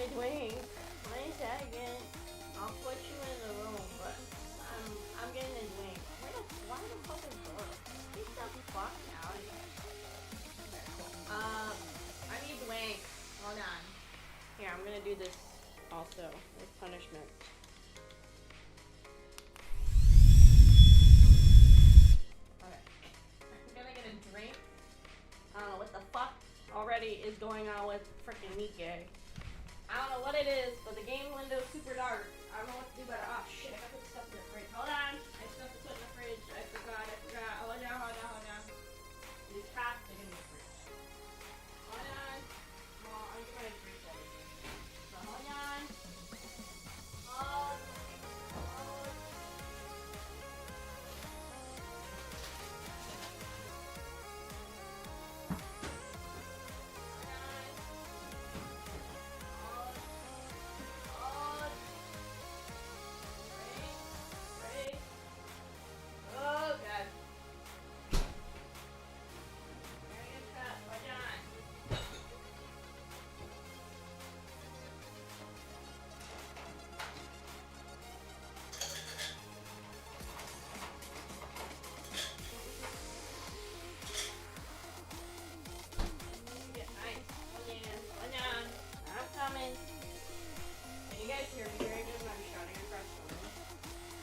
a drink. Wait a second. I'll put you in the room, but I'm getting a drink. Why the fuck is Dora? Get the fuck out of here. Okay, cool. I need drink. Hold on. Here, I'm gonna do this also with punishment. Okay. I'm gonna get a drink. I don't know what the fuck already is going on with freaking NIKKE. I don't know what it is, but the game window's super dark. I don't know what to do about it. Oh shit, I put stuff in the fridge. Hold on. I have stuff to put in the fridge. I forgot. Hold on. These cats are in the fridge. Hold on. Well, I'm trying to drink all of this. So hold on. Hold.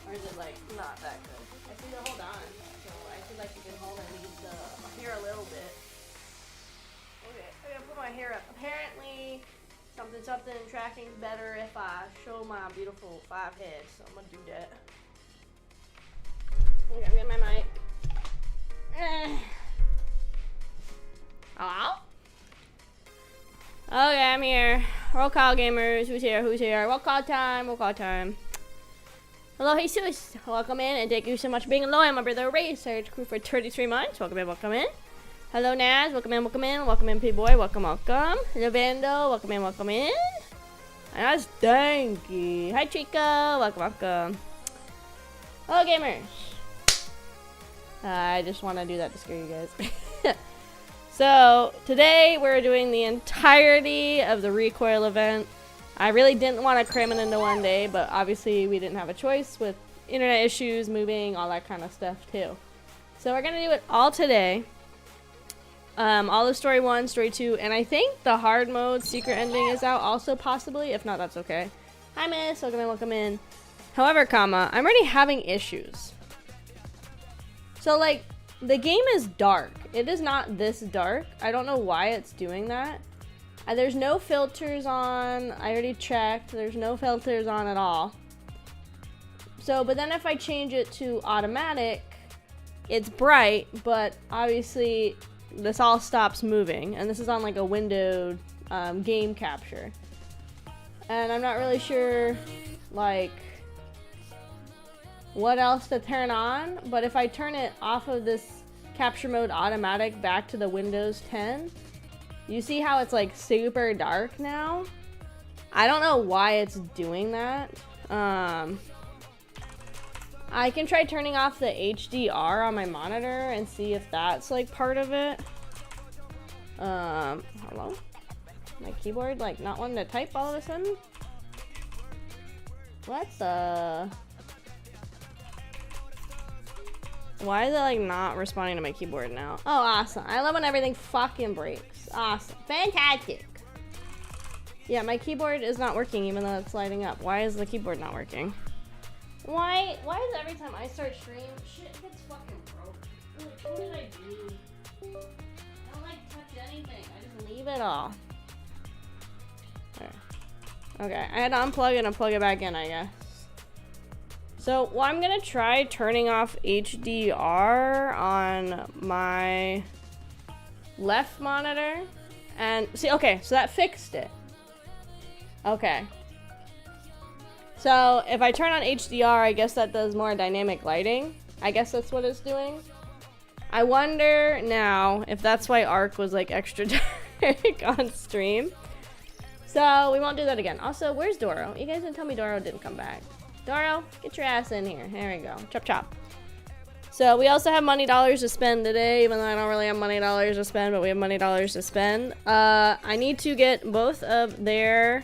Or is it like not that good? I see the hold on, so I feel like you can hold at least my hair a little bit. Okay, I'm gonna put my hair up. Apparently, something tracking's better if I show my beautiful 5 heads, so I'm gonna do that. Okay, I'm getting my mic. Hello? Okay, I'm here. Roll call gamers. Who's here? Roll call time. Hello, Jesus. Welcome in, and thank you so much for being loyal, my brother Ray. Search crew for 33 months. Welcome in. Hello, Naz. Welcome in, P-Boy. Welcome. Hello, Vando. Welcome in. And that's Danky. Hi, Chico. Welcome. Hello, gamers. I just want to do that to scare you guys. So, today we're doing the entirety of the Recoil event. I really didn't want to cram it into one day, but obviously we didn't have a choice with internet issues, moving, all that kind of stuff too. So we're going to do it all today. All of story 1, story 2, and I think the hard mode secret ending is out also possibly. If not, that's okay. Hi, miss. Welcome in. However, I'm already having issues. So, like, the game is dark. It is not this dark. I don't know why it's doing that. There's no filters on. I already checked. There's no filters on at all. So, but then if I change it to automatic, it's bright, but obviously this all stops moving. And this is on like a windowed game capture. And I'm not really sure, like, what else to turn on. But if I turn it off of this capture mode automatic back to the Windows 10, you see how it's like super dark now? I don't know why it's doing that. I can try turning off the HDR on my monitor and see if that's like part of it. Hello? My keyboard like not wanting to type all of a sudden? What's why is it like not responding to my keyboard now? Oh, awesome. I love when everything fucking breaks. Awesome. Fantastic. Yeah, my keyboard is not working even though it's lighting up. Why is the keyboard not working? Why is every time I start stream, shit gets fucking broke? Like, what did I do? I don't like touch anything. I just leave it all. Okay, I had to unplug it and plug it back in, I guess. So, well, I'm gonna try turning off HDR on my left monitor. And see, okay, so that fixed it. Okay. So, if I turn on HDR, I guess that does more dynamic lighting. I guess that's what it's doing. I wonder now if that's why Arc was like extra dark on stream. So, we won't do that again. Also, where's Doro? You guys didn't tell me Doro didn't come back. Doro, get your ass in here. There we go. Chop chop. So we also have money dollars to spend today, even though I don't really have money dollars to spend, but we have money dollars to spend. I need to get both of their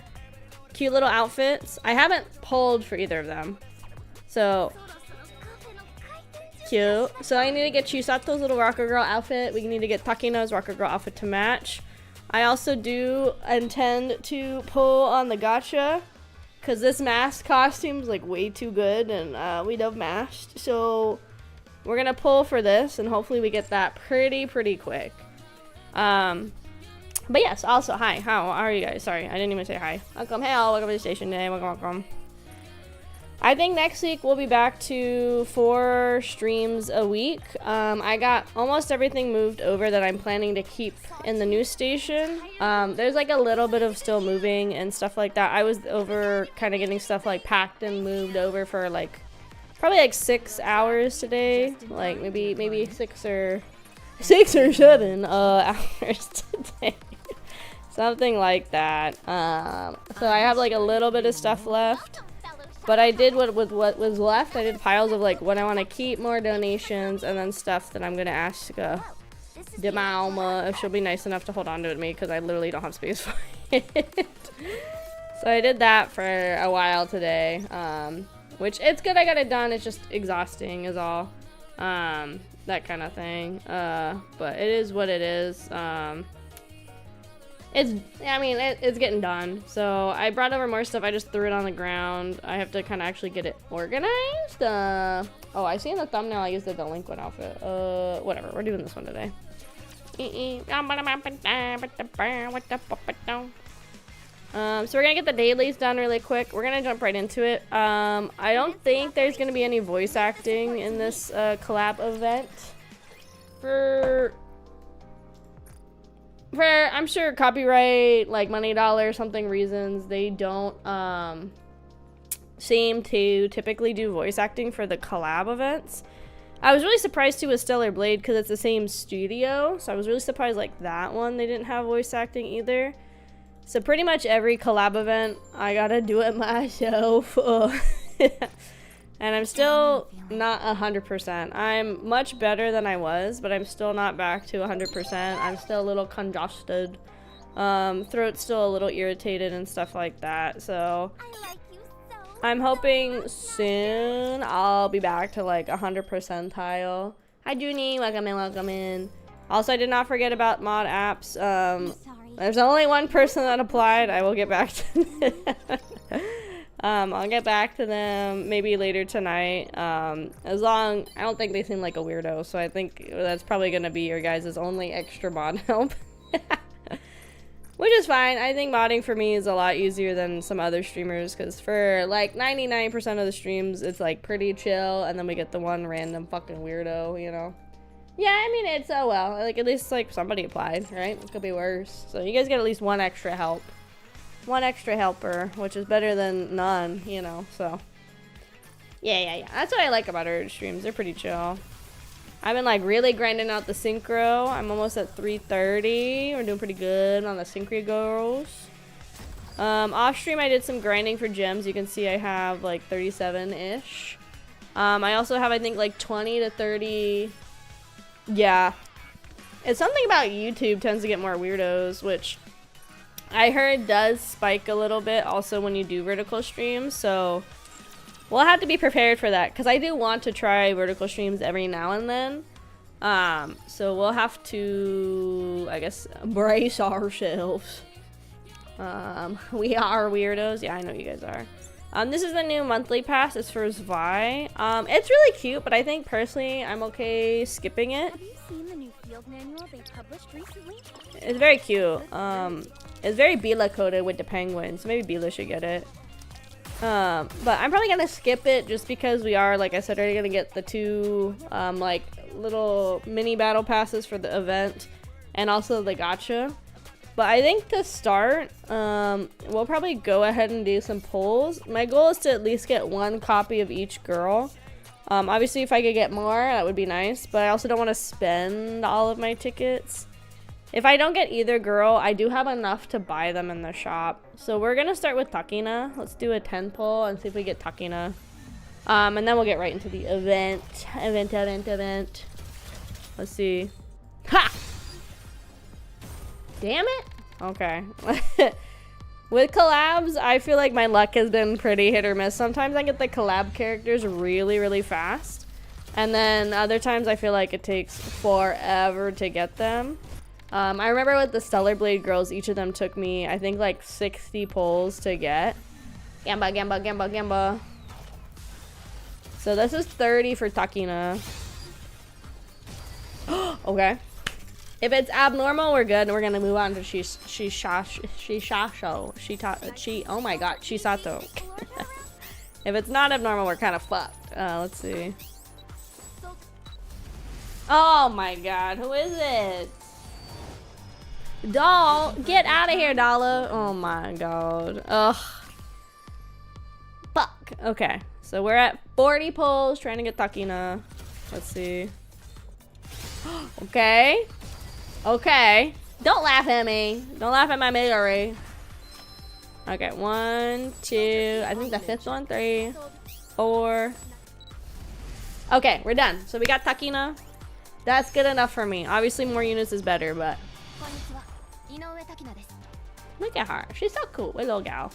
cute little outfits. I haven't polled for either of them. So, cute. So I need to get Chisato's little Rocker Girl outfit. We need to get Takina's Rocker Girl outfit to match. I also do intend to pull on the gacha, because this mask costume's like way too good, and we love masks. So we're gonna pull for this, and hopefully we get that pretty quick. But yes, also, hi, how are you guys? Sorry, I didn't even say hi. Welcome, welcome to the station today, welcome. I think next week we'll be back to 4 streams a week. I got almost everything moved over that I'm planning to keep in the new station. There's like a little bit of still moving and stuff like that. I was over kind of getting stuff like packed and moved over for like probably like 6 hours today. Like maybe 6 or 7 hours today. Something like that. So I have like a little bit of stuff left. But I did what was left. I did piles of like what I want to keep, more donations, and then stuff that I'm gonna ask Demalma if she'll be nice enough to hold on to it with me, because I literally don't have space for it. So I did that for a while today, which it's good I got it done. It's just exhausting is all, that kind of thing. But it is what it is. It's getting done. So I brought over more stuff. I just threw it on the ground. I have to kind of actually get it organized. Oh, I see in the thumbnail I used the delinquent outfit. Whatever. We're doing this one today. So we're gonna get the dailies done really quick. We're gonna jump right into it. I don't think there's gonna be any voice acting in this collab event. For I'm sure copyright, like money dollar something reasons, they don't seem to typically do voice acting for the collab events. I was really surprised too with Stellar Blade, because it's the same studio, so I was really surprised like that one they didn't have voice acting either. So pretty much every collab event I gotta do it myself. And I'm still not 100%. I'm much better than I was, but I'm still not back to 100%. I'm still a little congested. Throat's still a little irritated and stuff like that. So I'm hoping soon I'll be back to like 100 percentile. Hi Junie, welcome in. Also, I did not forget about mod apps. There's only one person that applied. I will get back to them. I'll get back to them maybe later tonight. I don't think they seem like a weirdo, so I think that's probably gonna be your guys' only extra mod help. Which is fine. I think modding for me is a lot easier than some other streamers, because for like 99% of the streams it's like pretty chill, and then we get the one random fucking weirdo, you know. Yeah, I mean, it's oh well. Like, at least like somebody applied, right? It could be worse. So you guys get at least one extra help. One extra helper, which is better than none, you know, so. Yeah. That's what I like about Urge streams. They're pretty chill. I've been, like, really grinding out the synchro. I'm almost at 330. We're doing pretty good on the synchro goals. Off stream, I did some grinding for gems. You can see I have, like, 37-ish. I also have, I think, like, 20 to 30. Yeah. It's something about YouTube tends to get more weirdos, which I heard does spike a little bit also when you do vertical streams, so we'll have to be prepared for that, because I do want to try vertical streams every now and then. So we'll have to, I guess, brace ourselves. We are weirdos. Yeah, I know you guys are. This is the new monthly pass. It's for Zwei. It's really cute, but I think personally I'm okay skipping it. Have you seen the new field manual they published recently? It's very cute. It's very Bila coded with the penguin, so maybe Bila should get it. But I'm probably gonna skip it just because we are, like I said, already gonna get the 2 like little mini battle passes for the event, and also the gacha. But I think to start, we'll probably go ahead and do some polls. My goal is to at least get 1 copy of each girl. Obviously, if I could get more, that would be nice. But I also don't want to spend all of my tickets. If I don't get either girl, I do have enough to buy them in the shop. So we're going to start with Takina. Let's do a 10 poll and see if we get Takina. And then we'll get right into the event. Event. Let's see. Ha! Damn it! Okay. With collabs, I feel like my luck has been pretty hit or miss. Sometimes I get the collab characters really, really fast. And then other times I feel like it takes forever to get them. I remember with the Stellar Blade girls, each of them took me, I think, like 60 pulls to get. Gamba, gamba, gamba, gamba. So this is 30 for Takina. Okay. If it's abnormal, we're good. And we're gonna move on to oh my god, Shisato. If it's not abnormal, we're kind of fucked. Let's see. Oh my god, who is it? Doll, get out of here, Dalla. Oh my god. Ugh. Fuck. Okay, so we're at 40 pulls trying to get Takina. Let's see. Okay. Okay. Don't laugh at me. Don't laugh at my misery. Okay, 1, 2. I think the fifth one. 3, 4. Okay, we're done. So we got Takina. That's good enough for me. Obviously, more units is better, but look at her. She's so cool. A little gal.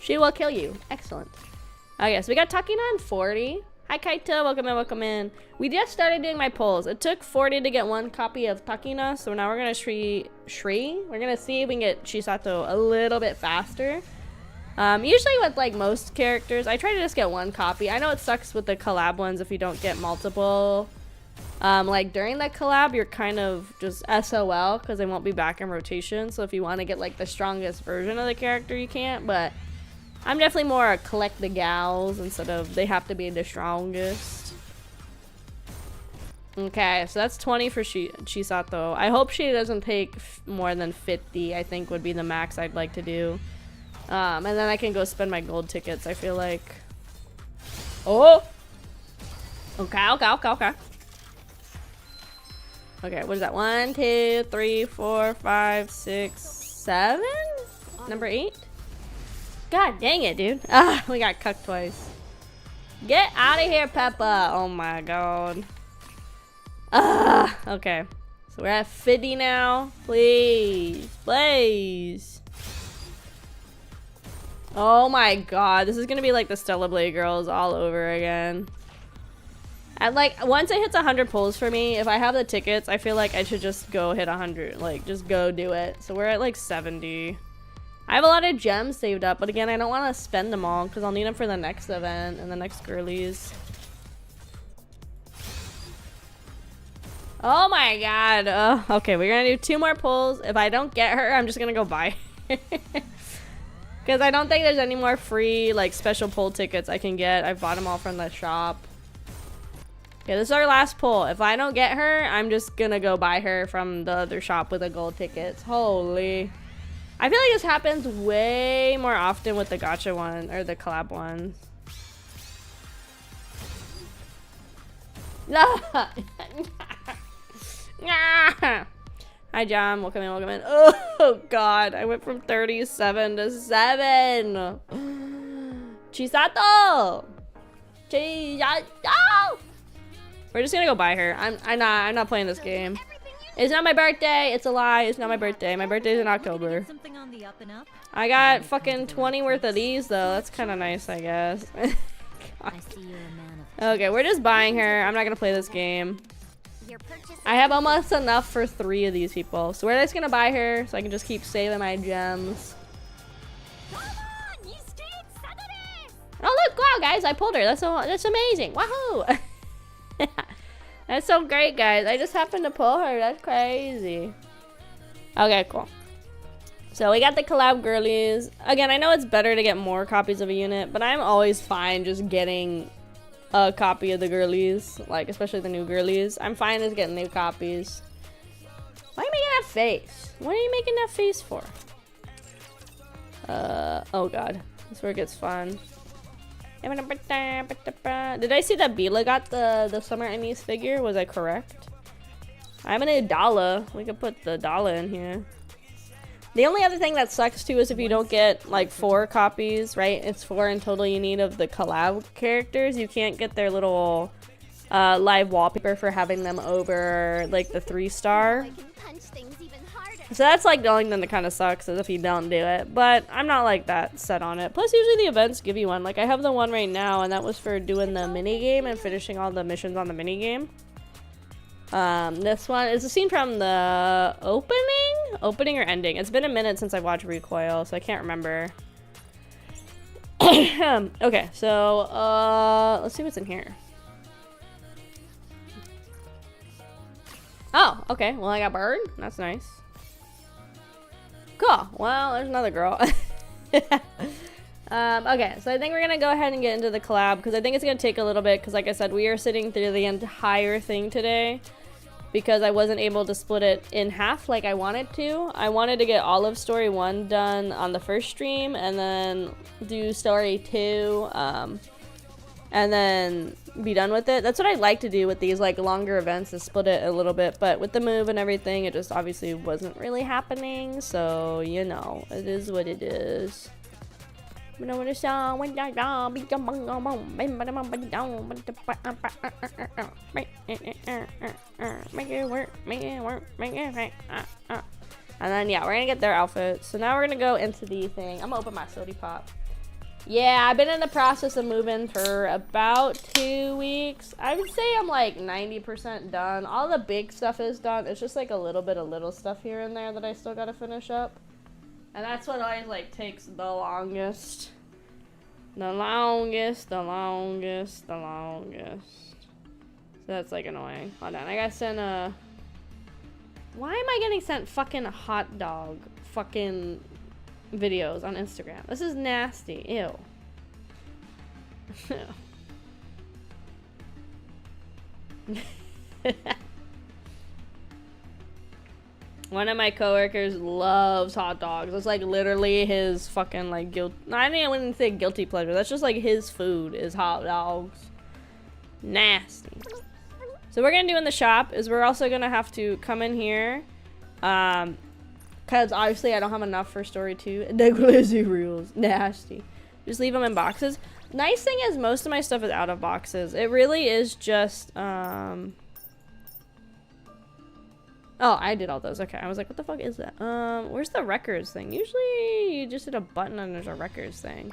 She will kill you. Excellent. Okay, so we got Takina and 40. Hi, Kaito. Welcome in, welcome in. We just started doing my polls. It took 40 to get 1 copy of Takina, so now we're gonna we're gonna see if we can get Shisato a little bit faster. Usually with like most characters, I try to just get 1 copy. I know it sucks with the collab ones if you don't get multiple. Like during the collab, you're kind of just SOL because they won't be back in rotation. So if you want to get like the strongest version of the character, you can't. But I'm definitely more a collect the gals instead of they have to be the strongest. Okay, so that's 20 for Shisato. I hope she doesn't take more than 50. I think would be the max I'd like to do. And then I can go spend my gold tickets, I feel like. Oh! Okay, okay, okay, okay. Okay, what is that? 1, 2, 3, 4, 5, 6, 7? Number 8? God dang it, dude. Ah, we got cucked twice. Get out of here, Peppa. Oh my god. Ah, okay. So we're at 50 now. Please. Please. Oh my god. This is gonna be like the Stellar Blade girls all over again. And like, once it hits 100 pulls for me, if I have the tickets, I feel like I should just go hit 100. Like, just go do it. So we're at like 70. I have a lot of gems saved up, but again, I don't want to spend them all because I'll need them for the next event and the next girlies. Oh my god. Okay, we're gonna do 2 more pulls. If I don't get her, I'm just gonna go buy her. Because I don't think there's any more free, like, special pull tickets I can get. I've bought them all from the shop. Okay, this is our last pull. If I don't get her, I'm just gonna go buy her from the other shop with the gold tickets. Holy. I feel like this happens way more often with the gacha one, or the collab ones. Hi, John. Welcome in, welcome in. Oh, God. I went from 37 to 7. Chisato! Chisato! We're just gonna go buy her. I'm not playing this game. It's not my birthday. It's a lie. It's not my birthday. My birthday's in October. I got fucking 20 worth of these, though. That's kind of nice, I guess. Okay, we're just buying her. I'm not gonna play this game. I have almost enough for 3 of these people. So we're just gonna buy her so I can just keep saving my gems. Oh, look. Wow, guys. I pulled her. That's amazing. Wahoo! That's so great, guys. I just happened to pull her. That's crazy. Okay, cool. So we got the collab girlies. Again, I know it's better to get more copies of a unit, but I'm always fine just getting a copy of the girlies. Like, especially the new girlies. I'm fine just getting new copies. Why are you making that face? What are you making that face for? Oh god. This is where it gets fun. Did I see that Bila got the Summer Emmys figure? Was I correct? I have a new Dalla. We could put the Dalla in here. The only other thing that sucks too is if you don't get like 4 copies, right? It's 4 in total you need of the collab characters. You can't get their little live wallpaper for having them over like the 3-star. So that's like the only thing that kind of sucks is if you don't do it. But I'm not like that set on it. Plus usually the events give you one. Like I have the one right now and that was for doing the mini game and finishing all the missions on the mini game. This one is a scene from the opening or ending. It's been a minute since I've watched Recoil, so I can't remember. Okay, so let's see what's in here. Oh, okay. Well, I got bird. That's nice. Cool. Well, there's another girl. Okay, so I think we're gonna go ahead and get into the collab because I think it's gonna take a little bit because, like I said, we are sitting through the entire thing today because I wasn't able to split it in half like I wanted to. I wanted to get all of story 1 done on the first stream and then do story 2, and then be done with it. That's what I like to do with these like longer events, is split it a little bit, but with the move and everything it just obviously wasn't really happening, so you know, it is what it is. And then yeah, we're gonna get their outfits. So now we're gonna go into the thing. I'm gonna open my sody pop. Yeah, I've been in the process of moving for about 2 weeks. I would say I'm like 90% done. All the big stuff is done. It's just like a little bit of little stuff here and there that I still gotta finish up. And that's what always like takes the longest. The longest. So that's like annoying. Hold on, I gotta send a... Why am I getting sent fucking hot dog fucking videos on Instagram? This is nasty. Ew. One of my coworkers loves hot dogs. It's like literally his fucking like guilt. I wouldn't say guilty pleasure. That's just like his food is hot dogs. Nasty. So what we're gonna do in the shop is we're also gonna have to come in here, cause obviously I don't have enough for story 2. Negligee rules. Nasty. Just leave them in boxes. Nice thing is most of my stuff is out of boxes. It really is just oh, I did all those. Okay, I was like, what the fuck is that? Where's the records thing? Usually you just hit a button and there's a records thing.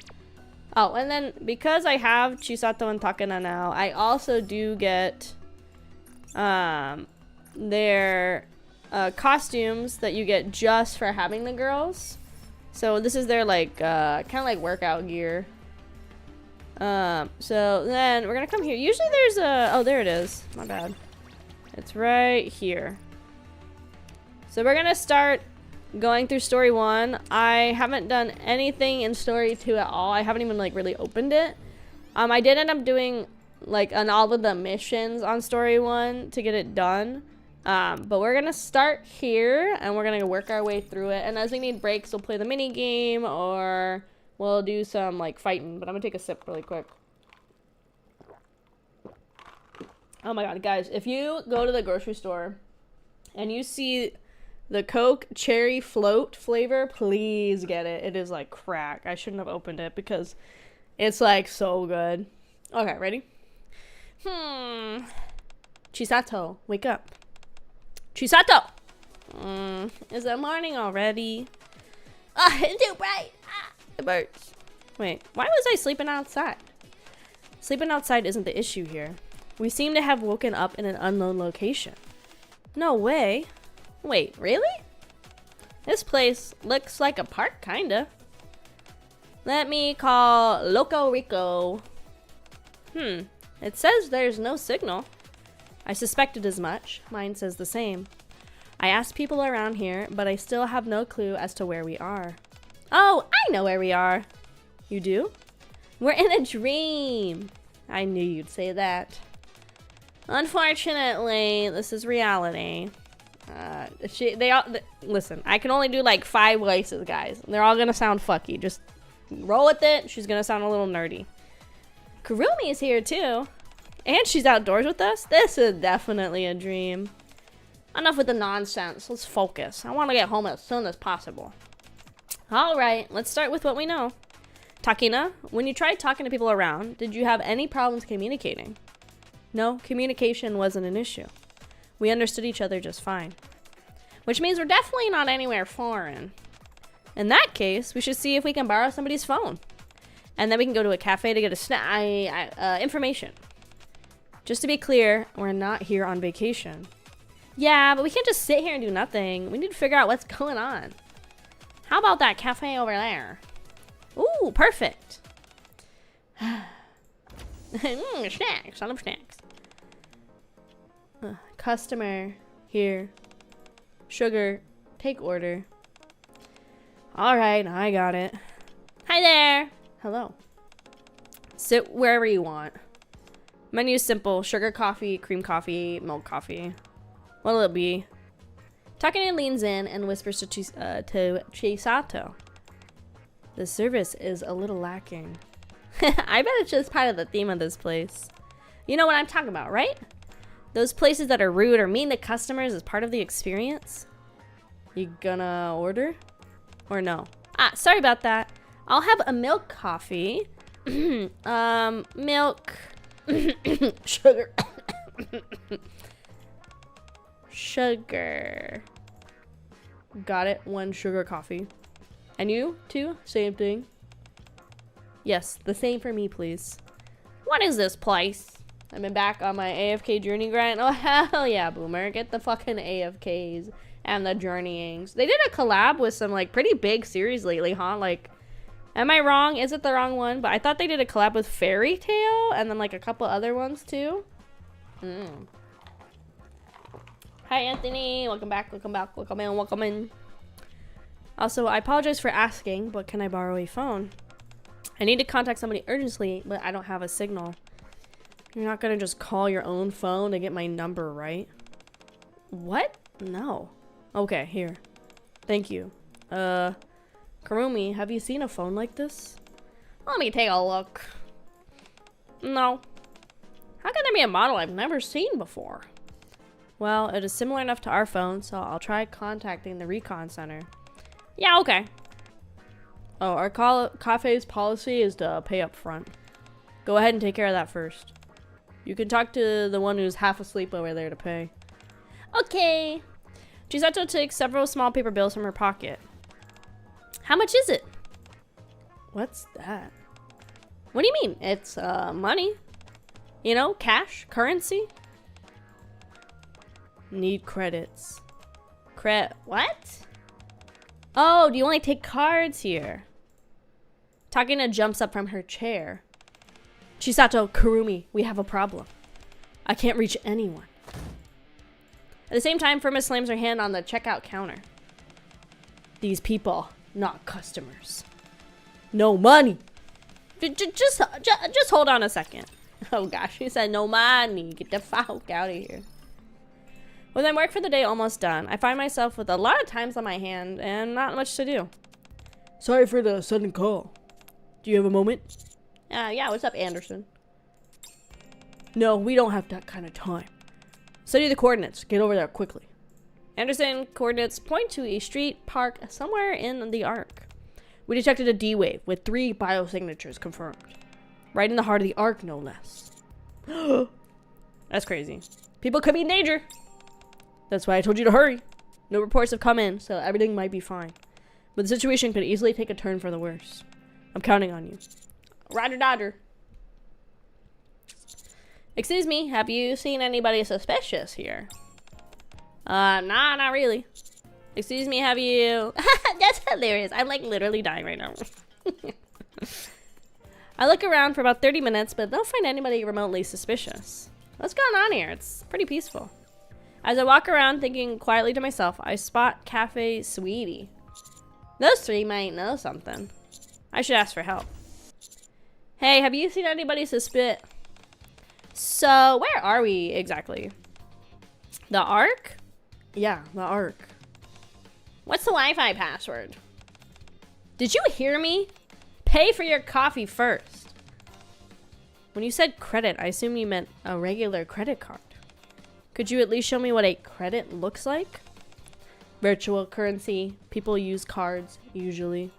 Oh, and then because I have Chisato and Takana now, I also do get their costumes that you get just for having the girls. So this is their like kind of like workout gear. So then we're gonna come here. Usually there's a, oh, there it is. My bad. It's right here. So we're gonna start going through story 1. I haven't done anything in story 2 at all. I haven't even like really opened it. I did end up doing like on all of the missions on story 1 to get it done. But we're gonna start here and we're gonna work our way through it. And as we need breaks, we'll play the mini game or we'll do some like fighting. But I'm gonna take a sip really quick. Oh my god, guys, if you go to the grocery store and you see the Coke cherry float flavor, please get it. It is like crack. I shouldn't have opened it because it's like so good. Okay, ready? Chisato, wake up. Chisato! Is it morning already? Ah, it's too bright. Ah, it hurts. Wait, why was I sleeping outside? Sleeping outside isn't the issue here. We seem to have woken up in an unknown location. No way. Wait, really? This place looks like a park, kinda. Let me call Loco Rico. It says there's no signal. I suspected as much. Mine says the same. I asked people around here, but I still have no clue as to where we are. Oh, I know where we are. You do? We're in a dream. I knew you'd say that. Unfortunately, this is reality. Listen, I can only do like 5 voices, guys. They're all gonna sound fucky. Just roll with it. She's gonna sound a little nerdy. Kurumi's here too. And she's outdoors with us. This is definitely a dream. Enough with the nonsense. Let's focus. I want to get home as soon as possible. Alright, let's start with what we know. Takina, when you tried talking to people around, did you have any problems communicating? No, communication wasn't an issue. We understood each other just fine. which means we're definitely not anywhere foreign. In that case, we should see if we can borrow somebody's phone. And then we can go to a cafe to get information. Just to be clear, we're not here on vacation. Yeah, but we can't just sit here and do nothing. We need to figure out what's going on. How about that cafe over there? Ooh, perfect. Snacks. I love snacks. Customer here. Sugar. Take order. Alright, I got it. Hi there. Hello. Sit wherever you want. Menu is simple. Sugar coffee, cream coffee, milk coffee. What'll it be? Takane leans in and whispers to Chisato. The service is a little lacking. I bet it's just part of the theme of this place. You know what I'm talking about, right? Those places that are rude or mean to customers as part of the experience. You gonna order? Or no? Ah, sorry about that. I'll have a milk coffee. Milk. Sugar. Sugar. Got it. 1 sugar coffee. And you, too? Same thing. Yes, the same for me, please. What is this place? I've been back on my AFK journey grind. Oh, hell yeah, boomer. Get the fucking AFKs and the journeyings. They did a collab with some, like, pretty big series lately, huh? Like, am I wrong? Is it the wrong one? But I thought they did a collab with Fairy Tail and then, like, a couple other ones, too. Hi, Anthony. Welcome back, welcome back, welcome in, welcome in. Also, I apologize for asking, but can I borrow a phone? I need to contact somebody urgently, but I don't have a signal. You're not gonna just call your own phone to get my number, right? What? No. Okay, here. Thank you. Kurumi, have you seen a phone like this? Let me take a look. No. How can there be a model I've never seen before? Well, it is similar enough to our phone, so I'll try contacting the recon center. Yeah, okay. Oh, our cafe's policy is to pay up front. Go ahead and take care of that first. You can talk to the one who's half asleep over there to pay. Okay. Chisato takes several small paper bills from her pocket. How much is it? What's that? What do you mean? It's money. You know, cash, currency. Need credits. What? Oh, do you only take cards here? Takina jumps up from her chair. Chisato, Kurumi, we have a problem. I can't reach anyone. At the same time, Firma slams her hand on the checkout counter. These people, not customers. No money. Just hold on a second. Oh gosh, he said no money. Get the fuck out of here. With my work for the day almost done, I find myself with a lot of times on my hand and not much to do. Sorry for the sudden call. Do you have a moment? Yeah, what's up, Anderson? No, we don't have that kind of time. Study the coordinates. Get over there quickly. Anderson coordinates point to a street park somewhere in the arc. We detected a D-wave with 3 biosignatures confirmed. Right in the heart of the arc, no less. That's crazy. People could be in danger. That's why I told you to hurry. No reports have come in, so everything might be fine. But the situation could easily take a turn for the worse. I'm counting on you. Roger Dodger. Excuse me, have you seen anybody suspicious here? Nah, not really. Excuse me, have you... That's hilarious. I'm like literally dying right now. I look around for about 30 minutes, but don't find anybody remotely suspicious. What's going on here? It's pretty peaceful. As I walk around thinking quietly to myself, I spot Cafe Sweetie. Those 3 might know something. I should ask for help. Hey, have you seen anybody suspicious? So, where are we exactly? The Ark? Yeah, the Ark. What's the Wi-Fi password? Did you hear me? Pay for your coffee first. When you said credit, I assume you meant a regular credit card. Could you at least show me what a credit looks like? Virtual currency. People use cards, usually.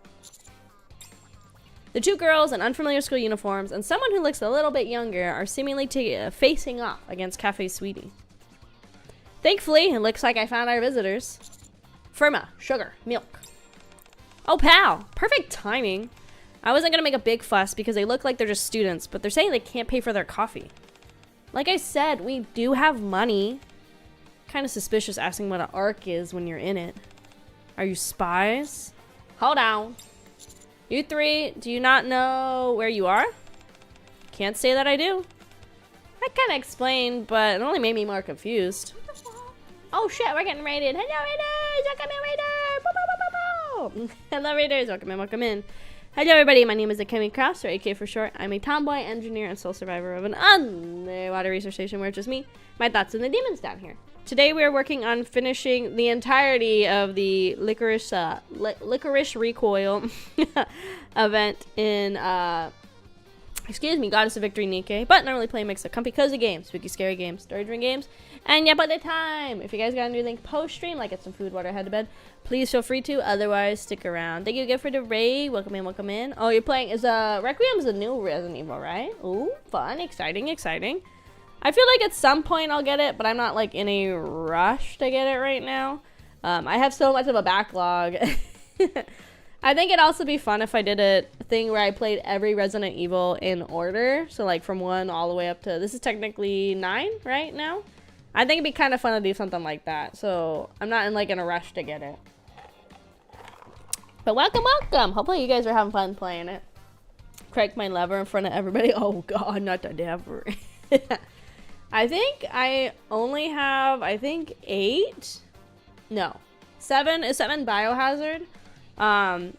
The 2 girls in unfamiliar school uniforms and someone who looks a little bit younger are seemingly facing off against Cafe Sweetie. Thankfully, it looks like I found our visitors. Firma, sugar, milk. Oh, pal. Perfect timing. I wasn't gonna make a big fuss because they look like they're just students, but they're saying they can't pay for their coffee. Like I said, we do have money. Kind of suspicious asking what an ARC is when you're in it. Are you spies? Hold on. You three, do you not know where you are? Can't say that I do. I kind of explained, but it only made me more confused. Oh shit, we're getting raided. Hello raiders, welcome in raiders. Bow, bow, bow, bow, bow. Hello raiders, welcome in, welcome in. Hello everybody, my name is Akemi Kraus, or AK for short. I'm a tomboy, engineer, and sole survivor of an underwater research station where it's just me, my thoughts, and the demons down here. Today we are working on finishing the entirety of the Lycoris Recoil event in, excuse me, Goddess of Victory NIKKE, but not really playing mix of comfy cozy games, spooky scary games, story driven games, and yeah, but the time. If you guys got anything post stream, like get some food, water, head to bed, please feel free to. Otherwise, stick around. Thank you again for the raid. Welcome in, welcome in. Oh, you're playing Requiem is a new Resident Evil, right? Ooh, fun, exciting, exciting. I feel like at some point I'll get it, but I'm not like in a rush to get it right now. I have so much of a backlog. I think it'd also be fun if I did a thing where I played every Resident Evil in order. So like from 1 all the way up to, this is technically 9 right now. I think it'd be kind of fun to do something like that. So I'm not in a rush to get it. But welcome, welcome. Hopefully you guys are having fun playing it. Crack my lever in front of everybody. Oh god, not the lever. I think I only have, 8? No. 7. Is 7 Biohazard?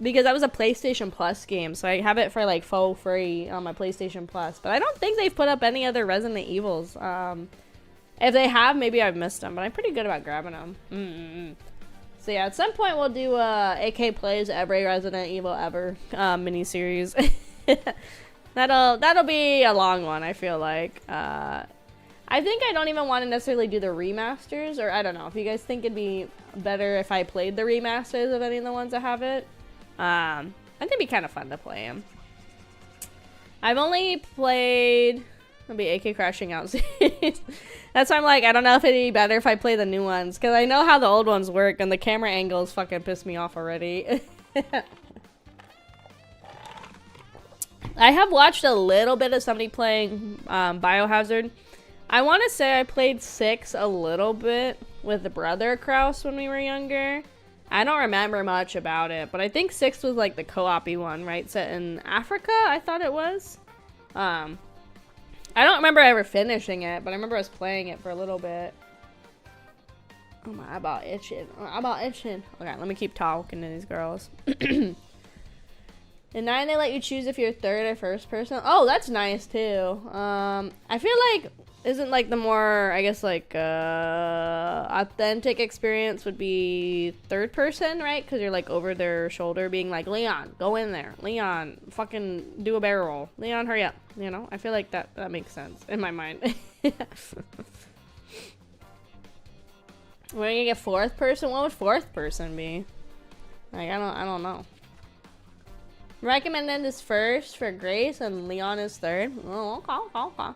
Because that was a PlayStation Plus game, so I have it for like for free on my PlayStation Plus. But I don't think they've put up any other Resident Evils. If they have, maybe I've missed them, but I'm pretty good about grabbing them. So yeah, at some point we'll do AK plays every Resident Evil ever miniseries. That'll be a long one, I feel like. I think I don't even want to necessarily do the remasters, or I don't know if you guys think it'd be better if I played the remasters of any of the ones that have it. I think it'd be kind of fun to play them. I've only played, I'll be AK crashing out. That's why I'm like, I don't know if it'd be better if I play the new ones, because I know how the old ones work, and the camera angles fucking piss me off already. I have watched a little bit of somebody playing Biohazard. I want to say I played 6 a little bit with the brother Kraus when we were younger. I don't remember much about it, but I think 6 was like the co-op-y one, right? Set in Africa, I thought it was. I don't remember ever finishing it, but I remember us playing it for a little bit. Oh my eyeball itching. Oh, eyeball itching. Okay, let me keep talking to these girls. In 9, they let you choose if you're third or first person. Oh, that's nice too. I feel like isn't like the more, I guess, like authentic experience would be third person, right? Because you're like over their shoulder being like, Leon, go in there. Leon, fucking do a barrel roll. Leon, hurry up. You know, I feel like that makes sense in my mind. We're gonna get fourth person. What would fourth person be? Like, I don't know. Recommended is first for Grace and Leon is third. Oh, okay.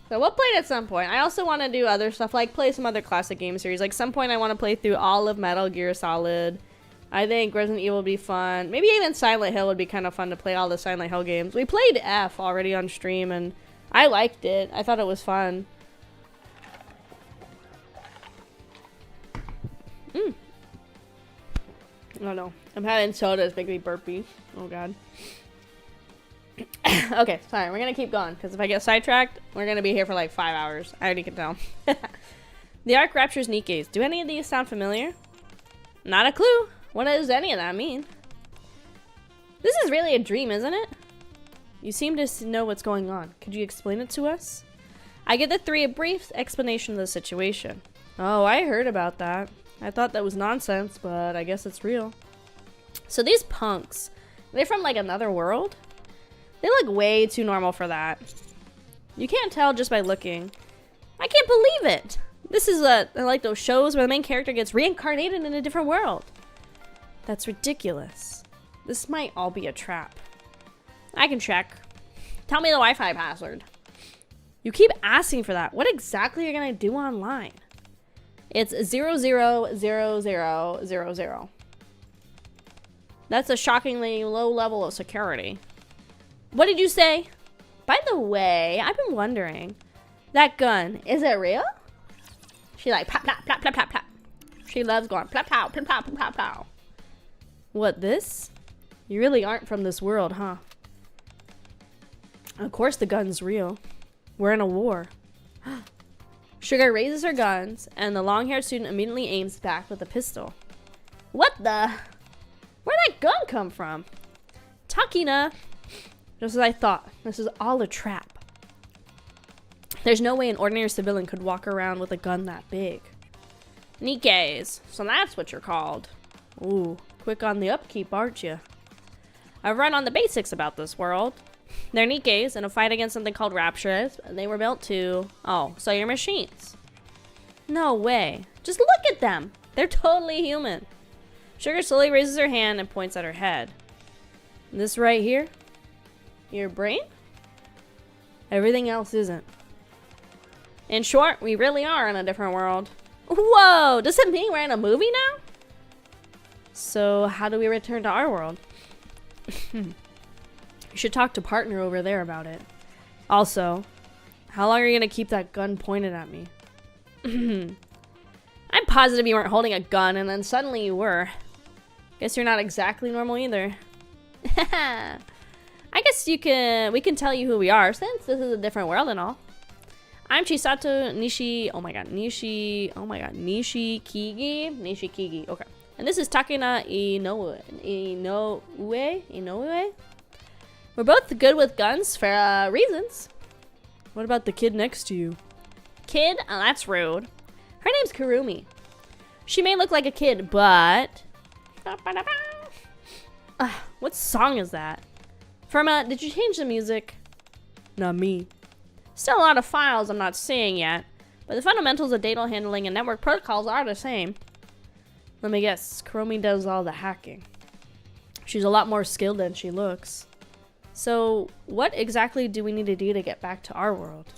So we'll play it at some point. I also want to do other stuff, like play some other classic game series. Like some point I want to play through all of Metal Gear Solid. I think Resident Evil would be fun. Maybe even Silent Hill would be kind of fun to play all the Silent Hill games. We played F already on stream and I liked it. I thought it was fun. Oh no. I'm having sodas make me burpy. Oh god. Okay, sorry. We're gonna keep going because if I get sidetracked, we're gonna be here for like 5 hours. I already can tell. The Arc Raptures Nikkes. Do any of these sound familiar? Not a clue. What does any of that mean? This is really a dream, isn't it? You seem to know what's going on. Could you explain it to us? I give the three a brief explanation of the situation. Oh, I heard about that. I thought that was nonsense, but I guess it's real. So these punks, they're from like another world? They look way too normal for that. You can't tell just by looking. I can't believe it. This is like those shows where the main character gets reincarnated in a different world. That's ridiculous. This might all be a trap. I can check. Tell me the Wi-Fi password. You keep asking for that. What exactly are you gonna do online? It's 000000. That's a shockingly low level of security. What did you say? By the way, I've been wondering, that gun, is it real? She like plop, plop, plop, plop, plop, plop. She loves going plop, plop, plop, plop, plop, plop. What, this? You really aren't from this world, huh? Of course the gun's real. We're in a war. Sugar raises her guns, and the long-haired student immediately aims back with a pistol. What the? Where'd that gun come from? Takina! Just as I thought, this is all a trap. There's no way an ordinary civilian could walk around with a gun that big. NIKKEs, so that's what you're called. Ooh, quick on the upkeep, aren't you? I've run on the basics about this world. They're NIKKEs in a fight against something called Rapturous, and they were built to... Oh, so you're machines. No way. Just look at them. They're totally human. Sugar slowly raises her hand and points at her head. This right here? Your brain? Everything else isn't. In short, we really are in a different world. Whoa! Does it mean we're in a movie now? So, how do we return to our world? You should talk to partner over there about it. Also, how long are you gonna keep that gun pointed at me? I'm positive you weren't holding a gun and then suddenly you were. Guess you're not exactly normal either. I guess we can tell you who we are since this is a different world and all. I'm Chisato Nishikigi. Okay. And this is Takina Inoue. We're both good with guns for reasons. What about the kid next to you? Kid? Oh, that's rude. Her name's Kurumi. She may look like a kid, but... what song is that? Firma, did you change the music? Not me. Still a lot of files I'm not seeing yet, but the fundamentals of data handling and network protocols are the same. Let me guess, Kurumi does all the hacking. She's a lot more skilled than she looks. So, what exactly do we need to do to get back to our world?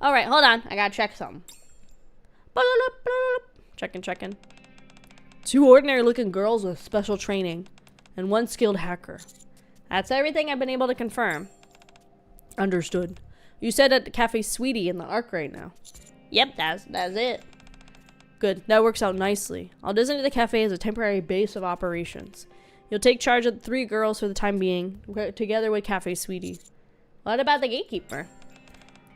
Alright, hold on. I gotta check something. Checking. 2 ordinary-looking girls with special training, and 1 skilled hacker. That's everything I've been able to confirm. Understood. You said at the Cafe Sweetie in the Ark right now. Yep, that's it. Good, that works out nicely. I'll designate the cafe as a temporary base of operations. You'll take charge of the 3 girls for the time being, together with Cafe Sweetie. What about the gatekeeper?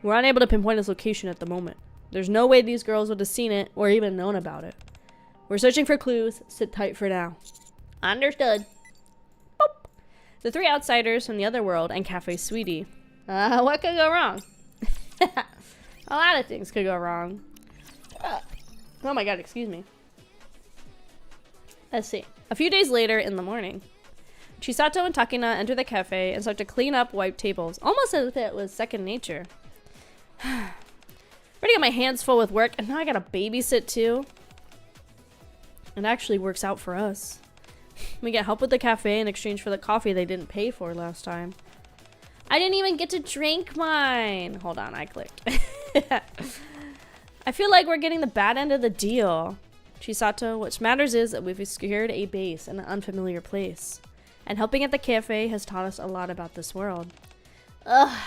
We're unable to pinpoint its location at the moment. There's no way these girls would have seen it or even known about it. We're searching for clues. Sit tight for now. Understood. Boop. The 3 outsiders from the other world and Cafe Sweetie. What could go wrong? A lot of things could go wrong. Oh my god, excuse me. Let's see. A few days later in the morning, Chisato and Takina enter the cafe and start to clean up white tables, almost as if it was second nature. Already got my hands full with work, and now I gotta babysit too. It actually works out for us. We get help with the cafe in exchange for the coffee they didn't pay for last time. I didn't even get to drink mine. Hold on, I clicked. I feel like we're getting the bad end of the deal. Chisato, what matters is that we've secured a base in an unfamiliar place. And helping at the cafe has taught us a lot about this world. Ugh.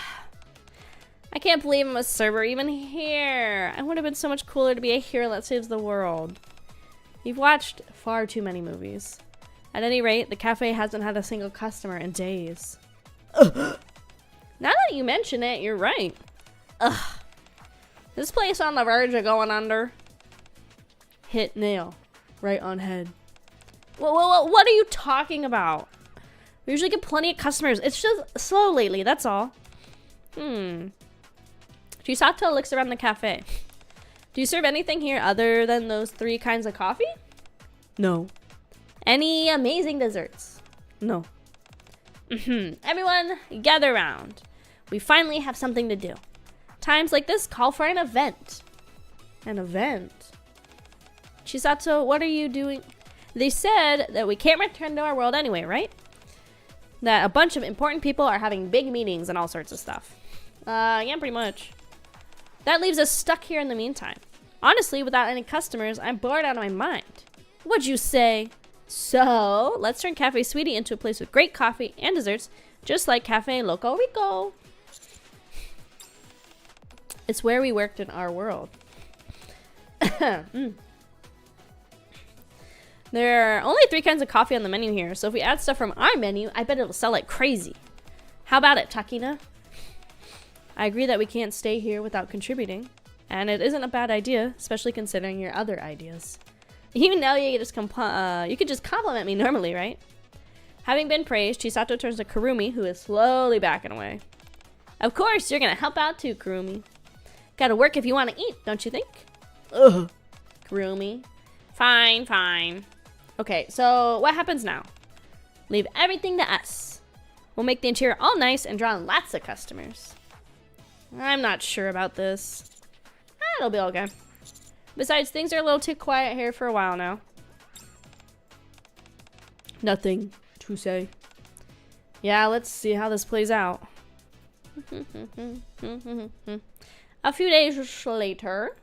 I can't believe I'm a server even here. I would have been so much cooler to be a hero that saves the world. You've watched far too many movies. At any rate, the cafe hasn't had a single customer in days. Ugh. Now that you mention it, you're right. Ugh. This place on the verge of going under. Hit nail. Right on head. What are you talking about? We usually get plenty of customers. It's just slow lately, that's all. Chisato looks around the cafe. Do you serve anything here other than those 3 kinds of coffee? No. Any amazing desserts? No. Everyone, gather around. We finally have something to do. Times like this call for an event. An event? Chisato, what are you doing? They said that we can't return to our world anyway, right? That a bunch of important people are having big meetings and all sorts of stuff. Yeah, pretty much. That leaves us stuck here in the meantime. Honestly, without any customers, I'm bored out of my mind. What'd you say? So, let's turn Cafe Sweetie into a place with great coffee and desserts, just like Cafe Loco Rico. It's where we worked in our world. There are only 3 kinds of coffee on the menu here, so if we add stuff from our menu, I bet it'll sell like crazy. How about it, Takina? I agree that we can't stay here without contributing, and it isn't a bad idea, especially considering your other ideas. Even now, you could just compliment me normally, right? Having been praised, Chisato turns to Kurumi, who is slowly backing away. Of course, you're gonna help out too, Kurumi. Gotta work if you want to eat, don't you think? Ugh. Kurumi. Fine, fine. Okay, so what happens now? Leave everything to us. We'll make the interior all nice and draw in lots of customers. I'm not sure about this. It'll be okay. Besides, things are a little too quiet here for a while now. Nothing to say. Yeah, let's see how this plays out. A few days later.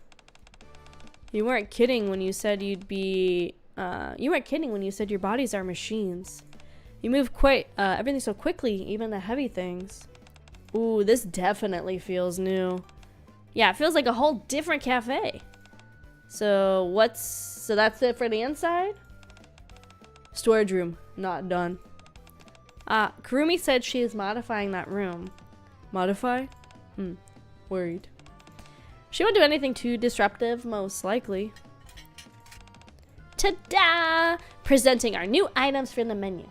You weren't kidding when you said you'd be... you weren't kidding when you said your bodies are machines. You move everything so quickly, even the heavy things. Ooh, this definitely feels new. Yeah, it feels like a whole different cafe. So that's it for the inside? Storage room, not done. Kurumi said she is modifying that room. Modify? Worried. She won't do anything too disruptive, most likely. Ta-da! Presenting our new items for the menu.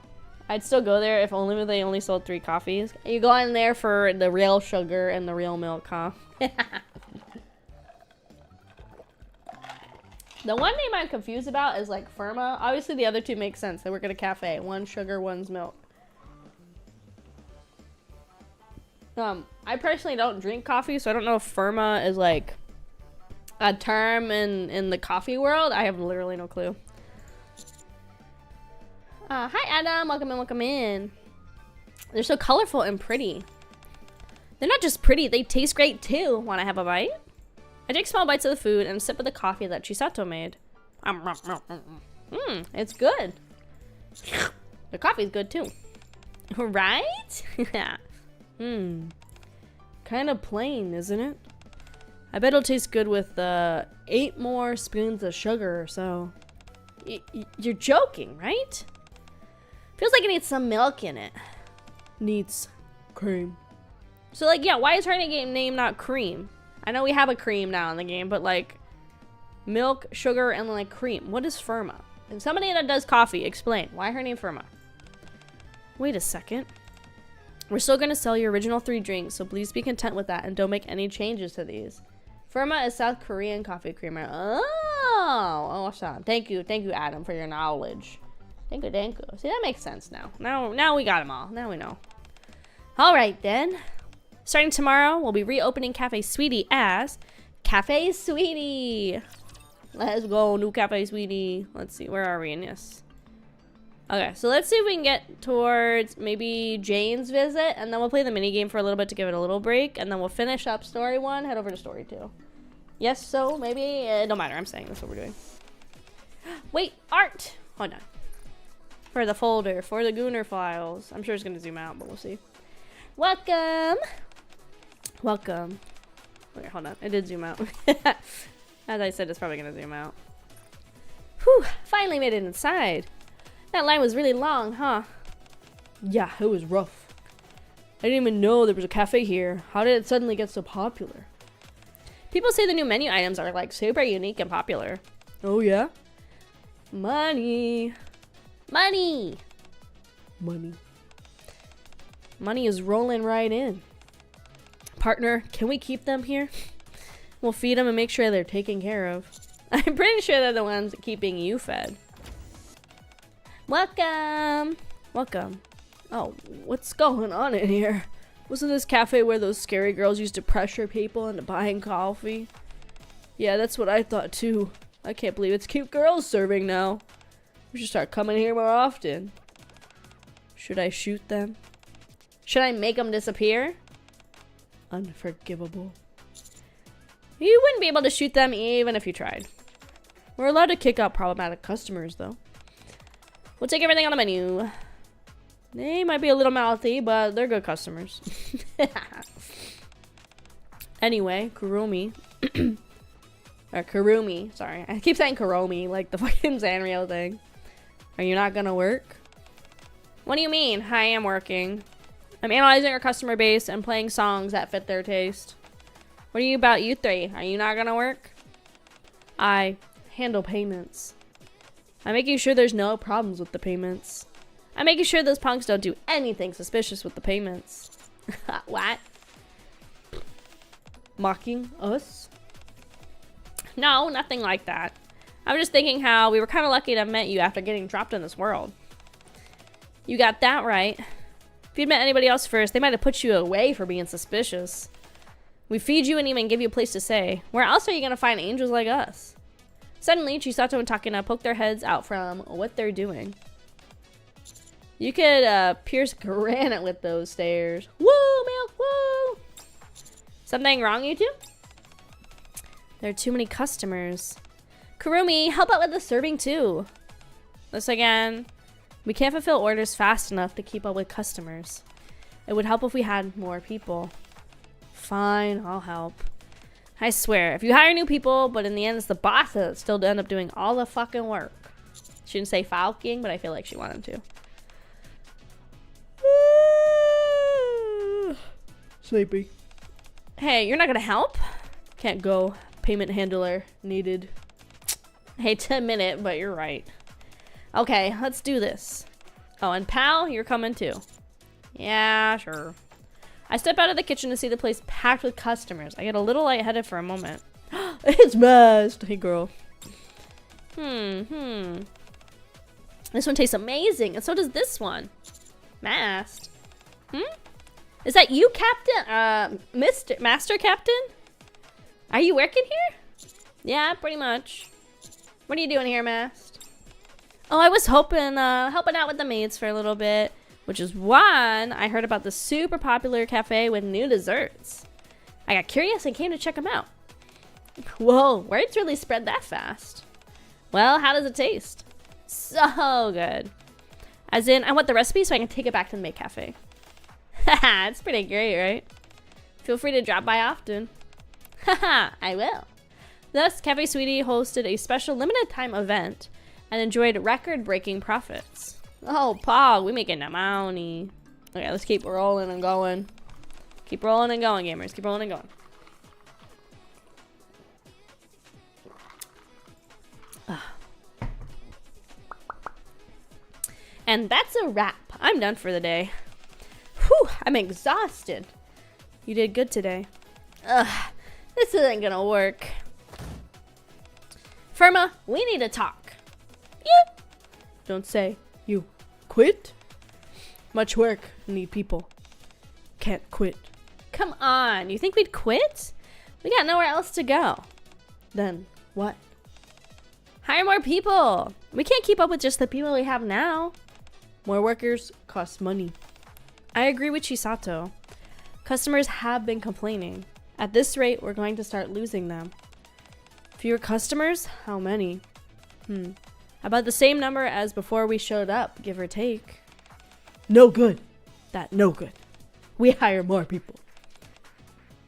I'd still go there if only they only sold 3 coffees. You go in there for the real sugar and the real milk, huh? The one name I'm confused about is like Firma. Obviously the other 2 make sense. They work at a cafe. One's sugar, one's milk. I personally don't drink coffee, so I don't know if Firma is like a term in the coffee world. I have literally no clue. Hi Adam, welcome in. They're so colorful and pretty. They're not just pretty, they taste great too. Want to have a bite? I take small bites of the food and sip of the coffee that Chisato made. It's good. The coffee's good too. Right? Kind of plain, isn't it? I bet it'll taste good with 8 more spoons of sugar or so. You're joking, right? Feels like it needs some milk in it. Needs cream. So like, yeah, why is her name not cream? I know we have a cream now in the game, but like milk, sugar, and like cream. What is Firma? And somebody that does coffee, explain. Why her name Firma? Wait a second. We're still going to sell your original 3 drinks, so please be content with that and don't make any changes to these. Firma is South Korean coffee creamer. Oh, awesome. Thank you, Adam, for your knowledge. Thank you. See, that makes sense now. Now we got them all. Now we know. All right, then. Starting tomorrow, we'll be reopening Cafe Sweetie as Cafe Sweetie. Let's go, new Cafe Sweetie. Let's see, where are we in this? Okay, so let's see if we can get towards maybe Jane's visit, and then we'll play the minigame for a little bit to give it a little break, and then we'll finish up story 1, head over to story 2. Yes, so maybe, it don't matter, I'm saying that's what we're doing. Wait, art! Hold on. For the folder, for the Gooner files. I'm sure it's going to zoom out, but we'll see. Welcome! Welcome. Wait, hold on, it did zoom out. As I said, it's probably going to zoom out. Whew, finally made it inside. That line was really long, huh? Yeah, it was rough. I didn't even know there was a cafe here. How did it suddenly get so popular? People say the new menu items are like super unique and popular. Oh yeah? Money. Money. Money. Money is rolling right in. Partner, can we keep them here? We'll feed them and make sure they're taken care of. I'm pretty sure they're the ones keeping you fed. Welcome. Welcome. Oh, what's going on in here? Wasn't this cafe where those scary girls used to pressure people into buying coffee? Yeah, that's what I thought too. I can't believe it's cute girls serving now. We should start coming here more often. Should I shoot them? Should I make them disappear? Unforgivable. You wouldn't be able to shoot them even if you tried. We're allowed to kick out problematic customers, though. We'll take everything on the menu. They might be a little mouthy, but they're good customers. Anyway, Kurumi. Or Kurumi, sorry. I keep saying Kuromi, like the fucking Sanrio thing. Are you not gonna work? What do you mean? I am working. I'm analyzing our customer base and playing songs that fit their taste. What are you about, you three? Are you not gonna work? I handle payments. I'm making sure there's no problems with the payments. I'm making sure those punks don't do anything suspicious with the payments. What? Mocking us? No, nothing like that. I was just thinking how we were kind of lucky to have met you after getting dropped in this world. You got that right. If you'd met anybody else first, they might have put you away for being suspicious. We feed you and even give you a place to stay. Where else are you going to find angels like us? Suddenly, Chisato and Takena poke their heads out from what they're doing. You could pierce granite with those stairs. Woo, milk, woo! Something wrong, you two? There are too many customers. Kurumi, help out with the serving too. This again. We can't fulfill orders fast enough to keep up with customers. It would help if we had more people. Fine, I'll help. I swear, if you hire new people, but in the end it's the boss that still end up doing all the fucking work. Shouldn't say Falking, but I feel like she wanted to. Sleepy. Hey, you're not gonna help? Can't go. Payment handler needed. I hate to admit it, but you're right. Okay, let's do this. Oh, and pal, you're coming too. Yeah, sure. I step out of the kitchen to see the place packed with customers. I get a little lightheaded for a moment. It's mashed. Hey, girl. This one tastes amazing, and so does this one. Masked. Is that you, Captain? Master Captain? Are you working here? Yeah, pretty much. What are you doing here, Masked? Oh, I was helping out with the maids for a little bit, which is why I heard about the super popular cafe with new desserts. I got curious and came to check them out. Whoa, words really spread that fast. Well, how does it taste? So good. As in, I want the recipe so I can take it back to the maid cafe. Haha, it's pretty great, right? Feel free to drop by often. Haha, I will. Thus, Cafe Sweetie hosted a special limited time event and enjoyed record-breaking profits. Oh, Pog, we making that money. Okay, let's keep rolling and going. Keep rolling and going, gamers. Keep rolling and going. And that's a wrap. I'm done for the day. Whew, I'm exhausted. You did good today. Ugh, this isn't gonna work. Firma, we need to talk. Yeah. Don't say. You quit? Much work. Need people. Can't quit. Come on. You think we'd quit? We got nowhere else to go. Then what? Hire more people. We can't keep up with just the people we have now. More workers cost money. I agree with Chisato. Customers have been complaining. At this rate, we're going to start losing them. Fewer customers? How many? About the same number as before we showed up, give or take. No good. That no good. We hire more people.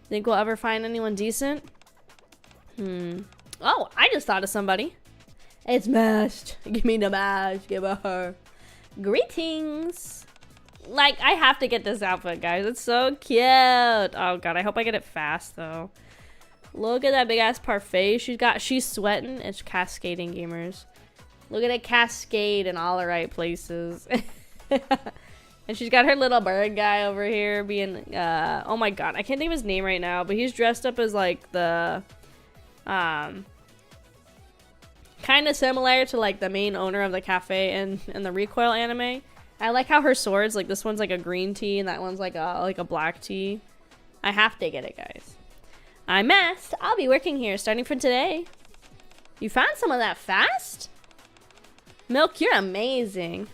Think we'll ever find anyone decent? Oh, I just thought of somebody. It's mashed. Give me the mash. Give her. Greetings. Like, I have to get this outfit, guys. It's so cute. Oh, God. I hope I get it fast, though. Look at that big-ass parfait she's sweating. It's cascading, gamers. Look at it cascade in all the right places. And she's got her little bird guy over here being, oh my God. I can't think of his name right now, but he's dressed up as, like, the, kind of similar to, like, the main owner of the cafe in the Recoil anime. I like how her swords, like, this one's like a green tea and that one's like a black tea. I have to get it, guys. I'm Mast. I'll be working here starting from today. You found some of that fast? Milk, you're amazing.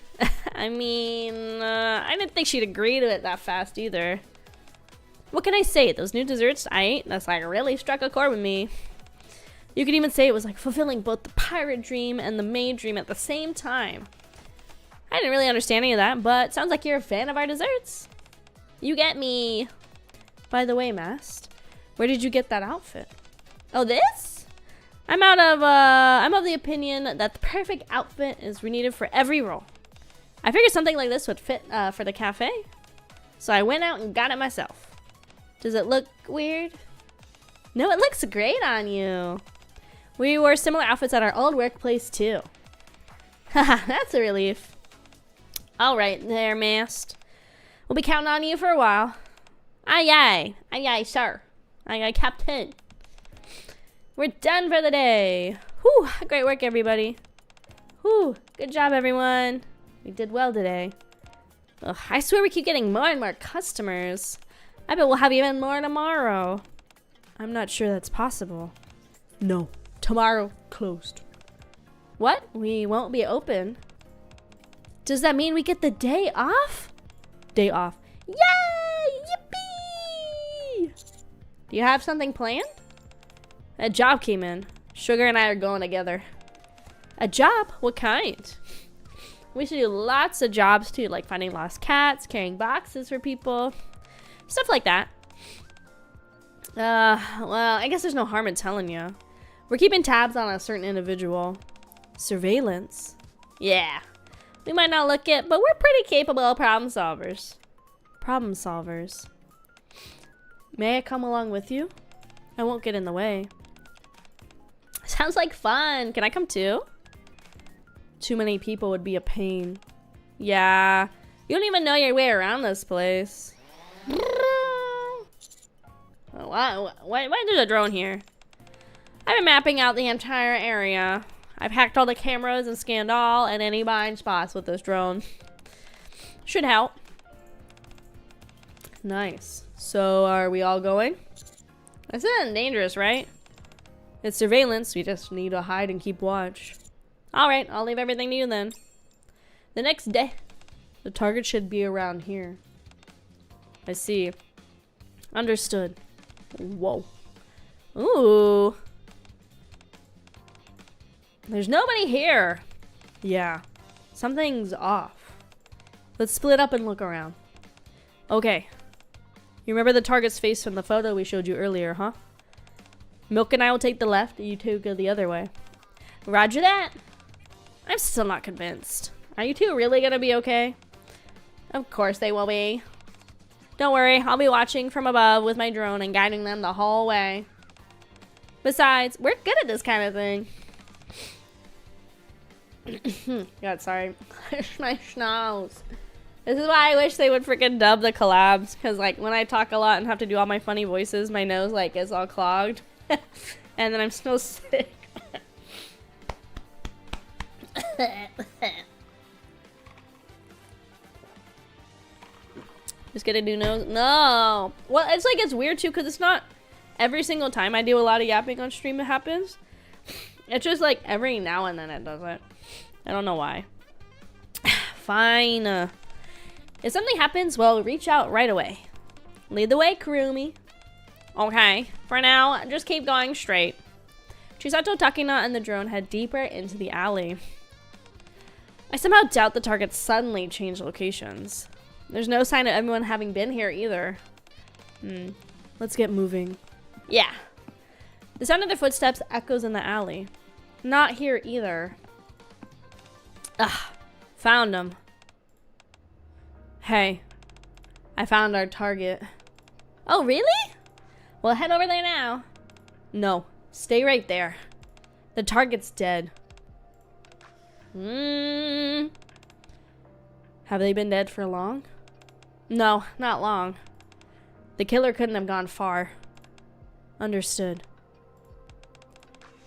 I mean, I didn't think she'd agree to it that fast either. What can I say? Those new desserts I ate, that's like really struck a chord with me. You could even say it was like fulfilling both the pirate dream and the maid dream at the same time. I didn't really understand any of that, but sounds like you're a fan of our desserts. You get me. By the way, Mast, where did you get that outfit? Oh, this? I'm of the opinion that the perfect outfit is needed for every role. I figured something like this would fit for the cafe, so I went out and got it myself. Does it look weird? No, it looks great on you. We wore similar outfits at our old workplace too. Haha, that's a relief. All right there, Mast. We'll be counting on you for a while. Aye, aye, sir. Aye, Captain. We're done for the day. Whew, great work, everybody. Whew, good job, everyone. We did well today. Ugh, I swear we keep getting more and more customers. I bet we'll have even more tomorrow. I'm not sure that's possible. No, tomorrow closed. What? We won't be open? Does that mean we get the day off? Day off. Yay! Yippee! Do you have something planned? A job came in. Sugar and I are going together. A job? What kind? We should do lots of jobs too, like finding lost cats, carrying boxes for people, stuff like that. Well, I guess there's no harm in telling you. We're keeping tabs on a certain individual. Surveillance? Yeah. We might not look it, but we're pretty capable problem solvers. Problem solvers. May I come along with you? I won't get in the way. Sounds like fun. Can I come too? Too many people would be a pain. Yeah. You don't even know your way around this place. Why there's a drone here? I've been mapping out the entire area. I've hacked all the cameras and scanned all and any blind spots with this drone. Should help. Nice. So are we all going? This isn't dangerous, right? It's surveillance. We just need to hide and keep watch. Alright, I'll leave everything to you then. The next day, the target should be around here. I see. Understood. Whoa. Ooh. There's nobody here. Yeah. Something's off. Let's split up and look around. Okay. You remember the target's face from the photo we showed you earlier, huh? Milk and I will take the left, and you two go the other way. Roger that. I'm still not convinced. Are you two really gonna be okay? Of course they will be. Don't worry, I'll be watching from above with my drone and guiding them the whole way. Besides, we're good at this kind of thing. God, sorry. My schnauz. This is why I wish they would freaking dub the collabs, because like when I talk a lot and have to do all my funny voices, my nose like is all clogged. And then I'm still sick. Just get a new nose. No. Well, it's like it's weird too because it's not every single time I do a lot of yapping on stream it happens. It's just like every now and then it does it. I don't know why. Fine. If something happens, well, reach out right away. Lead the way, Kurumi. Okay. For now, just keep going straight. Chisato, Takina, and the drone head deeper into the alley. I somehow doubt the target suddenly changed locations. There's no sign of everyone having been here either. Let's get moving. Yeah. The sound of their footsteps echoes in the alley. Not here either. Found them. Hey, I found our target. Oh, really? Well, head over there now. No, stay right there. The target's dead. Have they been dead for long? No, not long. The killer couldn't have gone far. Understood.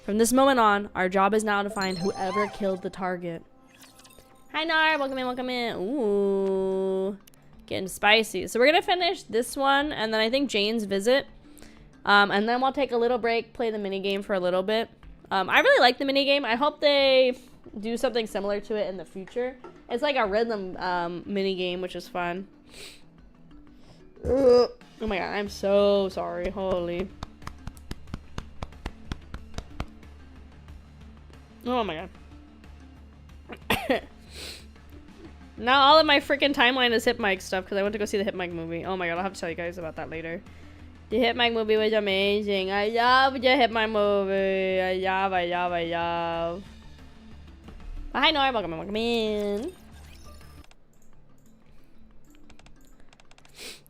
From this moment on, our job is now to find whoever killed the target. Hi, Nar. Welcome in, welcome in. Ooh. Getting spicy. So we're going to finish this one, and then I think Jane's visit. And then we'll take a little break, play the minigame for a little bit. I really like the minigame. I hope they do something similar to it in the future. It's like a rhythm minigame, which is fun. Oh my god, I'm so sorry. Holy. Oh my god. Now all of my freaking timeline is Hip Mike stuff because I went to go see the Hip Mike movie. Oh my god, I'll have to tell you guys about that later. The Hip Mike movie was amazing. I love the Hip Mike movie. I love. Hi Norm, welcome in.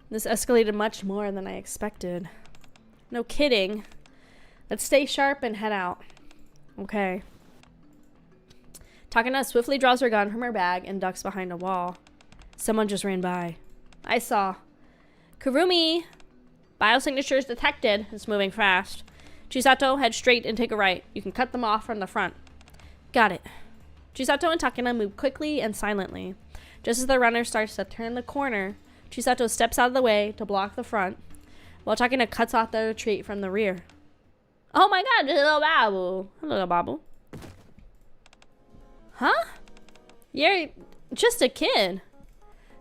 This escalated much more than I expected. No kidding. Let's stay sharp and head out. Okay. Takana swiftly draws her gun from her bag and ducks behind a wall. Someone just ran by. I saw. Kurumi! Biosignatures detected. It's moving fast. Chisato, head straight and take a right. You can cut them off from the front. Got it. Chisato and Takana move quickly and silently. Just as the runner starts to turn the corner, Chisato steps out of the way to block the front, while Takana cuts off the retreat from the rear. Oh my god, there's a little babu. Hello, babu. Huh? You're just a kid.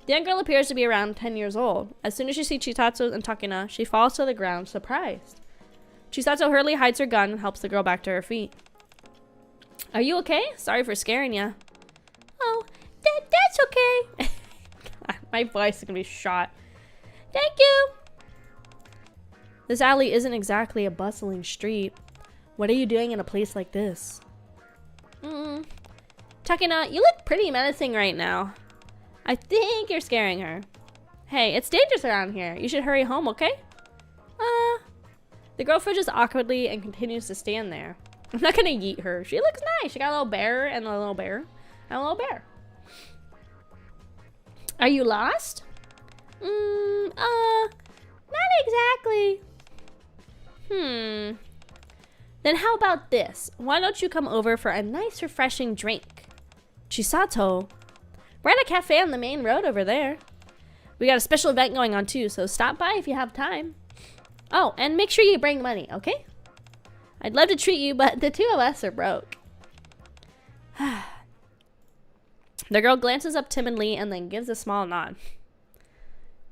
The young girl appears to be around 10 years old. As soon as she sees Chisato and Takana, she falls to the ground, surprised. Chisato hurriedly hides her gun and helps the girl back to her feet. Are you okay? Sorry for scaring you. Oh, that's okay. My voice is gonna be shot. Thank you. This alley isn't exactly a bustling street. What are you doing in a place like this? Takana, you look pretty menacing right now. I think you're scaring her. Hey, it's dangerous around here. You should hurry home, okay? The girl fidgets awkwardly and continues to stand there. I'm not gonna yeet her. She looks nice. She got a little bear and a little bear and a little bear. Are you lost? Not exactly. Then how about this? Why don't you come over for a nice refreshing drink? Chisato, we're at a cafe on the main road over there. We got a special event going on too, so stop by if you have time. Oh, and make sure you bring money, okay? I'd love to treat you, but the two of us are broke. The girl glances up timidly and then gives a small nod.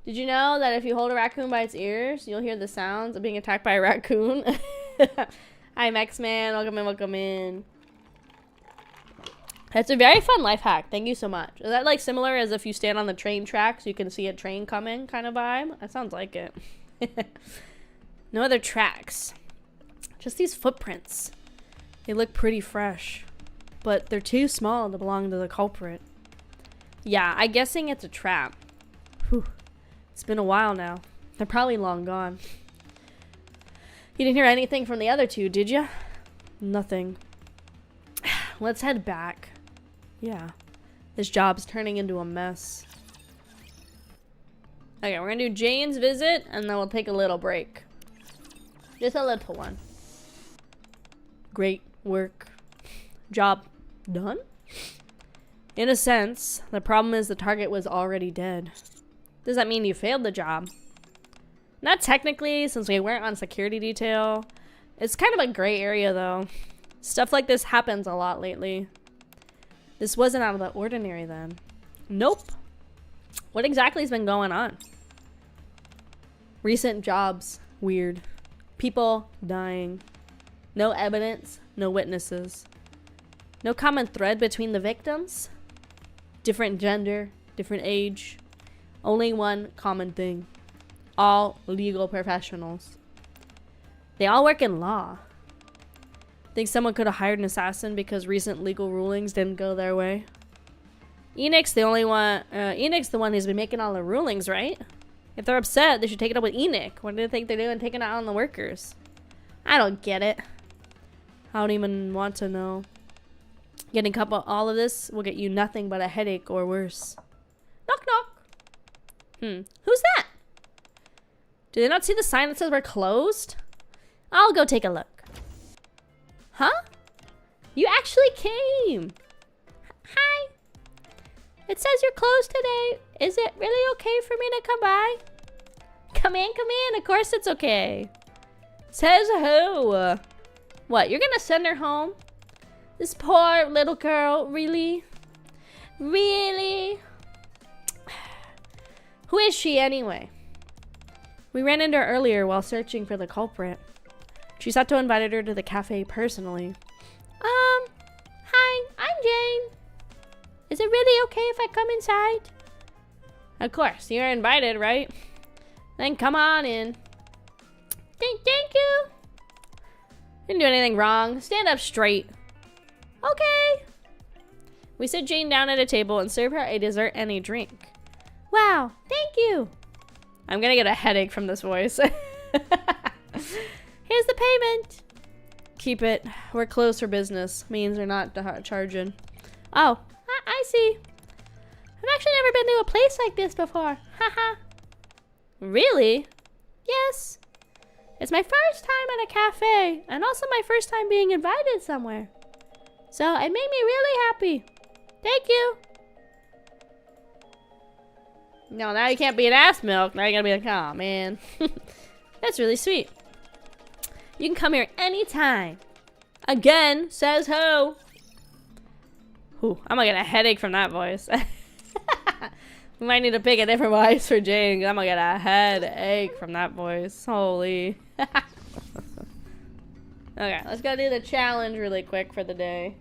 Did you know that if you hold a raccoon by its ears, you'll hear the sounds of being attacked by a raccoon? Hi, X-Man. Welcome in. That's a very fun life hack. Thank you so much. Is that like similar as if you stand on the train tracks, you can see a train coming kind of vibe? That sounds like it. No other tracks. Just these footprints. They look pretty fresh, but they're too small to belong to the culprit. Yeah, I'm guessing it's a trap. Whew. It's been a while now. They're probably long gone. You didn't hear anything from the other two, did you? Nothing. Let's head back. Yeah. This job's turning into a mess. Okay, we're gonna do Jane's visit, and then we'll take a little break. Just a little one. Great work. Job done? In a sense, the problem is the target was already dead. Does that mean you failed the job? Not technically, since we weren't on security detail. It's kind of a gray area though. Stuff like this happens a lot lately. This wasn't out of the ordinary then. Nope. What exactly has been going on? Recent jobs. Weird. People dying. No evidence, no witnesses. No common thread between the victims. Different gender, different age. Only one common thing. All legal professionals. They all work in law. Think someone could have hired an assassin because recent legal rulings didn't go their way? Enix's the one who's been making all the rulings, right? If they're upset, they should take it up with Enoch. What do they think they're doing taking it out on the workers? I don't get it. I don't even want to know. Getting up with all of this will get you nothing but a headache or worse. Knock knock. Who's that? Do they not see the sign that says we're closed? I'll go take a look. Huh? You actually came. Hi. It says you're closed today. Is it really okay for me to come by? Come in. Of course it's okay. Says who? What, you're gonna send her home? This poor little girl, really? Really? Who is she anyway? We ran into her earlier while searching for the culprit. Chisato invited her to the cafe personally. Hi, I'm Jane. Is it really okay if I come inside? Of course, you're invited, right? Then come on in. Thank you. Didn't do anything wrong. Stand up straight. Okay. We sit Jane down at a table and serve her a dessert and a drink. Wow, thank you. I'm gonna get a headache from this voice. Here's the payment. Keep it. We're closed for business. Means we're not charging. Oh, I see. I've actually never been to a place like this before. Haha. Really? Yes. It's my first time at a cafe, and also my first time being invited somewhere. So it made me really happy. Thank you. No, now you can't be an ass milk. Now you gotta be like, oh man. That's really sweet. You can come here anytime. Again, says who? Ooh, I'm gonna get a headache from that voice. We might need to pick a different voice for Jane. I'm gonna get a headache from that voice. Holy. Okay, let's go do the challenge really quick for the day.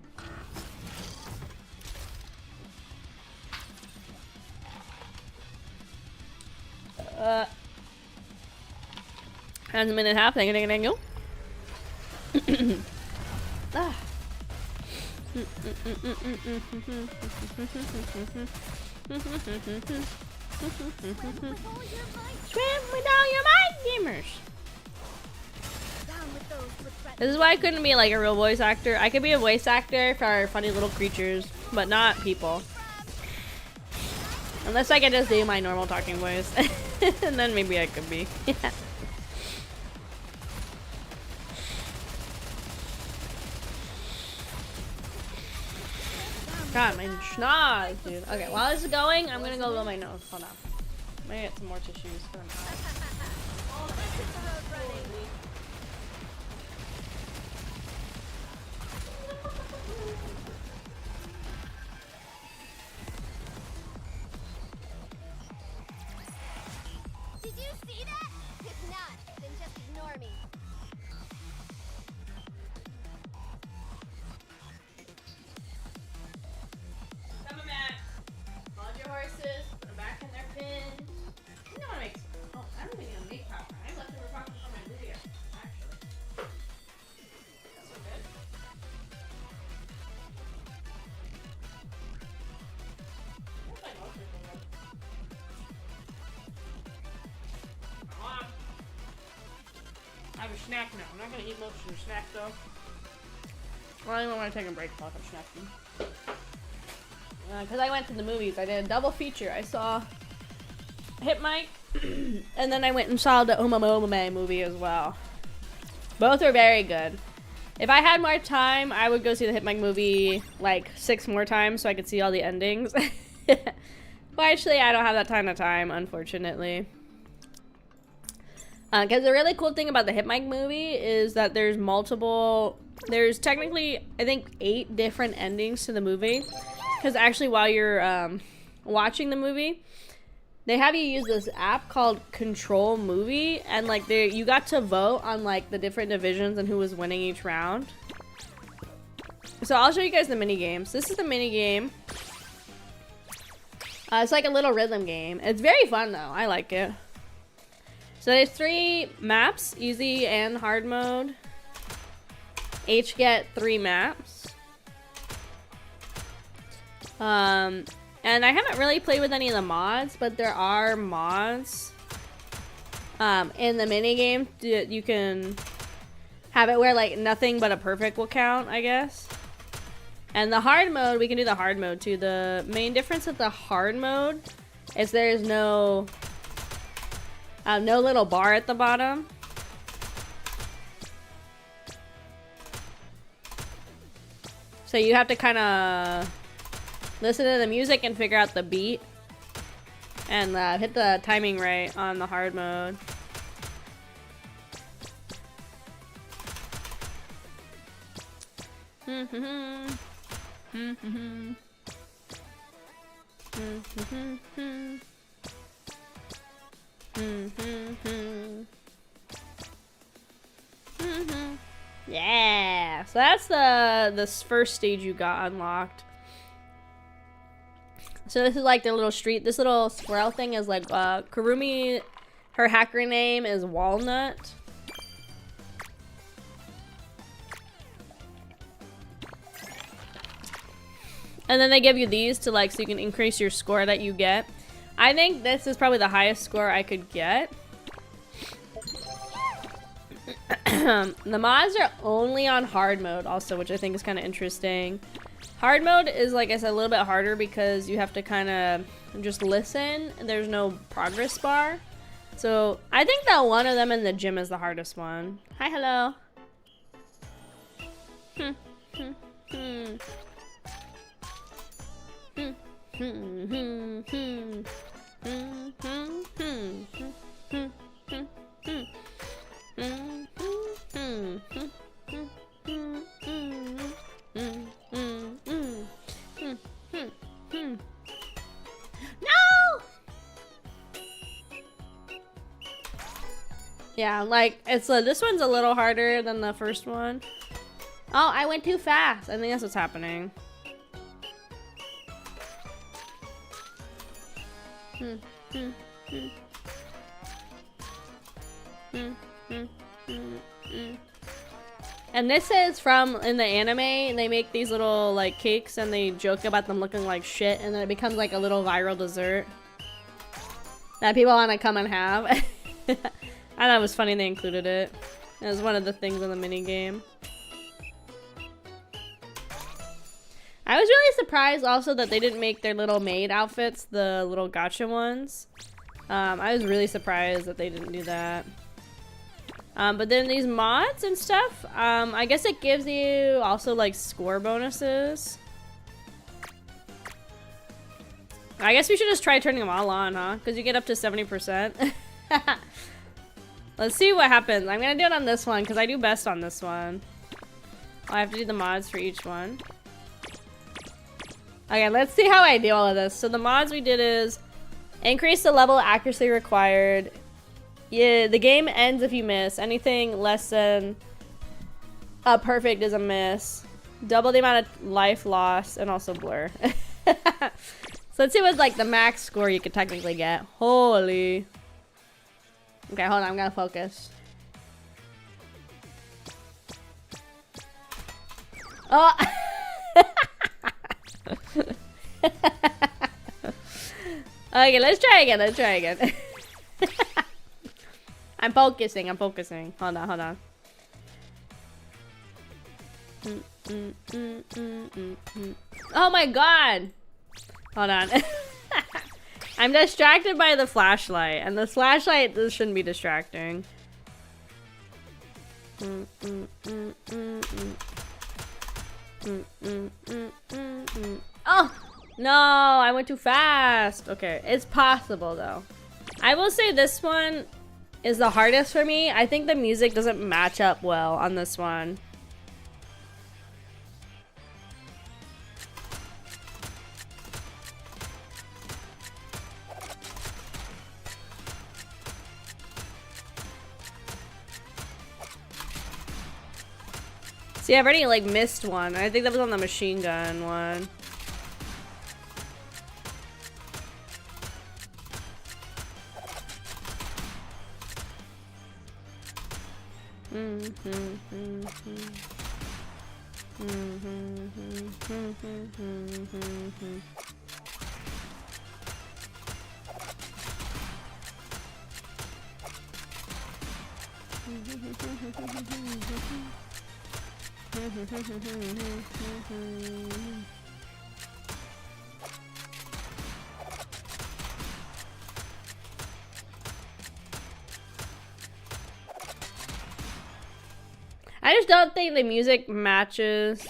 Hands a minute and a half. Thank you. Ah. Swim with all your mind gamers. This is why I couldn't be like a real voice actor. I could be a voice actor for funny little creatures, but not people. Unless I could just do my normal talking voice. And then maybe I could be. God, my schnoz, dude. Okay, while this is going, I'm gonna go blow my nose. Hold on. I'm gonna get some more tissues for now. Did you see that? If not, then just ignore me. Coming back. Hold your horses. Put them back in their pins. You know what makes. Oh, I don't even need to make popcorn. I left the popcorn on my video, actually. That's so good. Where's my groceries go? Come on. I have a snack now. I'm not gonna eat most of your snack though. Well, I don't want to take a break while I'm snacking. Because I went to the movies. I did a double feature. I saw Hit Mike, and then I went and saw the Homophobia movie as well. Both are very good. If I had more time, I would go see the Hit Mike movie like 6 more times so I could see all the endings. But actually, I don't have that kind of time, unfortunately. Because the really cool thing about the Hit Mike movie is that there's technically, I think, 8 different endings to the movie. Because actually, while you're watching the movie, they have you use this app called Control Movie, and like you got to vote on like the different divisions and who was winning each round. So I'll show you guys the mini games. This is the mini game. It's like a little rhythm game. It's very fun though. I like it. So there's 3 maps, easy and hard mode. Each get 3 maps. And I haven't really played with any of the mods, but there are mods in the mini game. You can have it where like nothing but a perfect will count, I guess. And the hard mode, we can do the hard mode too. The main difference with the hard mode is there's no little bar at the bottom. So you have to kind of listen to the music and figure out the beat. And hit the timing right on the hard mode. Yeah, so that's the first stage you got unlocked. So this is like their little street. This little squirrel thing is like Kurumi. Her hacker name is Walnut. And then they give you these to like, so you can increase your score that you get. I think this is probably the highest score I could get. The mods are only on hard mode also, which I think is kind of interesting. Hard mode is, like I said, a little bit harder because you have to kind of just listen. There's no progress bar. So I think that one of them in the gym is the hardest one. Hi, hello. No! Yeah, like it's this one's a little harder than the first one. Oh, I went too fast. I think that's what's happening. And this is from in the anime. They make these little like cakes and they joke about them looking like shit, and then it becomes like a little viral dessert that people want to come and have. I thought it was funny they included it. It was one of the things in the mini game. I was really surprised also that they didn't make their little maid outfits, the little gotcha ones. I was really surprised that they didn't do that. But then these mods and stuff, I guess it gives you also like score bonuses. I guess we should just try turning them all on, huh? Because you get up to 70%. Let's see what happens. I'm gonna do it on this one because I do best on this one. I have to do the mods for each one. Okay, let's see how I do all of this. So the mods we did is increase the level of accuracy required. Yeah, the game ends if you miss. Anything less than a perfect is a miss. Double the amount of life lost and also blur. So let's see what's like the max score you could technically get. Holy. Okay, hold on, I'm gonna focus. Oh! Okay, let's try again. I'm focusing. Hold on. Oh my god! Hold on. I'm distracted by the flashlight, and the flashlight, this shouldn't be distracting. Oh! No, I went too fast. Okay, it's possible though. I will say this one is the hardest for me. I think the music doesn't match up well on this one. See, I've already like missed one. I think that was on the machine gun one. I just don't think the music matches.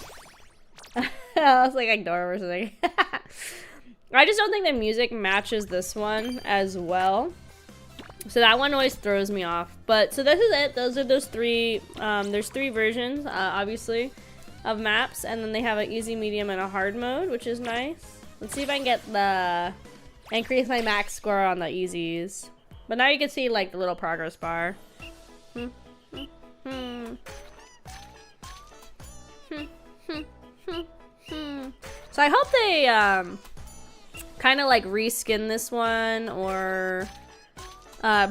I was like ignore or something. I just don't think the music matches this one as well. So that one always throws me off. But so this is it. Those are those three. There's three versions, obviously, of maps, and then they have an easy, medium, and a hard mode, which is nice. Let's see if I can get increase my max score on the easies. But now you can see like the little progress bar. So I hope they kind of like reskin this one or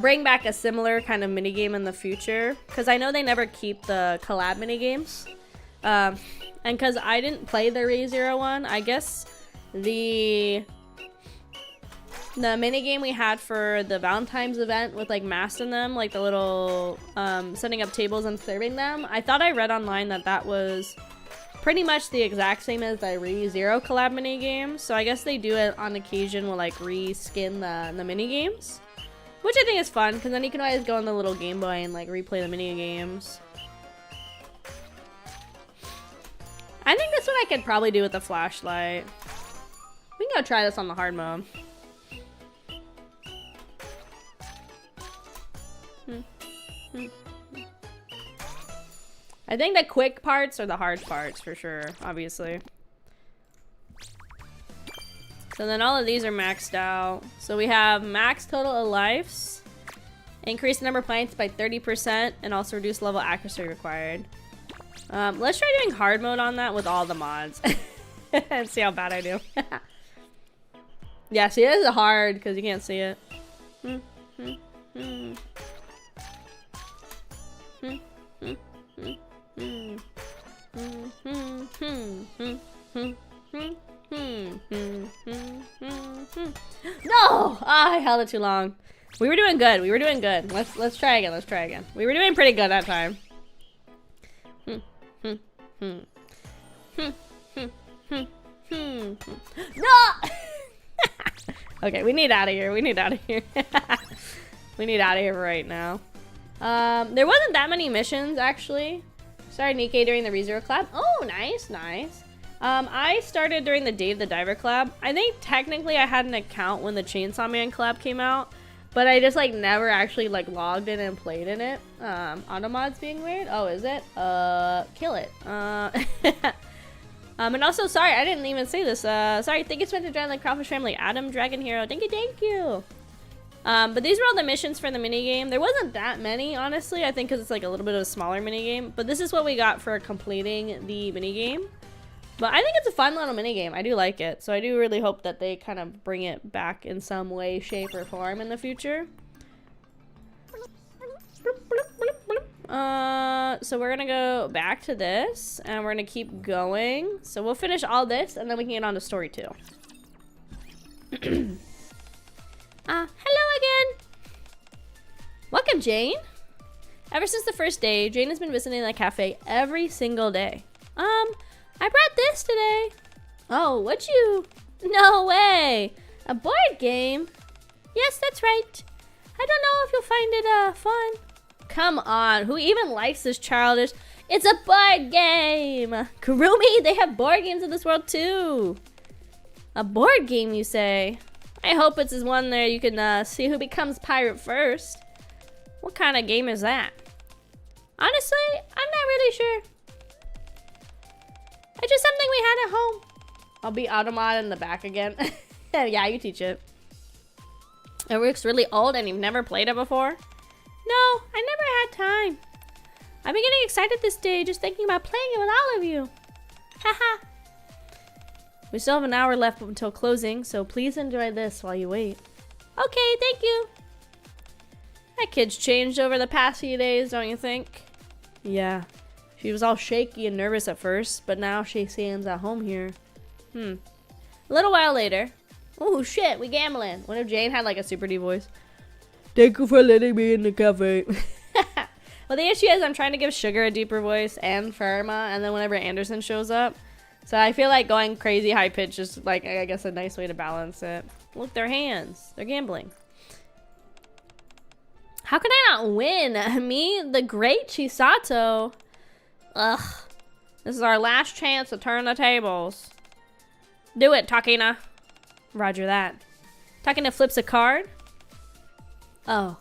bring back a similar kind of minigame in the future. Because I know they never keep the collab minigames. And because I didn't play the Re:Zero one, I guess the minigame we had for the Valentine's event with like masks in them, like the little setting up tables and serving them, I thought I read online that that was pretty much the exact same as the Re:Zero collab minigame. So I guess they do it on occasion, will like reskin the minigames, which I think is fun because then you can always go on the little Game Boy and like replay the minigames. I think that's what I could probably do with the flashlight. We can go try this on the hard mode. I think the quick parts are the hard parts for sure, obviously. So then all of these are maxed out. So we have max total of lives, increase the number of planets by 30%, and also reduce level accuracy required. Let's try doing hard mode on that with all the mods and see how bad I do. Yeah, see, this is hard because you can't see it. No! Ah, I held it too long. We were doing good. We were doing good. Let's try again. Let's try again. We were doing pretty good that time. No! Okay, we need out of here. We need out of here. We need out of here right now. There wasn't that many missions actually. Started NIKKE during the Re:Zero collab. Oh, nice, nice. I started during the Dave the Diver collab. I think technically I had an account when the Chainsaw Man collab came out, but I just like never actually like logged in and played in it. Automods being weird. Oh, is it? Kill it. And also, sorry, I didn't even say this. Sorry, thank you so much for joining the Kraufish family. Adam, Dragon Hero, thank you, thank you. But these were all the missions for the minigame. There wasn't that many, honestly, I think because it's like a little bit of a smaller minigame. But this is what we got for completing the minigame. But I think it's a fun little minigame. I do like it. So I do really hope that they kind of bring it back in some way, shape, or form in the future. So we're gonna go back to this and we're gonna keep going. So we'll finish all this and then we can get on to story 2. Hello again. Welcome, Jane. Ever since the first day, Jane has been visiting the cafe every single day. I brought this today. Oh, what you? No way. A board game? Yes, that's right. I don't know if you'll find it, fun. Come on, who even likes this childish? It's a board game. Kurumi, they have board games in this world too. A board game, you say? I hope it's one there you can see who becomes pirate first. What kind of game is that? Honestly, I'm not really sure. It's just something we had at home. I'll be Automod in the back again. Yeah, you teach it. It looks really old and you've never played it before? No, I never had time. I've been getting excited this day just thinking about playing it with all of you. Haha. We still have an hour left until closing, so please enjoy this while you wait. Okay, thank you. That kid's changed over the past few days, don't you think? Yeah. She was all shaky and nervous at first, but now she seems at home here. A little while later. Oh shit, we gambling. What if Jane had like a Super D voice? Thank you for letting me in the cafe. Well, the issue is I'm trying to give Sugar a deeper voice and Firma, and then whenever Anderson shows up. So I feel like going crazy high pitch is like, I guess, a nice way to balance it. Look, their hands. They're gambling. How can I not win? Me, the great Chisato. Ugh. This is our last chance to turn the tables. Do it, Takina. Roger that. Takina flips a card. Oh.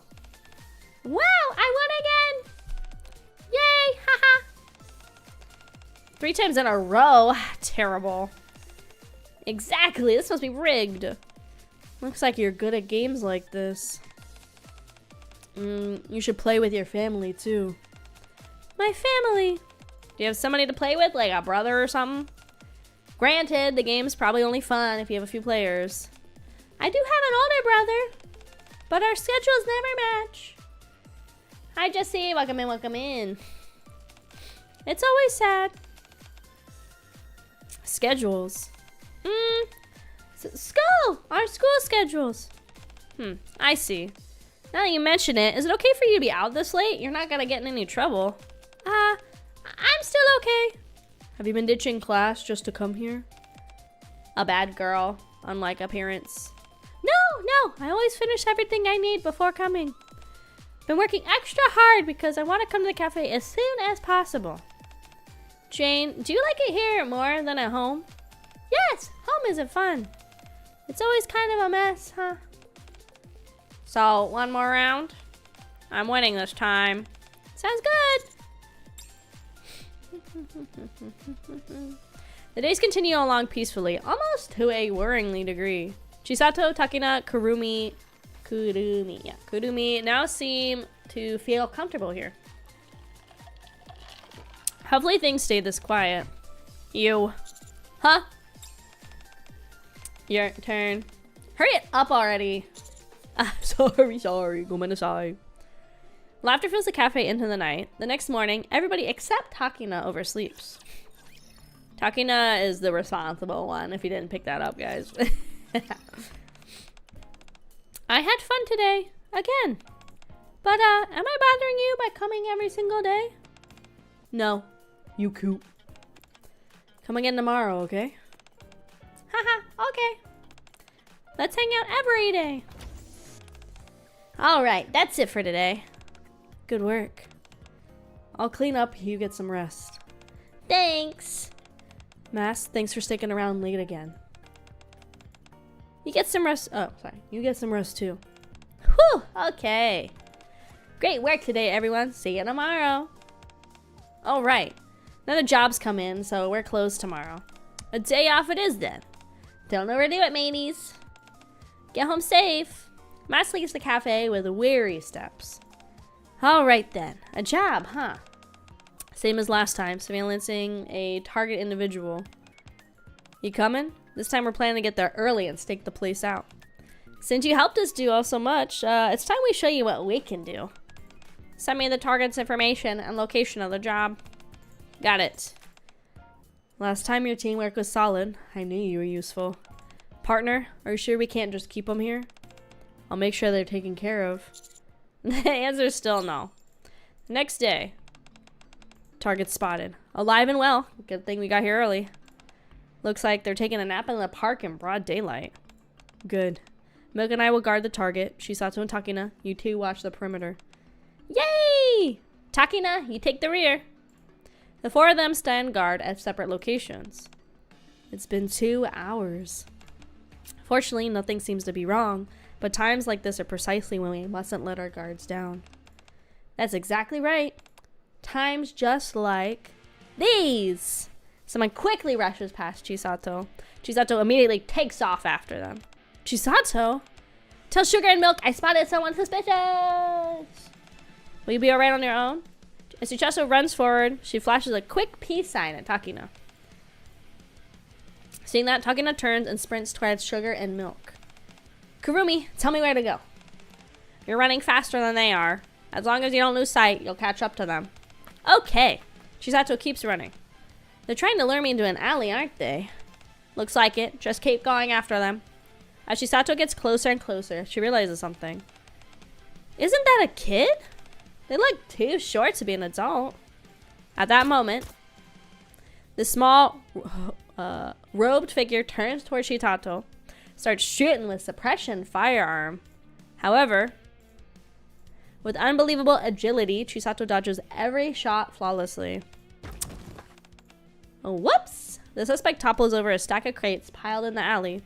Wow, I won again! Yay, haha. 3 times in a row. Terrible. Exactly, this must be rigged. Looks like you're good at games like this. You should play with your family too. My family? Do you have somebody to play with, like a brother or something? Granted, the game's probably only fun if you have a few players. I do have an older brother, but our schedules never match. Hi Jesse, welcome in, welcome in. It's always sad. Schedules. School! Our school schedules. I see. Now that you mention it, is it okay for you to be out this late? You're not gonna get in any trouble. I'm still okay. Have you been ditching class just to come here? A bad girl, unlike appearance. No, I always finish everything I need before coming. Been working extra hard because I want to come to the cafe as soon as possible. Jane, do you like it here more than at home? Yes, home isn't fun. It's always kind of a mess, huh? So, one more round? I'm winning this time. Sounds good. The days continue along peacefully, almost to a worryingly degree. Chisato, Takina, Kurumi now seem to feel comfortable here. Hopefully things stay this quiet. You. Huh? Your turn. Hurry it up already. Sorry. Gomenasai. Laughter fills the cafe into the night. The next morning, everybody except Takina oversleeps. Takina is the responsible one, if you didn't pick that up, guys. I had fun today. Again. But, am I bothering you by coming every single day? No. You cute. Come again tomorrow, okay? Haha, okay. Let's hang out every day. Alright, that's it for today. Good work. I'll clean up, you get some rest. Thanks. Mass, thanks for sticking around late again. You get some rest. Oh, sorry. You get some rest too. Whew, okay. Great work today, everyone. See you tomorrow. Alright. Now the jobs come in, so we're closed tomorrow. A day off it is then. Don't overdo it, mateys. Get home safe. Mass leaves the cafe with weary steps. Alright then. A job, huh? Same as last time, surveillancing a target individual. You coming? This time we're planning to get there early and stake the place out. Since you helped us do all so much, it's time we show you what we can do. Send me the target's information and location of the job. Got it. Last time your teamwork was solid. I knew you were useful. Partner, are you sure we can't just keep them here? I'll make sure they're taken care of. The answer's still no. Next day. Target spotted. Alive and well. Good thing we got here early. Looks like they're taking a nap in the park in broad daylight. Good. Milk and I will guard the target. Shisato and Takina, you two watch the perimeter. Yay! Takina, you take the rear. The four of them stand guard at separate locations. It's been 2 hours. Fortunately, nothing seems to be wrong, but times like this are precisely when we mustn't let our guards down. That's exactly right. Times just like these. Someone quickly rushes past Chisato. Chisato immediately takes off after them. Chisato? Tell Sugar and Milk I spotted someone suspicious. Will you be alright on your own? As Chisato runs forward, she flashes a quick peace sign at Takina. Seeing that, Takina turns and sprints towards Sugar and Milk. Kurumi, tell me where to go. You're running faster than they are. As long as you don't lose sight, you'll catch up to them. Okay. Chisato keeps running. They're trying to lure me into an alley, aren't they? Looks like it. Just keep going after them. As Chisato gets closer and closer, she realizes something. Isn't that a kid? They look too short to be an adult. At that moment, the small robed figure turns towards Chisato, starts shooting with suppression firearm. However, with unbelievable agility, Chisato dodges every shot flawlessly. Oh, whoops! The suspect topples over a stack of crates piled in the alley.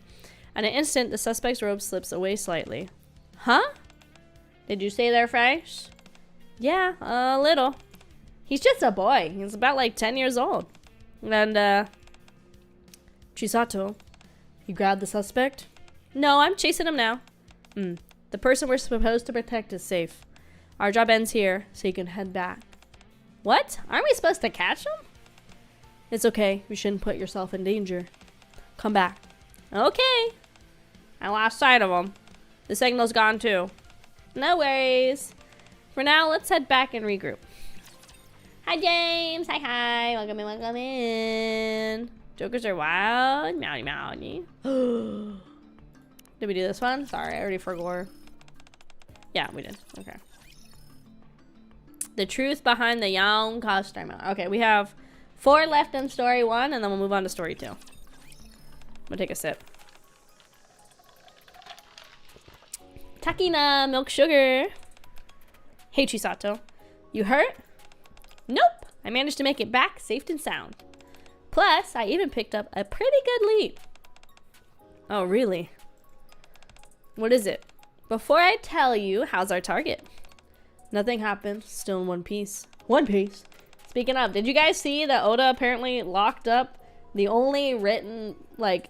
In an instant, the suspect's robe slips away slightly. Huh? Did you say they're fresh? Yeah, a little. He's just a boy. He's about like 10 years old. And, Chisato, you grabbed the suspect? No, I'm chasing him now. The person we're supposed to protect is safe. Our job ends here, so you can head back. What? Aren't we supposed to catch them? It's okay. You shouldn't put yourself in danger. Come back. Okay. I lost sight of them. The signal's gone too. No worries. For now, let's head back and regroup. Hi, James. Hi. Welcome in. Jokers are wild. Meowdy meowdy. Did we do this one? Sorry, I already forgot. Yeah, we did. Okay. The truth behind the young costume. Okay, we have 4 left in story 1, and then we'll move on to story 2. I'm gonna take a sip. Takina, milk sugar. Hey, Chisato. You hurt? Nope. I managed to make it back safe and sound. Plus, I even picked up a pretty good lead. Oh, really? What is it? Before I tell you, how's our target? Nothing happened. Still in one piece. One Piece. Speaking of, did you guys see that Oda apparently locked up the only written, like,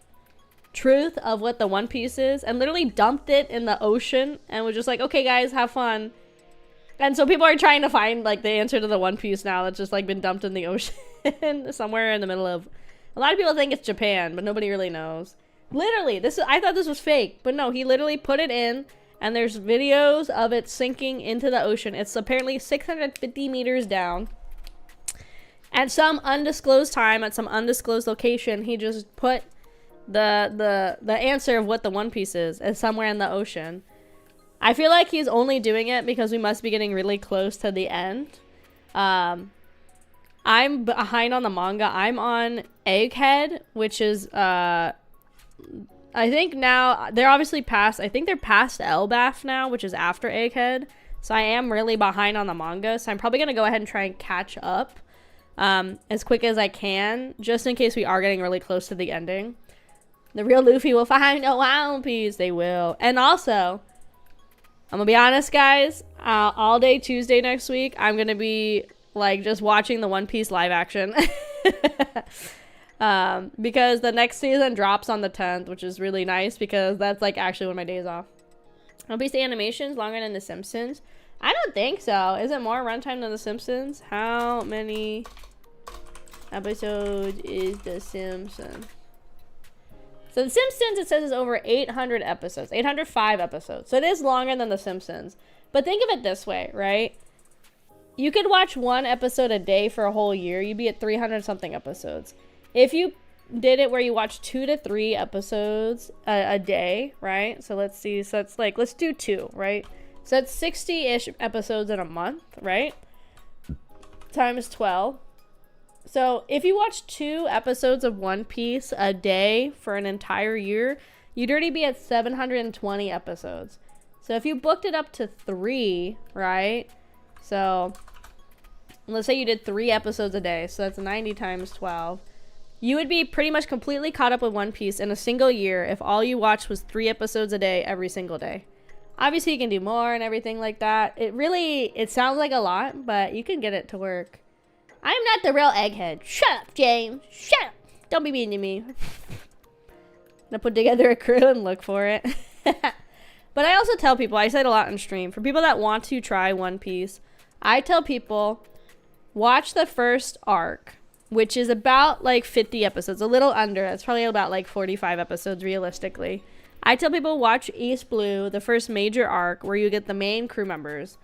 truth of what the One Piece is and literally dumped it in the ocean and was just like, okay, guys, have fun. And so people are trying to find, like, the answer to the One Piece now that's just, like, been dumped in the ocean somewhere in the middle of... A lot of people think it's Japan, but nobody really knows. Literally, I thought this was fake, but no, he literally put it in, and there's videos of it sinking into the ocean. It's apparently 650 meters down. At some undisclosed time, at some undisclosed location, he just put the answer of what the One Piece is somewhere in the ocean. I feel like he's only doing it because we must be getting really close to the end. I'm behind on the manga. I'm on Egghead, which is I think now they're obviously past. I think they're past Elbaf now, which is after Egghead. So I am really behind on the manga. So I'm probably gonna go ahead and try and catch up as quick as I can, just in case we are getting really close to the ending. The real Luffy will find a One Piece. They will. And also, I'm gonna be honest, guys. All day Tuesday next week, I'm gonna be like just watching the One Piece live action. Because the next season drops on the 10th, which is really nice because that's like actually one of my days off. One Piece the animation's longer than The Simpsons. I don't think so. Is it more runtime than The Simpsons? How many episodes is The Simpsons? So The Simpsons, it says, is over 800 episodes. 805 episodes. So it is longer than The Simpsons. But think of it this way, right? You could watch 1 episode a day for a whole year. You'd be at 300 something episodes. If you did it where you watch 2 to 3 episodes a day, right? So let's see. So it's like, let's do 2, right? So that's 60-ish episodes in a month, right? Times 12. So if you watch 2 episodes of One Piece a day for an entire year, you'd already be at 720 episodes. So if you booked it up to 3, right? So let's say you did 3 episodes a day. So that's 90 times 12. You would be pretty much completely caught up with One Piece in a single year if all you watched was 3 episodes a day every single day. Obviously, you can do more and everything like that. It sounds like a lot, but you can get it to work. I'm not the real Egghead. Shut up, James. Shut up. Don't be mean to me. I'm gonna put together a crew and look for it. But I also tell people, I said a lot on stream, for people that want to try One Piece, I tell people, watch the first arc, which is about like 50 episodes, a little under. It's probably about like 45 episodes realistically. I tell people watch East Blue, the first major arc where you get the main crew members.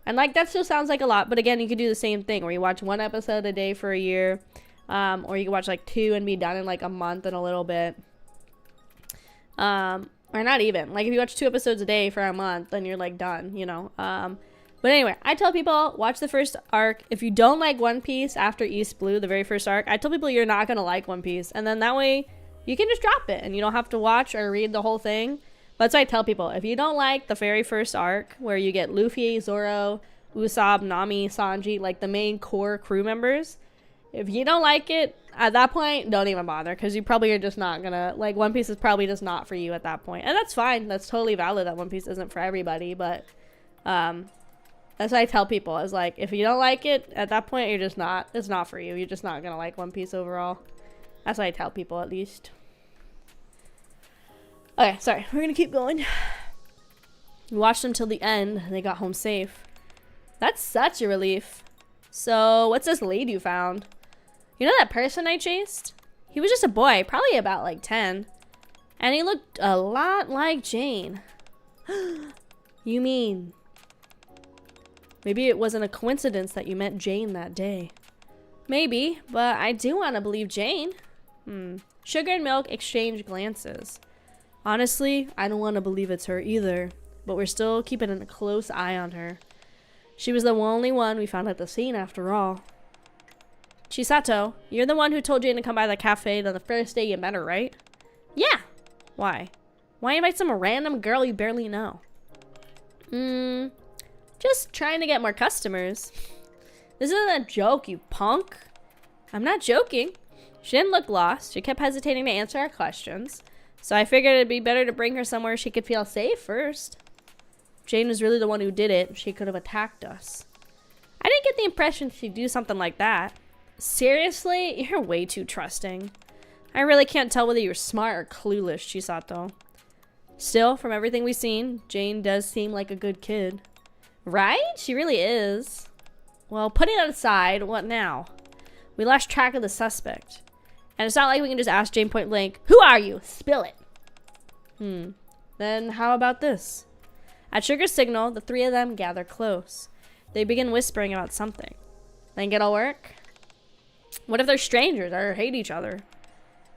And like that still sounds like a lot, but again, you could do the same thing where you watch 1 episode a day for a year, or you can watch like 2 and be done in like a month and a little bit. Or not even. Like if you watch 2 episodes a day for a month, then you're like done, you know. But anyway, I tell people, watch the first arc. If you don't like One Piece after East Blue, the very first arc, I tell people you're not going to like One Piece. And then that way, you can just drop it. And you don't have to watch or read the whole thing. But so I tell people, if you don't like the very first arc, where you get Luffy, Zoro, Usopp, Nami, Sanji, like the main core crew members, if you don't like it, at that point, don't even bother. Because you probably are just not going to, like, One Piece is probably just not for you at that point. And that's fine. That's totally valid that One Piece isn't for everybody. But, that's what I tell people, is like, if you don't like it, at that point, it's not for you. You're just not going to like One Piece overall. That's what I tell people, at least. Okay, sorry. We're going to keep going. We watched them till the end. They got home safe. That's such a relief. So, what's this lead you found? You know that person I chased? He was just a boy, probably about like 10. And he looked a lot like Jane. You mean... maybe it wasn't a coincidence that you met Jane that day. Maybe, but I do want to believe Jane. Sugar and Milk exchange glances. Honestly, I don't want to believe it's her either, but we're still keeping a close eye on her. She was the only one we found at the scene after all. Chisato, you're the one who told Jane to come by the cafe on the first day you met her, right? Yeah. Why? Why invite some random girl you barely know? Just trying to get more customers. This isn't a joke, you punk. I'm not joking. She didn't look lost. She kept hesitating to answer our questions. So I figured it'd be better to bring her somewhere she could feel safe first. Jane was really the one who did it. She could have attacked us. I didn't get the impression she'd do something like that. Seriously? You're way too trusting. I really can't tell whether you're smart or clueless, Chisato. Still, from everything we've seen, Jane does seem like a good kid. Right? She really is. Well, putting that aside, what now? We lost track of the suspect. And it's not like we can just ask Jane point blank, who are you? Spill it. Then how about this? At Sugar's signal, the three of them gather close. They begin whispering about something. Think it'll work? What if they're strangers or hate each other?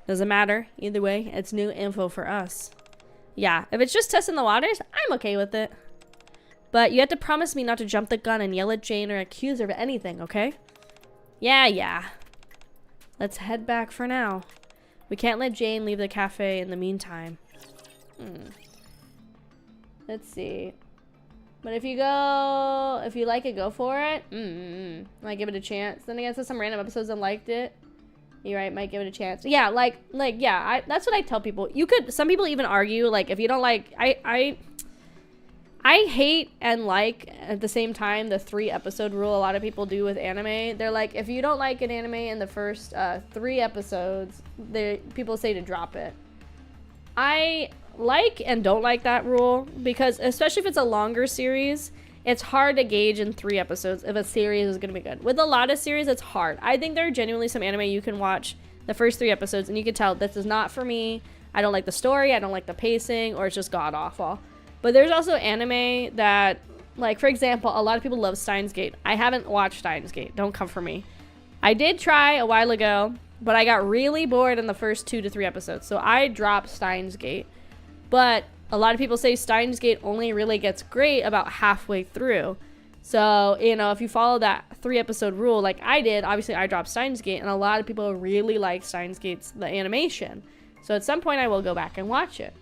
Doesn't matter. Either way, it's new info for us. Yeah, if it's just testing the waters, I'm okay with it. But you have to promise me not to jump the gun and yell at Jane or accuse her of anything, okay? Yeah. Let's head back for now. We can't let Jane leave the cafe in the meantime. Let's see. But if you like it, go for it. Might give it a chance. Then again, I saw some random episodes and liked it. You're right, might give it a chance. Yeah, that's what I tell people. Some people even argue, like, if you don't like, I hate and like at the same time the 3-episode rule a lot of people do with anime. They're like, if you don't like an anime in the first 3 episodes, people say to drop it. I like and don't like that rule because, especially if it's a longer series, it's hard to gauge in 3 episodes if a series is going to be good. With a lot of series, it's hard. I think there are genuinely some anime you can watch the first 3 episodes and you can tell this is not for me. I don't like the story, I don't like the pacing, or it's just god awful. But there's also anime that, like, for example, a lot of people love Steins Gate. I haven't watched Steins Gate. Don't come for me. I did try a while ago, but I got really bored in the first 2 to 3 episodes. So I dropped Steins Gate. But a lot of people say Steins Gate only really gets great about halfway through. So, you know, if you follow that 3-episode rule like I did, obviously I dropped Steins Gate, and a lot of people really like Steins Gate's the animation. So at some point I will go back and watch it.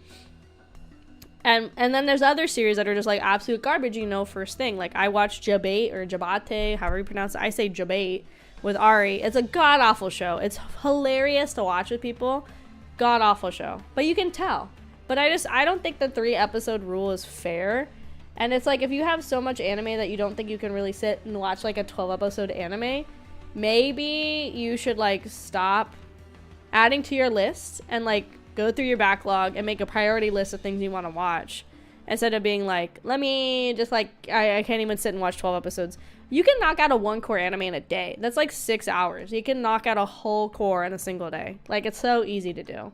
And then there's other series that are just like absolute garbage, you know, first thing. Like I watched Jabate or Jabate, however you pronounce it. I say Jabate with Ari. It's a god-awful show. It's hilarious to watch with people. God-awful show. But you can tell. But I don't think the 3-episode rule is fair. And it's like if you have so much anime that you don't think you can really sit and watch like a 12-episode anime, maybe you should like stop adding to your list and like go through your backlog and make a priority list of things you want to watch instead of being like, let me just like, I can't even sit and watch 12 episodes. You can knock out a 1-core anime in a day. That's like 6 hours. You can knock out a whole core in a single day. Like, it's so easy to do.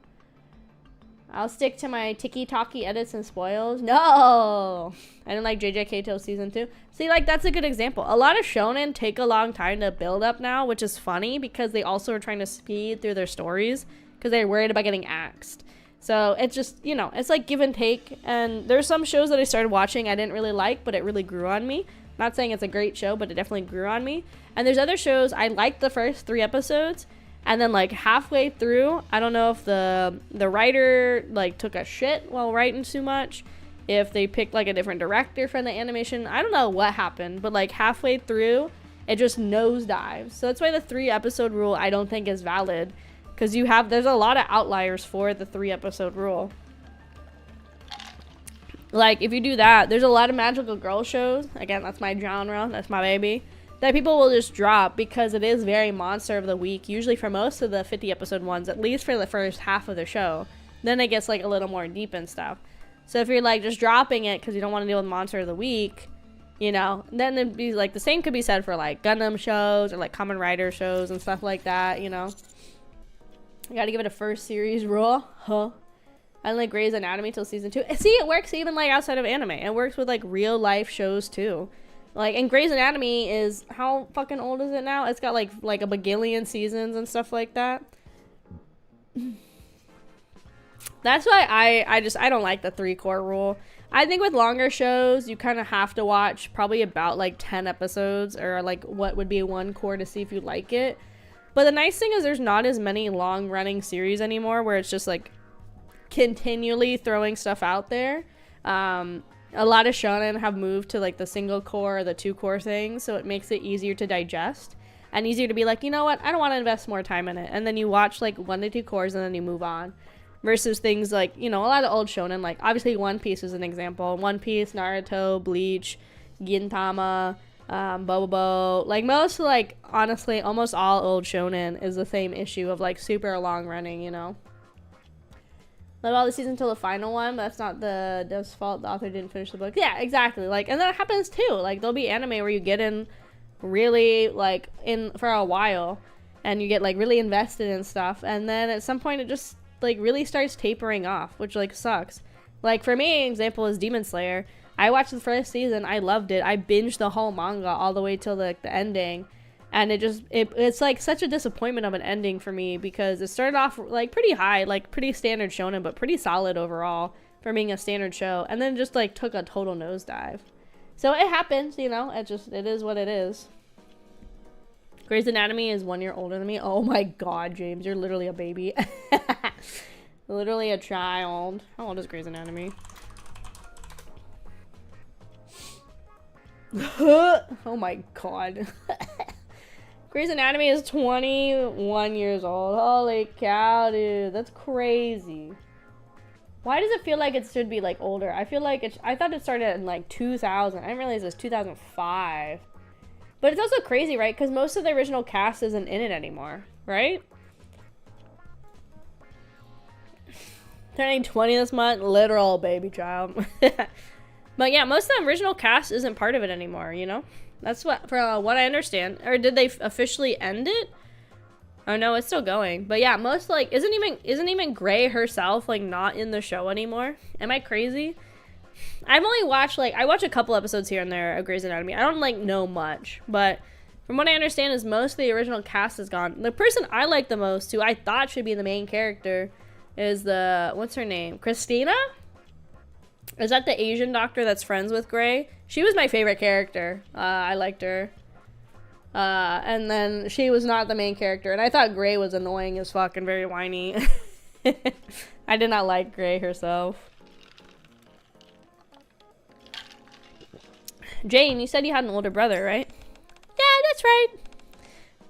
I'll stick to my tiki-talkie edits and spoils. No! I didn't like JJK till season 2. See, like, that's a good example. A lot of shonen take a long time to build up now, which is funny because they also are trying to speed through their stories because they're worried about getting axed. So it's just, you know, it's like give and take. And there's some shows that I started watching I didn't really like, but it really grew on me. Not saying it's a great show, but it definitely grew on me. And there's other shows I liked the first 3 episodes, and then like halfway through, I don't know if the writer like took a shit while writing too much, if they picked like a different director for the animation. I don't know what happened, but like halfway through, it just nosedives. So that's why the 3-episode rule I don't think is valid. Because there's a lot of outliers for the 3-episode rule. Like, if you do that, there's a lot of magical girl shows. Again, that's my genre. That's my baby. That people will just drop because it is very monster of the week. Usually for most of the 50-episode ones, at least for the first half of the show. Then it gets, like, a little more deep and stuff. So if you're, like, just dropping it because you don't want to deal with monster of the week, you know. Then it'd be like the same could be said for like Gundam shows or like Kamen Rider shows and stuff like that, you know. You gotta give it a first series rule, huh? I like Grey's Anatomy till season 2. See, it works even like outside of anime. It works with like real life shows too. Like, and Grey's Anatomy is, how fucking old is it now? It's got like a bagillion seasons and stuff like that. That's why I don't like the 3 core rule. I think with longer shows, you kind of have to watch probably about like 10 episodes or like what would be 1 core to see if you like it. But the nice thing is there's not as many long running series anymore where it's just like continually throwing stuff out there. A lot of shonen have moved to like the single core or the 2 core thing, so it makes it easier to digest and easier to be like, you know what, I don't want to invest more time in it, and then you watch like 1 to 2 cores and then you move on, versus things like, you know, a lot of old shonen, like obviously One Piece is an example. One Piece, Naruto, Bleach, Gintama, Bobobo, like most, like honestly almost all old shonen is the same issue of like super long running, you know. Live all the season until the final one, but that's not the dev's fault. The author didn't finish the book. Yeah, exactly. Like, and that happens too. Like, there'll be anime where you get in really, like, in for a while, and you get, like, really invested in stuff, and then at some point it just, like, really starts tapering off, which, like, sucks. Like, for me, an example is Demon Slayer. I watched the first season. I loved it. I binged the whole manga all the way till, like, the ending. And it's like such a disappointment of an ending for me, because it started off like pretty high, like pretty standard shonen, but pretty solid overall for being a standard show, and then just like took a total nosedive. So it happens, you know, it is what it is. Grey's Anatomy is 1 year older than me. Oh my god, James, you're literally a baby. Literally a child. How old is Grey's Anatomy? Oh my god. Grey's Anatomy is 21 years old. Holy cow, dude. That's crazy. Why does it feel like it should be, like, older? I feel like I thought it started in, like, 2000. I didn't realize it was 2005. But it's also crazy, right? Because most of the original cast isn't in it anymore, right? Turning 20 this month. Literal baby child. But yeah, most of the original cast isn't part of it anymore, you know? That's what, from what I understand. Or did they officially end it? Oh no, it's still going. But yeah, most, like, isn't even Grey herself, like, not in the show anymore? Am I crazy? I've only watched, like, I watch a couple episodes here and there of Grey's Anatomy. I don't, like, know much. But from what I understand is most of the original cast is gone. The person I like the most, who I thought should be the main character, is what's her name? Christina? Is that the Asian doctor that's friends with Grey? She was my favorite character. I liked her. And then she was not the main character. And I thought Grey was annoying as fuck and very whiny. I did not like Grey herself. Jane, you said you had an older brother, right? Yeah, that's right.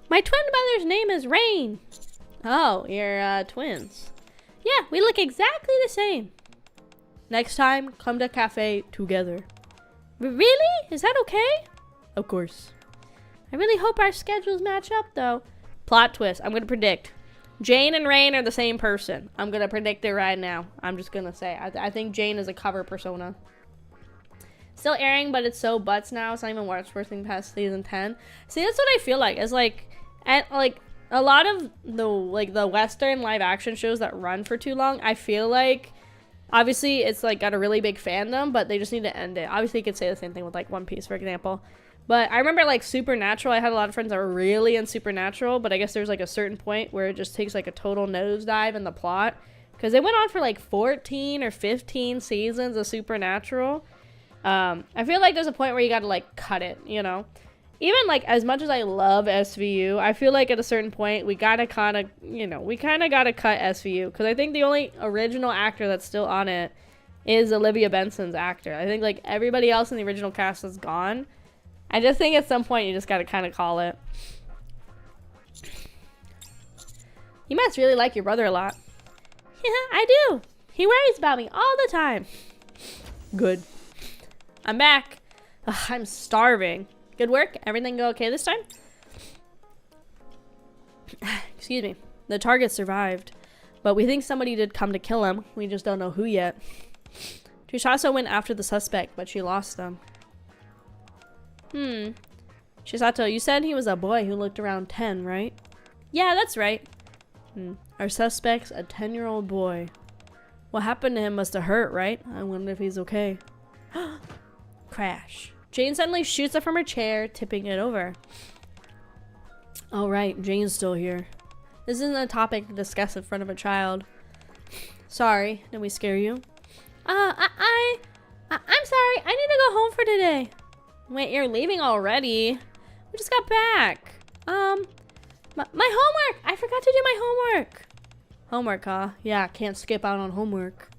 My twin brother's name is Rain. Oh, you're twins. Yeah, we look exactly the same. Next time, come to a cafe together. Really? Is that okay? Of course. I really hope our schedules match up, though. Plot twist. I'm going to predict. Jane and Rain are the same person. I'm going to predict it right now. I'm just going to say. I think Jane is a cover persona. Still airing, but it's so butts now. It's not even worth past season 10. See, that's what I feel like. It's like, a lot of the Western live action shows that run for too long, I feel like, obviously, it's, like, got a really big fandom, but they just need to end it. Obviously, you could say the same thing with, like, One Piece, for example. But I remember, like, Supernatural, I had a lot of friends that were really in Supernatural, but I guess there's, like, a certain point where it just takes, like, a total nosedive in the plot. Because they went on for, like, 14 or 15 seasons of Supernatural. I feel like there's a point where you gotta, like, cut it, you know? Even, like, as much as I love SVU, I feel like at a certain point, we gotta kind of, you know, we kind of gotta cut SVU. Because I think the only original actor that's still on it is Olivia Benson's actor. I think, like, everybody else in the original cast is gone. I just think at some point, you just gotta kind of call it. You must really like your brother a lot. Yeah, I do. He worries about me all the time. Good. I'm back. Ugh, I'm starving. Good work? Everything go okay this time? Excuse me. The target survived, but we think somebody did come to kill him. We just don't know who yet. Trishasa went after the suspect, but she lost them. Chisato, you said he was a boy who looked around 10, right? Yeah, that's right. Our suspect's a 10-year-old boy. What happened to him must have hurt, right? I wonder if he's okay. Crash. Jane suddenly shoots up from her chair, tipping it over. All right, Jane's still here. This isn't a topic to discuss in front of a child. Sorry, did we scare you? I'm sorry. I need to go home for today. Wait, you're leaving already? We just got back. My homework. I forgot to do my homework. Homework, huh? Yeah, can't skip out on homework.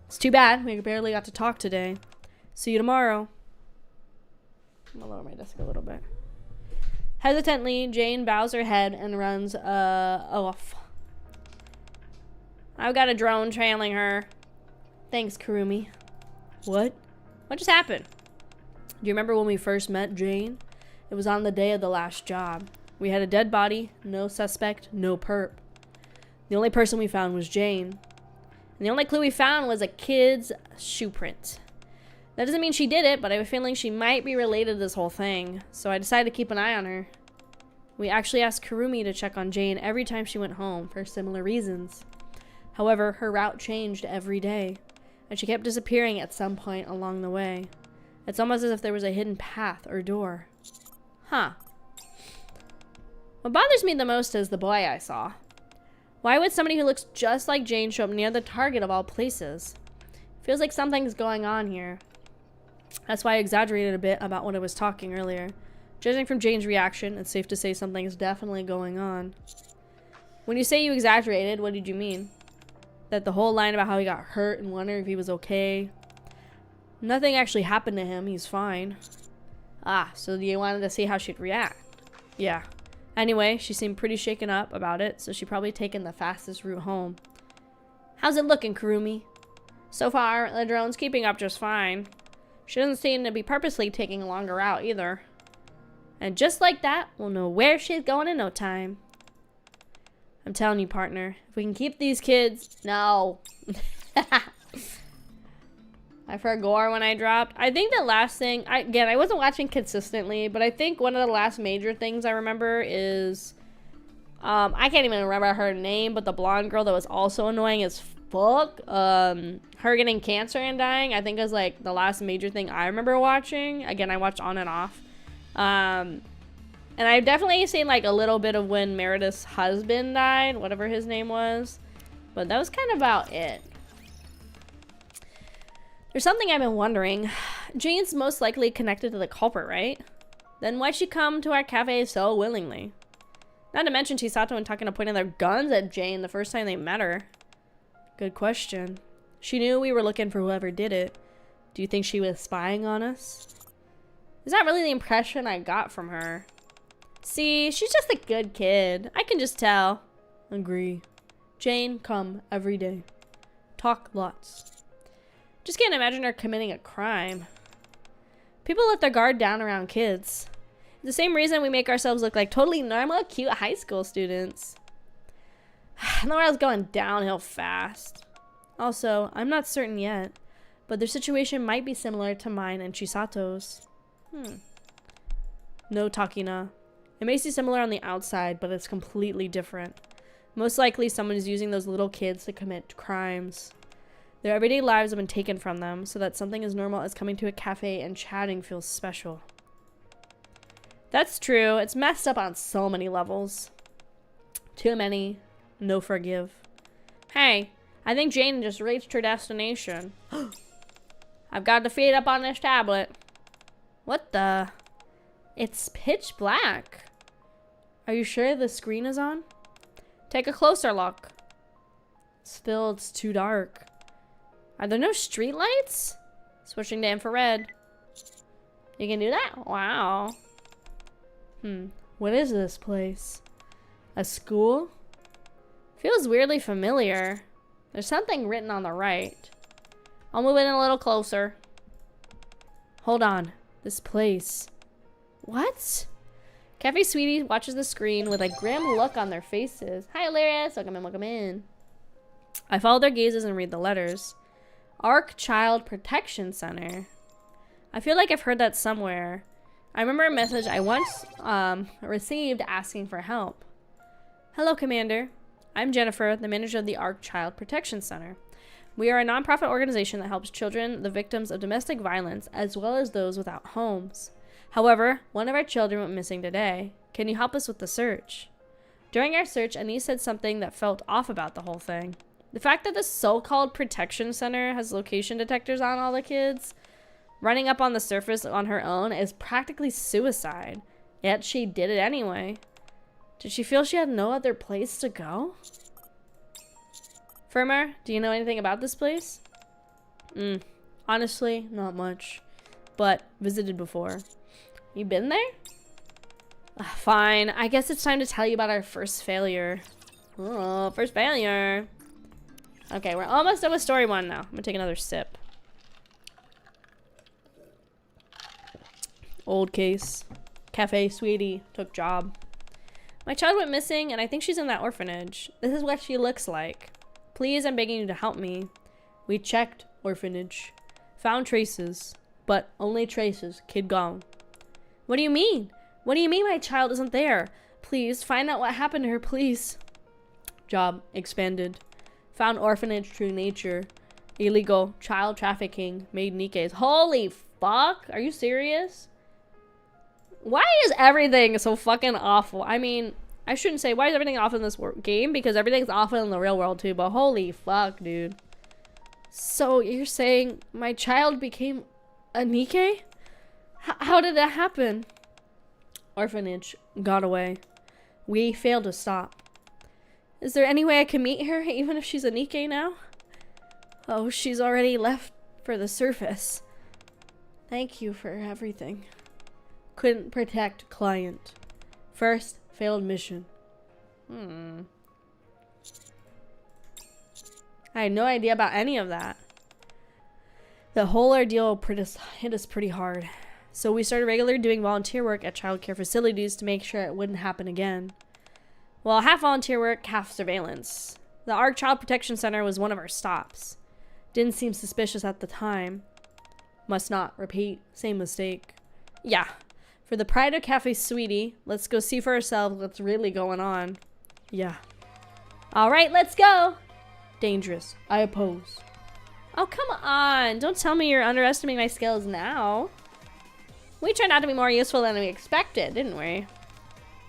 It's too bad. We barely got to talk today. See you tomorrow. I'm gonna lower my desk a little bit. Hesitantly, Jane bows her head and runs off. I've got a drone trailing her. Thanks, Kurumi. What? What just happened? Do you remember when we first met Jane? It was on the day of the last job. We had a dead body, no suspect, no perp. The only person we found was Jane. And the only clue we found was a kid's shoe print. That doesn't mean she did it, but I have a feeling she might be related to this whole thing. So I decided to keep an eye on her. We actually asked Kurumi to check on Jane every time she went home for similar reasons. However, her route changed every day, and she kept disappearing at some point along the way. It's almost as if there was a hidden path or door. Huh. What bothers me the most is the boy I saw. Why would somebody who looks just like Jane show up near the target of all places? Feels like something's going on here. That's why I exaggerated a bit about what I was talking earlier. Judging from Jane's reaction, it's safe to say something's definitely going on. When you say you exaggerated, what did you mean? That the whole line about how he got hurt and wondering if he was okay? Nothing actually happened to him. He's fine. Ah, so you wanted to see how she'd react. Yeah. Anyway, she seemed pretty shaken up about it, so she probably taken the fastest route home. How's it looking, Kurumi? So far, the drone's keeping up just fine. She doesn't seem to be purposely taking a longer route either. And just like that, we'll know where she's going in no time. I'm telling you, partner, if we can keep these kids... No. I forgot when I dropped. I think the last thing... I wasn't watching consistently, but I think one of the last major things I remember is... I can't even remember her name, but the blonde girl that was also annoying as fuck. Her getting cancer and dying, I think is like the last major thing I remember watching. Again, I watched on and off. And I've definitely seen like a little bit of when Meredith's husband died, whatever his name was. But that was kind of about it. There's something I've been wondering. Jane's most likely connected to the culprit, right? Then why'd she come to our cafe so willingly? Not to mention Chisato and Takano pointing their guns at Jane the first time they met her. Good question. She knew we were looking for whoever did it. Do you think she was spying on us? Is that really the impression I got from her? See, she's just a good kid. I can just tell. Agree. Jane, come every day. Talk lots. Just can't imagine her committing a crime. People let their guard down around kids. It's the same reason we make ourselves look like totally normal, cute high school students. The world's going downhill fast. Also, I'm not certain yet, but their situation might be similar to mine and Chisato's. No, Takina. It may seem similar on the outside, but it's completely different. Most likely someone is using those little kids to commit crimes. Their everyday lives have been taken from them, so that something as normal as coming to a cafe and chatting feels special. That's true. It's messed up on so many levels. Too many. No forgive. Hey, I think Jane just reached her destination. I've got to feed up on this tablet. What the? It's pitch black. Are you sure the screen is on? Take a closer look. Still, it's too dark. Are there no street lights? Switching to infrared. You can do that? Wow. What is this place? A school? Feels weirdly familiar. There's something written on the right. I'll move in a little closer. Hold on. This place. What? Cafe Sweetie watches the screen with a grim look on their faces. Hi, Lyris. Welcome in, welcome in. I follow their gazes and read the letters. Arc Child Protection Center. I feel like I've heard that somewhere. I remember a message I once received asking for help. Hello, Commander. I'm Jennifer, the manager of the ARC Child Protection Center. We are a nonprofit organization that helps children, the victims of domestic violence, as well as those without homes. However, one of our children went missing today. Can you help us with the search? During our search, Anise said something that felt off about the whole thing. The fact that the so-called protection center has location detectors on all the kids, running up on the surface on her own, is practically suicide. Yet she did it anyway. Did she feel she had no other place to go? Firmer, do you know anything about this place? Honestly, not much. But visited before. You been there? Fine. I guess it's time to tell you about our first failure. Oh, first failure. Okay, we're almost done with story 1 now. I'm gonna take another sip. Old case. Cafe sweetie. Took job. My child went missing and I think she's in that orphanage. This is what she looks like. Please, I'm begging you to help me. We checked orphanage. Found traces. But only traces. Kid gone. What do you mean? What do you mean my child isn't there? Please, find out what happened to her, please. Job expanded. Found orphanage, true nature. Illegal. Child trafficking. Made NIKKEs. Holy fuck? Are you serious? Why is everything so fucking awful? I mean, I shouldn't say why is everything awful in this game, because everything's awful in the real world too, but holy fuck, dude. So you're saying my child became a NIKKE? How did that happen? Orphanage. Got away. We failed to stop. Is there any way I can meet her, even if she's a NIKKE now? Oh, she's already left for the surface. Thank you for everything. Couldn't protect client. First failed mission. I had no idea about any of that. The whole ordeal hit us pretty hard. So we started regularly doing volunteer work at childcare facilities to make sure it wouldn't happen again. Well, half volunteer work, half surveillance. The ARC Child Protection Center was one of our stops. Didn't seem suspicious at the time. Must not repeat. Same mistake. Yeah. For the pride of Cafe Sweetie, let's go see for ourselves what's really going on. Yeah. Alright, let's go! Dangerous. I oppose. Oh, come on. Don't tell me you're underestimating my skills now. We turned out to be more useful than we expected, didn't we?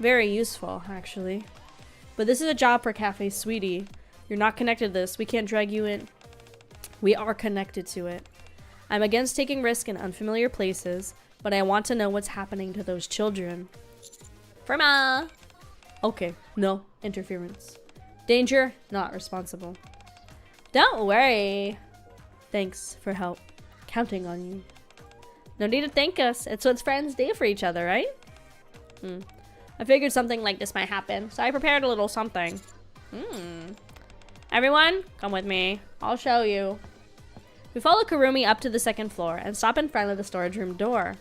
Very useful, actually. But this is a job for Cafe Sweetie. You're not connected to this. We can't drag you in. We are connected to it. I'm against taking risk in unfamiliar places, but I want to know what's happening to those children. Firma! Okay, no interference. Danger, not responsible. Don't worry. Thanks for help. Counting on you. No need to thank us. It's what friends do for each other, right? I figured something like this might happen, so I prepared a little something. Everyone, come with me. I'll show you. We follow Kurumi up to the 2nd floor and stop in front of the storage room door.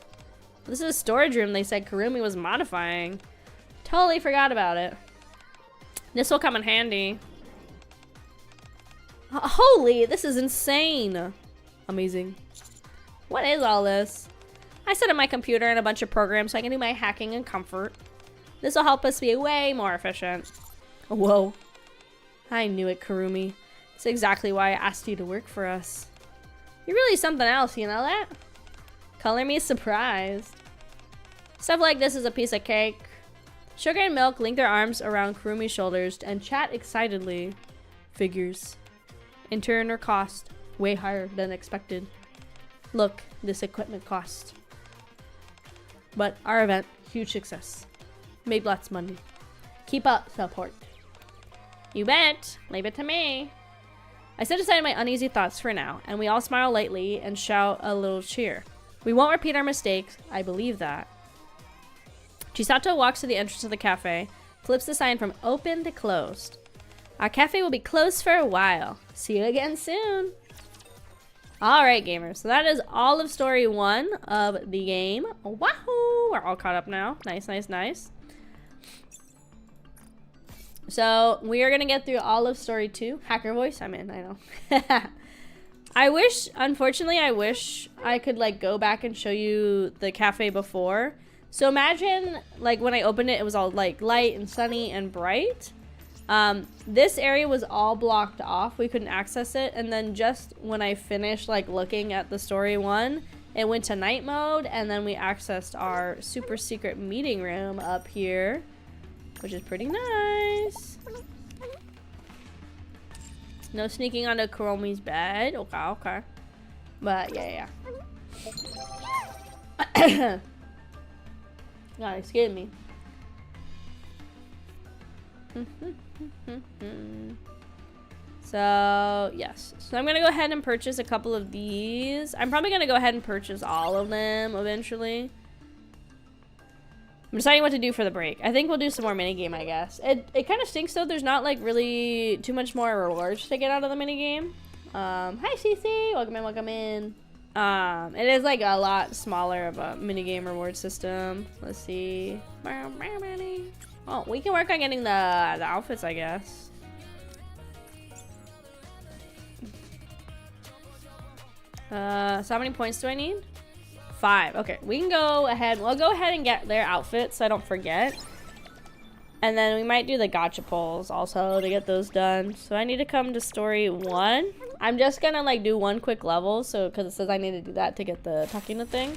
This is a storage room they said Kurumi was modifying. Totally forgot about it. This will come in handy. Holy, this is insane. Amazing. What is all this? I set up my computer and a bunch of programs so I can do my hacking in comfort. This will help us be way more efficient. Whoa. I knew it, Kurumi. That's exactly why I asked you to work for us. You're really something else, you know that? Color me surprised. Stuff like this is a piece of cake. Sugar and Milk link their arms around Kurumi's shoulders and chat excitedly. Figures. Intern or cost. Way higher than expected. Look, this equipment cost. But our event, huge success. Made lots of money. Keep up support. You bet. Leave it to me. I set aside my uneasy thoughts for now, and we all smile lightly and shout a little cheer. We won't repeat our mistakes. I believe that. Chisato walks to the entrance of the cafe, flips the sign from open to closed. Our cafe will be closed for a while. See you again soon. Alright, gamers. So that is all of story 1 of the game. Wahoo! We're all caught up now. Nice, nice, nice. So we are going to get through all of story 2. Hacker voice? I'm in, I know. unfortunately, I wish I could like go back and show you the cafe before. So imagine like when I opened it, it was all like light and sunny and bright. This area was all blocked off. We couldn't access it. And then just when I finished like looking at the story one, it went to night mode, and then we accessed our super secret meeting room up here, which is pretty nice. No sneaking onto Kuromi's bed. Okay, okay. But yeah. God, excuse me. So, yes. So I'm going to go ahead and purchase a couple of these. I'm probably going to go ahead and purchase all of them eventually. I'm deciding what to do for the break. I think we'll do some more minigame, I guess. It kind of stinks, though. There's not, like, really too much more rewards to get out of the minigame. Hi, Cece. Welcome in, welcome in. It is, like, a lot smaller of a minigame reward system. Let's see. Oh, we can work on getting the outfits, I guess. So how many points do I need? 5. Okay, we can go ahead. We'll go ahead and get their outfits so I don't forget. And then we might do the gacha polls also to get those done. So I need to come to story 1. I'm just gonna like do one quick level, so because it says I need to do that to get the Takina thing.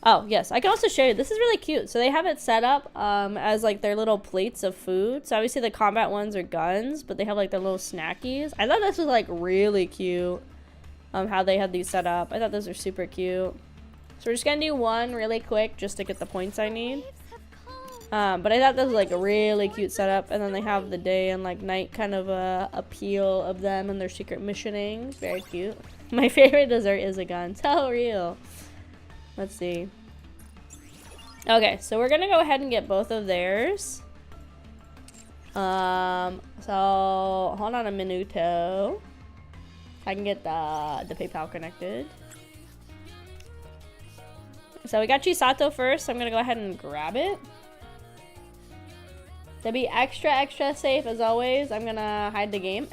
Oh yes, I can also show you. This is really cute. So they have it set up as like their little plates of food. So obviously the combat ones are guns, but they have like their little snackies. I thought this was like really cute. How they had these set up. I thought those were super cute. So we're just gonna do one really quick just to get the points I need. But I thought this was like a really cute setup. And then they have the day and like night kind of appeal of them and their secret missioning. Very cute. My favorite dessert is a gun. So real. Let's see. Okay, so we're gonna go ahead and get both of theirs. So hold on a minuto. I can get the PayPal connected. So we got Chisato first, so I'm gonna go ahead and grab it. To be extra safe as always, I'm gonna hide the game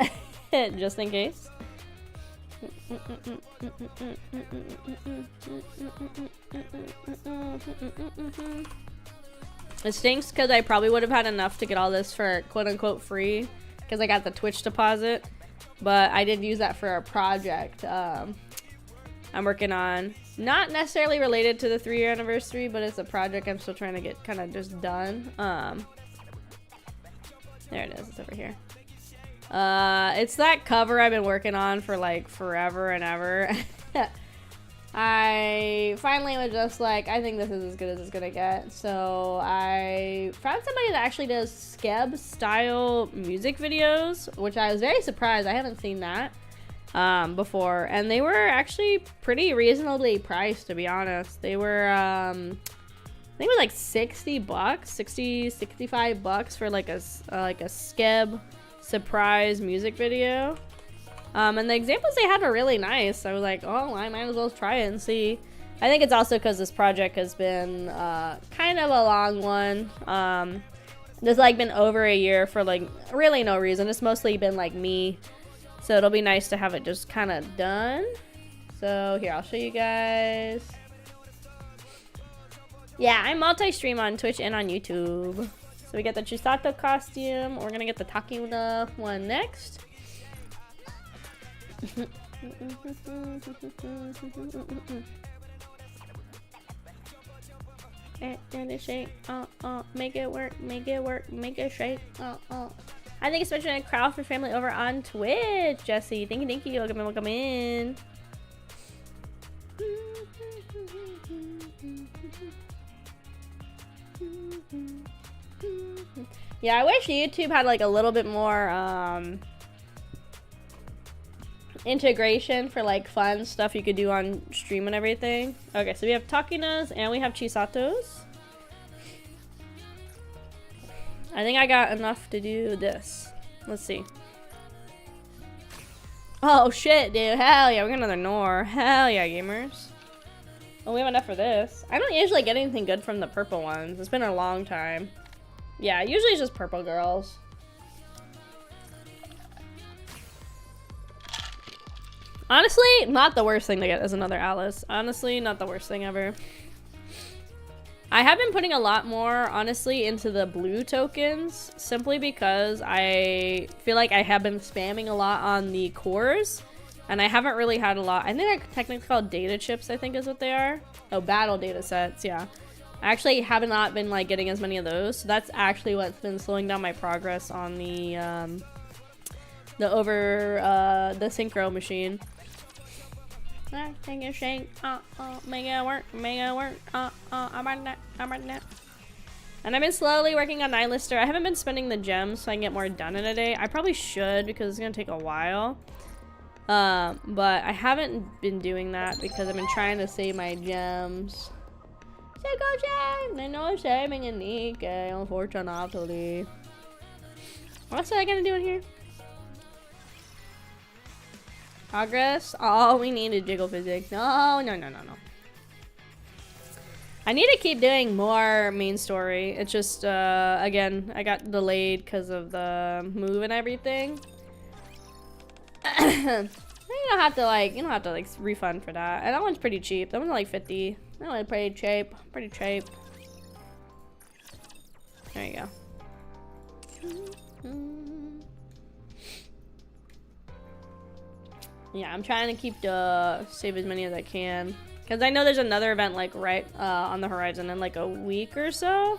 just in case. It stinks because I probably would have had enough to get all this for quote-unquote free because I got the Twitch deposit. But I did use that for a project I'm working on. Not necessarily related to the 3-year anniversary, but it's a project I'm still trying to get kind of just done. There it is. It's over here. It's that cover I've been working on for like forever and ever. I finally was just like, I think this is as good as it's gonna get. So I found somebody that actually does skeb style music videos, which I was very surprised. I haven't seen that before, and they were actually pretty reasonably priced, to be honest. They were I think it was like $60, 60, 65 bucks for like a skeb surprise music video. And the examples they had were really nice. I was like, oh, I might as well try it and see. I think it's also because this project has been kind of a long one. There's like been over a year for like really no reason. It's mostly been like me. So it'll be nice to have it just kind of done. So here, I'll show you guys. Yeah, I multi-stream on Twitch and on YouTube. So we get the Chisato costume. We're gonna get the Takina one next. And it shake, make it work, make it shake, I think especially a Kraufish family over on Twitch, Jesse. Thank you, welcome in. Yeah, I wish YouTube had like a little bit more integration for like fun stuff you could do on stream and everything. Okay, so we have Takinas and we have Chisatos. I think I got enough to do this. Let's see. Oh shit, dude. Hell yeah, we got another Nor. Hell yeah, gamers. Oh, we have enough for this. I don't usually get anything good from the purple ones. It's been a long time. Yeah, usually it's just purple girls. Honestly, not the worst thing to get is another Alice. Honestly, not the worst thing ever. I have been putting a lot more, honestly, into the blue tokens, simply because I feel like I have been spamming a lot on the cores, and I haven't really had a lot. I think they're technically called data chips, I think is what they are. Oh, battle data sets, yeah. I actually have not been like getting as many of those, so that's actually what's been slowing down my progress on the synchro machine. Take a shake, make it work, I'm on that. And I've been slowly working on Nihilister. I haven't been spending the gems so I can get more done in a day. I probably should because it's gonna take a while. But I haven't been doing that because I've been trying to save my gems. There's no shaming in NIKKE, unfortunately. What's I gonna do in here? Progress? All we need is jiggle physics. No. I need to keep doing more main story. It's just, again, I got delayed because of the move and everything. You don't have to like refund for that. And that one's pretty cheap. That one's like 50. That one's pretty cheap. Pretty cheap. There you go. Yeah, I'm trying to keep save as many as I can. Because I know there's another event like right on the horizon in like a week or so.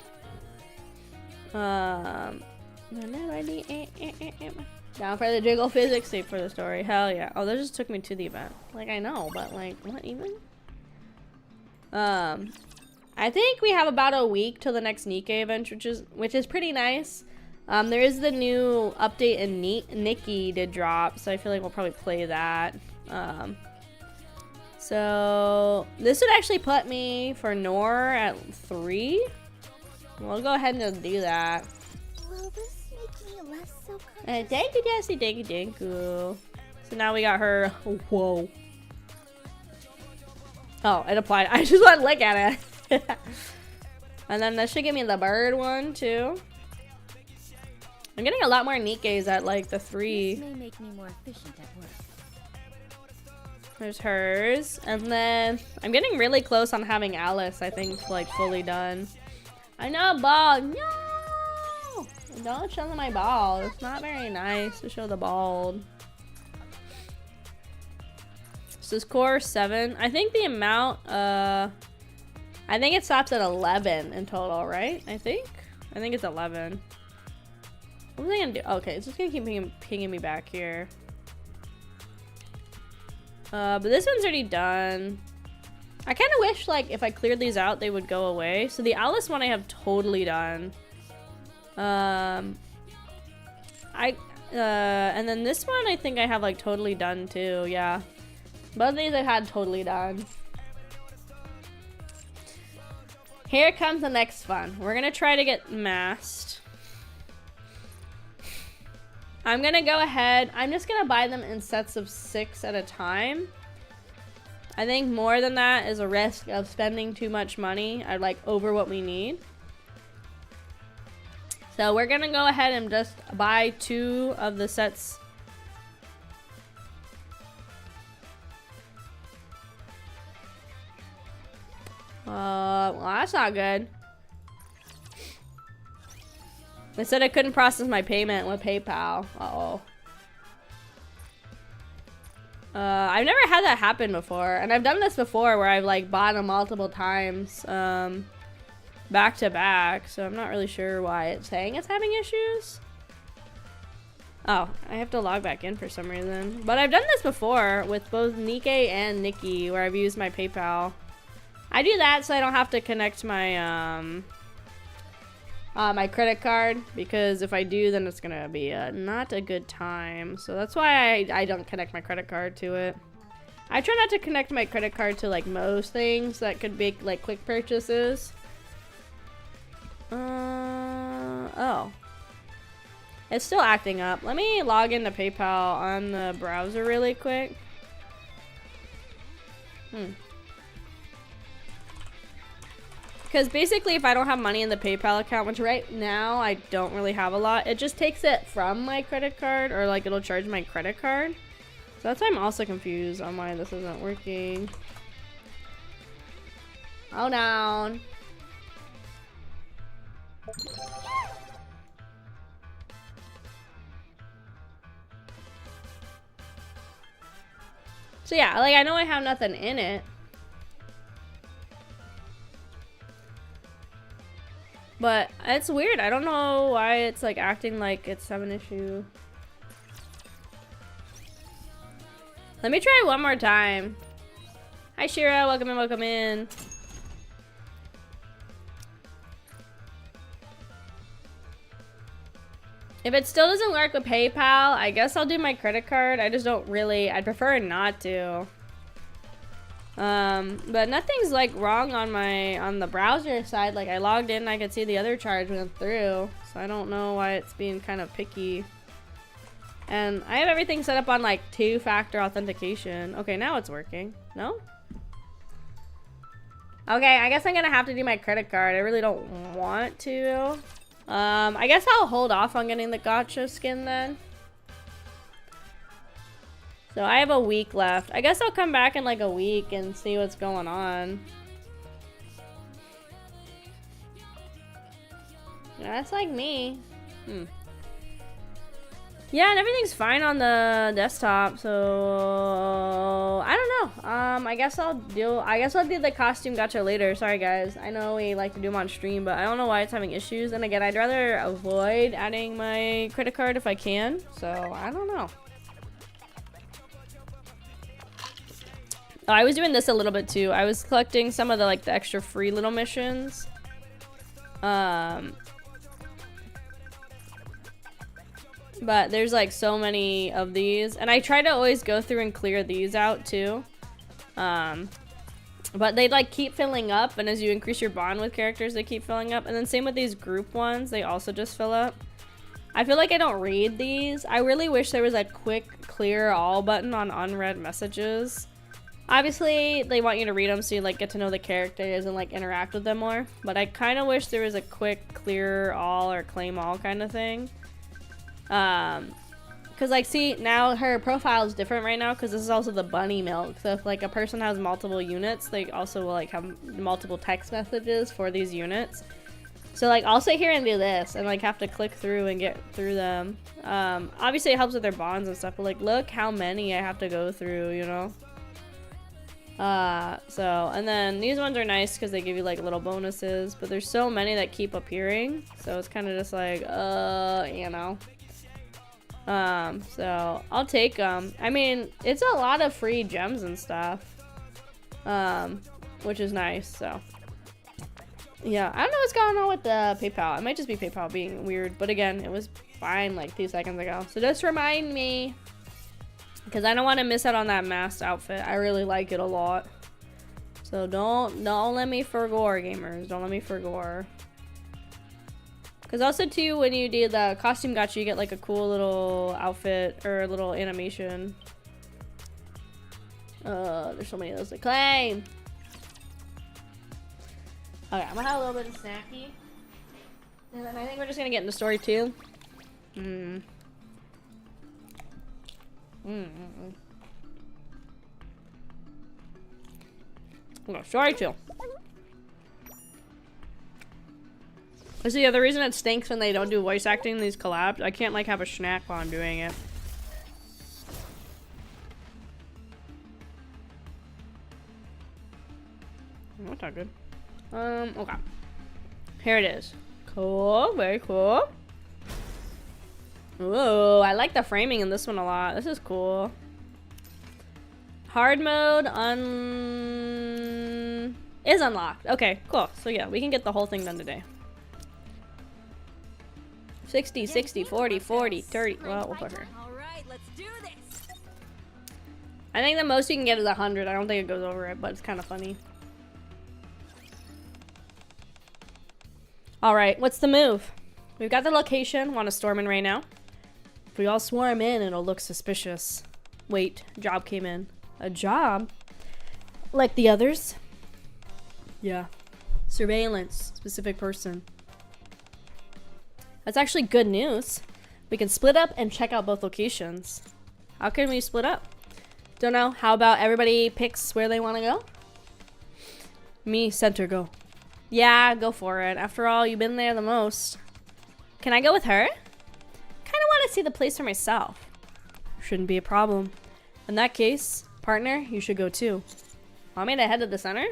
Down for the jiggle physics, save for the story. Hell yeah. Oh, that just took me to the event. Like, I know, but like, what even? I think we have about a week till the next NIKKE event, which is pretty nice. There is the new update in NIKKE did drop, so I feel like we'll probably play that. So this would actually put me for Nor at 3. We'll go ahead and just do that. Will this make me less so Thank you, Jessie. Thank you. So now we got her. Whoa. Oh, it applied. I just want to look at it. And then that should give me the bird one too. I'm getting a lot more NIKKEs at like the 3. This may make me more efficient at work. There's hers. And then I'm getting really close on having Alice, I think, like fully done. I know, bald. No! Don't show them my bald. It's not very nice to show the bald. So this core 7. I think the amount, I think it stops at 11 in total, right? I think it's 11. What was I gonna do? Okay, it's just gonna keep pinging me back here. But this one's already done. I kind of wish, like, if I cleared these out, they would go away. So the Alice one I have totally done. And then this one I think I have, like, totally done, too. Yeah. Both of these I had totally done. Here comes the next one. We're gonna try to get masked. I'm gonna go ahead. I'm just gonna buy them in sets of 6 at a time. I think more than that is a risk of spending too much money, like over what we need. So we're gonna go ahead and just buy 2 of the sets. Well, that's not good. They said I couldn't process my payment with PayPal. Uh-oh. I've never had that happen before. And I've done this before where I've like bought them multiple times back to back. So I'm not really sure why it's saying it's having issues. Oh, I have to log back in for some reason. But I've done this before with both NIKKE and NIKKE where I've used my PayPal. I do that so I don't have to connect my my credit card, because if I do, then it's gonna be not a good time. So that's why I don't connect my credit card to it. I try not to connect my credit card to like most things that could be like quick purchases. Oh, it's still acting up. Let me log into PayPal on the browser really quick. Because basically if I don't have money in the PayPal account, which right now I don't really have a lot, it just takes it from my credit card, or like it'll charge my credit card. So that's why I'm also confused on why this isn't working. Hold on. So yeah, like I know I have nothing in it. But it's weird. I don't know why it's like acting like it's an issue. Let me try one more time. Hi Shira, welcome in, welcome in. If it still doesn't work with PayPal, I guess I'll do my credit card. I just don't really, I'd prefer not to. But nothing's like wrong on the browser side. Like I logged in, I could see the other charge went through. So I don't know why it's being kind of picky. And I have everything set up on like 2-factor authentication. Okay, now it's working. No? Okay, I guess I'm gonna have to do my credit card. I really don't want to. I guess I'll hold off on getting the gotcha skin then. So I have a week left. I guess I'll come back in like a week and see what's going on. Yeah, that's like me. Yeah, and everything's fine on the desktop, so I don't know. I guess I'll do the costume gotcha later. Sorry guys. I know we like to do them on stream, but I don't know why it's having issues. And again, I'd rather avoid adding my credit card if I can. So I don't know. Oh, I was doing this a little bit too. I was collecting some of the like the extra free little missions. But there's like so many of these, and I try to always go through and clear these out too. But they like keep filling up, and as you increase your bond with characters, they keep filling up. And then same with these group ones, they also just fill up. I feel like I don't read these. I really wish there was a quick clear all button on unread messages. Obviously, they want you to read them so you like get to know the characters and like interact with them more. But I kind of wish there was a quick clear all or claim all kind of thing. Cause like see now her profile is different right now because this is also the bunny milk. So if like a person has multiple units, they also will like have multiple text messages for these units. So like I'll sit here and do this and like have to click through and get through them. Obviously it helps with their bonds and stuff, but like look how many I have to go through, you know. So and then these ones are nice because they give you like little bonuses, but there's so many that keep appearing, so it's kind of just like you know. So I'll take them. I mean, it's a lot of free gems and stuff, which is nice. So yeah, I don't know what's going on with the PayPal. It might just be PayPal being weird, but again, it was fine like 2 seconds ago. So just remind me, because I don't want to miss out on that masked outfit. I really like it a lot. So don't let me forgore, gamers. Don't let me forgore. Because also too, when you do the costume gotcha, you get like a cool little outfit or a little animation. There's so many of those to claim. Okay, I'm gonna have a little bit of snacky. And then I think we're just gonna get into story 2. Okay, story 2. See, the reason it stinks when they don't do voice acting in these collabs, I can't like have a snack while I'm doing it. That's not good. Okay. Here it is. Cool, very cool. Whoa, I like the framing in this one a lot. This is cool. Hard mode is unlocked. Okay, cool. So yeah, we can get the whole thing done today. 60, 60, 40, 40, 30. Well, we'll put her. Alright, let's do this. I think the most you can get is 100. I don't think it goes over it, but it's kind of funny. Alright, what's the move? We've got the location. Want to storm in right now? If we all swarm in, it'll look suspicious. Wait, job came in. A job? Like the others? Yeah. Surveillance. Specific person. That's actually good news. We can split up and check out both locations. How can we split up? Don't know. How about everybody picks where they want to go? Me, center, go. Yeah, go for it. After all, you've been there the most. Can I go with her? Kinda want to see the place for myself. Shouldn't be a problem. In that case, partner, you should go too. Want me to head to the center?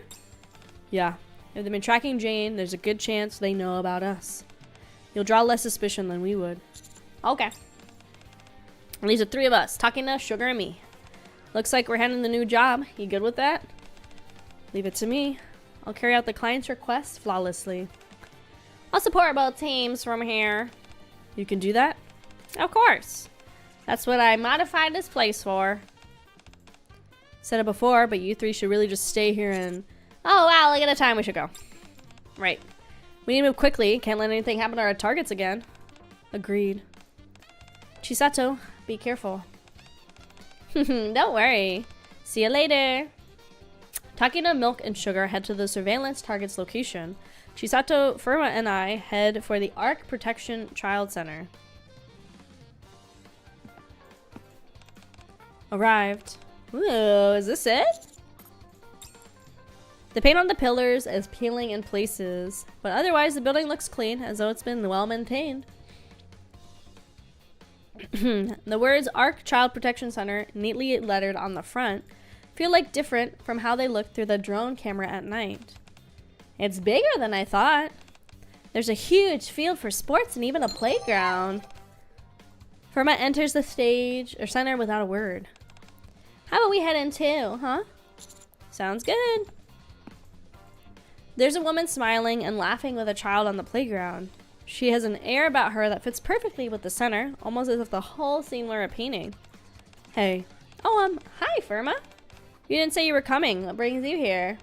Yeah. If they've been tracking Jane, there's a good chance they know about us. You'll draw less suspicion than we would. Okay. At least the three of us, Takina, Sugar, and me. Looks like we're handling the new job. You good with that? Leave it to me. I'll carry out the client's request flawlessly. I'll support both teams from here. You can do that? Of course. That's what I modified this place for. Said it before, but you three should really just stay here and... Oh wow, look at the time, we should go. Right. We need to move quickly. Can't let anything happen to our targets again. Agreed. Chisato, be careful. Don't worry. See you later. Takina, Milk, and Sugar head to the surveillance target's location. Chisato, Firma, and I head for the Arc Protection Child Center. Arrived. Ooh, is this it? The paint on the pillars is peeling in places, but otherwise the building looks clean, as though it's been well maintained. The words Arc Child Protection Center, neatly lettered on the front, feel like different from how they look through the drone camera at night. It's bigger than I thought. There's a huge field for sports and even a playground. Firma enters the stage or center without a word. How about we head in too, huh? Sounds good. There's a woman smiling and laughing with a child on the playground. She has an air about her that fits perfectly with the center, almost as if the whole scene were a painting. Hey. Oh, hi, Firma. You didn't say you were coming. What brings you here?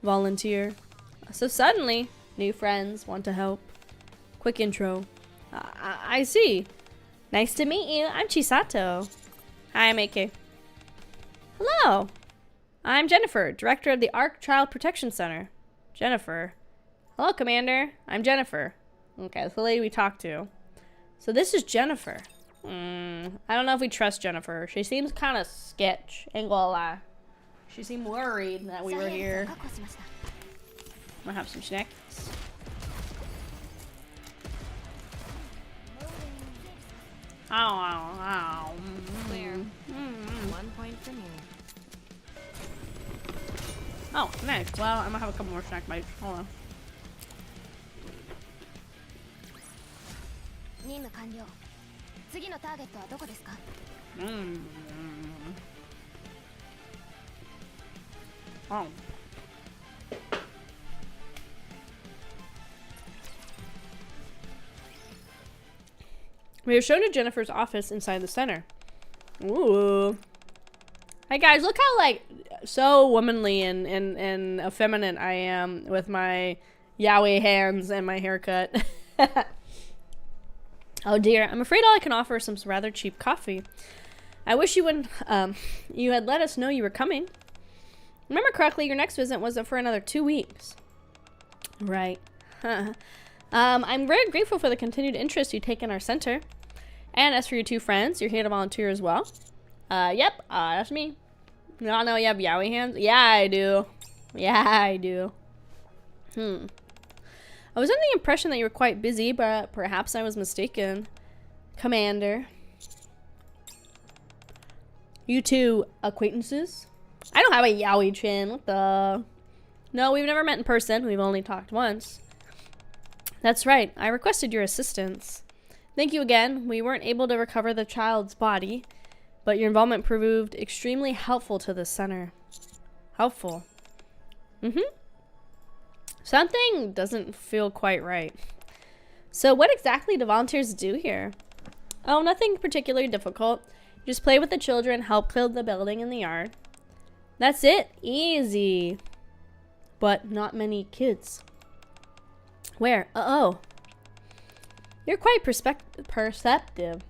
Volunteer. So suddenly, new friends want to help. Quick intro. I see. Nice to meet you. I'm Chisato. Hi, I'm NIKKE. Hello. I'm Jennifer, director of the Arc Child Protection Center. Jennifer. Hello, Commander. I'm Jennifer. Okay, that's the lady we talked to. So this is Jennifer. I don't know if we trust Jennifer. She seems kind of sketch. Ain't gonna lie. She seemed worried that we were here. I'm gonna have some snacks. Oh. Clear. 1 point for me. Oh, nice. Well, I'm gonna have a couple more snack bites. Hold on. 任務完了。次のターゲットはどこですか？ Oh. We are shown to Jennifer's office inside the center. Ooh. Hey guys, look how like so womanly and effeminate I am with my yaoi hands and my haircut. Oh dear, I'm afraid all I can offer is some rather cheap coffee. I wish you had let us know you were coming. Remember correctly, your next visit wasn't for another 2 weeks. Right. I'm very grateful for the continued interest you take in our center. And as for your two friends, you're here to volunteer as well. Yep, that's me. You all know you have yaoi hands? Yeah, I do. I was under the impression that you were quite busy, but perhaps I was mistaken. Commander. You two acquaintances? I don't have a yaoi chin. What the? No, we've never met in person. We've only talked once. That's right. I requested your assistance. Thank you again. We weren't able to recover the child's body, but your involvement proved extremely helpful to the center. Helpful. Something doesn't feel quite right. So what exactly do volunteers do here? Oh, nothing particularly difficult. Just play with the children, help clear the building and the yard. That's it. Easy. But not many kids. Where? Uh-oh. You're quite perceptive.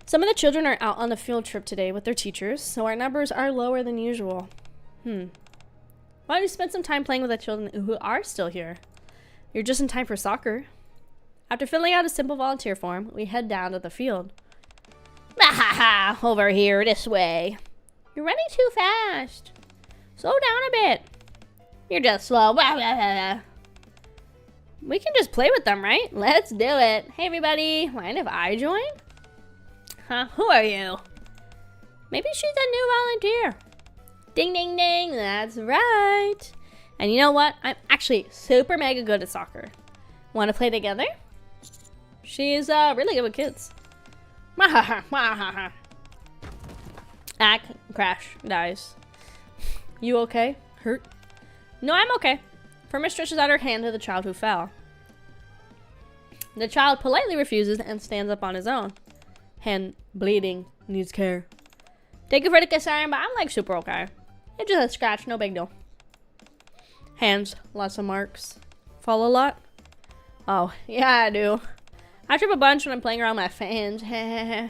Some of the children are out on a field trip today with their teachers, so our numbers are lower than usual. Why don't you spend some time playing with the children who are still here? You're just in time for soccer. After filling out a simple volunteer form, we head down to the field. Over here, this way. You're running too fast. Slow down a bit. You're just slow. Blah, blah, blah, blah. We can just play with them, right? Let's do it. Hey, everybody. Mind if I join? Huh? Who are you? Maybe she's a new volunteer. Ding, ding, ding. That's right. And you know what? I'm actually super mega good at soccer. Want to play together? She's really good with kids. Crash. Dies. You okay? Hurt? No, I'm okay. Firma stretches out her hand to the child who fell. The child politely refuses and stands up on his own. Hand bleeding. Needs care. Thank you for the concern, but I'm like super okay. It's just a scratch, no big deal. Hands, lots of marks. Fall a lot? Oh, yeah, I do. I trip a bunch when I'm playing around my fans. Hurry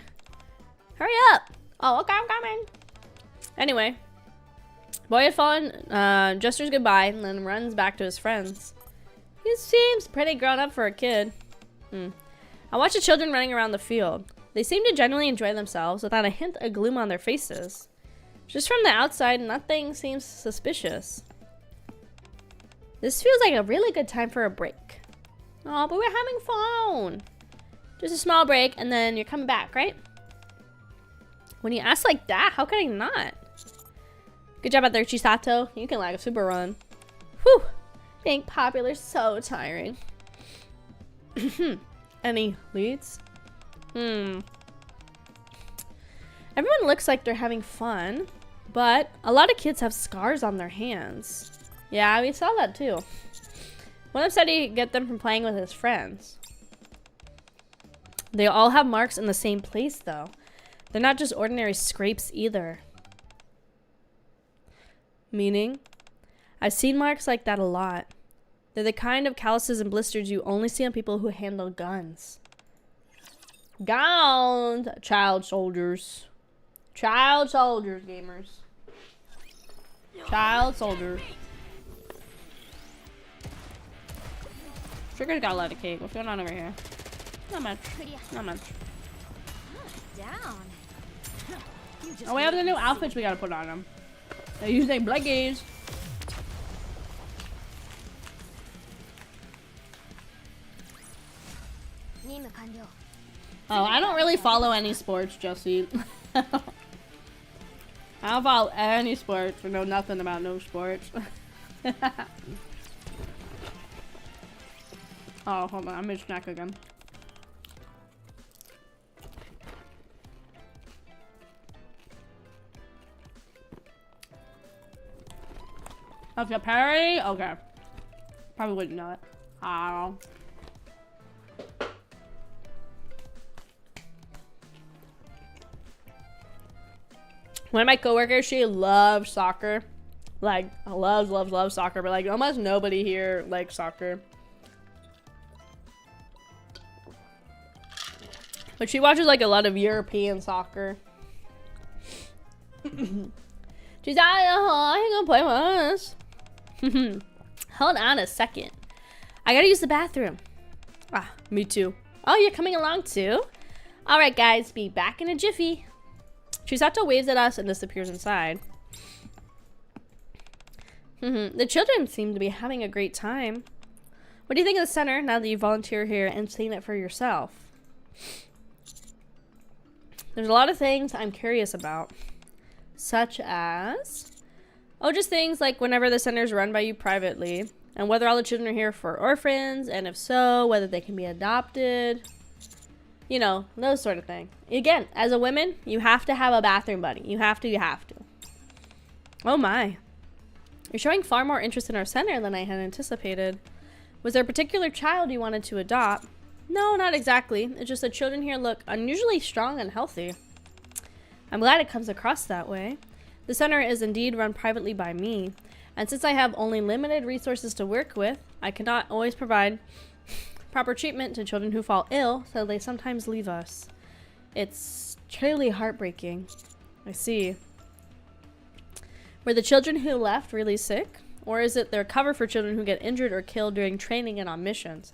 up! Oh, okay, I'm coming. Anyway, boy had fallen, gestures goodbye, and then runs back to his friends. He seems pretty grown up for a kid. I watch the children running around the field. They seem to genuinely enjoy themselves without a hint of gloom on their faces. Just from the outside, nothing seems suspicious. This feels like a really good time for a break. Oh, but we're having fun. Just a small break, and then you're coming back, right? When you ask like that, how can I not? Good job out there, Chisato. You can like a super run. Whew. Being popular is so tiring. Any leads? Everyone looks like they're having fun, but a lot of kids have scars on their hands. Yeah, we saw that too. One of them said he'd get them from playing with his friends. They all have marks in the same place though. They're not just ordinary scrapes either. Meaning, I've seen marks like that a lot. They're the kind of calluses and blisters you only see on people who handle guns. Guns! Child soldiers. Child soldiers, gamers. Child soldiers. Trigger's got a lot of cake. What's going on over here? Not much. Not much. Down. Oh, we have the new outfits we gotta put on them. They're using bleggies. Oh, I don't really follow any sports, Jesse. I don't follow any sports or know nothing about no sports. Oh, hold on. I made snack again. Of your parry? Okay. Probably wouldn't know it. I don't know. One of my coworkers, she loves soccer. Like, loves soccer, but like almost nobody here likes soccer. But she watches like a lot of European soccer. She's like, oh, I ain't gonna play with us. Hold on a second. I gotta use the bathroom. Ah, me too. Oh, you're coming along too? Alright guys, be back in a jiffy. Chisato waves at us and disappears inside. The children seem to be having a great time. What do you think of the center now that you volunteer here and seen it for yourself? There's a lot of things I'm curious about. Such as... oh, just things like whenever the center is run by you privately. And whether all the children are here for orphans. And if so, whether they can be adopted. You know, those sort of things. Again, as a woman, you have to have a bathroom buddy. You have to. Oh my. You're showing far more interest in our center than I had anticipated. Was there a particular child you wanted to adopt? No, not exactly. It's just that children here look unusually strong and healthy. I'm glad it comes across that way. The center is indeed run privately by me. And since I have only limited resources to work with, I cannot always provide proper treatment to children who fall ill, so they sometimes leave us. It's truly heartbreaking. I see. Were the children who left really sick? Or is it their cover for children who get injured or killed during training and on missions?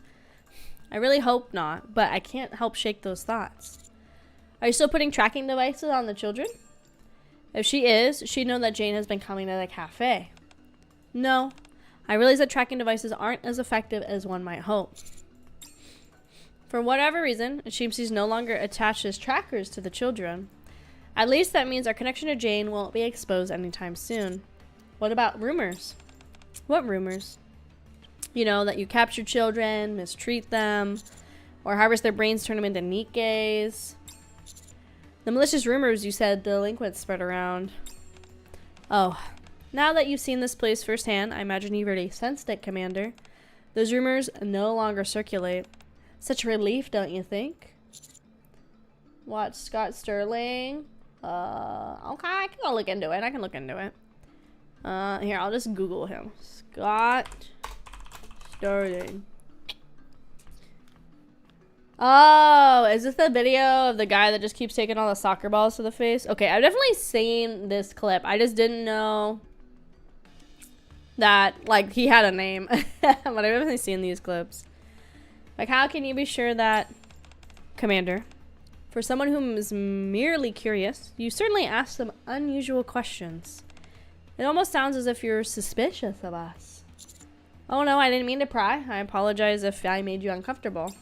I really hope not, but I can't help shake those thoughts. Are you still putting tracking devices on the children? If she is, she'd know that Jane has been coming to the cafe. No, I realize that tracking devices aren't as effective as one might hope. For whatever reason, it seems he's no longer attached his trackers to the children. At least that means our connection to Jane won't be exposed anytime soon. What about rumors? What rumors? You know, that you capture children, mistreat them, or harvest their brains, turn them into NIKKEs. The malicious rumors you said delinquents spread around. Oh, now that you've seen this place firsthand, I imagine you've already sensed it, Commander. Those rumors no longer circulate. Such a relief, don't you think? Watch Scott Sterling. Okay, I can go look into it. I can look into it. Here, I'll just Google him. Scott Sterling. Oh, is this the video of the guy that just keeps taking all the soccer balls to the face? Okay, I've definitely seen this clip. I just didn't know that, like, he had a name. But I've definitely seen these clips. Like, how can you be sure that, Commander, for someone who is merely curious, you certainly ask some unusual questions. It almost sounds as if you're suspicious of us. Oh no, I didn't mean to pry. I apologize if I made you uncomfortable.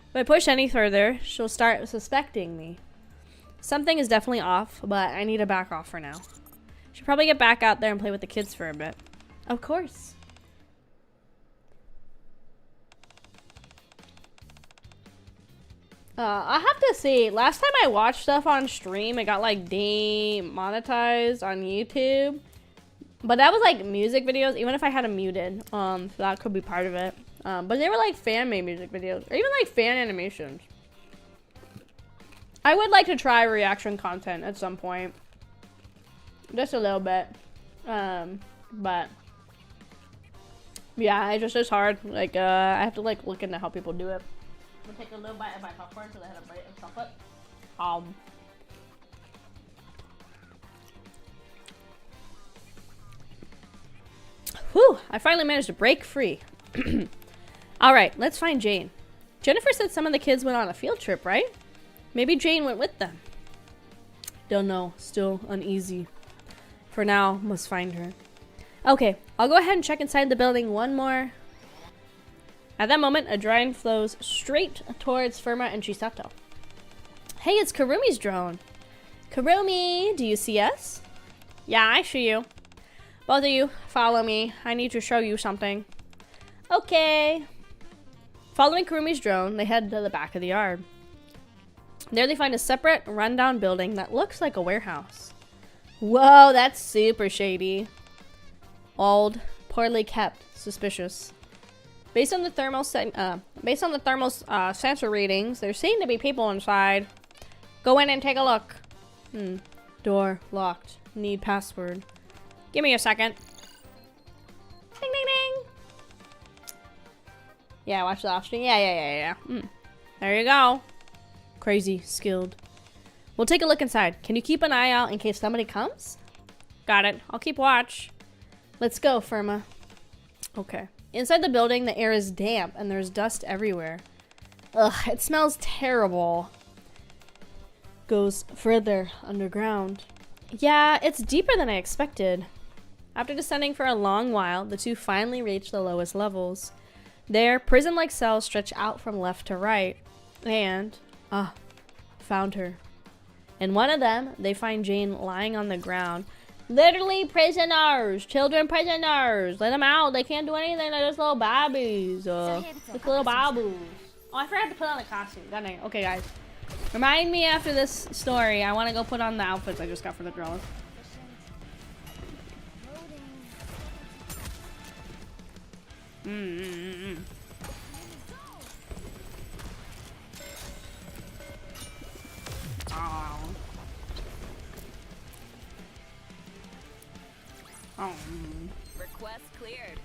If I push any further, she'll start suspecting me. Something is definitely off, but I need to back off for now. Should probably get back out there and play with the kids for a bit. Of course. I have to see. Last time I watched stuff on stream, it got like demonetized on YouTube. But that was like music videos, even if I had them muted. So that could be part of it. But they were like fan-made music videos, or even like fan animations. I would like to try reaction content at some point. Just a little bit. But yeah, it's hard. Like, I have to like look into how people do it. I'm gonna take a little bite of my popcorn because I had a bite of chocolate. Whew, I finally managed to break free. Alright, let's find Jane. Jennifer said some of the kids went on a field trip, right? Maybe Jane went with them. Don't know, still uneasy. For now, must find her. Okay, I'll go ahead and check inside the building one more. At that moment, a drone flows straight towards Firma and Chisato. Hey, it's Karumi's drone. Karumi, do you see us? Yeah, I see you. Both of you, follow me. I need to show you something. Okay. Following Karumi's drone, they head to the back of the yard. There they find a separate, rundown building that looks like a warehouse. Whoa, that's super shady. Old, poorly kept, suspicious. Based on the thermal sensor readings, there seem to be people inside. Go in and take a look. Door locked. Need password. Give me a second. Ding ding ding. Yeah, watch the off screen. Yeah. There you go. Crazy skilled. We'll take a look inside. Can you keep an eye out in case somebody comes? Got it. I'll keep watch. Let's go, Firma. Okay. Inside the building, the air is damp and there's dust everywhere. Ugh, it smells terrible. Goes further underground. Yeah, it's deeper than I expected. After descending for a long while, the two finally reach the lowest levels. There, prison-like cells stretch out from left to right. And, found her. In one of them, they find Jane lying on the ground. Literally prisoners! Children prisoners! Let them out! They can't do anything, they're just little babies. Just little baboos. Oh, I forgot to put on the costume. God dang it. Okay, guys. Remind me after this story. I want to go put on the outfits I just got for the girls. Request cleared.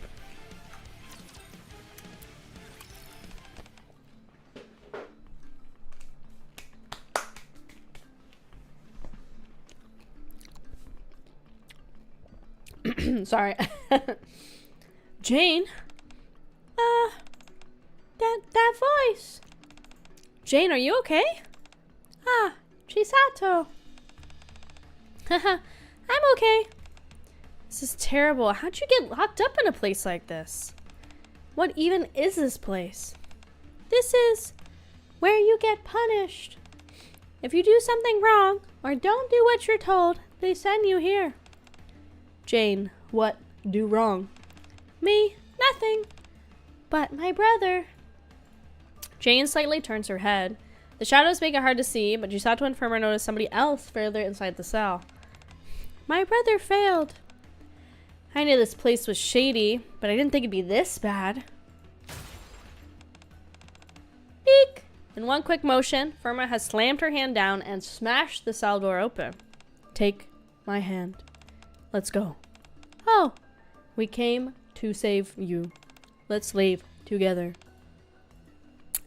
Sorry. Jane? That voice. Jane, are you okay? Chisato. I'm okay. This is terrible. How'd you get locked up in a place like this? What even is this place? This is where you get punished. If you do something wrong or don't do what you're told, they send you here. Jane, what do wrong? Me, nothing. But my brother. Jane slightly turns her head. The shadows make it hard to see, but Chisato and Firmer notice somebody else further inside the cell. My brother failed. I knew this place was shady, but I didn't think it'd be this bad. Eek! In one quick motion, Firma has slammed her hand down and smashed the cell door open. Take my hand. Let's go. Oh, we came to save you. Let's leave together.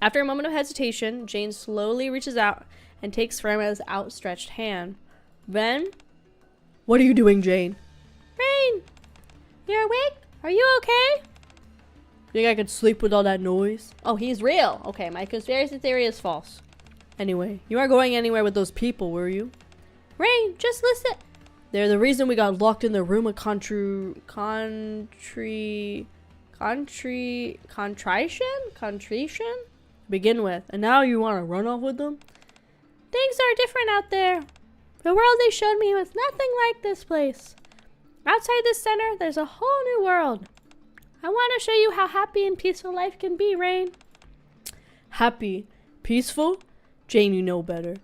After a moment of hesitation, Jane slowly reaches out and takes Firma's outstretched hand. Then, what are you doing, Jane? Rain! You're awake? Are you okay? Think I could sleep with all that noise? Oh, he's real. Okay, my conspiracy theory is false. Anyway, you aren't going anywhere with those people, were you? Rain, just listen. They're the reason we got locked in the room of contrition? Begin with. And now you want to run off with them? Things are different out there. The world they showed me was nothing like this place. Outside this center, there's a whole new world. I want to show you how happy and peaceful life can be, Rain. Happy? Peaceful? Jane, you know better.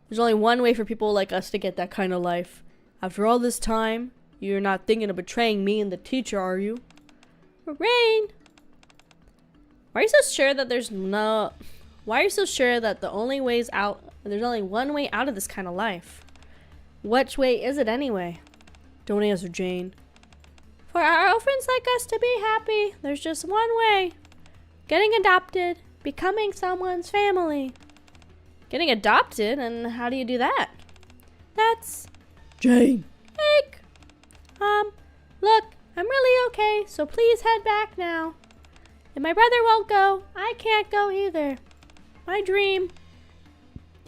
There's only one way for people like us to get that kind of life. After all this time, you're not thinking of betraying me and the teacher, are you? Rain! Why are you so sure that there's no... Why are you so sure that the only ways out... There's only one way out of this kind of life? Which way is it anyway? Don't answer, Jane. For our orphans like us to be happy, there's just one way. Getting adopted. Becoming someone's family. Getting adopted? And how do you do that? That's... Jane. Eek. Look, I'm really okay, so please head back now. If my brother won't go, I can't go either. My dream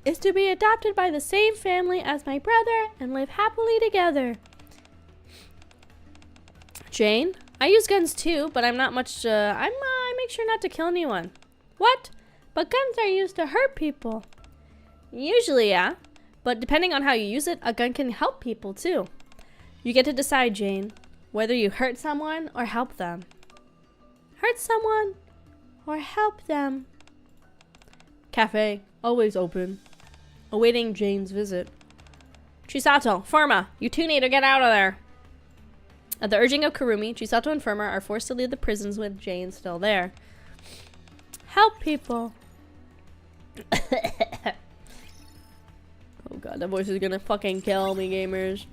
is to be adopted by the same family as my brother and live happily together. Jane, I use guns too, but I'm not much, I make sure not to kill anyone. What? But guns are used to hurt people. Usually, yeah. But depending on how you use it, a gun can help people too. You get to decide, Jane, whether you hurt someone or help them. Hurt someone or help them. Cafe, always open. Awaiting Jane's visit. Chisato, Firma, you two need to get out of there. At the urging of Kurumi, Chisato and Firma are forced to leave the prisons with Jane still there. Help people. Oh god, that voice is gonna fucking kill me, gamers.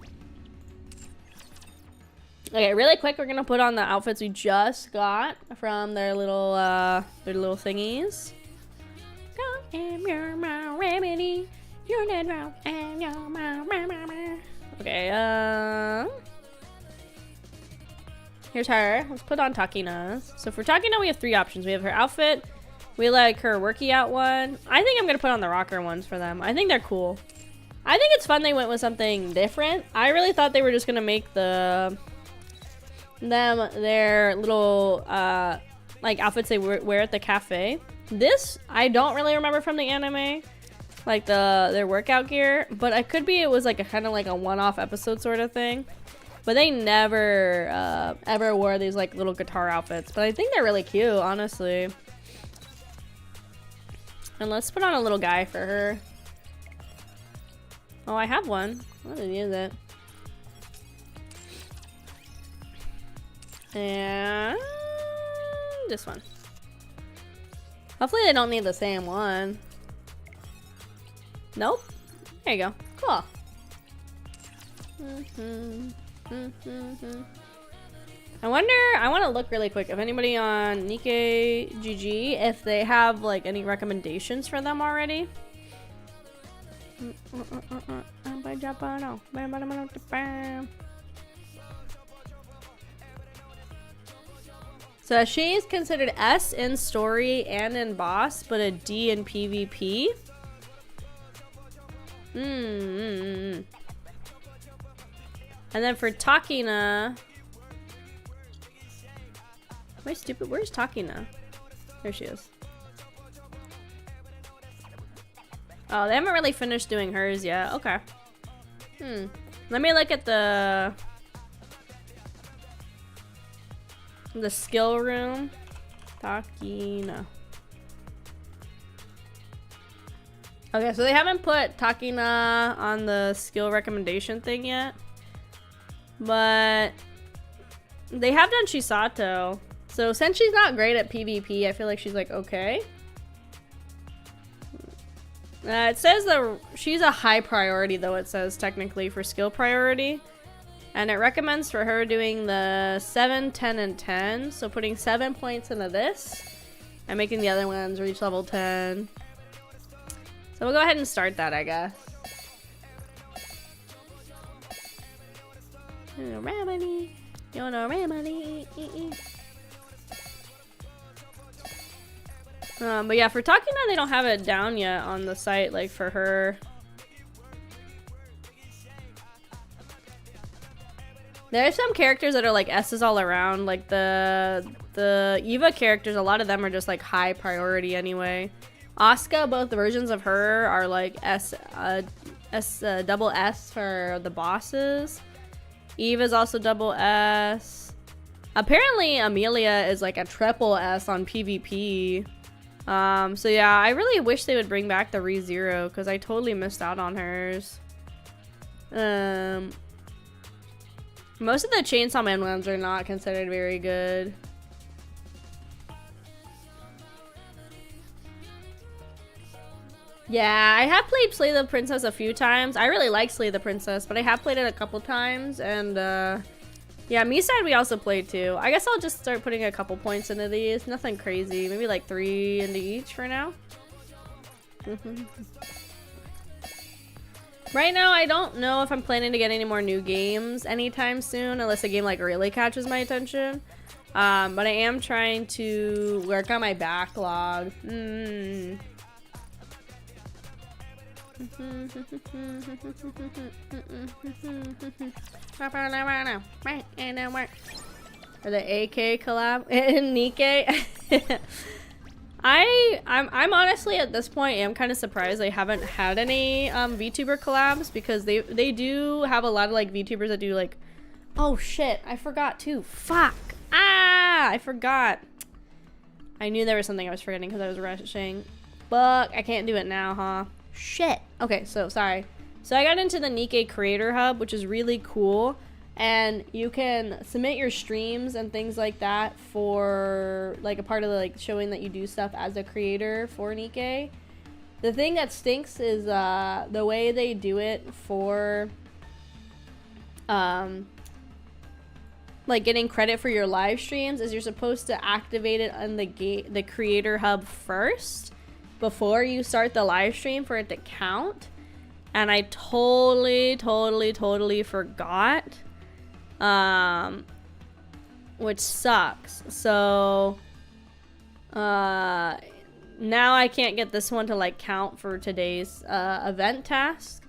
Okay, really quick, we're gonna put on the outfits we just got from their little thingies. I am your remedy. You're not wrong. And you're my okay, here's her. Let's put on Takina's. So for Takina, we have three options. We have her outfit. We like her worky out one. I think I'm gonna put on the rocker ones for them. I think they're cool. I think it's fun they went with something different. I really thought they were just gonna make their little like outfits they wear at the cafe. This I don't really remember from the anime, like their workout gear, but it could be it was like a kind of like a one-off episode sort of thing. But they never ever wore these like little guitar outfits. But I think they're really cute, honestly. And let's put on a little guy for her. Oh, I have one. I didn't use it. And this one. Hopefully they don't need the same one. Nope. There you go. Cool. I wonder, I want to look really quick if anybody on NIKKE GG, if they have like any recommendations for them already. So she is considered S in story and in boss, but a D in PvP. And then for Takina, Am I stupid? Where's Takina? There she is. Oh, they haven't really finished doing hers yet. Okay. Let me look at the skill room. Takina. Okay, so they haven't put Takina on the skill recommendation thing yet. But they have done Chisato. So since she's not great at PvP, I feel like she's like okay. It says that she's a high priority though, it says technically for skill priority. And it recommends for her doing the 7, 10, and 10. So putting 7 points into this and making the other ones reach level 10. So we'll go ahead and start that, I guess. Remedy. You know, remedy. But yeah, for Takina, they don't have it down yet on the site, like for her. There are some characters that are like S's all around, like the Eva characters, a lot of them are just like high priority anyway. Asuka, both versions of her are like double S for the bosses. Eva's also double S. Apparently Amelia is like a triple S on PvP. So yeah, I really wish they would bring back the ReZero because I totally missed out on hers. Most of the Chainsaw Man ones are not considered very good. Yeah, I have played Slay the Princess a few times. I really like Slay the Princess, but I have played it a couple times, and yeah, Mii-side we also played too. I guess I'll just start putting a couple points into these. Nothing crazy. Maybe like 3 into each for now. Right now, I don't know if I'm planning to get any more new games anytime soon, unless a game like really catches my attention. But I am trying to work on my backlog. Or the AK collab in NIKKE. I'm honestly at this point am kind of surprised they haven't had any VTuber collabs, because they do have a lot of like VTubers that do like, oh shit, I forgot too. Fuck. I forgot. I knew there was something I was forgetting because I was rushing. Fuck, I can't do it now, huh? Shit. Okay, so sorry. So I got into the NIKKE Creator Hub, which is really cool. And you can submit your streams and things like that for like a part of the, like showing that you do stuff as a creator for NIKKE. The thing that stinks is the way they do it for like getting credit for your live streams is you're supposed to activate it on the Creator Hub first before you start the live stream for it to count. And I totally forgot. Which sucks. So now I can't get this one to like count for today's event task,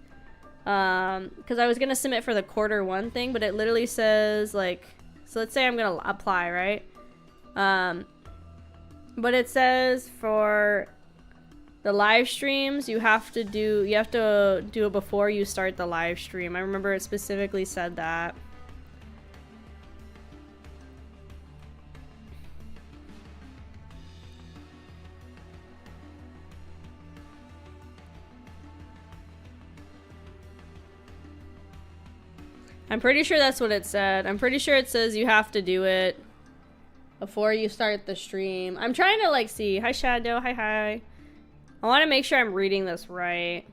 because I was gonna submit for the quarter 1 thing, but it literally says like, so let's say I'm gonna apply, right? But it says for the live streams you have to do it before you start the live stream. I remember it specifically said that. I'm pretty sure that's what it said. I'm pretty sure it says you have to do it before you start the stream. I'm trying to like see. Hi Shadow, hi. I want to make sure I'm reading this right.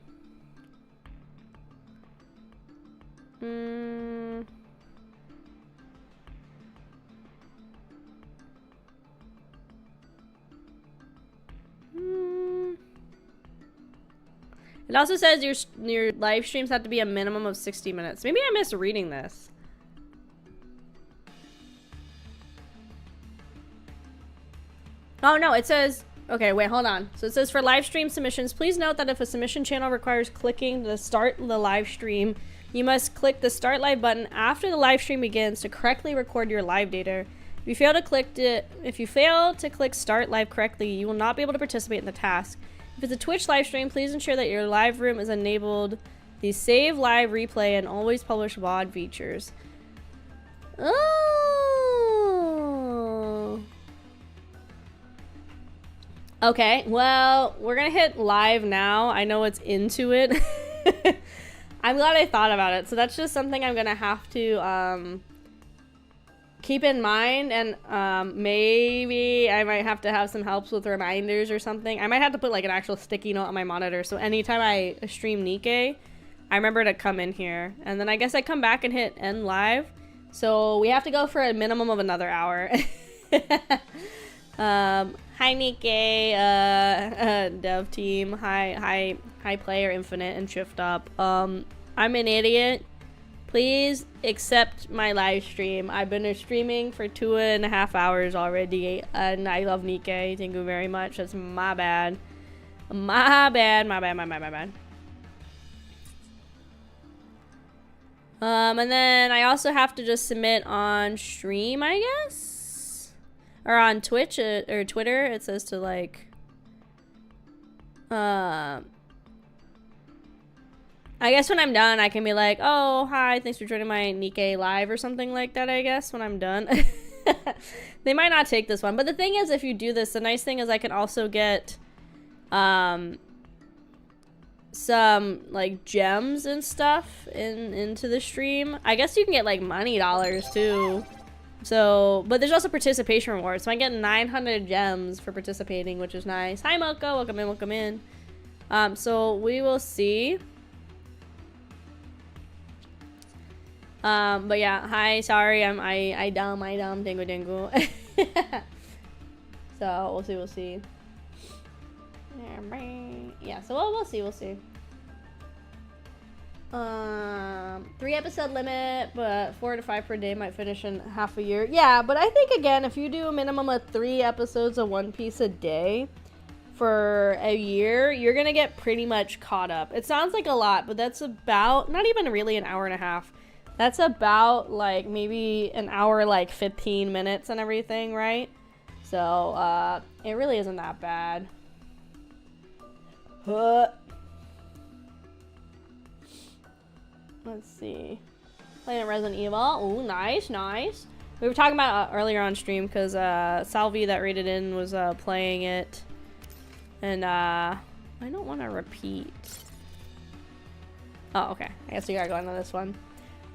It also says your live streams have to be a minimum of 60 minutes. Maybe I missed reading this. Oh no, it says, okay, wait, hold on. So it says for live stream submissions, please note that if a submission channel requires clicking to start the live stream, you must click the start live button after the live stream begins to correctly record your live data. If you fail to click start live correctly, you will not be able to participate in the task. If it's a Twitch live stream, please ensure that your live room is enabled the save live replay and always publish VOD features. Oh. Okay, well, we're gonna hit live now. I know it's into it. I'm glad I thought about it. So that's just something I'm gonna have to keep in mind, and maybe I might have to have some helps with reminders or something. I might have to put like an actual sticky note on my monitor, so anytime I stream NIKKE, I remember to come in here. And then I guess I come back and hit end live. So we have to go for a minimum of another hour. Hi NIKKE, dev team. Hi player infinite and shift up. I'm an idiot. Please accept my live stream. I've been streaming for 2.5 hours already, and I love NIKKE. Thank you very much. That's my bad. My bad. And then I also have to just submit on stream, I guess? Or on Twitch or Twitter. It says to like... I guess when I'm done, I can be like, oh, hi, thanks for joining my NIKKE live or something like that, I guess, when I'm done. They might not take this one. But the thing is, if you do this, the nice thing is I can also get some, like, gems and stuff into the stream. I guess you can get, like, money dollars, too. So, but there's also participation rewards. So I get 900 gems for participating, which is nice. Hi, Moko. Welcome in, welcome in. So we will see. But yeah, hi, sorry, I dumb, dingo. So, we'll see. Yeah, so we'll see. 3 episode limit, but 4 to 5 per day might finish in half a year. Yeah, but I think, again, if you do a minimum of 3 episodes of One Piece a day for a year, you're gonna get pretty much caught up. It sounds like a lot, but that's about, not even really an hour and a half. That's about, like, maybe an hour, like, 15 minutes and everything, right? So, it really isn't that bad. Let's see. Playing Resident Evil. Ooh, nice. We were talking about earlier on stream, because, Salvi that rated in was, playing it. And, I don't want to repeat. Oh, okay. I guess we gotta go into this one.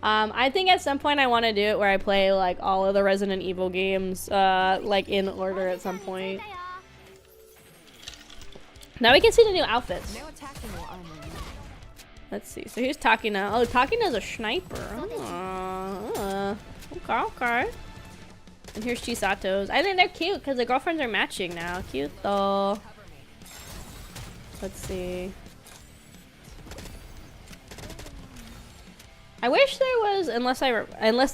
I think at some point I want to do it where I play like all of the Resident Evil games like in order at some point. Now we can see the new outfits. Let's see. So here's Takina. Oh, Takina's a sniper. Okay. And here's Chisato's. I think they're cute because the girlfriends are matching now. Cute though. Let's see. I wish there was, unless there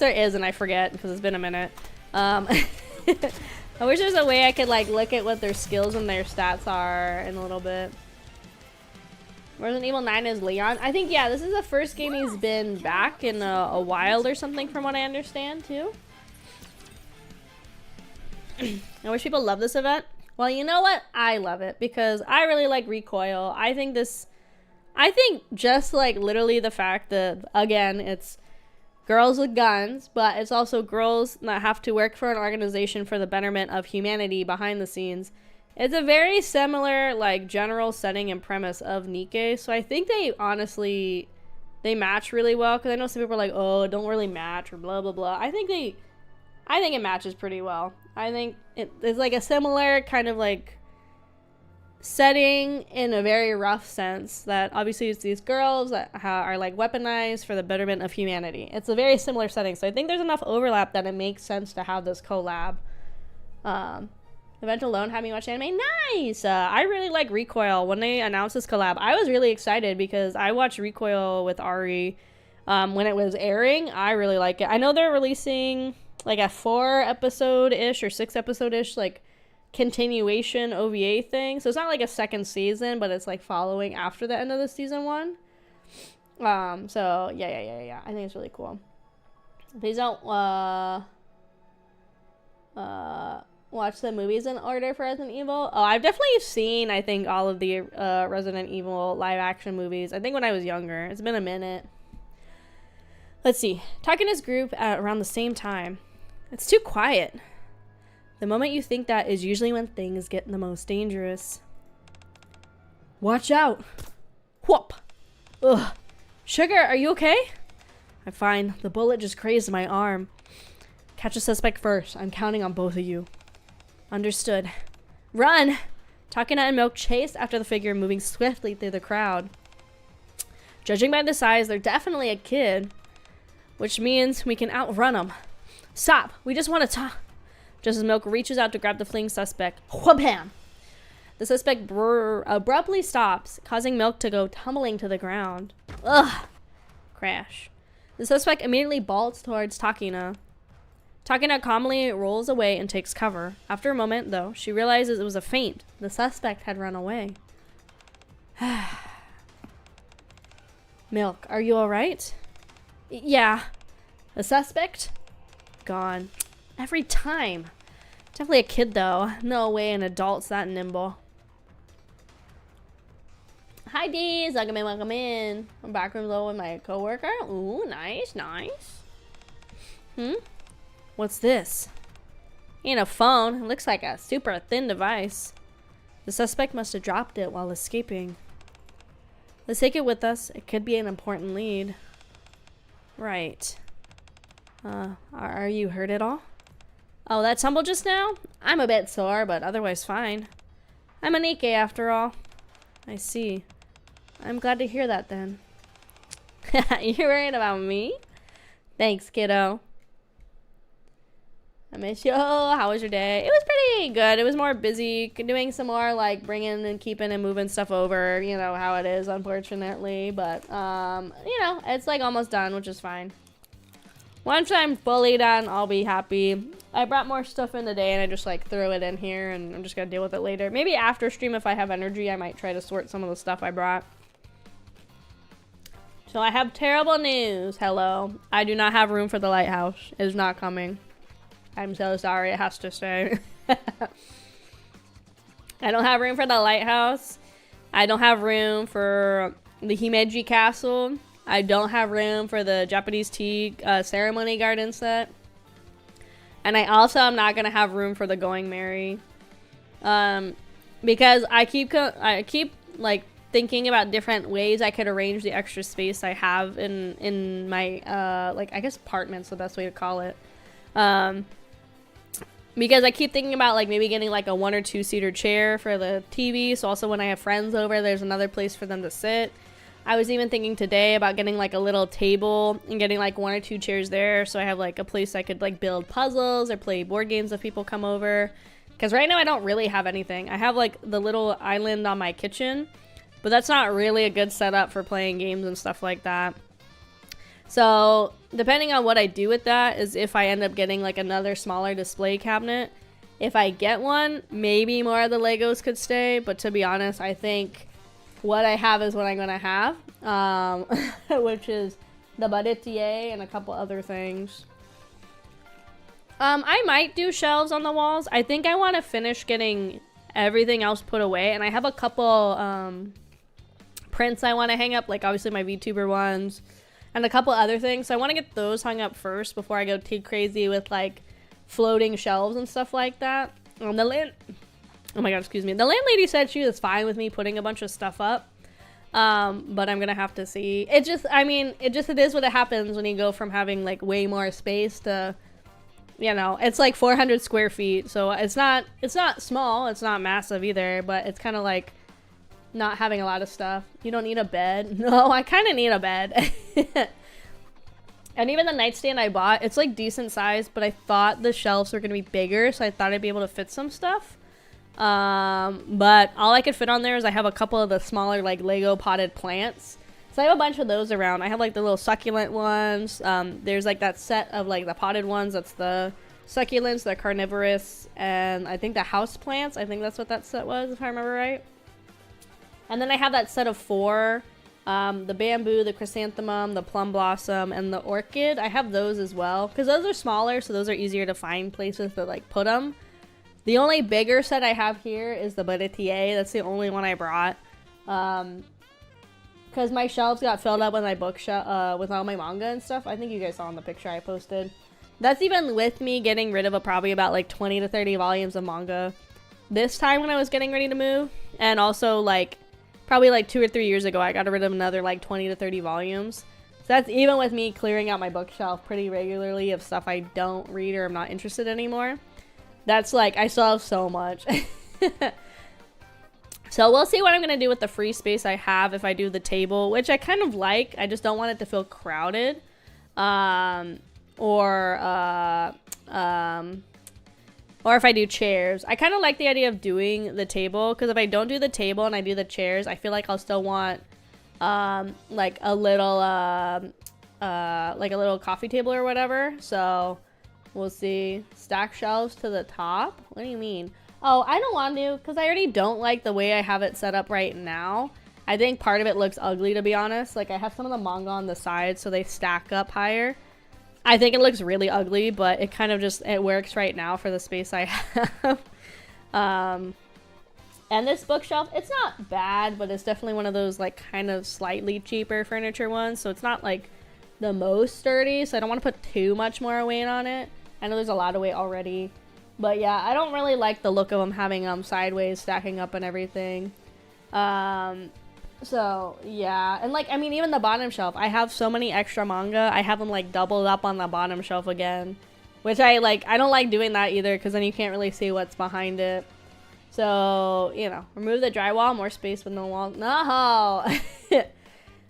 is and I forget because it's been a minute. I wish there's a way I could like look at what their skills and their stats are in a little bit. Resident Evil 9 is Leon. I think, yeah, this is the first game he's been back in a while or something from what I understand too. I wish people love this event. Well, you know what? I love it because I really like Recoil. I think just like literally the fact that, again, it's girls with guns, but it's also girls that have to work for an organization for the betterment of humanity behind the scenes. It's a very similar, like, general setting and premise of NIKKE, so I think they match really well, because I know some people are like, oh, it don't really match, or blah, blah, blah. I think it matches pretty well. I think it's like a similar kind of, like, setting in a very rough sense that obviously it's these girls that are like weaponized for the betterment of humanity. It's a very similar setting, so I think there's enough overlap that it makes sense to have this collab. Event alone had me watch anime. Nice. I really like Recoil. When they announced this collab, I was really excited because I watched Recoil with Ari when it was airing. I really like it. I know they're releasing like a 4 episode-ish or 6 episode-ish like continuation OVA thing, so it's not like a second season, but it's like following after the end of the season 1. So yeah, I think it's really cool. Please don't watch the movies in order for Resident Evil. Oh, I've definitely seen, I think, all of the Resident Evil live action movies. I think when I was younger. It's been a minute. Let's see. Talking his group at around the same time. It's too quiet. The moment you think that is usually when things get the most dangerous. Watch out. Whoop. Ugh. Sugar, are you okay? I'm fine. The bullet just grazed my arm. Catch a suspect first. I'm counting on both of you. Understood. Run! Takina and Milk chase after the figure, moving swiftly through the crowd. Judging by the size, they're definitely a kid, which means we can outrun them. Stop! We just want to talk. Just as Milk reaches out to grab the fleeing suspect, whabam! The suspect abruptly stops, causing Milk to go tumbling to the ground. Ugh! Crash. The suspect immediately bolts towards Takina. Takina calmly rolls away and takes cover. After a moment, though, she realizes it was a feint. The suspect had run away. Milk, are you alright? Yeah. The suspect? Gone. Every time. Definitely a kid, though. No way an adult's that nimble. Hi, Deez. Welcome in, welcome in. I'm back room low with my coworker. Ooh, nice, nice. What's this? Ain't a phone. It looks like a super thin device. The suspect must have dropped it while escaping. Let's take it with us. It could be an important lead. Right. Are you hurt at all? Oh, that tumble just now? I'm a bit sore, but otherwise fine. I'm a NIKKE after all. I see. I'm glad to hear that then. You're worried about me? Thanks, kiddo. I miss you. Oh, how was your day? It was pretty good. It was more busy, doing some more like bringing and keeping and moving stuff over. You know how it is, unfortunately. But, you know, it's like almost done, which is fine. Once I'm fully done, I'll be happy. I brought more stuff in today and I just like threw it in here and I'm just going to deal with it later. Maybe after stream, if I have energy, I might try to sort some of the stuff I brought. So I have terrible news. Hello. I do not have room for the lighthouse. It is not coming. I'm so sorry, it has to stay. I don't have room for the lighthouse. I don't have room for the Himeji castle. I don't have room for the Japanese tea ceremony garden set. And I also am not going to have room for the Going Merry. Because I keep like thinking about different ways I could arrange the extra space I have in my like I guess apartment's the best way to call it. Because I keep thinking about like maybe getting like a 1 or 2 seater chair for the TV. So also when I have friends over, there's another place for them to sit. I was even thinking today about getting like a little table and getting like 1 or 2 chairs there. So I have like a place I could like build puzzles or play board games if people come over. Because right now I don't really have anything. I have like the little island on my kitchen, but that's not really a good setup for playing games and stuff like that. So depending on what I do with that is if I end up getting like another smaller display cabinet. If I get one, maybe more of the Legos could stay. But to be honest, I think what I have is what I'm going to have. Which is the baretier and a couple other things. I might do shelves on the walls. I think I want to finish getting everything else put away. And I have a couple prints I want to hang up. Like obviously my VTuber ones. And a couple other things. So I want to get those hung up first before I go too crazy with like floating shelves and stuff like that. Oh my god, excuse me. The landlady said she was fine with me putting a bunch of stuff up. But I'm gonna have to see. It is what it happens when you go from having like way more space to, you know, it's like 400 square feet. So it's not small, it's not massive either, but it's kind of like not having a lot of stuff. You don't need a bed. No, I kind of need a bed. And even the nightstand I bought, it's like decent size, but I thought the shelves were gonna be bigger, so I thought I'd be able to fit some stuff. But all I could fit on there is I have a couple of the smaller like Lego potted plants. So I have a bunch of those around. I have like the little succulent ones. There's like that set of like the potted ones. That's the succulents, the carnivorous, and I think the house plants. I think that's what that set was, if I remember right. And then I have that set of 4 The bamboo, the chrysanthemum, the plum blossom, and the orchid. I have those as well because those are smaller, so those are easier to find places to like put them. The only bigger set I have here is the Baretier. That's the only one I brought. Because my shelves got filled up with my bookshelf, with all my manga and stuff. I think you guys saw in the picture I posted. That's even with me getting rid of probably about like 20 to 30 volumes of manga this time when I was getting ready to move. And also like probably like 2 or 3 years ago, I got rid of another like 20 to 30 volumes. So that's even with me clearing out my bookshelf pretty regularly of stuff I don't read or I'm not interested anymore. That's like, I still have so much. So we'll see what I'm going to do with the free space I have if I do the table, which I kind of like. I just don't want it to feel crowded. Or if I do chairs. I kind of like the idea of doing the table, because if I don't do the table and I do the chairs, I feel like I'll still want like a little coffee table or whatever. So we'll see. Stack shelves to the top. What do you mean? Oh, I don't want to, because I already don't like the way I have it set up right now. I think part of it looks ugly, to be honest. Like, I have some of the manga on the side, so they stack up higher. I think it looks really ugly, but it kind of just, it works right now for the space I have. And this bookshelf, it's not bad, but it's definitely one of those, like, kind of slightly cheaper furniture ones. So it's not, like, the most sturdy, so I don't want to put too much more weight on it. I know there's a lot of weight already. But yeah, I don't really like the look of them having sideways stacking up and everything. So yeah, and like, I mean, even the bottom shelf, I have so many extra manga. I have them like doubled up on the bottom shelf again, which I don't like doing that either, because then you can't really see what's behind it. So, you know, remove the drywall, more space with no wall. No.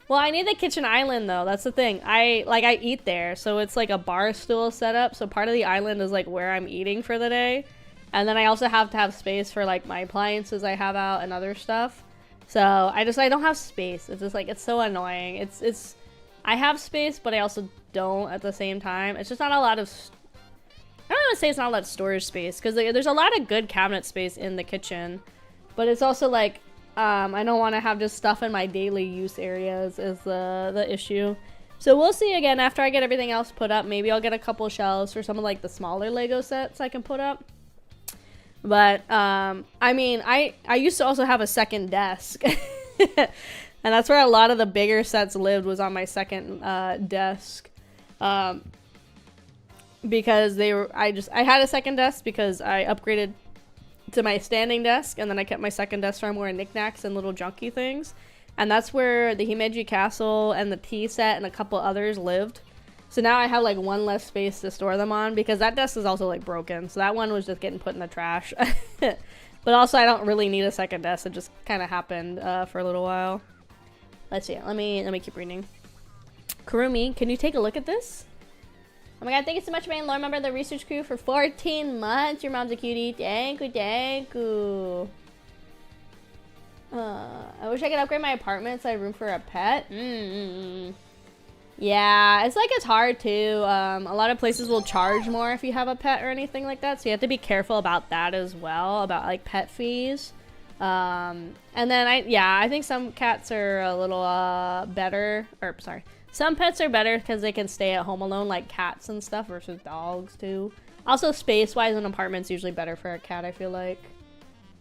Well, I need the kitchen island though. That's the thing. I eat there, so it's like a bar stool setup. So part of the island is like where I'm eating for the day, and then I also have to have space for like my appliances I have out and other stuff. So I don't have space. It's just like, it's so annoying. I have space, but I also don't at the same time. It's just not a lot of. I don't want to say it's not a lot of storage space, because there's a lot of good cabinet space in the kitchen, but it's also like. I don't want to have just stuff in my daily use areas is the issue. So we'll see again after I get everything else put up. Maybe I'll get a couple shelves for some of like the smaller Lego sets I can put up. But I mean, I used to also have a second desk. And that's where a lot of the bigger sets lived, was on my second desk. Because I had a second desk because I upgraded to my standing desk, and then I kept my second desk for more knickknacks and little junky things, and that's where the Himeji Castle and the tea set and a couple others lived. So now I have like one less space to store them on, because that desk is also like broken, so that one was just getting put in the trash. But also I don't really need a second desk. It just kind of happened for a little while. Let's see, let me keep reading. Kurumi, can you take a look at this? Oh my god, thank you so much for being a lore member of the research crew for 14 months. Your mom's a cutie. Thank you, thank you. I wish I could upgrade my apartment so I have room for a pet. Yeah, it's hard too. A lot of places will charge more if you have a pet or anything like that, so you have to be careful about that as well, about like pet fees. And then I think some cats are a little better, or sorry. Some pets are better because they can stay at home alone, like cats and stuff, versus dogs too. Also, space-wise, an apartment's usually better for a cat, I feel like.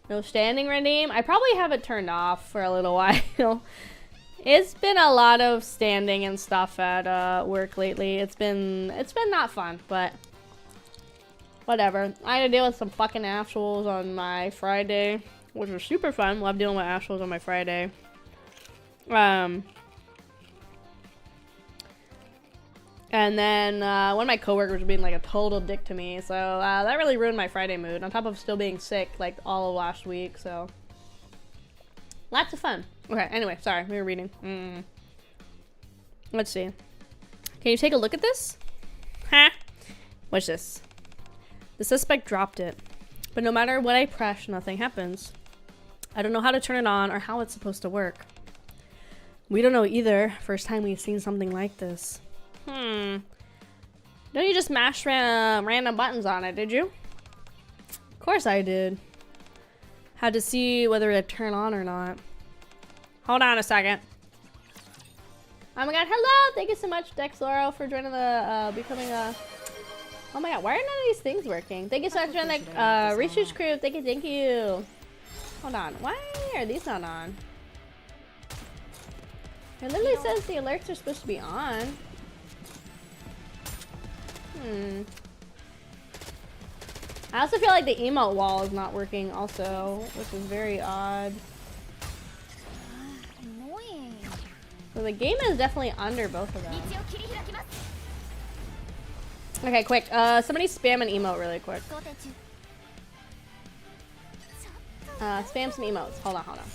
No standing redeem. I probably have it turned off for a little while. It's been a lot of standing and stuff at work lately. It's been not fun, but whatever. I had to deal with some fucking assholes on my Friday, which was super fun. Love dealing with assholes on my Friday. And then one of my coworkers was being like a total dick to me, so that really ruined my Friday mood, on top of still being sick like all of last week. So lots of fun. Okay, anyway, sorry, we were reading. Let's see. Can you take a look at this? Ha! What's this? The suspect dropped it, but no matter what I press, nothing happens. I don't know how to turn it on or how it's supposed to work. We don't know either. First time we've seen something like this. Don't you just mash random buttons on it, did you? Of course I did. Had to see whether it'd turn on or not. Hold on a second. Oh my god, hello! Thank you so much, Dexloro, for joining the, becoming a... Oh my god, why are none of these things working? Thank you so much for joining the, research crew. Thank you, thank you. Hold on, why are these not on? It literally says the alerts are supposed to be on. I also feel like the emote wall is not working also, which is very odd. Annoying. So the game is definitely under both of them. Okay, quick. Somebody spam an emote really quick. Spam some emotes. Hold on, hold on.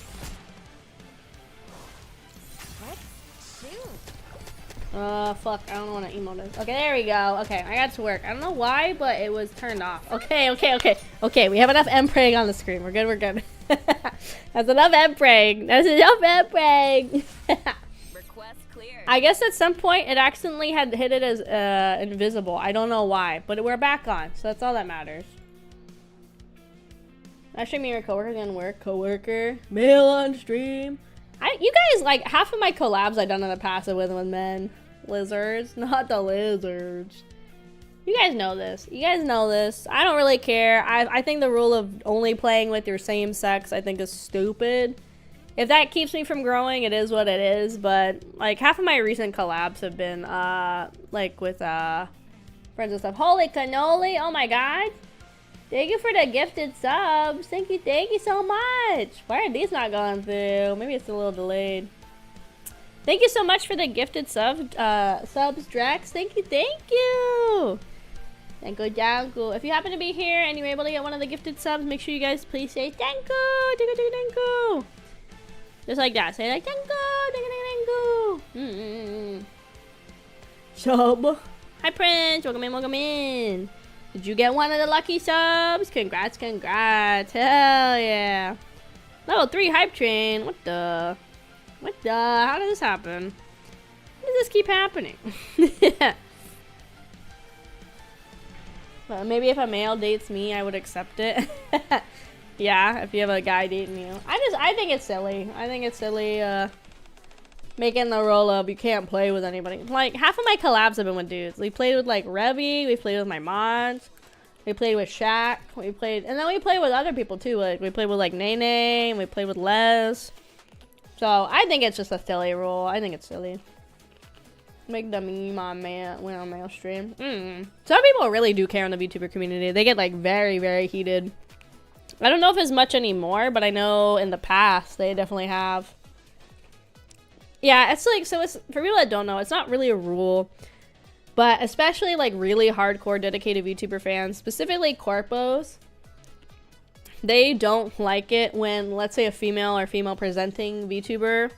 Fuck. I don't know what an emote is. Okay, there we go. Okay, I got to work. I don't know why, but it was turned off. Okay, okay, okay. Okay, we have enough M praying on the screen. We're good, we're good. That's enough M praying. That's enough M praying. Request clear. I guess at some point it accidentally had hit it as invisible. I don't know why, but we're back on, so that's all that matters. Actually, me and a coworker gonna work. Coworker, male on stream. You guys, like, half of my collabs I've done in the past with men. Lizards, not the lizards. You guys know this. You guys know this. I don't really care. I think the rule of only playing with your same sex, I think, is stupid. If that keeps me from growing, it is what it is. But, like, half of my recent collabs have been, like, with, friends and stuff. Holy cannoli! Oh my god! Thank you for the gifted subs. Thank you so much. Why are these not going through? Maybe it's a little delayed. Thank you so much for the gifted subs, Drax. Thank you. Thank you. Thank you. If you happen to be here and you're able to get one of the gifted subs, make sure you guys please say thank you. Thank you. Just like that. Say like thank you. Thank you. Sub. Hi, Prince. Welcome in. Welcome in. Did you get one of the lucky subs? Congrats, congrats. Hell yeah. Level 3 hype train. What the? What the? How did this happen? How does this keep happening? Well, maybe if a male dates me, I would accept it. Yeah, if you have a guy dating you. I think it's silly. I think it's silly, making the role of you can't play with anybody. Like, half of my collabs have been with dudes. We played with, like, Revy. We played with my mods. We played with Shaq. And then we played with other people, too. Like, we played with, like, Nene. And we played with Les. So, I think it's just a silly rule. I think it's silly. Make the meme on male stream. Some people really do care in the VTuber community. They get, like, very, very heated. I don't know if it's much anymore, but I know in the past they definitely have. Yeah, it's like, so it's, for people that don't know, it's not really a rule, but especially like really hardcore dedicated VTuber fans, specifically corpos, they don't like it when, let's say, a female or female presenting VTuber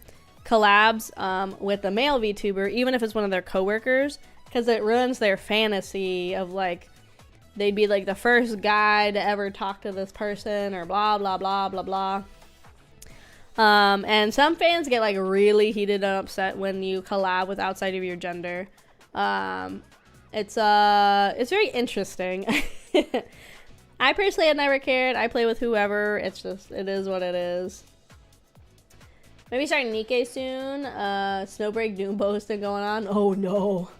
collabs with a male VTuber, even if it's one of their coworkers, because it ruins their fantasy of like, they'd be like the first guy to ever talk to this person or blah, blah, blah, blah, blah. And some fans get like really heated and upset when you collab with outside of your gender. It's very interesting. I personally have never cared. I play with whoever. It's just, it is what it is. Maybe start NIKKE soon. Snowbreak Doom posting going on. Oh no.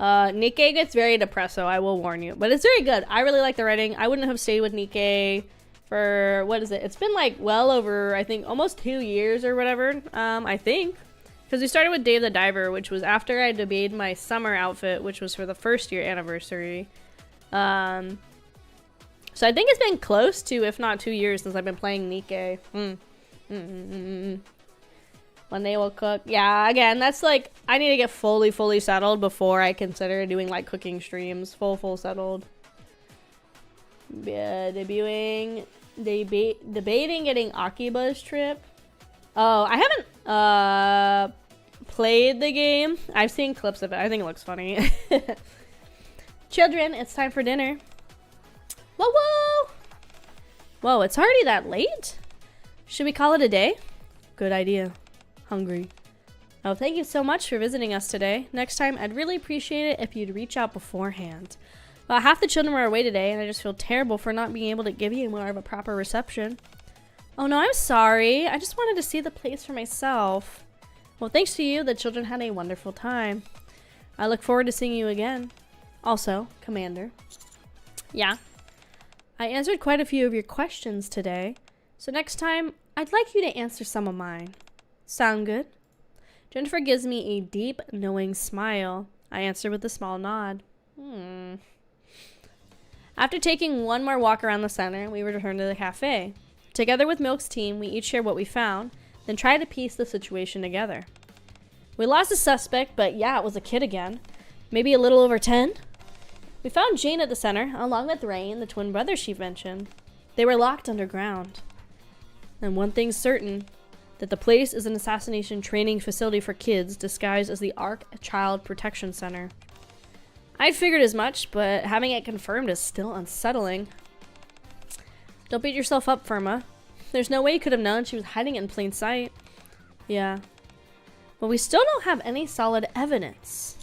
NIKKE gets very depresso, I will warn you. But it's very good. I really like the writing. I wouldn't have stayed with NIKKE for, what is it? It's been like well over, I think, almost 2 years or whatever, I think. Because we started with Dave the Diver, which was after I debated my summer outfit, which was for the first year anniversary. So I think it's been close to, if not 2 years, since I've been playing NIKKE. When they will cook. Yeah, again, that's like, I need to get fully settled before I consider doing like cooking streams. Full settled. Yeah, debating getting Akiba's trip. Oh, I haven't played the game. I've seen clips of it. I think it looks funny. Children, it's time for dinner. Whoa! Whoa, it's already that late? Should we call it a day? Good idea. Hungry. Oh, thank you so much for visiting us today. Next time, I'd really appreciate it if you'd reach out beforehand. About half the children were away today, and I just feel terrible for not being able to give you more of a proper reception. Oh no, I'm sorry. I just wanted to see the place for myself. Well, thanks to you, the children had a wonderful time. I look forward to seeing you again. Also, Commander. Yeah. I answered quite a few of your questions today, so next time, I'd like you to answer some of mine. Sound good? Jennifer gives me a deep, knowing smile. I answer with a small nod. After taking one more walk around the center, we return to the cafe. Together with Milk's team, we each share what we found, then try to piece the situation together. We lost a suspect, but yeah, it was a kid again. Maybe a little over 10? We found Jane at the center, along with Ray and the twin brothers she mentioned. They were locked underground. And one thing's certain, that the place is an assassination training facility for kids disguised as the ARC Child Protection Center. I'd figured as much, but having it confirmed is still unsettling. Don't beat yourself up, Firma. There's no way you could have known she was hiding it in plain sight. Yeah. But we still don't have any solid evidence.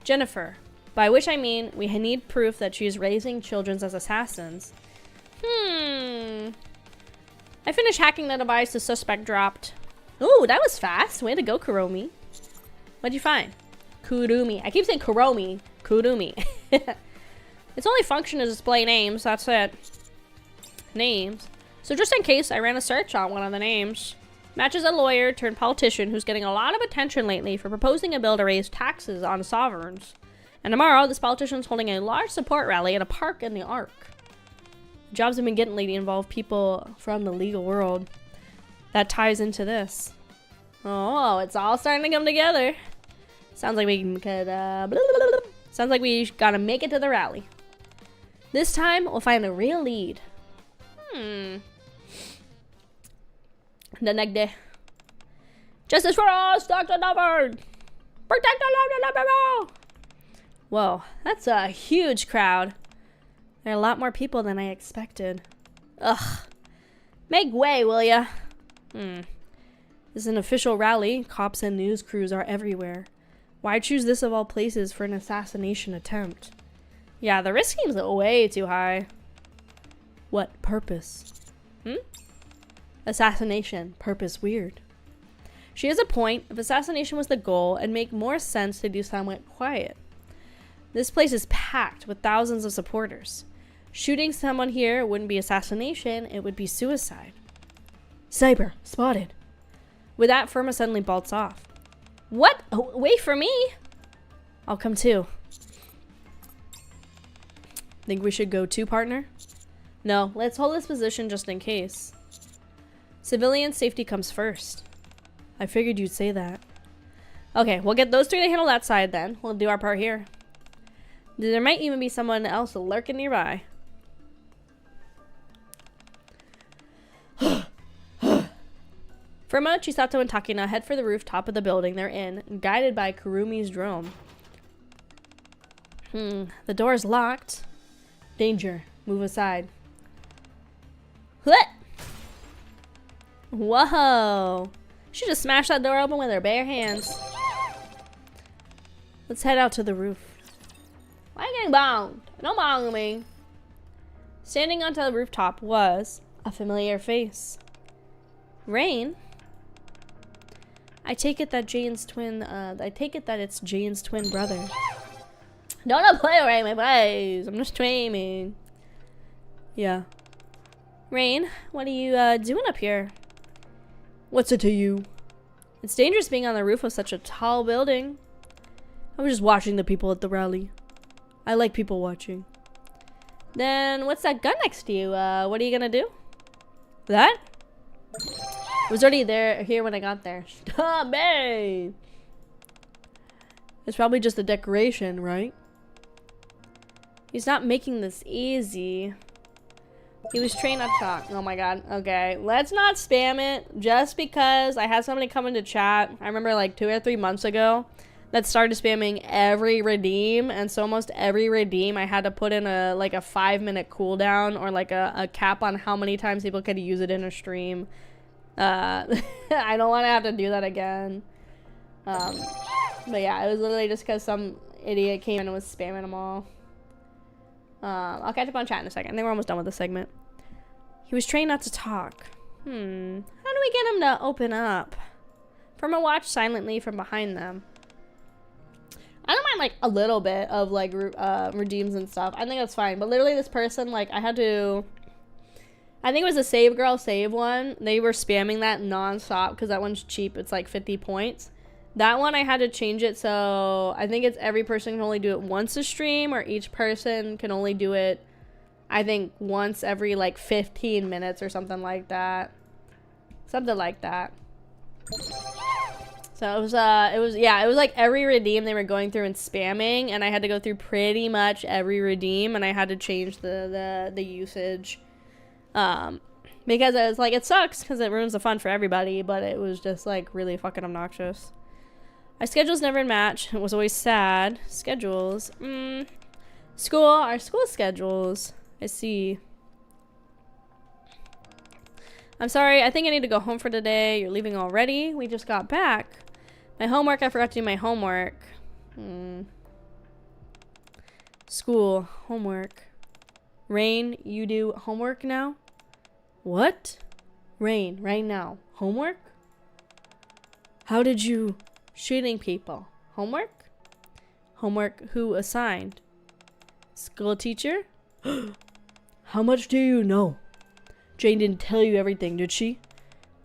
Jennifer. By which I mean, we need proof that she is raising children as assassins. I finished hacking the device the suspect dropped. Ooh, that was fast. Way to go, Kuromi. What'd you find? Kurumi. I keep saying Kuromi. Kurumi. Its only function is display names. That's it. Names. So just in case, I ran a search on one of the names. Matches a lawyer turned politician who's getting a lot of attention lately for proposing a bill to raise taxes on sovereigns. And tomorrow, this politician's holding a large support rally at a park in the Ark. Jobs have been getting lately involve people from the legal world. That ties into this. Oh, it's all starting to come together. Sounds like we could, sounds like we gotta make it to the rally. This time, we'll find a real lead. The next day. Justice for us, Dr. Nubbard! Protect the life. Whoa, that's a huge crowd. There are a lot more people than I expected. Ugh. Make way, will ya? This is an official rally. Cops and news crews are everywhere. Why choose this of all places for an assassination attempt? Yeah, the risk seems way too high. What purpose? Assassination. Purpose weird. She has a point. If assassination was the goal, it'd make more sense to do somewhat quiet. This place is packed with thousands of supporters. Shooting someone here wouldn't be assassination, it would be suicide. Sniper, spotted. With that, Firma suddenly bolts off. What? Oh, wait for me! I'll come too. Think we should go too, partner? No, let's hold this position just in case. Civilian safety comes first. I figured you'd say that. Okay, we'll get those three to handle that side then. We'll do our part here. There might even be someone else lurking nearby. Firma, Chisato, and Takina head for the rooftop of the building they're in, guided by Kurumi's drone. The door's locked. Danger. Move aside. What? Whoa. She just smashed that door open with her bare hands. Let's head out to the roof. Why are you getting bound? Don't bong me. Standing onto the rooftop was a familiar face. Rain? I take it that it's Jane's twin brother. Don't play Rain, my boys. I'm just dreaming. Yeah. Rain, what are you doing up here? What's it to you? It's dangerous being on the roof of such a tall building. I was just watching the people at the rally. I like people watching. Then what's that gun next to you? What are you gonna do? That? It was already here when I got there. Stop me! It's probably just a decoration, right? He's not making this easy. He was trained not to talk. Oh my god. Okay. Let's not spam it just because I had somebody come into chat. I remember like 2 or 3 months ago that started spamming every redeem. And so almost every redeem I had to put in a 5-minute cooldown or like a cap on how many times people could use it in a stream. I don't want to have to do that again. But yeah, it was literally just because some idiot came in and was spamming them all. I'll catch up on chat in a second. I think we're almost done with the segment. He was trained not to talk. How do we get him to open up? Firma watched silently from behind them. I don't mind like a little bit of like redeems and stuff. I think that's fine. But literally this person, like I think it was a save girl save one. They were spamming that non-stop because that one's cheap. It's like 50 points. That one I had to change it so I think it's every person can only do it once a stream, or each person can only do it I think once every like 15 minutes or something like that. Something like that. So it was like every redeem they were going through and spamming, and I had to go through pretty much every redeem, and I had to change the usage. Because it was like, it sucks because it ruins the fun for everybody, but it was just like really fucking obnoxious. Our schedules never match. It was always sad. Schedules. Our school schedules. I see. I'm sorry, I think I need to go home for today. You're leaving already? We just got back. My homework, I forgot to do my homework. School, homework. Rain, you do homework now? What? Rain, right now. Homework? How did you... Shooting people. Homework? Homework who assigned? School teacher? How much do you know? Jane didn't tell you everything, did she?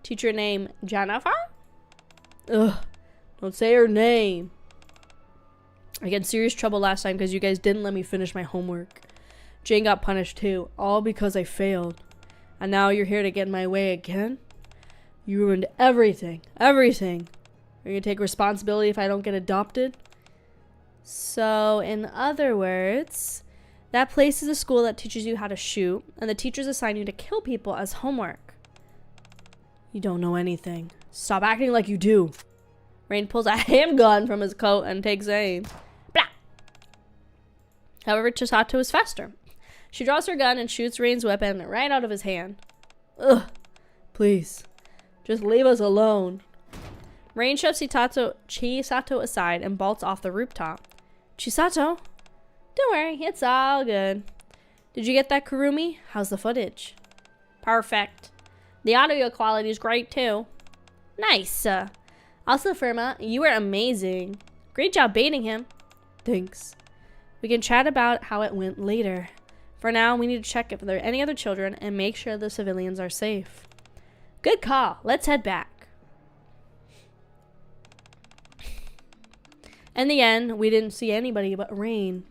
Teacher name Jennifer? Ugh, don't say her name. I got in serious trouble last time because you guys didn't let me finish my homework. Jane got punished too, all because I failed. And now you're here to get in my way again? You ruined everything. Everything. Are you gonna take responsibility if I don't get adopted? So, in other words, that place is a school that teaches you how to shoot, and the teachers assign you to kill people as homework. You don't know anything. Stop acting like you do. Rain pulls a handgun from his coat and takes aim. Blah! However, Chisato is faster. She draws her gun and shoots Rain's weapon right out of his hand. Ugh. Please. Just leave us alone. Rain shoves Chisato aside and bolts off the rooftop. Chisato? Don't worry, it's all good. Did you get that, Kurumi? How's the footage? Perfect. The audio quality is great, too. Nice. Also, Firma, you were amazing. Great job baiting him. Thanks. We can chat about how it went later. For now, we need to check if there are any other children and make sure the civilians are safe. Good call. Let's head back. In the end, we didn't see anybody but Rain.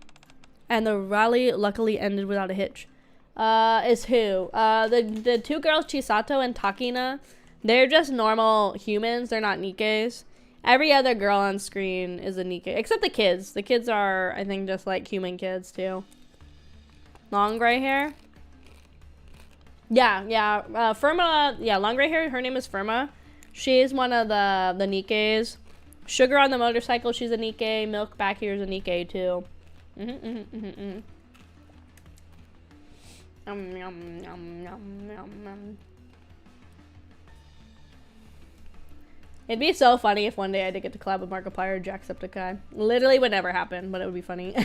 And the rally luckily ended without a hitch. Is who? The two girls, Chisato and Takina, they're just normal humans. They're not NIKKEs. Every other girl on screen is a NIKKE, except the kids. The kids are, I think, just like human kids too. Long gray hair. Yeah. Firma. Yeah, long gray hair. Her name is Firma. She's one of the NIKKEs. Sugar on the motorcycle. She's a NIKKE. Milk back here is a NIKKE too. It'd be so funny if one day I did get to collab with Markiplier or Jacksepticeye. Literally would never happen, but it would be funny.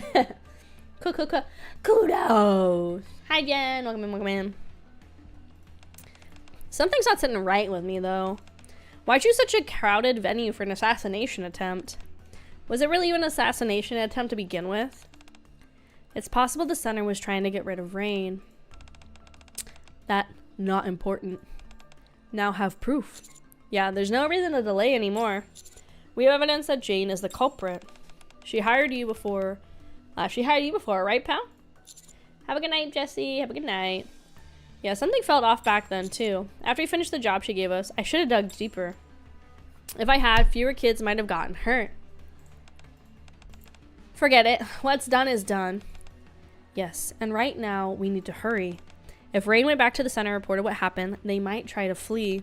Kudos! Hi Jen, welcome in. Something's not sitting right with me though. Why choose such a crowded venue for an assassination attempt? Was it really even an assassination attempt to begin with? It's possible the center was trying to get rid of Rain. That, not important. Now have proof. Yeah, there's no reason to delay anymore. We have evidence that Jane is the culprit. She hired you before, right, pal? Have a good night, Jesse. Have a good night. Yeah, something felt off back then, too. After we finished the job she gave us, I should have dug deeper. If I had, fewer kids might have gotten hurt. Forget it. What's done is done. Yes, and right now, we need to hurry. If Rain went back to the center and reported what happened, they might try to flee.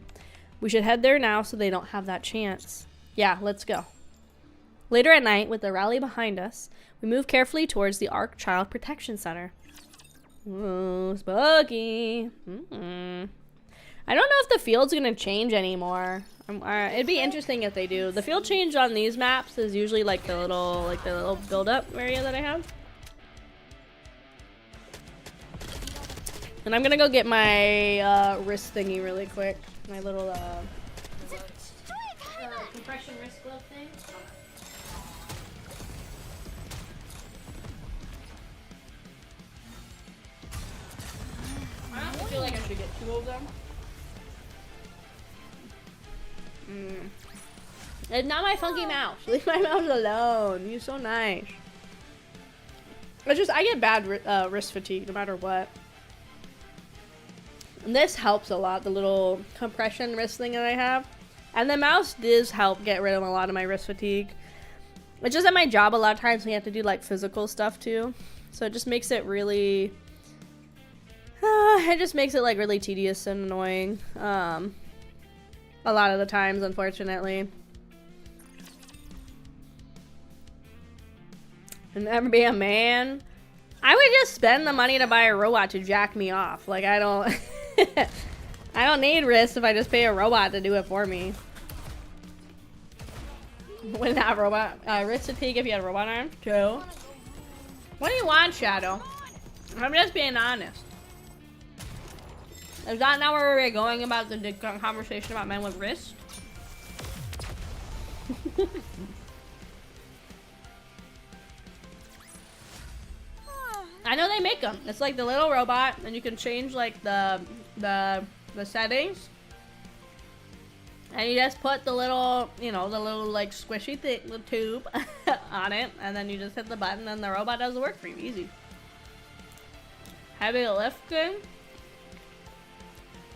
We should head there now so they don't have that chance. Yeah, let's go. Later at night, with the rally behind us, we move carefully towards the Ark Child Protection Center. Ooh, spooky. I don't know if the field's gonna change anymore. It'd be interesting if they do. The field change on these maps is usually like the little build-up area that I have. And I'm gonna go get my wrist thingy really quick. My little compression wrist glove thing? I don't feel like I should get 2 of them. It's not my funky mouse. Leave my mouse alone. He's so nice. It's just, I get bad wrist fatigue no matter what. And this helps a lot, the little compression wrist thing that I have. And the mouse does help get rid of a lot of my wrist fatigue. It's just at my job, a lot of times we have to do like physical stuff too. So it just makes it really... it just makes it like really tedious and annoying. A lot of the times, unfortunately. And never be a man. I would just spend the money to buy a robot to jack me off. Like, I don't... I don't need wrists if I just pay a robot to do it for me. Wouldn't have robot... wrist fatigue if you had a robot arm? True. What do you want, Shadow? I'm just being honest. Is that not where we're going about the conversation about men with wrists? I know they make them. It's like the little robot, and you can change like the settings, and you just put the little, you know, the little like squishy thing, the tube on it, and then you just hit the button, and the robot does the work for you. Easy. Heavy lifting.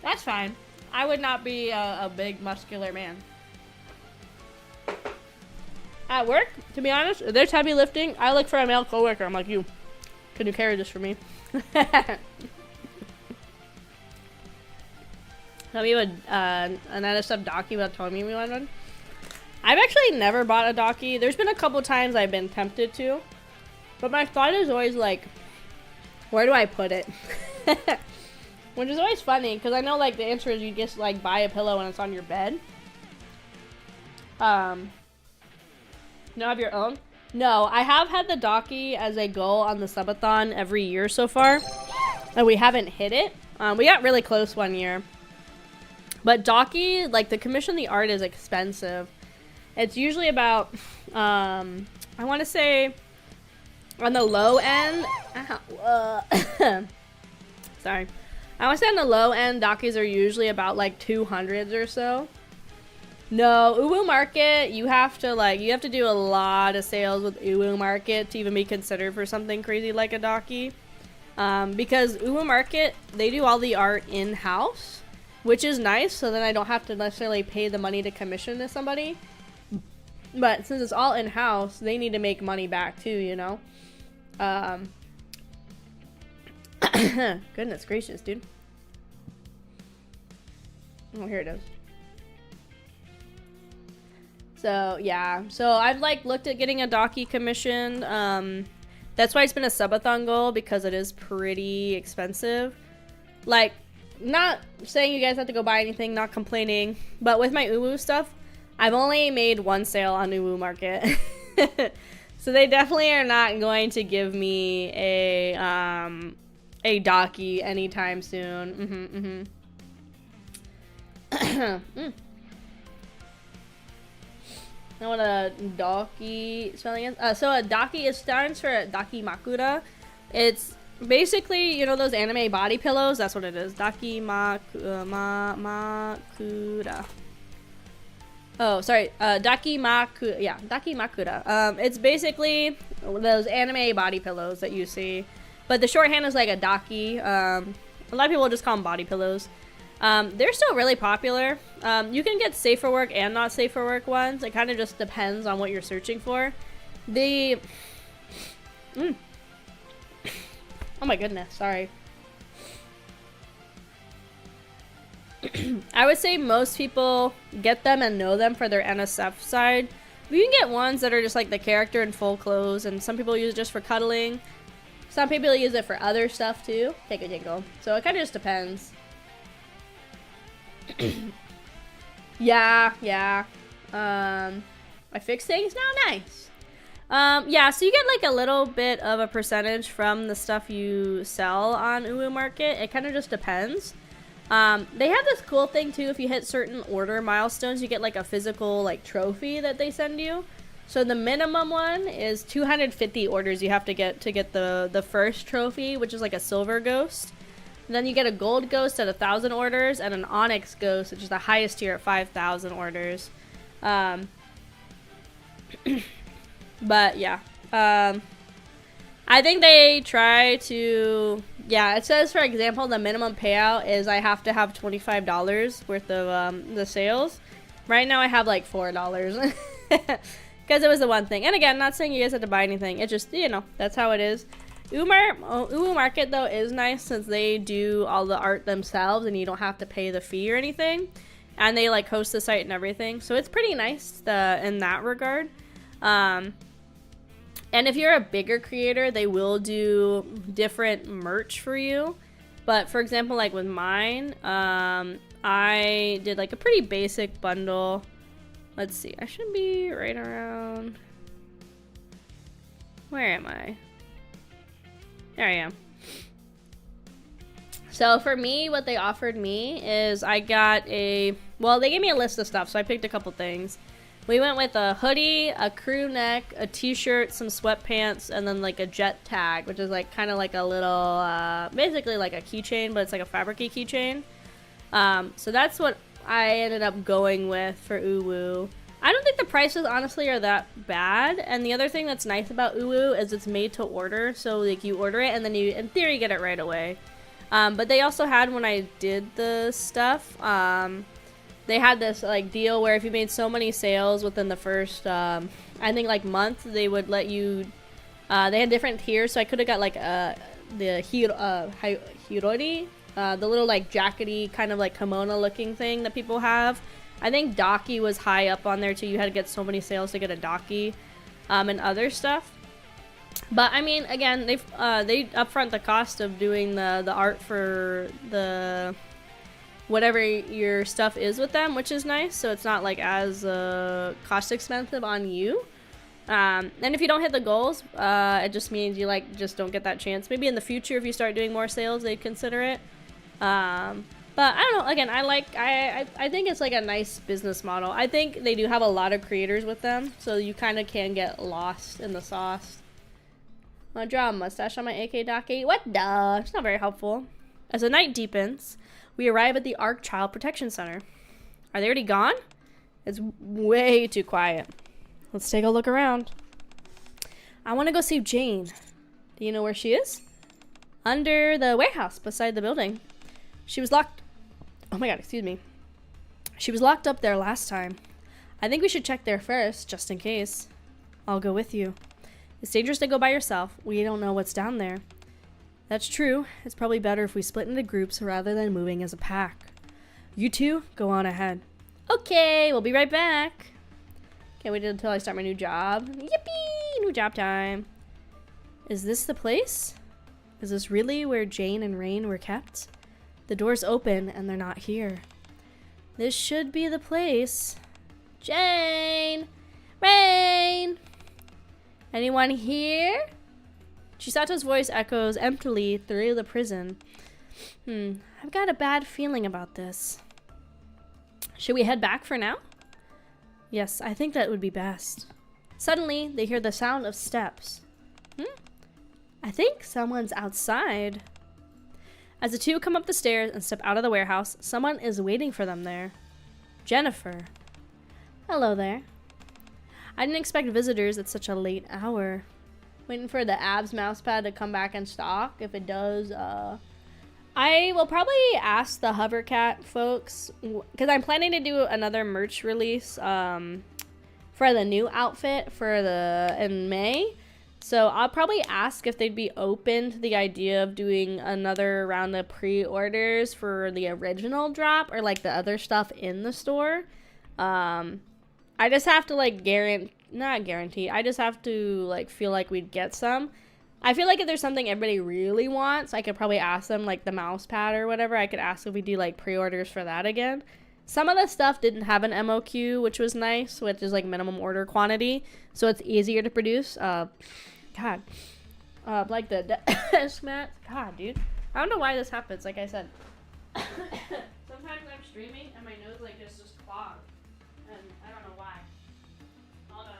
That's fine. I would not be a big muscular man. At work, to be honest, if there's heavy lifting, I look for a male coworker. I'm like, you, can you carry this for me? Tell me what an NSFW docky without telling me we wanted one. I've actually never bought a docky. There's been a couple times I've been tempted to, but my thought is always like, where do I put it? Which is always funny, because I know, like, the answer is you just, like, buy a pillow when it's on your bed. No, have your own? No, I have had the docky as a goal on the subathon every year so far, and we haven't hit it. We got really close one year. But docky, like, to commission the art is expensive. It's usually about, I want to say, on the low end... Sorry. I want to say on the low end, dockies are usually about like 200s or so. No, Uwu Market, you have to do a lot of sales with Uwu Market to even be considered for something crazy like a docky. Because Uwu Market, they do all the art in-house, which is nice, so then I don't have to necessarily pay the money to commission to somebody. But since it's all in-house, they need to make money back too, you know? Goodness gracious, dude. Oh, here it is. So, yeah. So, I've, like, looked at getting a docky commissioned. That's why it's been a subathon goal, because it is pretty expensive. Like, not saying you guys have to go buy anything, not complaining. But with my Uwu stuff, I've only made one sale on Uwu Market. So, they definitely are not going to give me a docky anytime soon. Know what a docky spelling is? So a docky stands for daki makura. It's basically, you know, those anime body pillows. That's what it is. Daki makura. Oh, sorry. Daki makura. Yeah, daki makura. It's basically those anime body pillows that you see. But the shorthand is like a docky. A lot of people just call them body pillows. They're still really popular. You can get safe for work and not safe for work ones. It kind of just depends on what you're searching for. Oh my goodness, sorry. I would say most people get them and know them for their NSF side. But you can get ones that are just like the character in full clothes, and some people use it just for cuddling. Some people use it for other stuff too. Take a jingle. So it kind of just depends. Yeah. I fixed things now. Nice. Yeah, so you get like a little bit of a percentage from the stuff you sell on Uwu Market. It kind of just depends. They have this cool thing too. If you hit certain order milestones, you get like a physical like trophy that they send you. So the minimum one is 250 orders you have to get the first trophy, which is like a silver ghost. And then you get a gold ghost at 1,000 orders and an onyx ghost, which is the highest tier at 5,000 orders. But yeah, I think they try to, yeah, it says, for example, the minimum payout is I have to have $25 worth of the sales. Right now I have like $4 because it was the one thing. And again, not saying you guys have to buy anything. It just, you know, that's how it is. Uwu Market though is nice since they do all the art themselves and you don't have to pay the fee or anything. And they like host the site and everything. So it's pretty nice in that regard. And if you're a bigger creator, they will do different merch for you. But for example, like with mine, I did like a pretty basic bundle. Let's see, I should be right around, where am I? There I am. So for me, what they offered me is I got well, they gave me a list of stuff, so I picked a couple things. We went with a hoodie, a crew neck, a t-shirt, some sweatpants, and then like a jet tag, which is like kind of like a little, basically like a keychain, but it's like a fabric-y keychain. So that's what I ended up going with for Uwu. I don't think the prices honestly are that bad. And the other thing that's nice about Uwu is it's made to order. So like you order it and then you, in theory, get it right away. But they also had, when I did the stuff, they had this like deal where if you made so many sales within the first, I think like month, they would let you, they had different tiers. So I could have got like the hirori, the little like jackety kind of like kimono looking thing that people have. I think daki was high up on there too. You had to get so many sales to get a daki, and other stuff. But I mean, again, they upfront the cost of doing the art for the whatever your stuff is with them, which is nice. So it's not like as cost expensive on you. And if you don't hit the goals, it just means you like just don't get that chance. Maybe in the future, if you start doing more sales, they'd consider it. But I don't know. Again, I think it's like a nice business model. I think they do have a lot of creators with them, so you kind of can get lost in the sauce. I'm gonna draw a mustache on my AK Daki. What the? It's not very helpful. As the night deepens, we arrive at the Arc Child Protection Center. Are they already gone? It's way too quiet. Let's take a look around. I want to go see Jane. Do you know where she is? Under the warehouse beside the building. She was locked. Oh my god, excuse me. She was locked up there last time. I think we should check there first, just in case. I'll go with you. It's dangerous to go by yourself. We don't know what's down there. That's true. It's probably better if we split into groups rather than moving as a pack. You two, go on ahead. Okay, we'll be right back. Can't wait until I start my new job. Yippee! New job time. Is this the place? Is this really where Jane and Rain were kept? The door's open and they're not here. This should be the place. Jane! Rain! Anyone here? Chisato's voice echoes emptily through the prison. I've got a bad feeling about this. Should we head back for now? Yes, I think that would be best. Suddenly, they hear the sound of steps. I think someone's outside. As the two come up the stairs and step out of the warehouse, someone is waiting for them there. Jennifer. Hello there. I didn't expect visitors at such a late hour. Waiting for the abs mousepad to come back in stock. If it does, I will probably ask the Hovercat folks, because I'm planning to do another merch release for the new outfit in May. So I'll probably ask if they'd be open to the idea of doing another round of pre-orders for the original drop or like the other stuff in the store. I just have to like not guarantee. I just have to like feel like we'd get some. I feel like if there's something everybody really wants, I could probably ask them, like the mouse pad or whatever. I could ask if we do like pre-orders for that again. Some of the stuff didn't have an MOQ, which was nice, which is like minimum order quantity, so it's easier to produce. Like the desk mats. God, dude. I don't know why this happens, like I said. Sometimes I'm streaming and my nose like just clogged, and I don't know why. Hold on.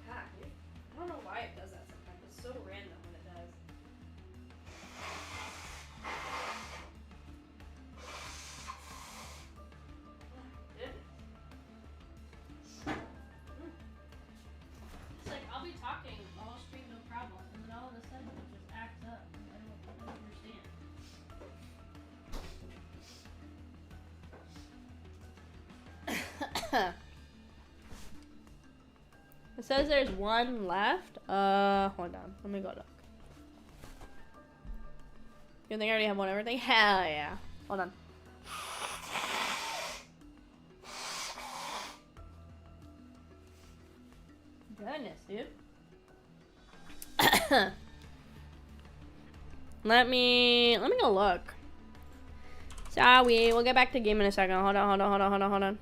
God, dude. I don't know why it does that sometimes. It's so random when it does. It's like I'll be talking all stream, no problem, and then all of a sudden it just acts up. I don't understand. It says there's one left. Hold on. Let me go look. You think I already have one everything? Hell yeah. Hold on. Goodness, dude. Let me go look. Sorry, we'll get back to game in a second. Hold on.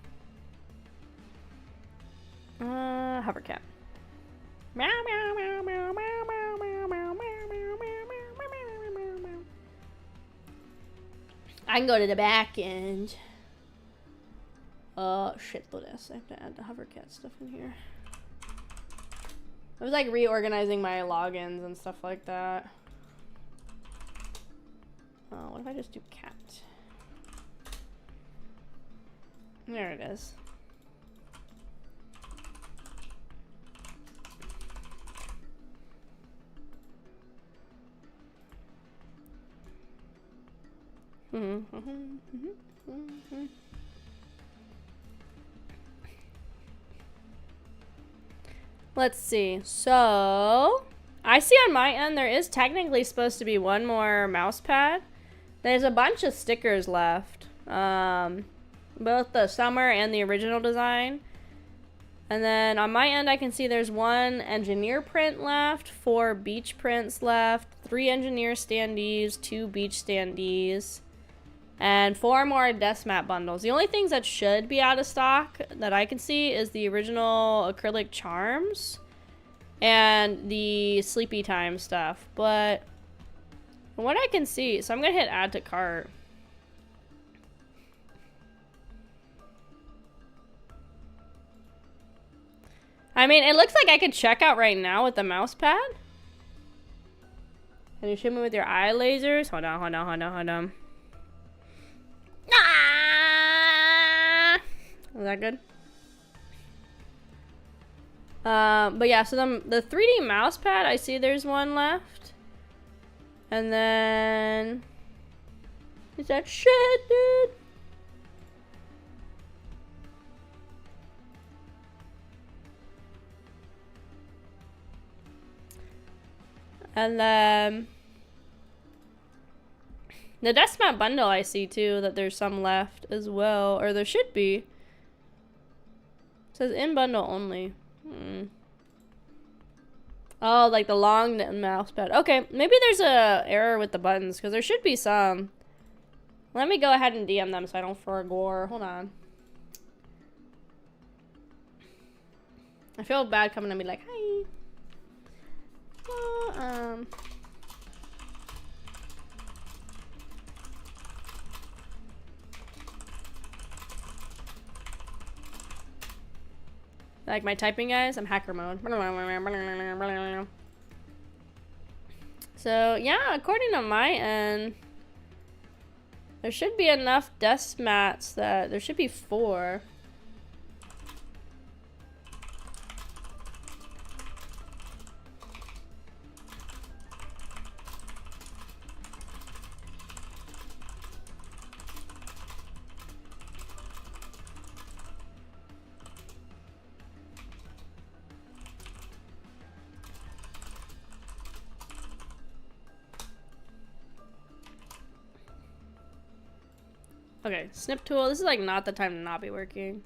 Hovercat. Meow meow meow meow meow meow meow meow meow meow. I can go to the back end. Shit, load S. I have to add the hovercat stuff in here. I was like reorganizing my logins and stuff like that. What if I just do cat? There it is. Let's see. So, I see on my end there is technically supposed to be one more mouse pad. There's a bunch of stickers left. Both the summer and the original design. And then on my end I can see there's one engineer print left, 4 beach prints left, 3 engineer standees, 2 beach standees, and 4 more desk mat bundles. The only things that should be out of stock that I can see is the original acrylic charms and the sleepy time stuff. But from what I can see, so I'm gonna hit add to cart. I mean, it looks like I could check out right now with the mouse pad. Can you shoot me with your eye lasers? Hold on. Ah! Is that good? But yeah, so the 3D mouse pad, I see there's one left. And then... Is that shit, dude? And then the desk mat bundle, I see too that there's some left as well, or there should be. It says in bundle only. Oh, like the long mouse pad. Okay, maybe there's a error with the buttons because there should be some. Let me go ahead and DM them so I don't forgore. Hold on. I feel bad coming to me like, hi. Like my typing, guys? I'm hacker mode. So, yeah, according to my end, there should be enough desk mats that there should be 4. Okay, snip tool. This is like not the time to not be working.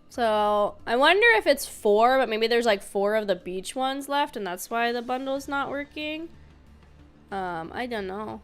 So I wonder if it's 4, but maybe there's like 4 of the beach ones left, and that's why the bundle's not working. I don't know.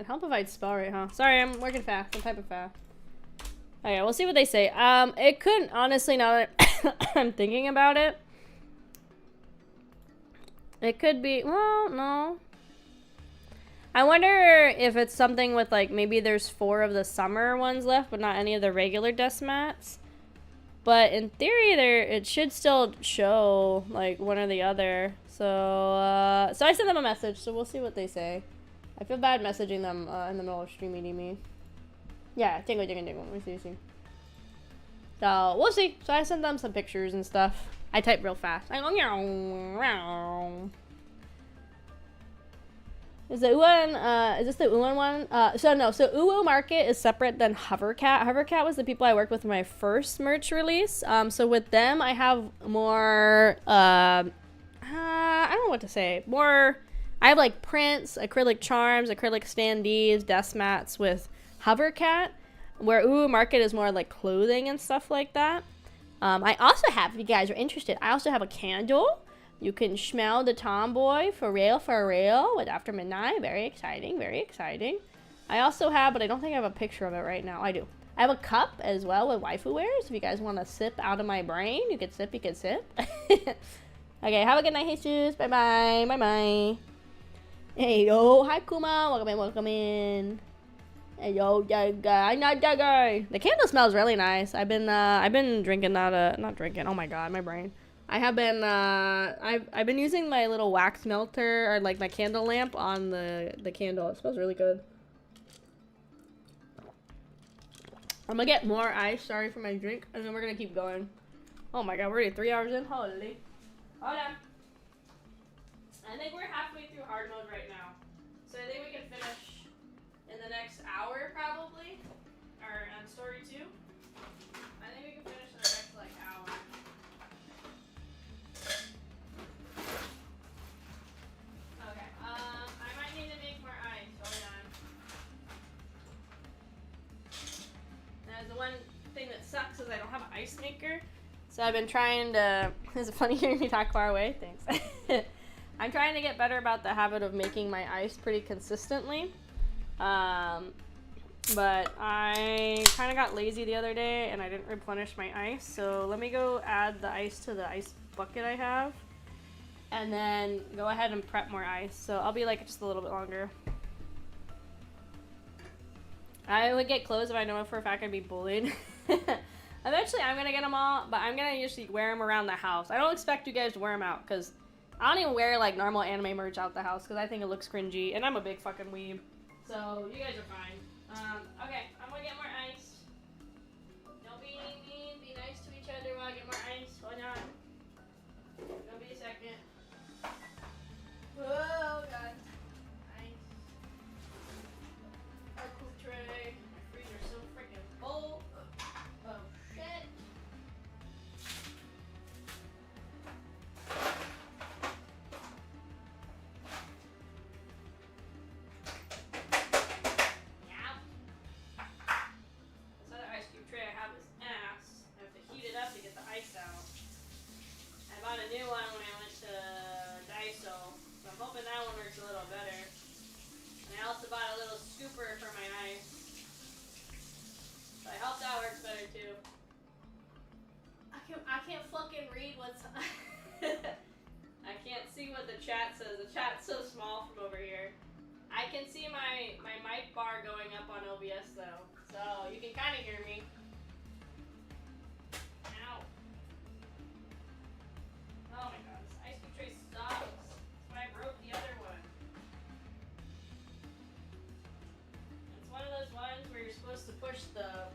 Help if I'd spell right, huh? Sorry, I'm working fast. I'm typing fast. Okay, we'll see what they say. It could, honestly, now that I'm thinking about it, it could be, well, no. I wonder if it's something with, like, maybe there's 4 of the summer ones left, but not any of the regular dust mats. But in theory, it should still show, like, one or the other. So, so I sent them a message, so we'll see what they say. I feel bad messaging them in the middle of stream meeting me. Yeah, tingle. Let me see. So, we'll see. So I sent them some pictures and stuff. I type real fast. I go, meow. Is the Uwan, is this the Uwan one? So Uwu Market is separate than Hovercat. Hovercat was the people I worked with for my first merch release. So with them, I have more, I don't know what to say. I have like prints, acrylic charms, acrylic standees, desk mats with Hovercat, where Uwu Market is more like clothing and stuff like that. I also have, if you guys are interested, I also have a candle. You can smell the tomboy for real with After Midnight. Very exciting, very exciting. I also have, but I don't think I have a picture of it right now. I do. I have a cup as well with waifu wares. If you guys want to sip out of my brain, you can sip, Okay, have a good night, Jesus. Bye-bye. Hey, yo. Hi, Kuma. Welcome in. Hey, yo, that guy. Not that guy. The candle smells really nice. I've been drinking that, not drinking. Oh my god, my brain. I have been, I've been using my little wax melter, or like my candle lamp on the candle. It smells really good. I'm gonna get more ice, sorry for my drink, and then we're gonna keep going. Oh my god, we're already 3 hours in. Holy. Hold on. I think we're halfway through hard mode right now. So I think we can finish in the next hour, probably. Or on story 2. I think we can finish in the next, like, hour. Okay, I might need to make more ice. Hold on. Now, the one thing that sucks is I don't have an ice maker. So I've been trying to... Is it funny hearing me talk far away? Thanks. I'm trying to get better about the habit of making my ice pretty consistently. But I kind of got lazy the other day and I didn't replenish my ice. So let me go add the ice to the ice bucket I have. And then go ahead and prep more ice. So I'll be like just a little bit longer. I would get clothes if I know for a fact I'd be bullied. Eventually I'm going to get them all, but I'm going to usually wear them around the house. I don't expect you guys to wear them out because I don't even wear like normal anime merch out the house because I think it looks cringy and I'm a big fucking weeb. So you guys are fine. Okay, I'm going to get more ice. Don't be mean, be nice to each other while I get more ice. Hold on. Don't be a second. Oh god. Ice. Our cook tray. My freezer's so freaking full. Oh shit. Yeah. This other ice cube tray I have is ass. I have to heat it up to get the ice out. I bought a new one when I went to Daiso, so I'm hoping that one works a little better. And I also bought a little scooper for my ice. So I hope that works better too. I can't fucking read what's I can't see what the chat says. The chat's so small from over here. I can see my mic bar going up on OBS though. So you can kinda hear me. Ow. Oh my god, this ice cream tray sucks. That's why I broke the other one. It's one of those ones where you're supposed to push the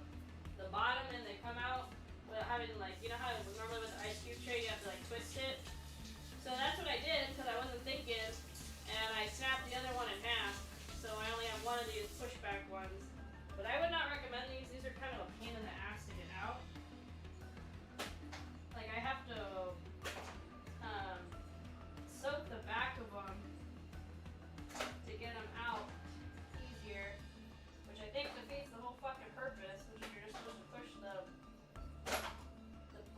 bottom and they come out without having like, you know how normally with the ice cube tray you have to like twist it? So that's what I did because I wasn't thinking and I snapped the other one in half. So I only have one of these pushback ones. But I would not recommend these. These are kind of a pain in the ass to get out. Like I have to soak the back of them to get them out easier, which I think defeats the whole fucking purpose, which is you're just supposed to push the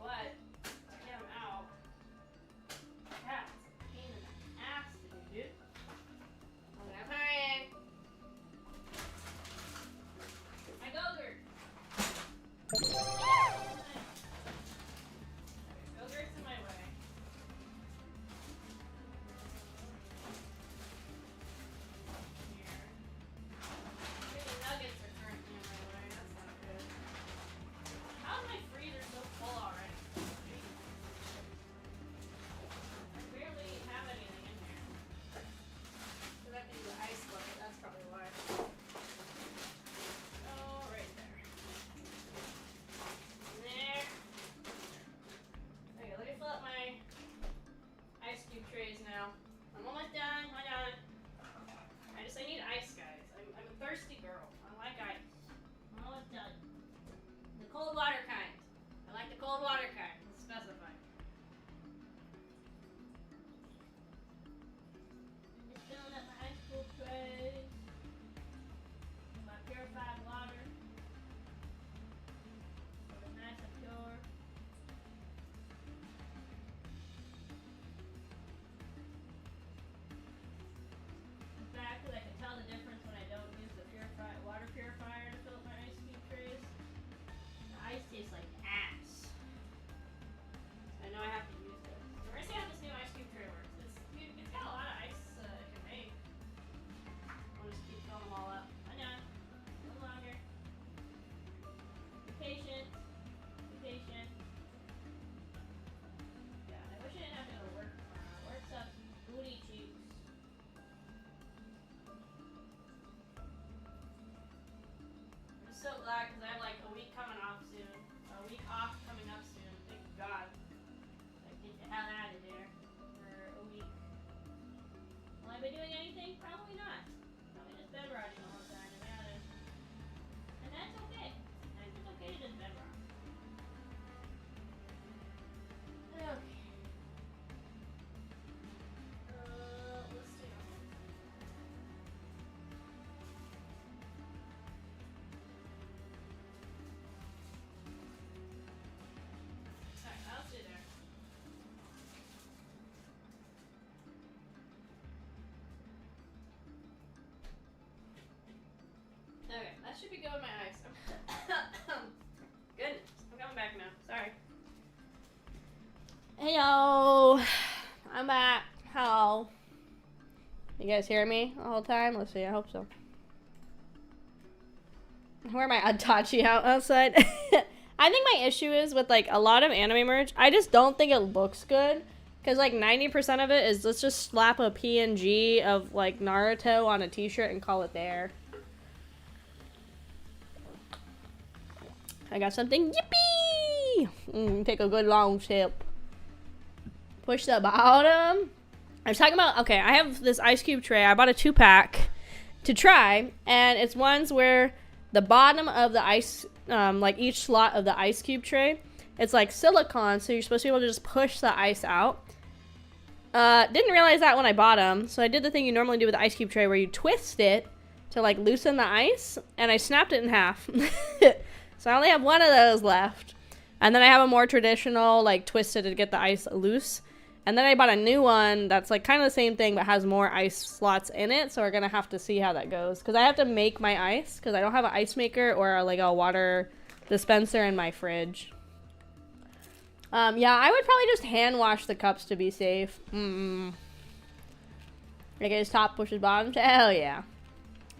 butt to get them out. Yeah, it's a pain in the ass to do, dude. Okay, I'm hurrying. so glad because I have like a week coming off soon. A week off coming up soon. Thank God. I get the hell out of there for a week. Will I be doing anything? Probably not. Probably just bed rotting the whole time, to be honest. And that's okay. And it's okay to just bed rot. Okay. Let's see. Alright, I'll sit there. Okay, that should be good with my eyes. Goodness, I'm coming back now. Sorry. Heyo, I'm back. How? You guys hear me the whole time? Let's see. I hope so. Where am I? Adachi out outside. I think my issue is with like a lot of anime merch. I just don't think it looks good. Because like 90% of it is let's just slap a PNG of like Naruto on a t-shirt and call it there. I got something. Yippee! Take a good long sip. Push the bottom. I was talking about, okay, I have this ice cube tray. I bought a 2-pack to try. And it's ones where the bottom of the ice, like each slot of the ice cube tray, it's like silicone. So you're supposed to be able to just push the ice out. Didn't realize that when I bought them. So I did the thing you normally do with the ice cube tray where you twist it to like loosen the ice. And I snapped it in half. So I only have one of those left. And then I have a more traditional, like, twisted to get the ice loose. And then I bought a new one that's, like, kind of the same thing, but has more ice slots in it. So we're going to have to see how that goes. Because I have to make my ice, because I don't have an ice maker or, like, a water dispenser in my fridge. Yeah, I would probably just hand wash the cups to be safe. Like, his top pushes bottom. Hell yeah.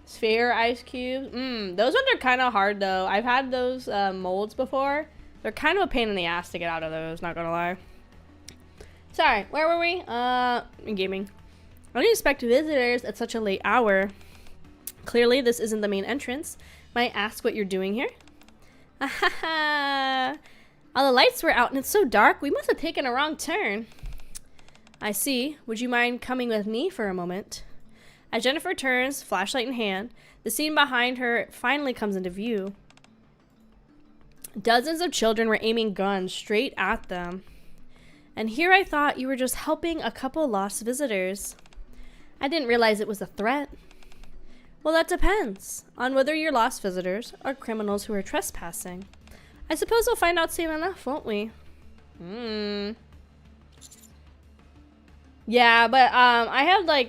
Sphere ice cubes. Those ones are kind of hard though. I've had those molds before. They're kind of a pain in the ass to get out of those, not gonna lie. Sorry, where were we? In gaming. I didn't expect visitors at such a late hour. Clearly, this isn't the main entrance. Might I ask what you're doing here? Ahaha! All the lights were out and it's so dark, we must have taken a wrong turn. I see. Would you mind coming with me for a moment? As Jennifer turns, flashlight in hand, the scene behind her finally comes into view. Dozens of children were aiming guns straight at them. And here I thought you were just helping a couple lost visitors. I didn't realize it was a threat. Well, that depends on whether you're lost visitors or criminals who are trespassing. I suppose we'll find out soon enough, won't we? Yeah, but I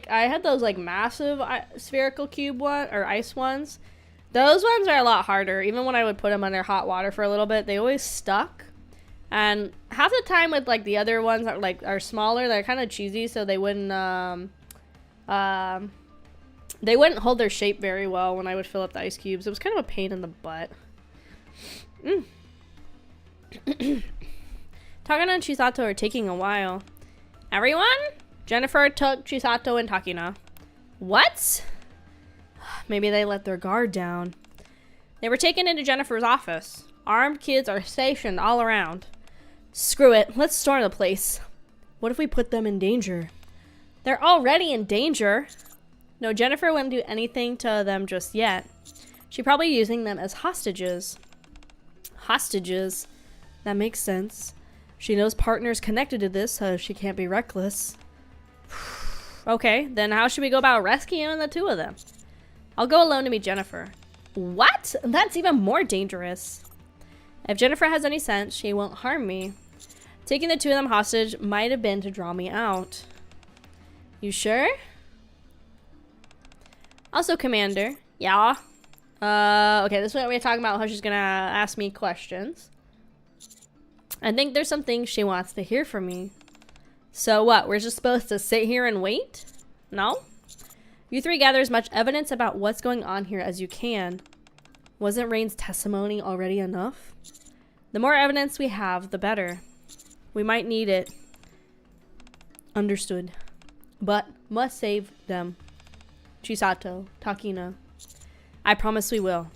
had those like massive spherical cube one or ice ones. Those ones are a lot harder. Even when I would put them under hot water for a little bit, they always stuck. And half the time with like the other ones that are smaller, they're kind of cheesy, so they wouldn't hold their shape very well when I would fill up the ice cubes. It was kind of a pain in the butt. Takana and Chisato are taking a while. Everyone? Jennifer took Chisato and Takina. What? Maybe they let their guard down. They were taken into Jennifer's office. Armed kids are stationed all around. Screw it. Let's storm the place. What if we put them in danger? They're already in danger. No, Jennifer wouldn't do anything to them just yet. She's probably using them as hostages. Hostages? That makes sense. She knows partners connected to this, so she can't be reckless. Okay, then how should we go about rescuing the two of them? I'll go alone to meet Jennifer. What? That's even more dangerous. If Jennifer has any sense, she won't harm me. Taking the two of them hostage might have been to draw me out. You sure? Also, Commander. Yeah? Okay, this is what we're talking about, how she's gonna ask me questions. I think there's some things she wants to hear from me. So what, we're just supposed to sit here and wait? No? You three gather as much evidence about what's going on here as you can. Wasn't Rain's testimony already enough? The more evidence we have, the better. We might need it. Understood. But must save them. Chisato, Takina. I promise we will.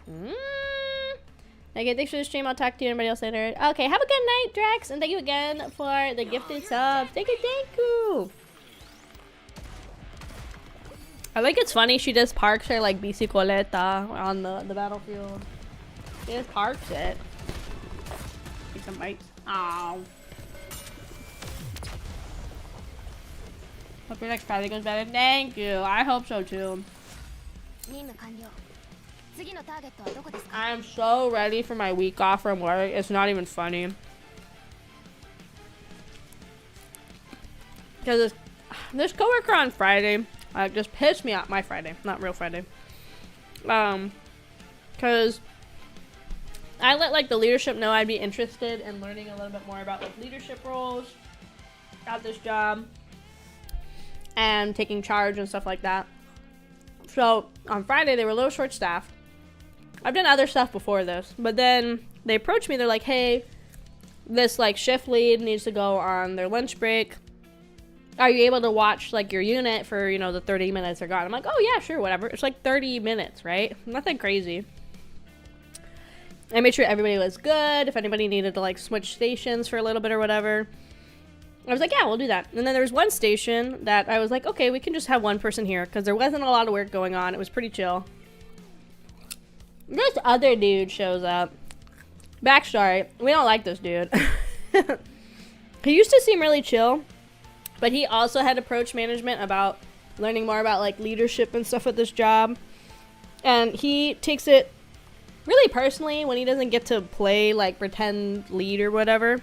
Okay, thanks for the stream. I'll talk to you. Anybody else later? Okay, have a good night, Drax, and thank you again for the gifted sub. Thank you, thank you. I think it's funny she just parks her like bicicleta on the battlefield. She just parks it. Take some bites. Ow. Hope your next Friday goes better. Thank you. I hope so too. 任務完了。次のターゲットはどこですか？ I'm so ready for my week off from work. It's not even funny. Because this coworker on Friday just pissed me off. My Friday, not real Friday. Because I let like the leadership know I'd be interested in learning a little bit more about like leadership roles at this job and taking charge and stuff like that. So on Friday they were a little short-staffed. I've done other stuff before this, but then they approached me. They're like, hey, this like shift lead needs to go on their lunch break. Are you able to watch like your unit for, you know, the 30 minutes they're gone? I'm like, oh yeah, sure, whatever. It's like 30 minutes, right? Nothing crazy. I made sure everybody was good. If anybody needed to like switch stations for a little bit or whatever, I was like, yeah, we'll do that. And then there was one station that I was like, okay, we can just have one person here because there wasn't a lot of work going on. It was pretty chill. This other dude shows up. Backstory, we don't like this dude. He used to seem really chill, but he also had approached management about learning more about like leadership and stuff at this job. And he takes it really personally when he doesn't get to play like pretend lead or whatever.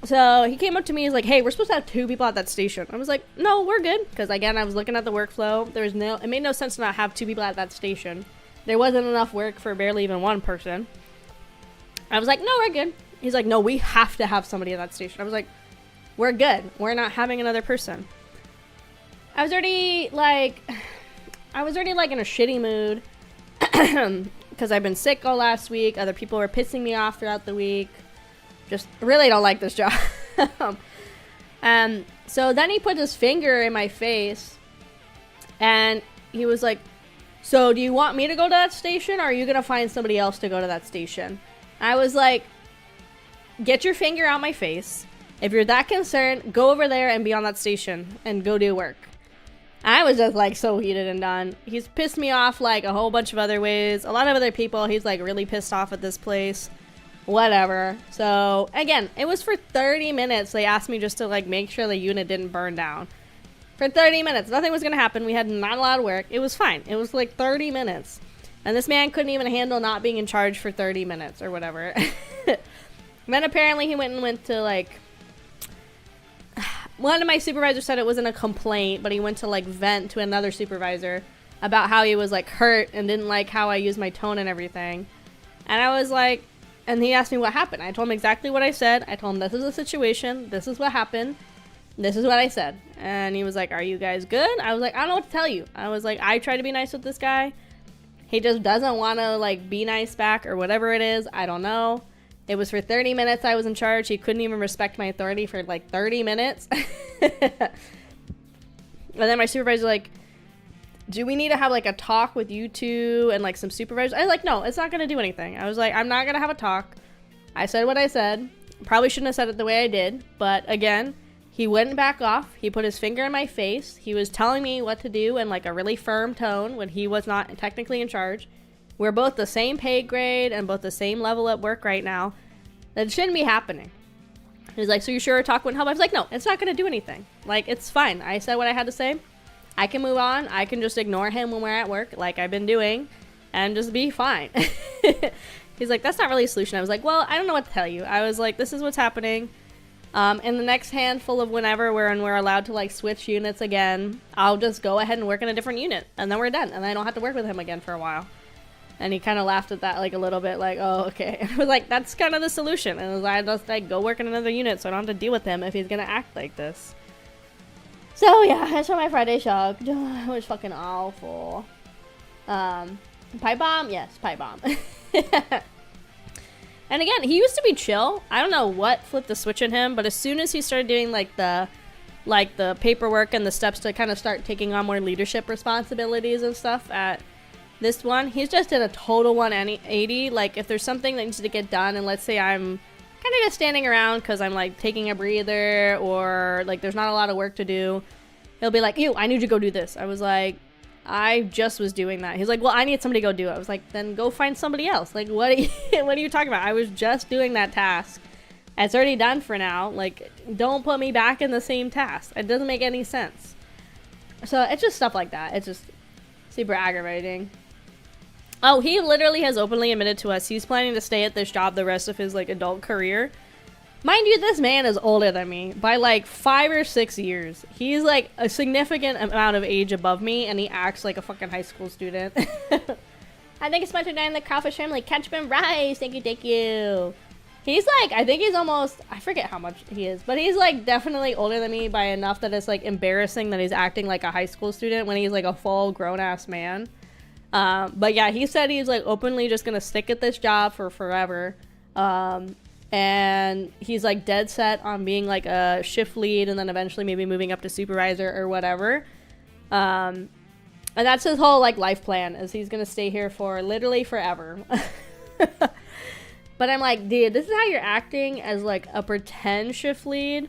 So he came up to me, he's like, hey, we're supposed to have 2 people at that station. I was like, no, we're good. Because again, I was looking at the workflow. It made no sense to not have 2 people at that station. There wasn't enough work for barely even 1 person. I was like, no, we're good. He's like, no, we have to have somebody at that station. I was like, we're good. We're not having another person. I was already like in a shitty mood. Because I've been sick all last week. Other people were pissing me off throughout the week. Just really don't like this job. So then he put his finger in my face. And he was like, so do you want me to go to that station? Or are you going to find somebody else to go to that station? I was like, get your finger out my face. If you're that concerned, go over there and be on that station and go do work. I was just like so heated and done. He's pissed me off like a whole bunch of other ways. A lot of other people, he's like really pissed off at this place. Whatever. So again, it was for 30 minutes. They asked me just to like make sure the unit didn't burn down. For 30 minutes. Nothing was going to happen. We had not a lot of work. It was fine. It was like 30 minutes. And this man couldn't even handle not being in charge for 30 minutes or whatever. Then apparently he went to like... One of my supervisors said it wasn't a complaint, but he went to like vent to another supervisor about how he was like hurt and didn't like how I used my tone and everything. And I was like... And he asked me what happened. I told him exactly what I said. I told him this is the situation. This is what happened. This is what I said. And he was like, are you guys good? I was like, I don't know what to tell you. I was like, I try to be nice with this guy. He just doesn't want to like be nice back or whatever it is. I don't know. It was for 30 minutes I was in charge. He couldn't even respect my authority for like 30 minutes. And then my supervisor's like, do we need to have like a talk with you two and like some supervisors? I was like, no, it's not going to do anything. I was like, I'm not going to have a talk. I said what I said. Probably shouldn't have said it the way I did. But again, he wouldn't back off. He put his finger in my face. He was telling me what to do in like a really firm tone when he was not technically in charge. We're both the same pay grade and both the same level at work right now. That shouldn't be happening. He's like, so you sure a talk wouldn't help? I was like, no, it's not going to do anything. Like, it's fine. I said what I had to say. I can move on. I can just ignore him when we're at work, like I've been doing, and just be fine. He's like, that's not really a solution. I was like, well, I don't know what to tell you. I was like, this is what's happening. In the next handful of whenever we're allowed to like switch units again, I'll just go ahead and work in a different unit, and then we're done, and I don't have to work with him again for a while. And he kind of laughed at that like a little bit, like, oh, okay. And I was like, that's kind of the solution. And I just like go work in another unit so I don't have to deal with him if he's gonna act like this. So yeah, that's why my Friday shocked. It was fucking awful. Pipe bomb? Yes, pipe bomb. And again, he used to be chill. I don't know what flipped the switch in him, but as soon as he started doing like the paperwork and the steps to kind of start taking on more leadership responsibilities and stuff at This one, he's just in a total 180. Like, if there's something that needs to get done, and let's say I'm kind of just standing around because I'm like taking a breather, or like there's not a lot of work to do, he'll be like, "Ew, I need you to go do this." I was like, I just was doing that. He's like, "Well, I need somebody to go do it." I was like, "Then go find somebody else." Like, what are you, what are you talking about? I was just doing that task. It's already done for now. Like, don't put me back in the same task. It doesn't make any sense. So it's just stuff like that. It's just super aggravating. Oh, he literally has openly admitted to us he's planning to stay at this job the rest of his like adult career. Mind you, this man is older than me by like 5 or 6 years. He's like a significant amount of age above me, and he acts like a fucking high school student. I think it's much in the Kraufish family. Ketchup and rice. Thank you, thank you. He's like, I think he's almost, I forget how much he is, but he's like definitely older than me by enough that it's like embarrassing that he's acting like a high school student when he's like a full grown-ass man. But yeah, he said he's like openly just gonna stick at this job for forever. And he's like dead set on being like a shift lead and then eventually maybe moving up to supervisor or whatever. And that's his whole like life plan, is he's gonna stay here for literally forever. But I'm like, dude, this is how you're acting as like a pretend shift lead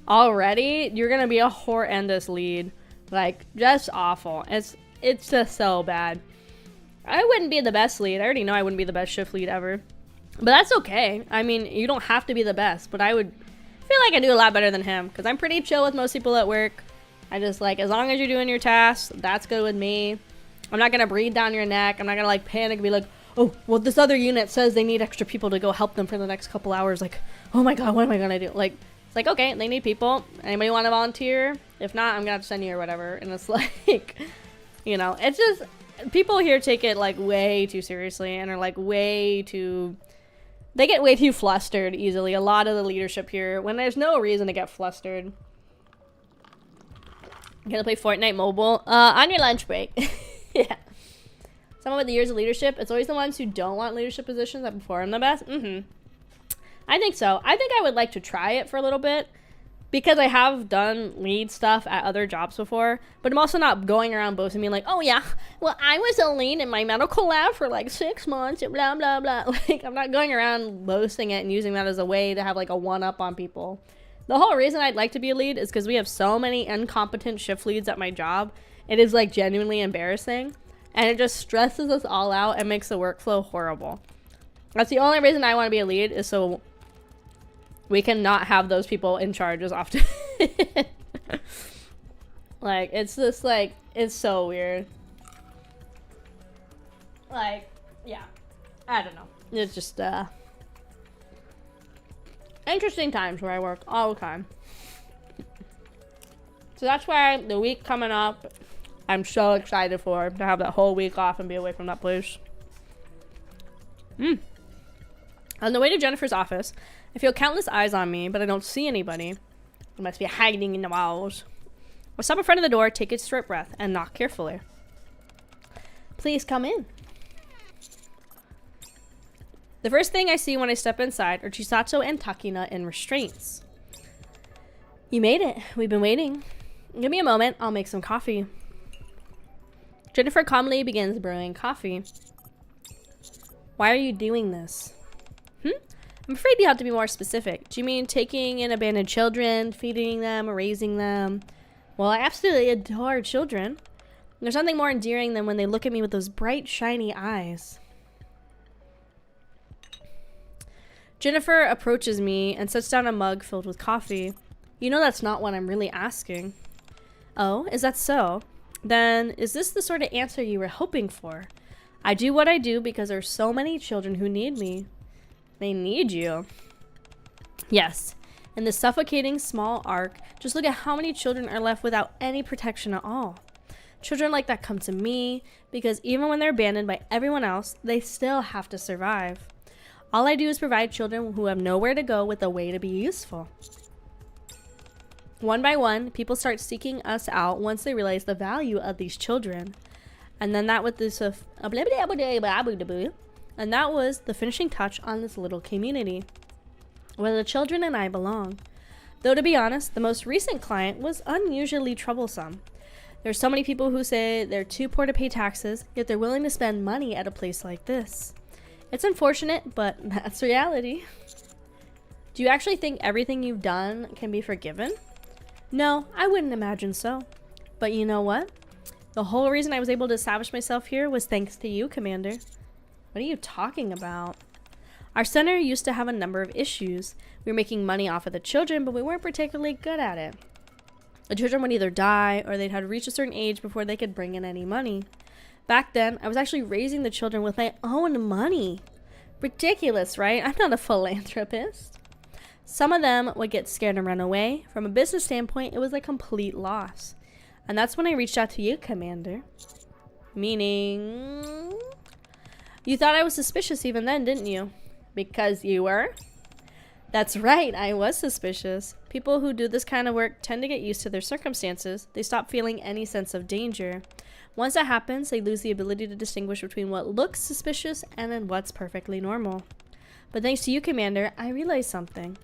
already. You're gonna be a horrendous lead, like just awful. It's just so bad. I wouldn't be the best lead. I already know I wouldn't be the best shift lead ever, but that's okay. I mean, you don't have to be the best, but I would feel like I do a lot better than him because I'm pretty chill with most people at work. I just like, as long as you're doing your tasks, that's good with me. I'm not gonna breathe down your neck. I'm not gonna like panic and be like, "Oh, well, this other unit says they need extra people to go help them for the next couple hours." Like, oh my god, what am I gonna do? Like, it's like, okay, they need people. Anybody want to volunteer? If not, I'm gonna have to send you or whatever. And it's like, you know, it's just, people here take it like way too seriously and are like way too, they get way too flustered easily. A lot of the leadership here, when there's no reason to get flustered. Gonna play Fortnite mobile on your lunch break. Yeah. Someone with the years of leadership, it's always the ones who don't want leadership positions that perform the best. I think so. I think I would like to try it for a little bit because I have done lead stuff at other jobs before, but I'm also not going around boasting being like, "Oh yeah, well, I was a lead in my medical lab for like 6 months and blah, blah, blah." Like, I'm not going around boasting it and using that as a way to have like a one-up on people. The whole reason I'd like to be a lead is because we have so many incompetent shift leads at my job. It is like genuinely embarrassing. And it just stresses us all out and makes the workflow horrible. That's the only reason I want to be a lead, is so we can not have those people in charge as often. Like, it's just like, it's so weird. Like, yeah. I don't know. It's just, interesting times where I work all the time. So that's why the week coming up, I'm so excited for, to have that whole week off and be away from that place. On the way to Jennifer's office, I feel countless eyes on me, but I don't see anybody. I must be hiding in the walls. I stop in front of the door, take a short breath, and knock carefully. Please come in. The first thing I see when I step inside are Chisato and Takina in restraints. You made it. We've been waiting. Give me a moment. I'll make some coffee. Jennifer calmly begins brewing coffee. Why are you doing this? I'm afraid you have to be more specific. Do you mean taking in abandoned children, feeding them, raising them? Well, I absolutely adore children. There's nothing more endearing than when they look at me with those bright, shiny eyes. Jennifer approaches me and sets down a mug filled with coffee. You know that's not what I'm really asking. Oh, is that so? Then, is this the sort of answer you were hoping for? I do what I do because there are so many children who need me. They need you. Yes. In this suffocating small arc, just look at how many children are left without any protection at all. Children like that come to me because even when they're abandoned by everyone else, they still have to survive. All I do is provide children who have nowhere to go with a way to be useful. One by one, people start seeking us out once they realize the value of these children. And then that was the finishing touch on this little community, where the children and I belong. Though to be honest, the most recent client was unusually troublesome. There's so many people who say they're too poor to pay taxes, yet they're willing to spend money at a place like this. It's unfortunate, but that's reality. Do you actually think everything you've done can be forgiven? No, I wouldn't imagine so. But you know what? The whole reason I was able to establish myself here was thanks to you, Commander. What are you talking about? Our center used to have a number of issues. We were making money off of the children, but we weren't particularly good at it. The children would either die or they'd had to reach a certain age before they could bring in any money. Back then, I was actually raising the children with my own money. Ridiculous, right? I'm not a philanthropist. Some of them would get scared and run away. From a business standpoint, it was a complete loss. And that's when I reached out to you, Commander. Meaning... You thought I was suspicious even then, didn't you? Because you were? That's right, I was suspicious. People who do this kind of work tend to get used to their circumstances. They stop feeling any sense of danger. Once that happens, they lose the ability to distinguish between what looks suspicious and then what's perfectly normal. But thanks to you, Commander, I realized something.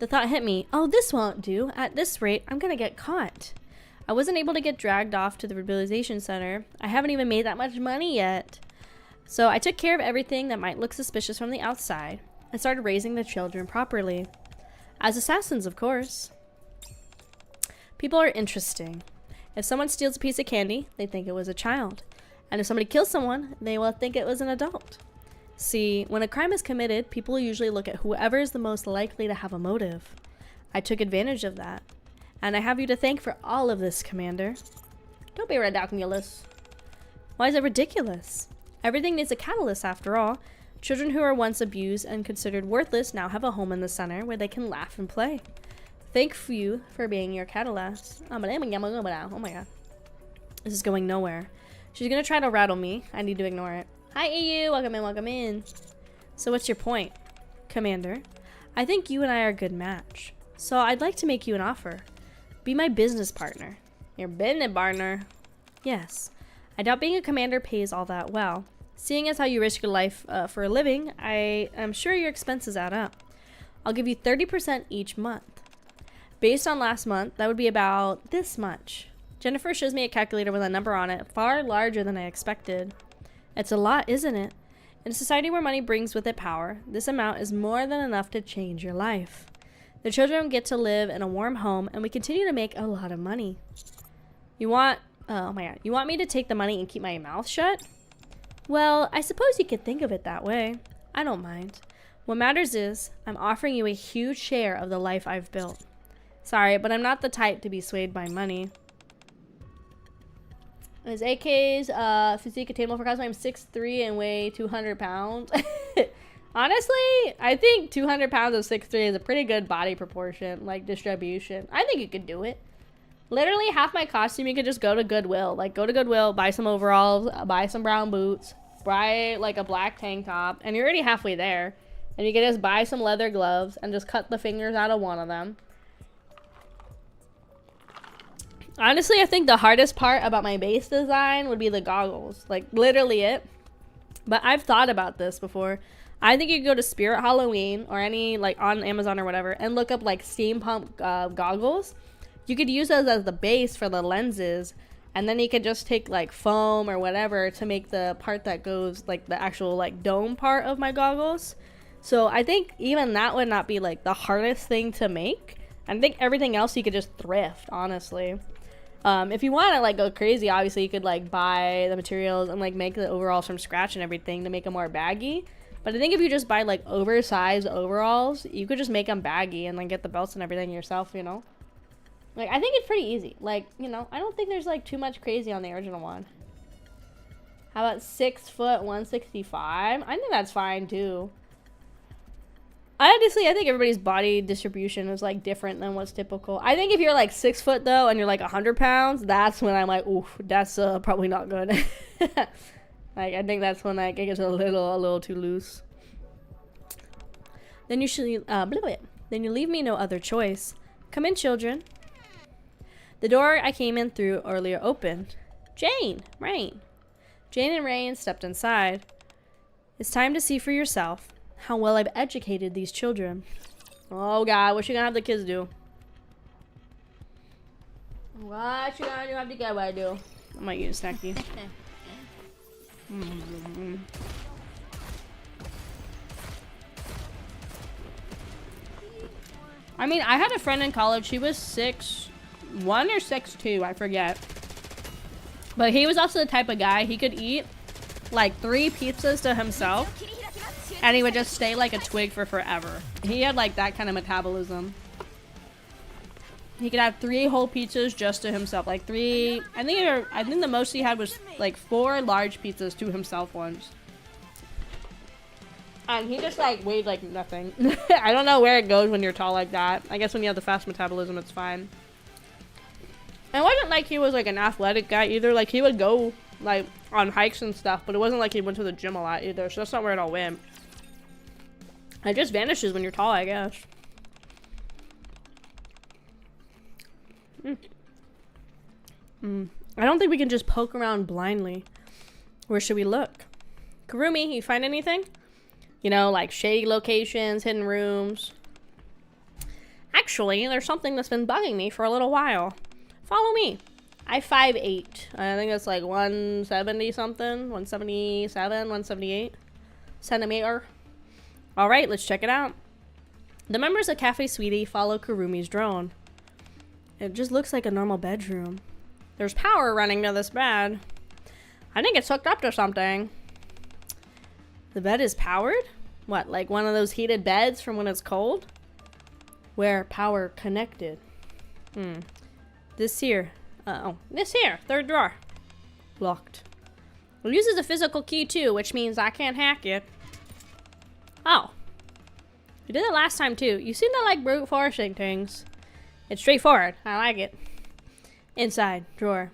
The thought hit me, oh, this won't do. At this rate, I'm gonna get caught. I wasn't able to get dragged off to the rehabilitation center. I haven't even made that much money yet. So I took care of everything that might look suspicious from the outside and started raising the children properly. As assassins, of course. People are interesting. If someone steals a piece of candy, they think it was a child. And if somebody kills someone, they will think it was an adult. See, when a crime is committed, people usually look at whoever is the most likely to have a motive. I took advantage of that. And I have you to thank for all of this, Commander. Don't be ridiculous. Why is it ridiculous? Everything needs a catalyst after all. Children who were once abused and considered worthless now have a home in the center where they can laugh and play. Thank you for being your catalyst. Oh my god. This is going nowhere. She's gonna try to rattle me. I need to ignore it. Hi EU, welcome in, welcome in. So what's your point? Commander, I think you and I are a good match. So I'd like to make you an offer. Be my business partner. Your business partner? Yes. I doubt being a commander pays all that well. Seeing as how you risk your life for a living, I am sure your expenses add up. I'll give you 30% each month. Based on last month, that would be about this much. Jennifer shows me a calculator with a number on it, far larger than I expected. It's a lot, isn't it? In a society where money brings with it power, this amount is more than enough to change your life. The children get to live in a warm home, and we continue to make a lot of money. You want me to take the money and keep my mouth shut? Well, I suppose you could think of it that way. I don't mind. What matters is, I'm offering you a huge share of the life I've built. Sorry, but I'm not the type to be swayed by money. Is AK's physique attainable for cosplay? I'm 6'3" and weigh 200 pounds. Honestly, I think 200 pounds of 6'3" is a pretty good body proportion, like distribution. I think you could do it. Literally half my costume, you could just go to Goodwill. Like, go to Goodwill, buy some overalls, buy some brown boots, buy like a black tank top, and you're already halfway there. And you can just buy some leather gloves and just cut the fingers out of one of them. Honestly, I think the hardest part about my base design would be the goggles. Like, literally it. But I've thought about this before. I think you could go to Spirit Halloween or any, like, on Amazon or whatever and look up, like, steampunk goggles. You could use those as the base for the lenses. And then you could just take, like, foam or whatever to make the part that goes, like, the actual, like, dome part of my goggles. So I think even that would not be, like, the hardest thing to make. I think everything else you could just thrift, honestly. If you want to, like, go crazy, obviously you could, like, buy the materials and, like, make the overalls from scratch and everything to make them more baggy. But I think if you just buy, like, oversized overalls, you could just make them baggy and, like, get the belts and everything yourself, you know? Like, I think it's pretty easy. Like, you know, I don't think there's, like, too much crazy on the original one. How about 6 foot, 165? I think that's fine, too. Honestly, I think everybody's body distribution is, like, different than what's typical. I think if you're, like, 6 foot, though, and you're, like, 100 pounds, that's when I'm like, oof, that's probably not good. Like, I think that's when, like, it gets a little too loose. Then you should, then you leave me no other choice. Come in, children. The door I came in through earlier opened. Jane, Rain. Jane and Rain stepped inside. It's time to see for yourself how well I've educated these children. Oh God, what's she gonna have the kids do? What you gonna do have to get what I do? I might eat a snacky. I mean, I had a friend in college. He was 6'1" or 6'2", I forget. But he was also the type of guy, he could eat like 3 pizzas to himself and he would just stay like a twig for forever. He had like that kind of metabolism. He could have 3 whole pizzas just to himself. Like 3, I think the most he had was like 4 large pizzas to himself once. And he just like weighed like nothing. I don't know where it goes when you're tall like that. I guess when you have the fast metabolism, it's fine. And it wasn't like he was like an athletic guy either. Like he would go like on hikes and stuff, but it wasn't like he went to the gym a lot either. So that's not where it all went. It just vanishes when you're tall, I guess. I don't think we can just poke around blindly. Where should we look? Kurumi, you find anything? You know, like shady locations, hidden rooms. Actually, there's something that's been bugging me for a little while. Follow me. I 5'8". I think it's like 170 something, 177, 178 centimeter. All right, let's check it out. The members of Cafe Sweetie follow Kurumi's drone. It just looks like a normal bedroom. There's power running to this bed. I think it's hooked up to something. The bed is powered? What, like one of those heated beds from when it's cold? Where power connected. This here. This here, 3rd drawer. Locked. It uses a physical key too, which means I can't hack it. Oh. You did it last time too. You seem to like brute forcing things. It's straightforward. I like it. Inside, drawer.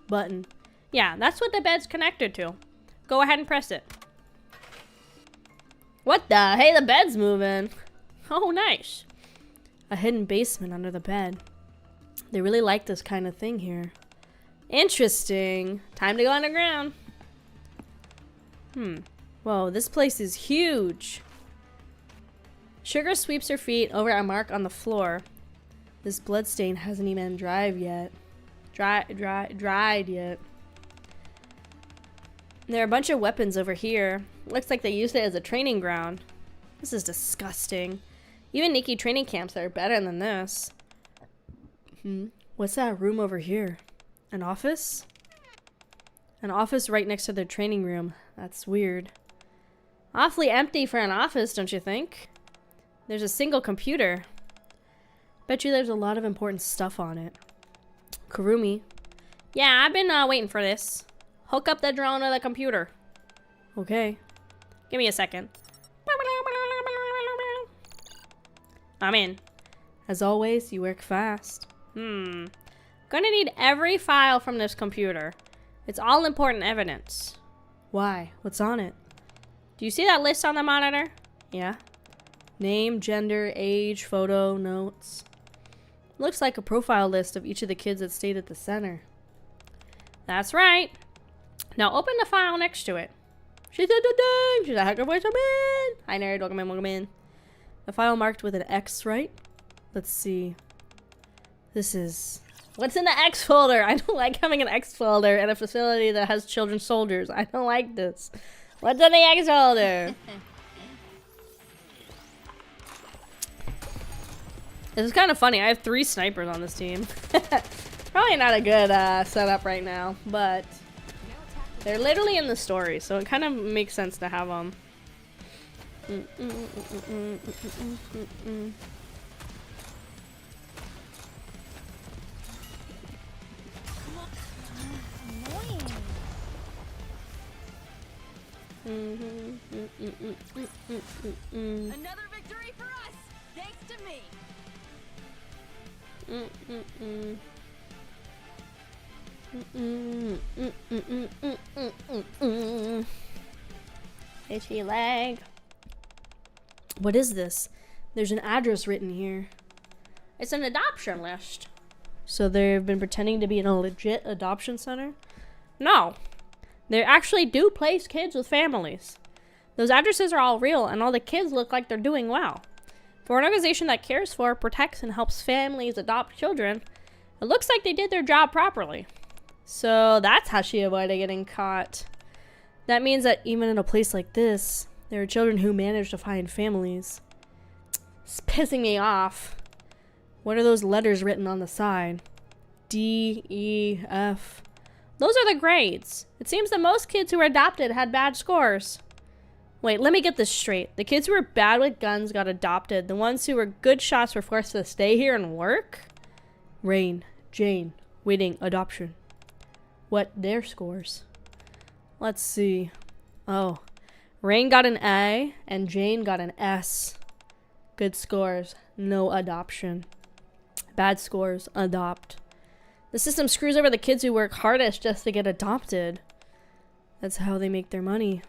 Button. Yeah, that's what the bed's connected to. Go ahead and press it. What the? Hey, the bed's moving. Oh, nice. A hidden basement under the bed. They really like this kind of thing here. Interesting. Time to go underground. Whoa, this place is huge. Sugar sweeps her feet over a mark on the floor. This bloodstain hasn't even dried yet. Dried yet. There are a bunch of weapons over here. Looks like they used it as a training ground. This is disgusting. Even NIKKE training camps are better than this. What's that room over here? An office? An office right next to their training room. That's weird. Awfully empty for an office, don't you think? There's a single computer. Bet you there's a lot of important stuff on it. Kurumi. Yeah, I've been waiting for this. Hook up the drone to the computer. Okay. Give me a second. I'm in. As always, you work fast. Gonna need every file from this computer. It's all important evidence. Why? What's on it? Do you see that list on the monitor? Yeah. Name, gender, age, photo, notes. Looks like a profile list of each of the kids that stayed at the center. That's right. Now open the file next to it. She said the dang. She's a hacker voice. I'm in. Hi nerd, welcome in, welcome in. The file marked with an X, right? Let's see. This is... What's in the X folder? I don't like having an X folder in a facility that has children soldiers. I don't like this. What's in the X folder? This is kind of funny. I have 3 snipers on this team. Probably not a good setup right now, but they're literally in the story, so it kind of makes sense to have them. Another victory for us, thanks to me. Itchy leg. What is this? There's an address written here. It's an adoption list. So they've been pretending to be in a legit adoption center? No. They actually do place kids with families. Those addresses are all real, and all the kids look like they're doing well. For an organization that cares for, protects, and helps families adopt children, It looks like they did their job properly. So that's how she avoided getting caught. That means that even in a place like this, there are children who manage to find families. It's pissing me off. What are those letters written on the side? D, E, F. Those are the grades. It seems that most kids who were adopted had bad scores. Wait, let me get this straight. The kids who were bad with guns got adopted. The ones who were good shots were forced to stay here and work? Rain, Jane, waiting, adoption. What their scores? Let's see. Oh, Rain got an A and Jane got an S. Good scores, no adoption. Bad scores, adopt. The system screws over the kids who work hardest just to get adopted. That's how they make their money.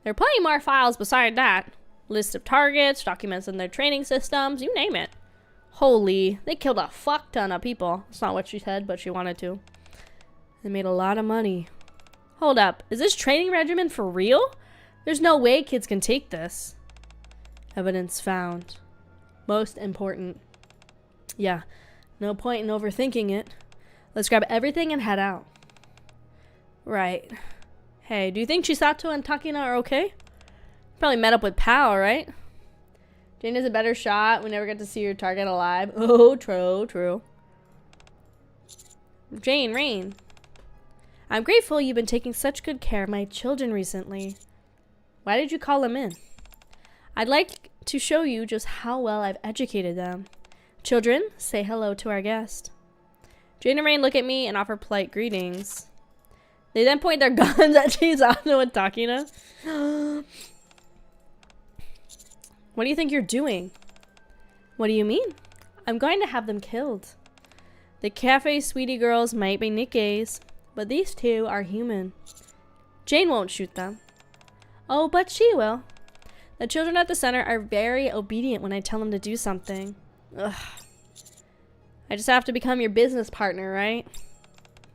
There are plenty more files beside that. List of targets, documents in their training systems, you name it. Holy, they killed a fuck ton of people. That's not what she said, but she wanted to. They made a lot of money. Hold up, is this training regimen for real? There's no way kids can take this. Evidence found. Most important. Yeah, no point in overthinking it. Let's grab everything and head out. Right. Hey, do you think Chisato and Takina are okay? Probably met up with Pal, right? Jane is a better shot. We never get to see your target alive. Oh, true, true. Jane, Rain. I'm grateful you've been taking such good care of my children recently. Why did you call them in? I'd like to show you just how well I've educated them. Children, say hello to our guest. Jane and Rain look at me and offer polite greetings. They then point their guns at Chisato and Takina. What do you think you're doing? What do you mean? I'm going to have them killed. The cafe sweetie girls might be NIKKEs, but these two are human. Jane won't shoot them. Oh, but she will. The children at the center are very obedient when I tell them to do something. Ugh. I just have to become your business partner, right?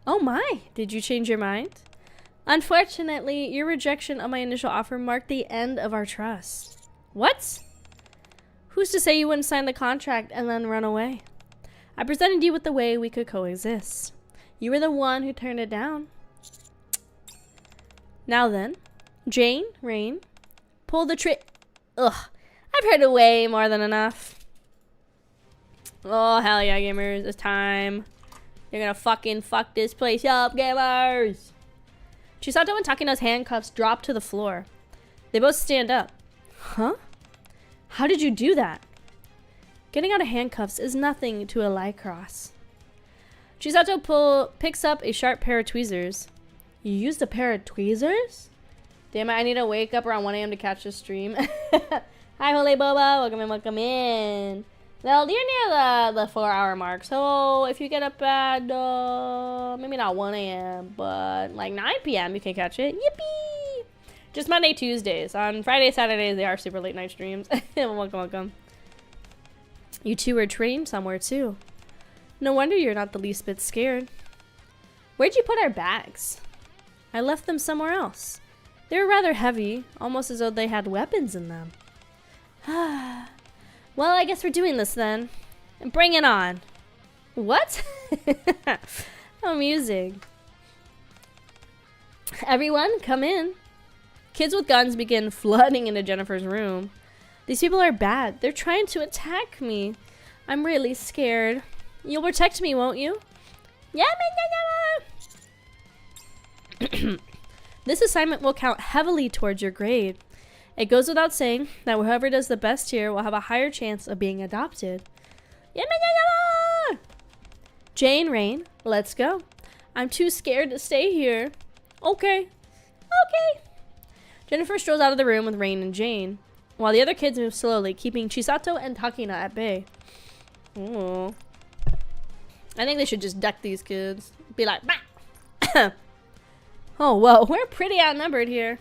Oh my, did you change your mind? Unfortunately, your rejection of my initial offer marked the end of our trust. What? Who's to say you wouldn't sign the contract and then run away? I presented you with the way we could coexist. You were the one who turned it down. Now then, Jane, Rain, pull the trigger. Ugh, I've heard it way more than enough. Oh, hell yeah, gamers, it's time. You're gonna fucking fuck this place up, gamers! Chisato and Takina's handcuffs drop to the floor. They both stand up. Huh? How did you do that? Getting out of handcuffs is nothing to a Lycoris. Chisato picks up a sharp pair of tweezers. You used a pair of tweezers? Damn it, I need to wake up around 1 a.m. to catch this stream. Hi, Holy Boba. Welcome in, welcome in. Well, you're near the 4-hour mark, so if you get up at, maybe not 1 a.m., but like 9 p.m., you can catch it. Yippee! Just Monday, Tuesdays. On Friday, Saturdays, they are super late night streams. Welcome, welcome. You two are trained somewhere, too. No wonder you're not the least bit scared. Where'd you put our bags? I left them somewhere else. They were rather heavy, almost as though they had weapons in them. Well, I guess we're doing this then. And bring it on. What? How amusing. Everyone, come in. Kids with guns begin flooding into Jennifer's room. These people are bad. They're trying to attack me. I'm really scared. You'll protect me, won't you? Yeah, This assignment will count heavily towards your grade. It goes without saying that whoever does the best here will have a higher chance of being adopted. Jane, Rain, let's go. I'm too scared to stay here. Okay. Okay. Jennifer strolls out of the room with Rain and Jane, while the other kids move slowly, keeping Chisato and Takina at bay. Ooh. I think they should just duck these kids. Be like, bah! Oh, whoa, we're pretty outnumbered here.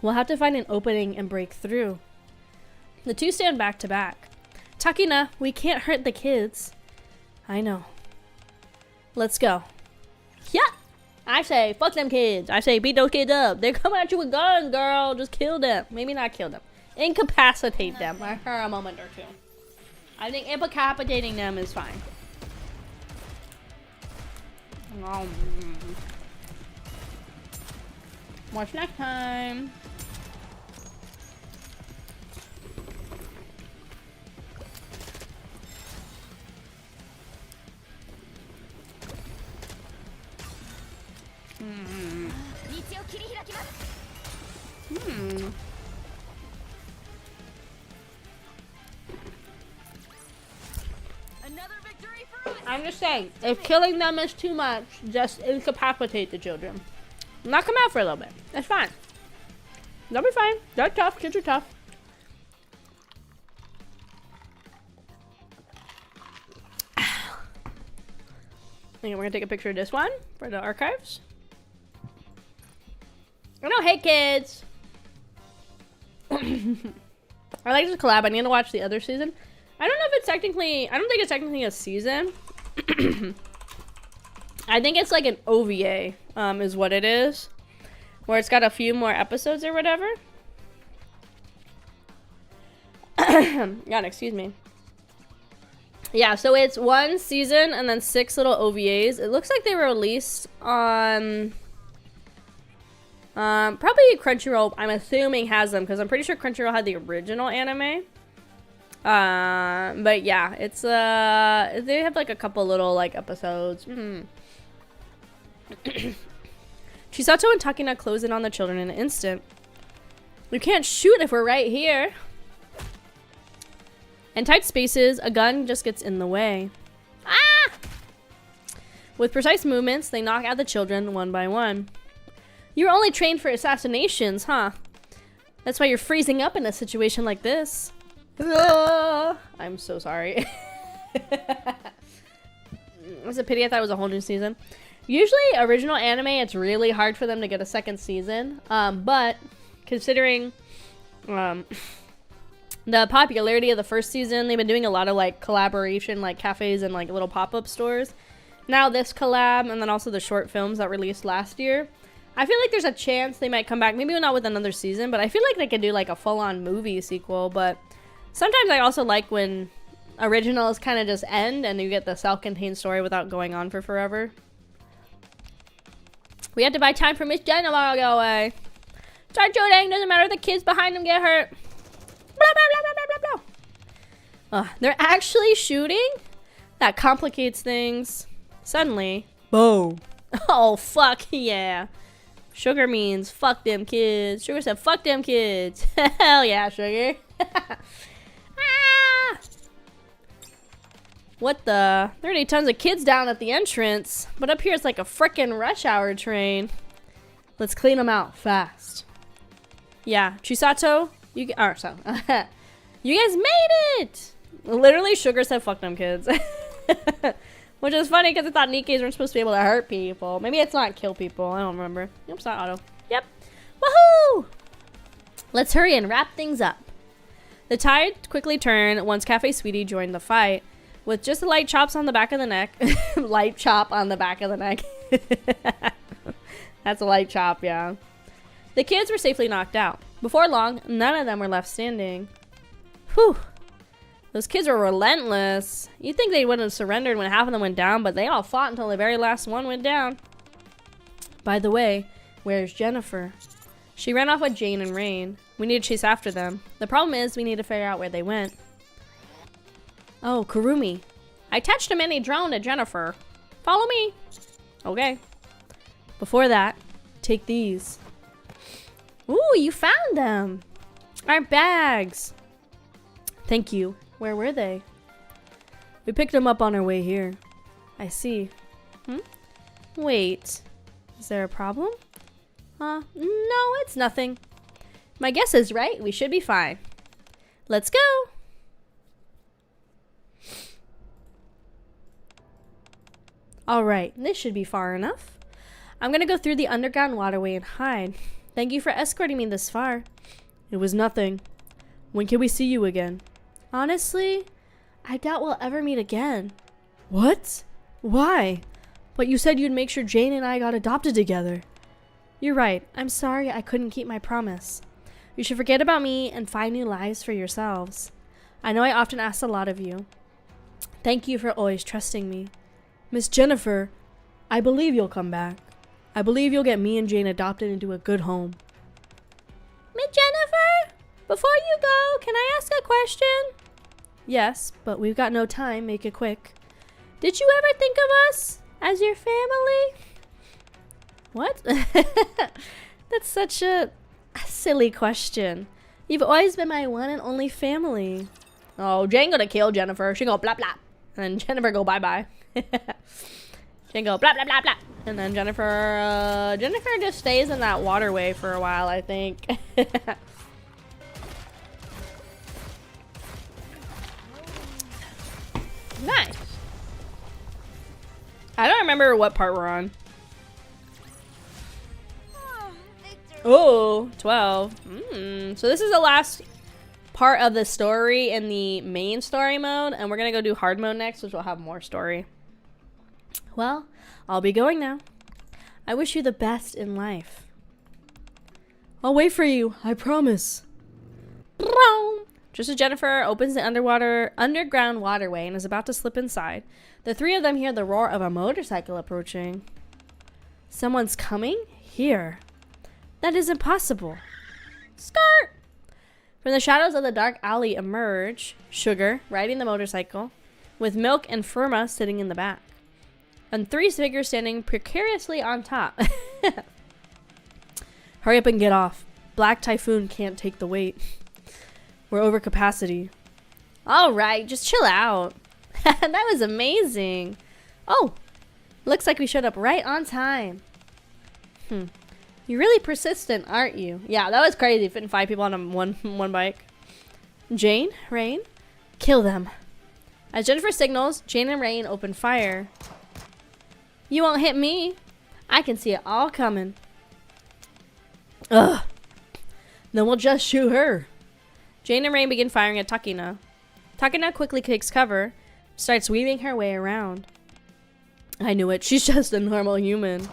We'll have to find an opening and break through. The two stand back to back. Takina, we can't hurt the kids. I know. Let's go. Yeah! I say, fuck them kids. I say, beat those kids up. They're coming at you with guns, girl. Just kill them. Maybe not kill them. Incapacitate them for a moment or two. I think incapacitating them is fine. Watch next time. Another victory for us. I'm just saying, if killing them is too much, just incapacitate the children. Knock them out for a little bit. That's fine. They'll be fine. They're tough. Kids are tough. Okay, we're gonna take a picture of this one for the archives. Oh no, hey kids! I like this collab. I need to watch the other season. I don't know if it's technically, I don't think it's technically a season. I think it's like an OVA, is what it is. Where it's got a few more episodes or whatever. God, excuse me. Yeah, so it's one season and then 6 little OVAs. It looks like they were released on probably Crunchyroll. I'm assuming has them because I'm pretty sure Crunchyroll had the original anime. But yeah, it's they have like a couple little like episodes. Chisato and Takina close in on the children in an instant. We can't shoot if we're right here. In tight spaces, a gun just gets in the way. Ah! With precise movements, they knock out the children one by one. You're only trained for assassinations, huh? That's why you're freezing up in a situation like this. I'm so sorry. It's a pity. I thought it was a whole new season. Usually, original anime, it's really hard for them to get a second season. But considering the popularity of the first season, they've been doing a lot of like collaboration, like cafes and like little pop-up stores. Now this collab, and then also the short films that released last year. I feel like there's a chance they might come back. Maybe not with another season, but I feel like they could do like a full-on movie sequel. But sometimes I also like when originals kind of just end and you get the self-contained story without going on for forever. We had to buy time for Miss Jen a while ago. Start shooting. Doesn't matter if the kids behind them get hurt. Blah, blah, blah, blah, blah, blah, blah. They're actually shooting? That complicates things. Suddenly, boom. Oh, fuck yeah. Sugar means fuck them kids. Sugar said fuck them kids. Hell yeah, Sugar. Ah! What the? There are tons of kids down at the entrance, but up here it's like a frickin' rush hour train. Let's clean them out fast. Yeah, Chisato, you guys made it! Literally, Sugar said fuck them kids. Which is funny because I thought NIKKEs weren't supposed to be able to hurt people. Maybe it's not kill people. I don't remember. Yep, it's not auto. Yep. Woohoo! Let's hurry and wrap things up. The tide quickly turned once Cafe Sweetie joined the fight. With just the light chops on the back of the neck. Light chop on the back of the neck. That's a light chop, yeah. The kids were safely knocked out. Before long, none of them were left standing. Whew. Those kids were relentless. You'd think they would have surrendered when half of them went down, but they all fought until the very last one went down. By the way, where's Jennifer? She ran off with Jane and Rain. We need to chase after them. The problem is we need to figure out where they went. Oh, Kurumi. I attached a mini drone to Jennifer. Follow me. Okay. Before that, take these. Ooh, you found them. Our bags. Thank you. Where were they? We picked them up on our way here. I see. Wait. Is there a problem? No, it's nothing. My guess is right. We should be fine. Let's go. Alright, this should be far enough. I'm gonna go through the underground waterway and hide. Thank you for escorting me this far. It was nothing. When can we see you again? Honestly, I doubt we'll ever meet again. What? Why? But you said you'd make sure Jane and I got adopted together. You're right. I'm sorry I couldn't keep my promise. You should forget about me and find new lives for yourselves. I know I often ask a lot of you. Thank you for always trusting me. Miss Jennifer, I believe you'll come back. I believe you'll get me and Jane adopted into a good home. Miss Jennifer, before you go, can I ask a question? Yes, but we've got no time. Make it quick. Did you ever think of us as your family? What? That's such a silly question. You've always been my one and only family. Oh, Jane gonna kill Jennifer. She go blah blah. And then Jennifer go bye bye. Jane go blah blah blah blah. And then Jennifer just stays in that waterway for a while, I think. Nice. I don't remember what part we're on. Oh, 12. So this is the last part of the story in the main story mode, and we're gonna go do hard mode next, which will have more story. Well, I'll be going now. I wish you the best in life. I'll wait for you, I promise. Just as Jennifer opens the underground waterway and is about to slip inside, the three of them hear the roar of a motorcycle approaching. Someone's coming? Here. That is impossible. Skirt! From the shadows of the dark alley emerge Sugar, riding the motorcycle, with Milk and Firma sitting in the back, and three figures standing precariously on top. Hurry up and get off. Black Typhoon can't take the weight. We're over capacity. Alright, just chill out. That was amazing. Oh, looks like we showed up right on time. You're really persistent, aren't you? Yeah, that was crazy, fitting 5 people on one bike. Jane, Rain, kill them. As Jennifer signals, Jane and Rain open fire. You won't hit me. I can see it all coming. Ugh. Then we'll just shoot her. Jane and Rain begin firing at Takina. Takina quickly takes cover, starts weaving her way around. I knew it. She's just a normal human.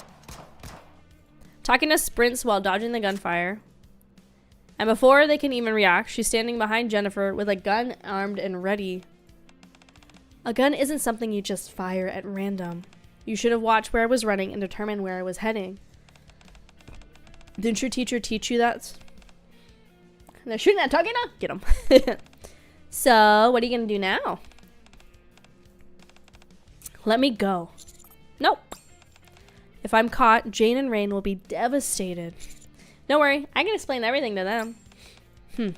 Takina sprints while dodging the gunfire. And before they can even react, she's standing behind Jennifer with a gun armed and ready. A gun isn't something you just fire at random. You should have watched where I was running and determined where I was heading. Didn't your teacher teach you that? They're shooting at Takina? Get him. So, what are you gonna do now? Let me go. Nope. If I'm caught, Jane and Rain will be devastated. Don't worry, I can explain everything to them.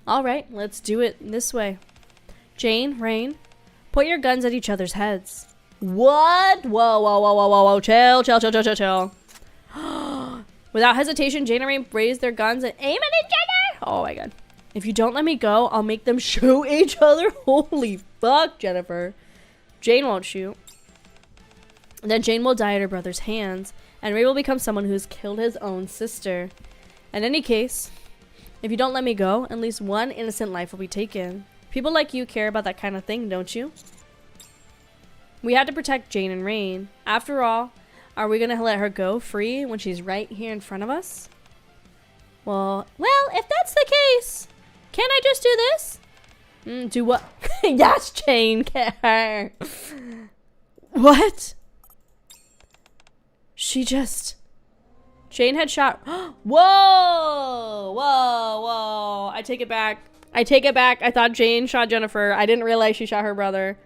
Alright, let's do it this way. Jane, Rain, point your guns at each other's heads. What? Whoa, whoa, whoa, whoa, whoa, whoa. Chill, chill, chill, chill, chill, chill. Without hesitation, Jane and Rain raise their guns and aim at each other. Oh my god. If you don't let me go, I'll make them shoot each other. Holy fuck, Jennifer. Jane won't shoot. Then Jane will die at her brother's hands, and Ray will become someone who's killed his own sister. In any case, if you don't let me go, at least one innocent life will be taken. People like you care about that kind of thing, don't you? We have to protect Jane and Rain. After all, are we gonna let her go free when she's right here in front of us? Well, if that's the case, can't I just do this? Do what? Yes, Jane, get her. What? Jane had shot. Whoa! Whoa! Whoa! I take it back. I thought Jane shot Jennifer. I didn't realize she shot her brother.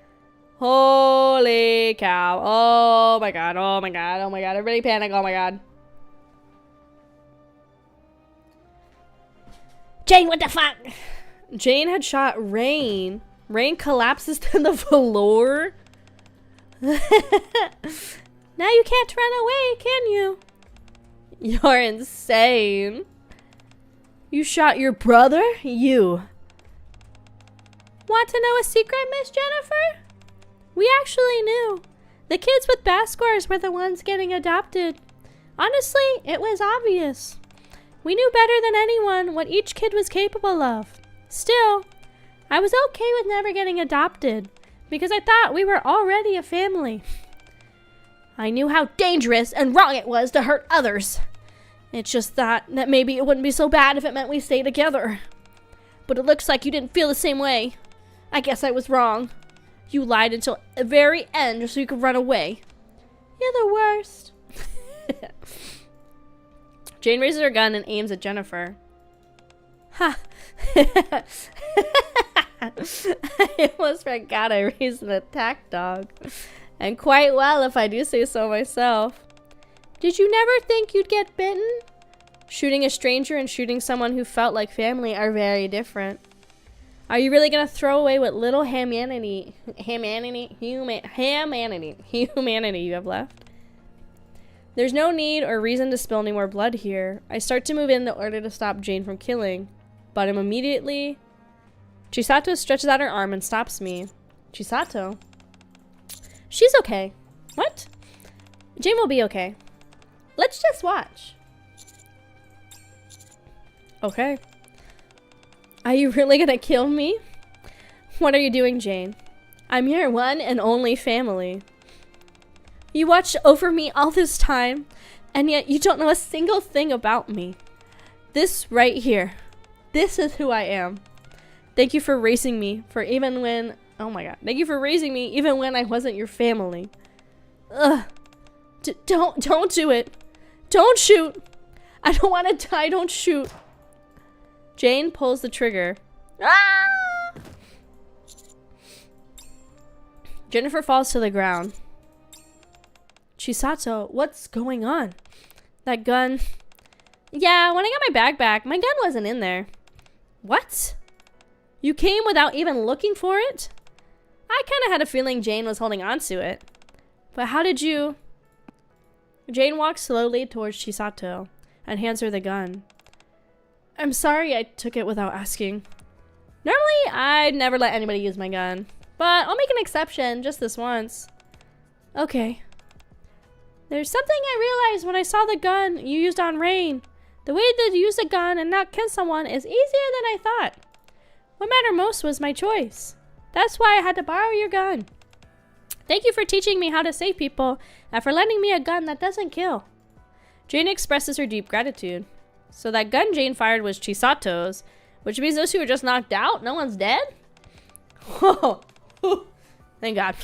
Holy cow. Oh my god. Oh my god. Oh my god. Everybody panic. Oh my god. Jane, what the fuck? Jane had shot Rain. Rain collapses to the floor. Now you can't run away, can you? You're insane. You shot your brother? You. Want to know a secret, Miss Jennifer? We actually knew. The kids with best scores were the ones getting adopted. Honestly, it was obvious. We knew better than anyone what each kid was capable of. Still, I was okay with never getting adopted because I thought we were already a family. I knew how dangerous and wrong it was to hurt others. It's just that maybe it wouldn't be so bad if it meant we stay together. But it looks like you didn't feel the same way. I guess I was wrong. You lied until the very end just so you could run away. You're the worst. Jane raises her gun and aims at Jennifer. Ha! I almost forgot I raised an attack dog. And quite well, if I do say so myself. Did you never think you'd get bitten? Shooting a stranger and shooting someone who felt like family are very different. Are you really gonna throw away what little humanity you have left? There's no need or reason to spill any more blood here. I start to move in order to stop Jane from killing, but I'm immediately... Chisato stretches out her arm and stops me. Chisato? She's okay. What? Jane will be okay. Let's just watch. Okay. Are you really gonna kill me? What are you doing, Jane? I'm your one and only family. You watched over me all this time, and yet you don't know a single thing about me. This right here. This is who I am. Thank you for raising me for even when... Oh my god. Thank you for raising me even when I wasn't your family. Ugh. Don't do it. Don't shoot. I don't want to die. Don't shoot. Jane pulls the trigger. Ah! Jennifer falls to the ground. Chisato, what's going on? That gun... Yeah, when I got my bag back, my gun wasn't in there. What? You came without even looking for it? I kind of had a feeling Jane was holding on to it. But how did you... Jane walks slowly towards Chisato and hands her the gun. I'm sorry I took it without asking. Normally, I'd never let anybody use my gun. But I'll make an exception just this once. Okay. There's something I realized when I saw the gun you used on Rain. The way to use a gun and not kill someone is easier than I thought. What mattered most was my choice. That's why I had to borrow your gun. Thank you for teaching me how to save people and for lending me a gun that doesn't kill. Jane expresses her deep gratitude. So that gun Jane fired was Chisato's, which means those two were just knocked out? No one's dead? Whoa. Thank God.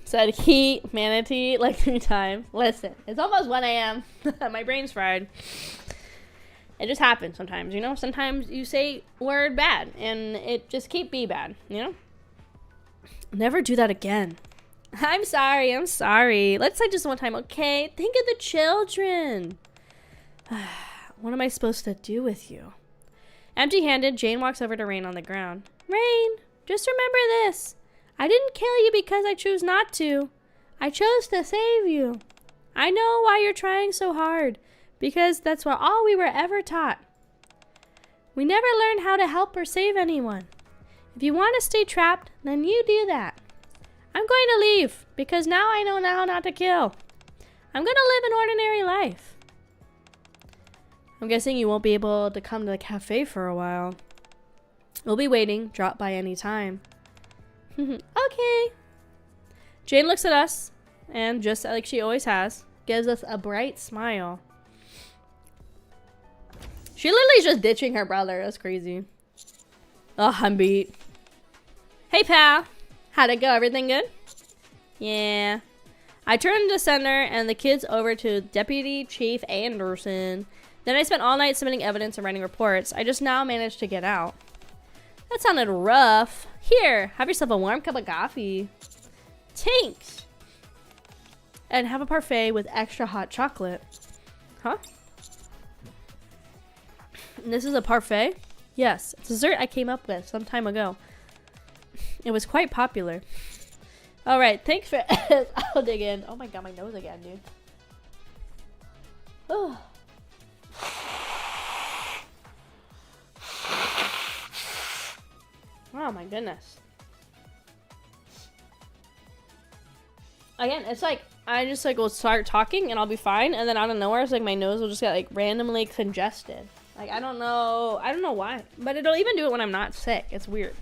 Said he, manatee, like 3 times. Listen, it's almost 1 a.m. My brain's fried. It just happens sometimes, you know? Sometimes you say word bad, and it just keep be bad, you know? Never do that again. I'm sorry. Let's say just one time, okay? Think of the children. What am I supposed to do with you? Empty-handed, Jane walks over to Rain on the ground. Rain, just remember this. I didn't kill you because I choose not to. I chose to save you. I know why you're trying so hard, because that's what all we were ever taught. We never learned how to help or save anyone. If you want to stay trapped, then you do that. I'm going to leave, because now I know how not to kill. I'm going to live an ordinary life. I'm guessing you won't be able to come to the cafe for a while. We'll be waiting. Drop by any time. Okay. Jane looks at us, and just like she always has, gives us a bright smile. She literally is just ditching her brother. That's crazy. Oh, I'm beat. Hey, pal. How'd it go? Everything good? Yeah. I turned to center and the kids over to Deputy Chief Anderson. Then I spent all night submitting evidence and writing reports. I just now managed to get out. That sounded rough. Here, have yourself a warm cup of coffee. Thanks. And have a parfait with extra hot chocolate. Huh? And this is a parfait? Yes, it's a dessert I came up with some time ago. It was quite popular. Alright, thanks for... I'll dig in. Oh my god, my nose again, dude. Oh. Oh my goodness. Again, it's like, I just like will start talking and I'll be fine, and then out of nowhere, it's like my nose will just get like randomly congested. Like, I don't know why. But it'll even do it when I'm not sick. It's weird.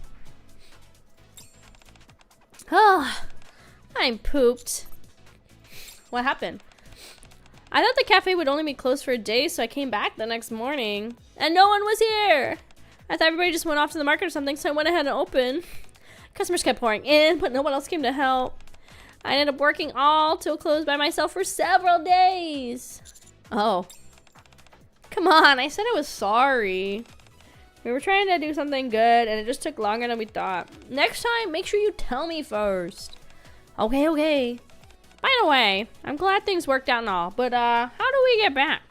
Oh, I'm pooped. What happened? I thought the cafe would only be closed for a day, so I came back the next morning. And no one was here! I thought everybody just went off to the market or something, so I went ahead and opened. Customers kept pouring in, but no one else came to help. I ended up working all till close by myself for several days. Oh. Come on, I said I was sorry. We were trying to do something good, and it just took longer than we thought. Next time, make sure you tell me first. Okay, okay. By the way, I'm glad things worked out and all, but how do we get back?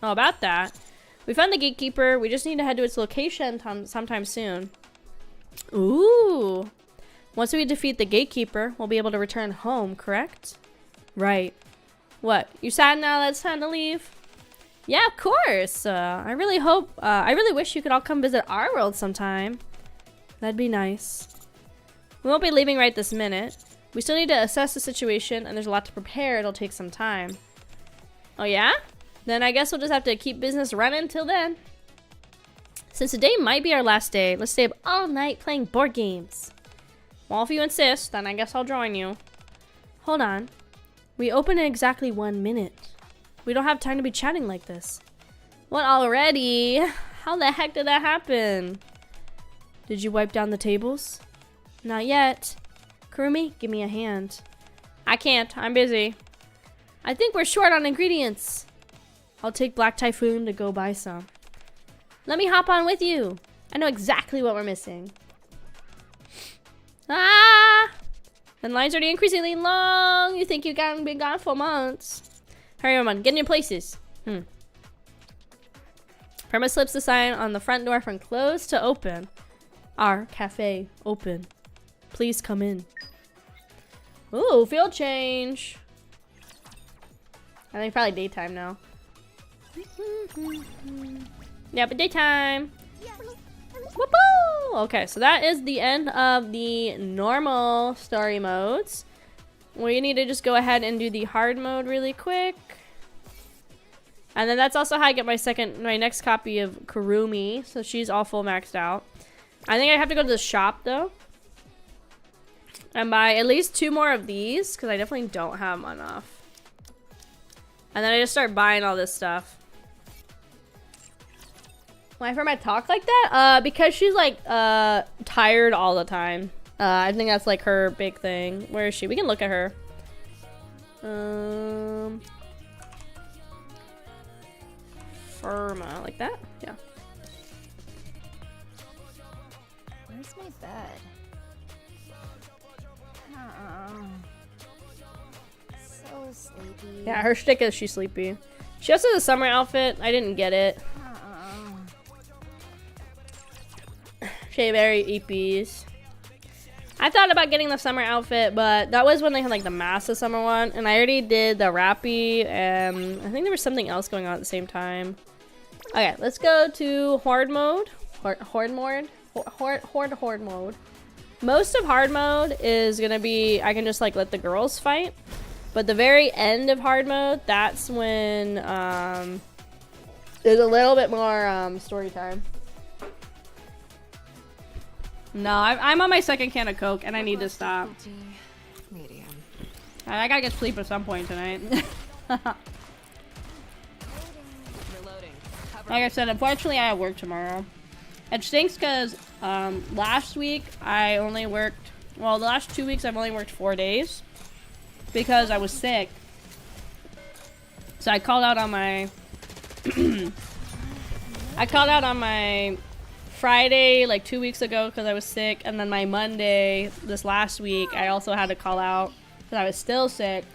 Oh, about that. We found the gatekeeper. We just need to head to its location sometime soon. Ooh. Once we defeat the gatekeeper, we'll be able to return home, correct? Right. What? You sad now that it's time to leave? Yeah, of course. I really wish you could all come visit our world sometime. That'd be nice. We won't be leaving right this minute. We still need to assess the situation, and there's a lot to prepare. It'll take some time. Oh yeah? Then I guess we'll just have to keep business running till then. Since today might be our last day, let's stay up all night playing board games. Well, if you insist, then I guess I'll join you. Hold on. We open in exactly 1 minute. We don't have time to be chatting like this. What, already? How the heck did that happen? Did you wipe down the tables? Not yet. Kurumi, give me a hand. I can't. I'm busy. I think we're short on ingredients. I'll take Black Typhoon to go buy some. Let me hop on with you. I know exactly what we're missing. Ah! The line's already increasingly long. You think you've been gone for months. Hurry, everyone. Get in your places. Perma slips the sign on the front door from closed to open. Our cafe open. Please come in. Ooh, field change. I think probably daytime now. Yeah, but daytime. Whoopoo! Okay, so that is the end of the normal story modes. We need to just go ahead and do the hard mode really quick. And then that's also how I get my next copy of Kurumi. So she's all full maxed out. I think I have to go to the shop though. And buy at least 2 more of these, because I definitely don't have enough. And then I just start buying all this stuff. Why for my talk like that? Because she's like tired all the time. I think that's like her big thing. Where is she? We can look at her. Firma, like that? Yeah. Where's my bed? So sleepy. Yeah, her shtick is she's sleepy. She also has a summer outfit. I didn't get it. Shea Berry EPs. I thought about getting the summer outfit, but that was when they had like the massive summer one, and I already did the Rappy, and I think there was something else going on at the same time. Okay, let's go to horde mode. Horde mode. Most of hard mode is gonna be I can just like let the girls fight, but the very end of hard mode, that's when there's a little bit more story time. No, I'm on my second can of Coke and I need to stop. Medium. I gotta get sleep at some point tonight. Like I said, unfortunately I have work tomorrow. It stinks because last week I only worked, well, the last 2 weeks I've only worked 4 days because I was sick. So I called out on my Friday like 2 weeks ago because I was sick, and then my Monday this last week I also had to call out because I was still sick.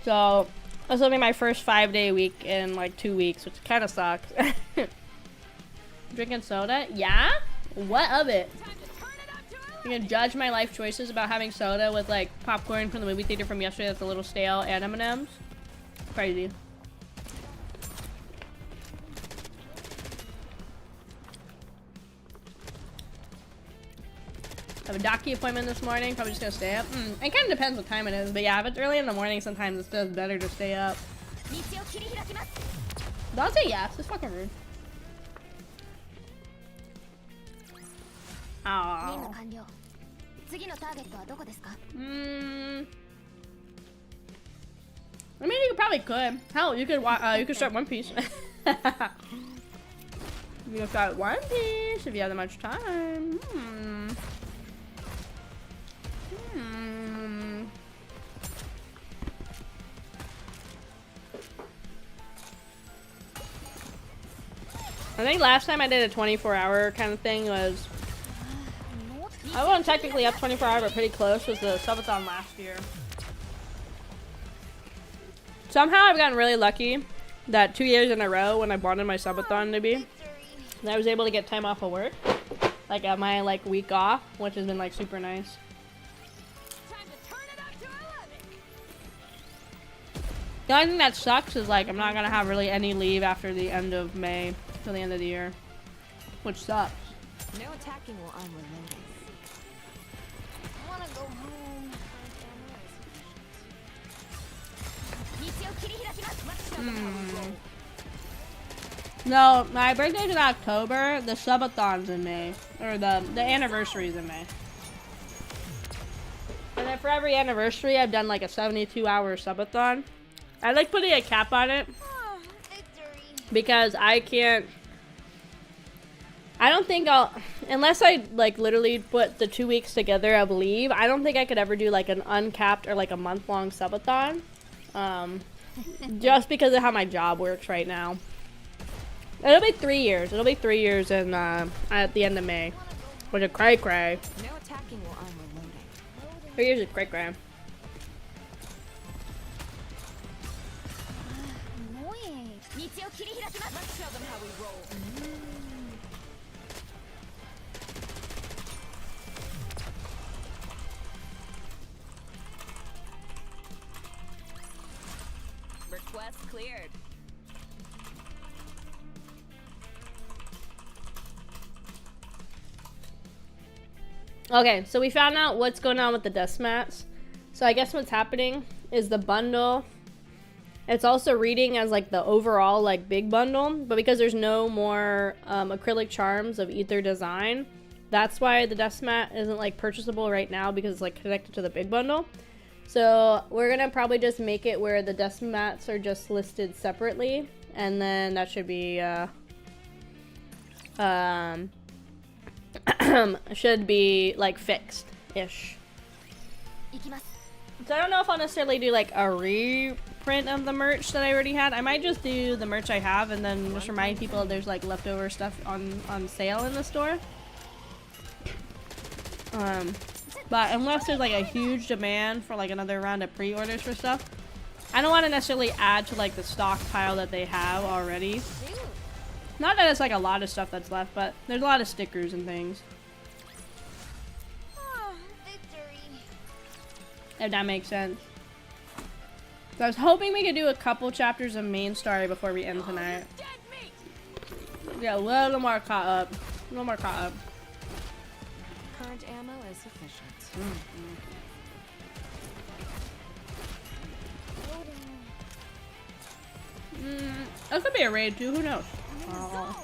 So this will be my first 5-day week in like 2 weeks, which kind of sucks. Drinking soda? Yeah? What of it? You're gonna judge my life choices about having soda with like popcorn from the movie theater from yesterday that's a little stale and M&M's? Crazy. I have a doctor appointment this morning, probably just gonna stay up. It kind of depends what time it is, but yeah, if it's early in the morning, sometimes it's just better to stay up. But I'll say yes, it's fucking rude. Oh. I mean, you probably could. Hell, you could start One Piece. You can start One Piece if you have that much time. I think last time I did a 24-hour kind of thing was, I wasn't technically up 24 hours, but pretty close, was the subathon last year. Somehow I've gotten really lucky that 2 years in a row when I wanted my subathon to be, and I was able to get time off of work, like at my like week off, which has been like super nice. The only thing that sucks is like I'm not gonna have really any leave after the end of May till the end of the year, which sucks. No attacking while I'm reloading. I wanna go home. No, my birthday's in October. The subathon's in May, or the anniversary's in May. And then for every anniversary, I've done like a 72-hour subathon. I like putting a cap on it because I don't think I'll, unless I like literally put the 2 weeks together of leave, I don't think I could ever do like an uncapped or like a month-long subathon. Just because of how my job works right now. It'll be 3 years. It'll be 3 years in, at the end of May. Which is cray-cray. No attacking while I'm reloading. 3 years is cray-cray. Annoying. Let's show them how we roll. Request cleared. Okay, so we found out what's going on with the dust mats. So I guess what's happening is the bundle, it's also reading as like the overall like big bundle, but because there's no more acrylic charms of either design, that's why the dust mat isn't like purchasable right now, because it's like connected to the big bundle. So we're gonna probably just make it where the dust mats are just listed separately, and then that should be should be like fixed-ish. So I don't know if I'll necessarily do like a reprint of the merch that I already had. I might just do the merch I have and then just remind people there's like leftover stuff on sale in the store. But unless there's like a huge demand for like another round of pre-orders for stuff, I don't want to necessarily add to like the stockpile that they have already. Not that it's like a lot of stuff that's left, but there's a lot of stickers and things. If that makes sense. So I was hoping we could do a couple chapters of main story before we end tonight. Yeah, a little more caught up. A little more caught up. Current ammo is sufficient. That could be a raid too, who knows? Oh.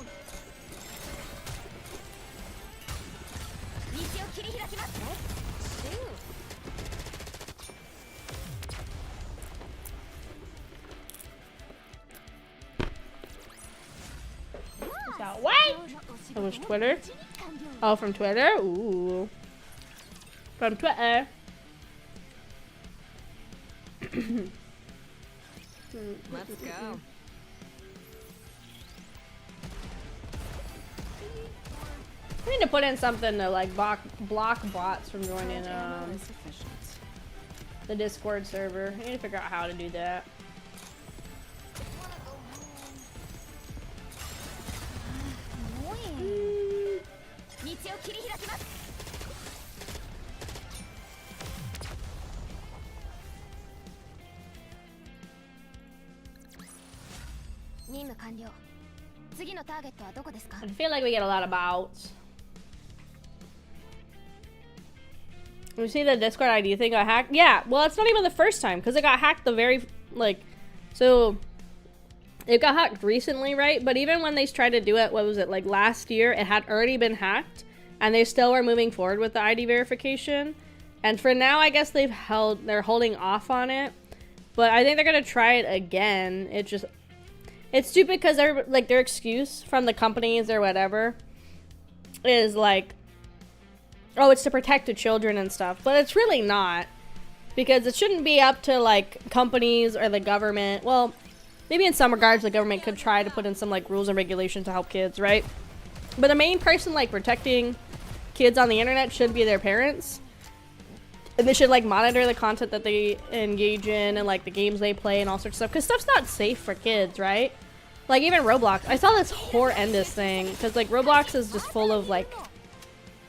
What? It was Twitter? Oh, from Twitter? Ooh. From Twitter. Let's go. I need to put in something to like block bots from joining the Discord server. I need to figure out how to do that. I feel like we get a lot of bots. You see the Discord ID thing got hacked? Yeah, well, it's not even the first time, because it got hacked the very, like, so it got hacked recently, right? But even when they tried to do it, what was it, like last year, it had already been hacked, and they still were moving forward with the ID verification. And for now, I guess they're holding off on it. But I think they're gonna try it again. It's stupid because they're like their excuse from the companies or whatever is like, oh, it's to protect the children and stuff, but it's really not, because it shouldn't be up to like companies or the government. Well, maybe in some regards the government could try to put in some like rules and regulations to help kids, right? But the main person like protecting kids on the internet should be their parents. And they should like monitor the content that they engage in and like the games they play and all sorts of stuff, because stuff's not safe for kids, right? Like even Roblox. I saw this horrendous thing because like Roblox is just full of like,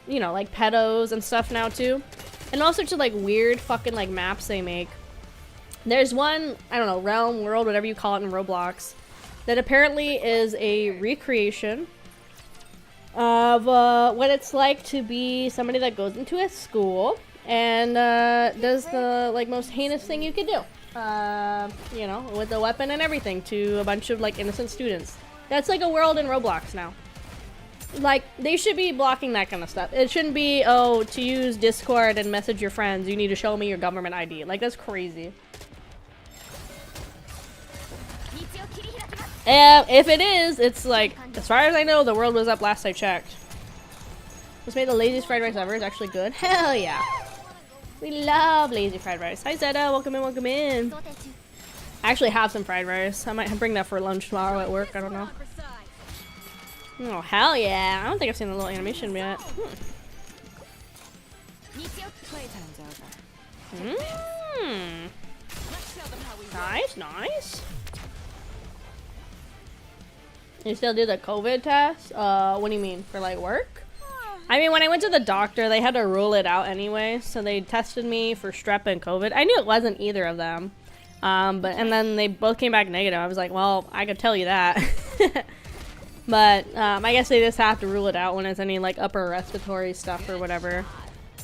you know, like pedos and stuff now too, and all sorts of like weird fucking like maps they make. There's one, I don't know, realm, world, whatever you call it in Roblox, that apparently is a recreation of what it's like to be somebody that goes into a school and does the like most heinous thing you could do, you know, with a weapon and everything to a bunch of like innocent students. That's like a world in Roblox now. Like, they should be blocking that kind of stuff. It shouldn't be, oh, to use Discord and message your friends, you need to show me your government ID. Like, that's crazy. If it is, it's like, as far as I know, the world was up last I checked. This made the laziest fried rice ever. It's actually good. Hell yeah. We love lazy fried rice. Hi Zeta, welcome in, welcome in. I actually have some fried rice. I might bring that for lunch tomorrow at work, I don't know. Oh, hell yeah. I don't think I've seen the little animation yet. Nice, nice. You still do the COVID test? What do you mean? For like work? I mean, when I went to the doctor, they had to rule it out anyway. So they tested me for strep and COVID. I knew it wasn't either of them. And then they both came back negative. I was like, well, I could tell you that. But I guess they just have to rule it out when it's any like upper respiratory stuff or whatever.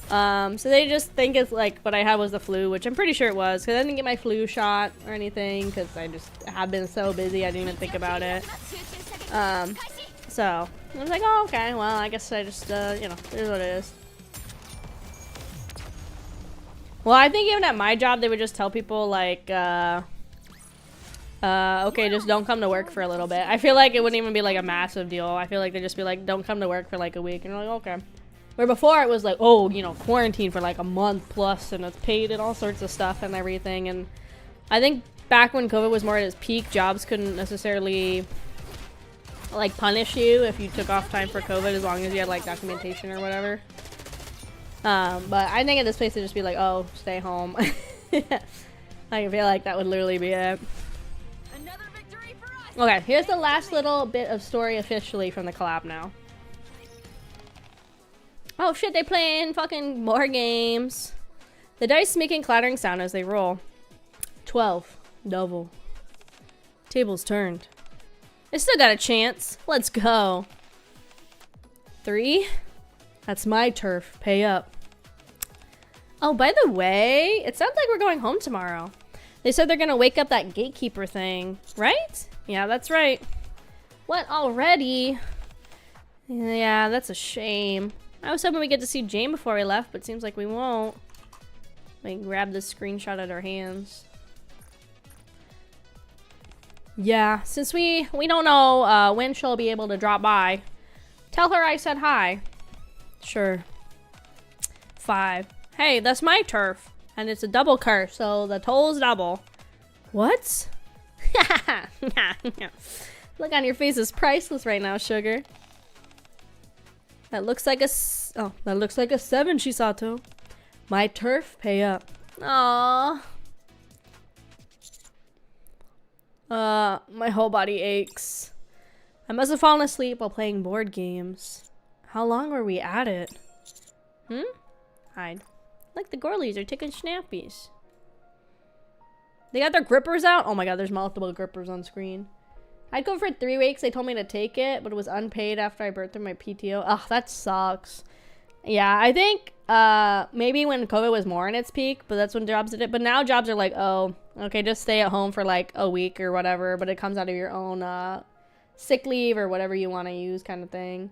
So they just think it's like what I had was the flu, which I'm pretty sure it was, because I didn't get my flu shot or anything because I just have been so busy I didn't even think about it. So I was like, oh, okay, well, I guess I just, you know, here's what it is. Well, I think even at my job, they would just tell people like, okay, just don't come to work for a little bit. I feel like it wouldn't even be like a massive deal. I feel like they'd just be like, don't come to work for like a week. And you're like, okay. Where before it was like, oh, you know, quarantine for like a month plus and it's paid and all sorts of stuff and everything. And I think back when COVID was more at its peak, jobs couldn't necessarily like punish you if you took off time for COVID as long as you had like documentation or whatever. But I think at this place they'd just be like, oh, stay home. I feel like that would literally be it. Okay, here's the last little bit of story officially from the collab now. Oh shit, they playing fucking more games. The dice making clattering sound as they roll. 12. Double. Tables turned. I still got a chance. Let's go. 3. That's my turf. Pay up. Oh, by the way, it sounds like we're going home tomorrow. They said they're gonna wake up that gatekeeper thing, right? Yeah, that's right. What, already? Yeah, that's a shame. I was hoping we get to see Jane before we left, but seems like we won't. Let me grab this screenshot at our hands. Yeah, since we don't know when she'll be able to drop by, tell her I said hi. Sure. 5. Hey, that's my turf. And it's a double curse, so the toll's double. What? Look on your face is priceless right now, sugar. That looks like a that looks like a 7, Shisato. My turf, pay up. Aww. My whole body aches. I must have fallen asleep while playing board games. How long were we at it? Hide. Like the girlies are taking snappies. They got their grippers out? Oh my god, there's multiple grippers on screen. I'd go for 3 weeks. They told me to take it, but it was unpaid after I burnt through my PTO. Ugh, that sucks. Yeah, I think maybe when COVID was more in its peak, but that's when jobs did it. But now jobs are like, oh, okay, just stay at home for like a week or whatever, but it comes out of your own sick leave or whatever you want to use kind of thing.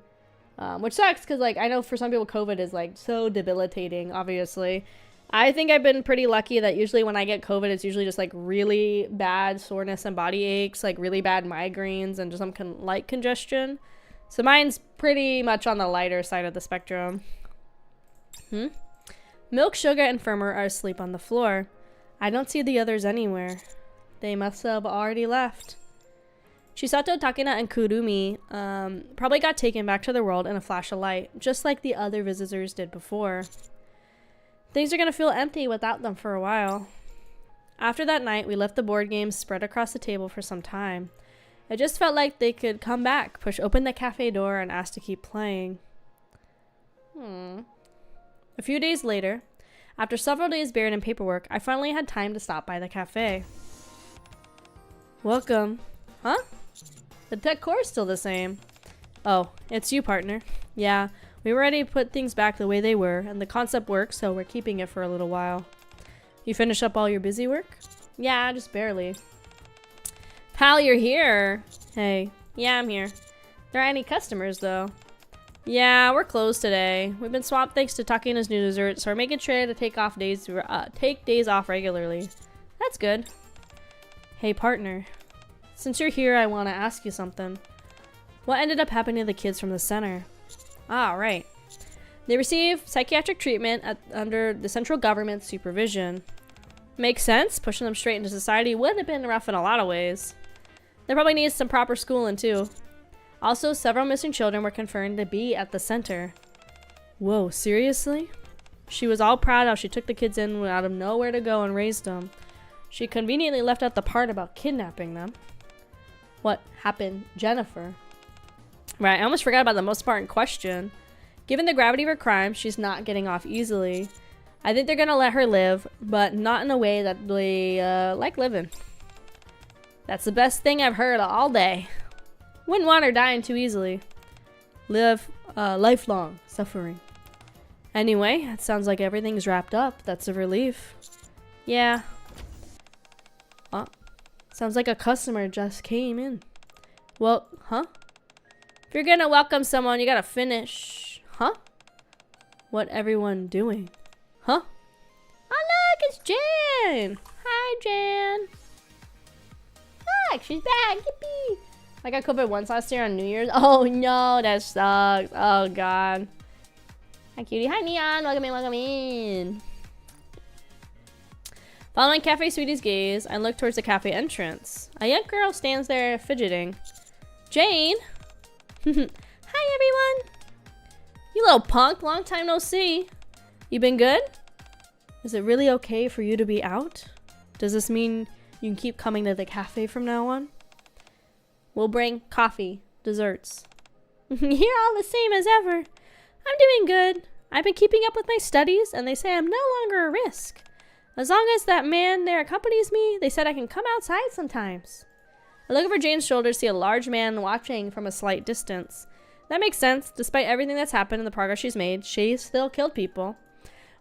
Which sucks because like I know for some people COVID is like so debilitating, obviously. I think I've been pretty lucky that usually when I get COVID, it's usually just like really bad soreness and body aches, like really bad migraines and just some light congestion. So mine's pretty much on the lighter side of the spectrum. Milk, Sugar, and Firmer are asleep on the floor. I don't see the others anywhere. They must have already left. Chisato, Takina, and Kurumi probably got taken back to the world in a flash of light, just like the other visitors did before. Things are going to feel empty without them for a while. After that night, we left the board games spread across the table for some time. It just felt like they could come back, push open the cafe door, and ask to keep playing. A few days later, after several days buried in paperwork, I finally had time to stop by the cafe. Welcome. Huh? The decor's still the same. Oh, it's you, partner. Yeah, we were ready to put things back the way they were, and the concept works, so we're keeping it for a little while. You finish up all your busy work? Yeah, just barely. Pal, you're here. Hey. Yeah, I'm here. There aren't any customers, though. Yeah, we're closed today. We've been swamped thanks to Takina's new dessert, so we're making sure to take days off regularly. That's good. Hey, partner. Since you're here, I want to ask you something. What ended up happening to the kids from the center? Ah, right. They received psychiatric treatment under the central government's supervision. Makes sense. Pushing them straight into society would have been rough in a lot of ways. They probably need some proper schooling, too. Also, several missing children were confirmed to be at the center. Whoa, seriously? She was all proud how she took the kids in out of nowhere to go and raised them. She conveniently left out the part about kidnapping them. What happened, Jennifer? Right, I almost forgot about the most important question. Given the gravity of her crime, she's not getting off easily. I think they're gonna let her live, but not in a way that they like living. That's the best thing I've heard all day. Wouldn't want her dying too easily. Live lifelong suffering. Anyway, it sounds like everything's wrapped up. That's a relief. Yeah. Sounds like a customer just came in. Well, huh? If you're gonna welcome someone, you gotta finish. Huh? What everyone doing? Huh? Oh look, it's Jan! Hi, Jan! Look, she's back! Yippee! I got COVID once last year on New Year's. Oh no, that sucks. Oh god. Hi, cutie. Hi, Neon. Welcome in, welcome in. Following Cafe Sweetie's gaze, I look towards the cafe entrance. A young girl stands there fidgeting. Jane? Hi, everyone. You little punk. Long time no see. You been good? Is it really okay for you to be out? Does this mean you can keep coming to the cafe from now on? We'll bring coffee, desserts. You're all the same as ever. I'm doing good. I've been keeping up with my studies, and they say I'm no longer a risk. As long as that man there accompanies me, they said I can come outside sometimes. I look over Jane's shoulder to see a large man watching from a slight distance. That makes sense. Despite everything that's happened and the progress she's made, she still killed people.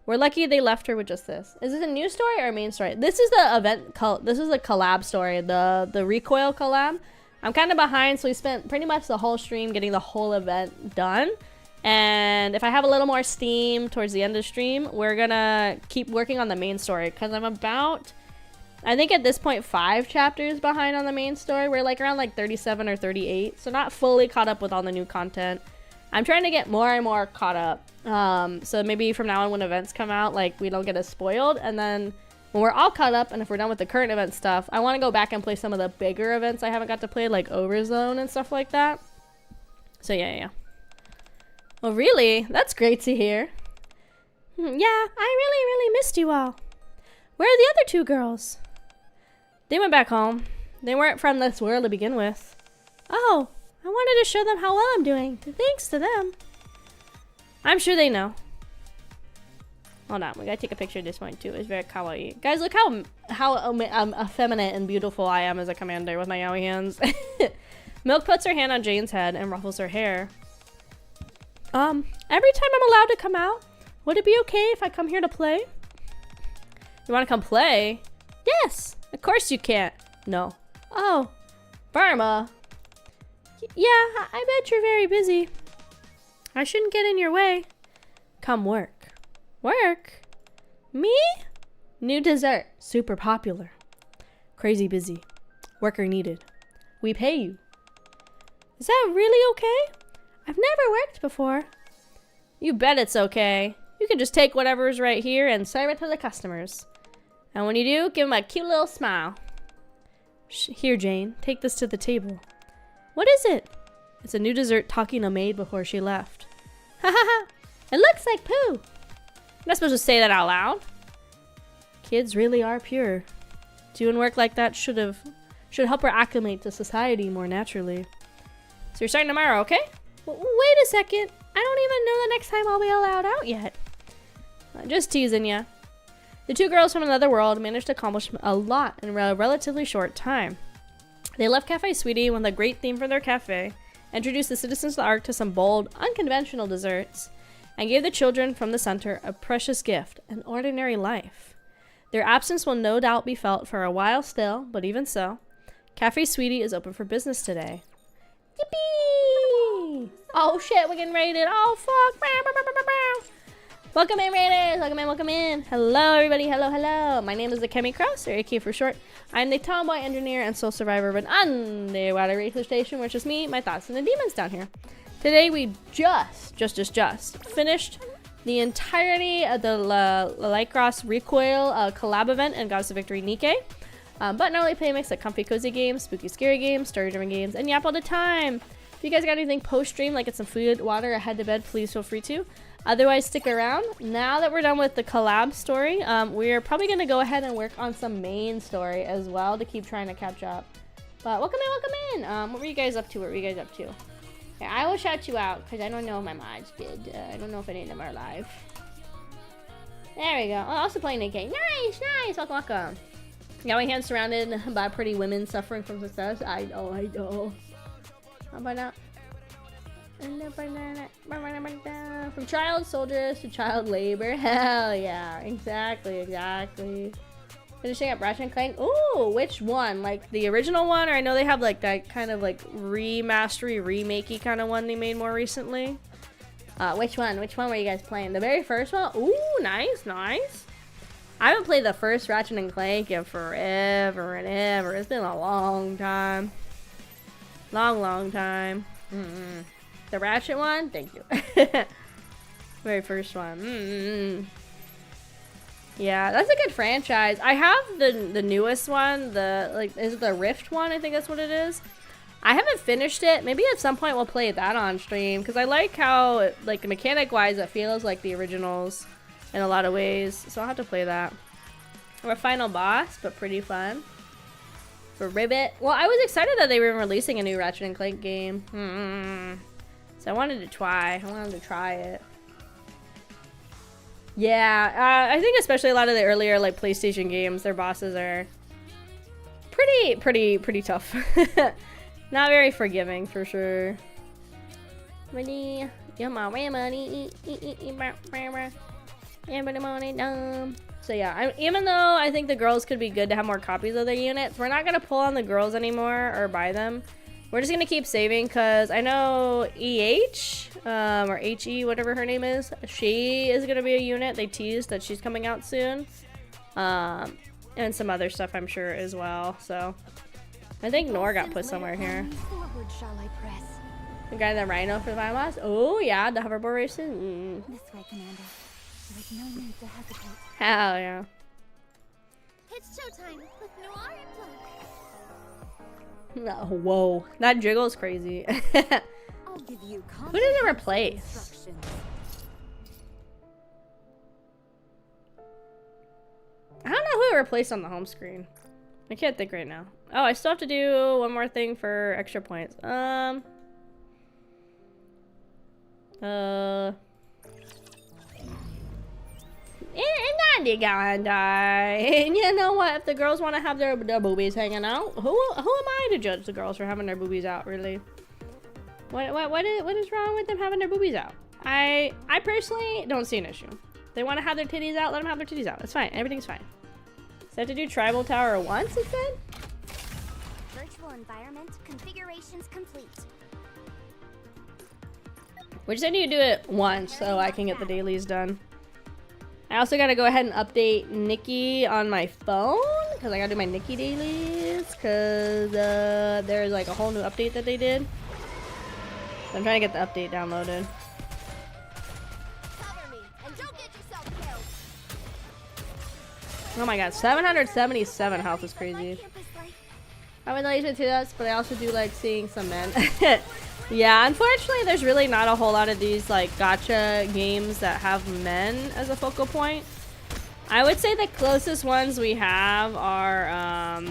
We're lucky they left her with just this. Is this a new story or a main story? This is the event. This is the collab story, the Recoil collab. I'm kind of behind, so we spent pretty much the whole stream getting the whole event done. And if I have a little more steam towards the end of the stream, we're gonna keep working on the main story, because I'm about, I think at this point, 5 chapters behind on the main story. We're like around like 37 or 38, so not fully caught up with all the new content. I'm trying to get more and more caught up, so maybe from now on when events come out, like we don't get as spoiled. And then when we're all caught up and if we're done with the current event stuff, I want to go back and play some of the bigger events I haven't got to play, like Overzone and stuff like that. So yeah. Oh, really? That's great to hear. Yeah, I really missed you all. Where are the other 2 girls? They went back home. They weren't from this world to begin with. Oh, I wanted to show them how well I'm doing. Thanks to them. I'm sure they know. Hold on, we gotta take a picture of this one too. It's very kawaii. Guys, look how effeminate and beautiful I am as a commander with my yaoi hands. Milk puts her hand on Jane's head and ruffles her hair. Every time I'm allowed to come out, would it be okay if I come here to play? You want to come play? Yes, of course you can't. No. Oh, Burma. Yeah, I bet you're very busy. I shouldn't get in your way. Come work. Work? Me? New dessert. Super popular. Crazy busy. Worker needed. We pay you. Is that really okay? I've never worked before. You bet it's okay. You can just take whatever's right here and serve it to the customers. And when you do, give them a cute little smile. Here, Jane. Take this to the table. What is it? It's a new dessert Takina made before she left. Ha ha ha! It looks like poo! You're not supposed to say that out loud. Kids really are pure. Doing work like that should help her acclimate to society more naturally. So you're starting tomorrow, okay? Wait a second. I don't even know the next time I'll be allowed out yet. Just teasing ya. The two girls from another world managed to accomplish a lot in a relatively short time. They left Cafe Sweetie with a great theme for their cafe, introduced the citizens of the Ark to some bold, unconventional desserts, and gave the children from the center a precious gift, an ordinary life. Their absence will no doubt be felt for a while still, but even so, Cafe Sweetie is open for business today. Yippee! Oh shit, we're getting raided. Oh fuck! Welcome in, raiders! Welcome in, welcome in! Hello, everybody. Hello, hello. My name is Akemi Kraus, or AK for short. I'm the tomboy engineer and soul survivor of an underwater research station, which is me, my thoughts, and the demons down here. Today, we just finished the entirety of the Lycoris Recoil collab event in Goddess of Victory NIKKE. But not only play a mix of comfy, cozy games, spooky, scary games, story-driven games, and yap all the time. If you guys got anything post-stream, like get some food, water, or head to bed, please feel free to. Otherwise, stick around. Now that we're done with the collab story, we're probably going to go ahead and work on some main story as well to keep trying to catch up. But welcome in, welcome in. What were you guys up to? What were you guys up to? Yeah, I will shout you out because I don't know if my mods did. I don't know if any of them are live. There we go. Oh, also playing NIKKE. Nice, nice. Welcome, welcome. Got my hands surrounded by pretty women suffering from success. I know. How about that? From child soldiers to child labor. Hell yeah. Exactly. Finishing up Ratchet & Clank. Ooh, which one? Like the original one? Or I know they have like that kind of like remastery, remakey kind of one they made more recently. Which one? Which one were you guys playing? The very first one? Ooh, nice. I haven't played the first Ratchet & Clank in forever and ever. It's been a long time. Long time. The Ratchet one? Thank you. Very first one. Yeah, that's a good franchise. I have the newest one. Is it the Rift one? I think that's what it is. I haven't finished it. Maybe at some point we'll play that on stream. Because I like how, like, mechanic-wise, it feels like the originals in a lot of ways. So I'll have to play that. We're a final boss, but pretty fun. For Ribbit. Well, I was excited that they were releasing a new Ratchet & Clank game. So I wanted to try it. Yeah, I think especially a lot of the earlier like PlayStation games, their bosses are pretty tough. Not very forgiving for sure. Money, you're my money. So yeah, even though I think the girls could be good to have more copies of their units, we're not gonna pull on the girls anymore or buy them. We're just gonna keep saving because I know EH, or HE, whatever her name is, she is gonna be a unit. They teased that she's coming out soon. And some other stuff I'm sure as well. So I think Nor got put somewhere here. The guy that Rhino for the final boss? Oh yeah, the hoverboard racing. This way, Commander. There is no need to hesitate. Hell yeah. It's showtime with Noir and Oh, whoa, that jiggle's crazy. I'll give you who did it replace? I don't know who it replaced on the home screen. I can't think right now. Oh, I still have to do one more thing for extra points. And I'm gonna die. And you know what? If the girls want to have their boobies hanging out, who am I to judge the girls for having their boobies out? Really? What is wrong with them having their boobies out? I personally don't see an issue. They want to have their titties out, let them have their titties out. It's fine. Everything's fine. So I have to do Tribal Tower once instead? virtual environment configurations complete. We just need to do it once so I can get the dailies done. I also gotta go ahead and update NIKKE on my phone because I gotta do my NIKKE dailies because there's like a whole new update that they did. So I'm trying to get the update downloaded. Cover me and don't get yourself killed. Oh my god, 777 health is crazy. Campus life. I would like to do that, but I also do like seeing some men. Yeah, unfortunately, there's really not a whole lot of these like gacha games that have men as a focal point. I would say the closest ones we have are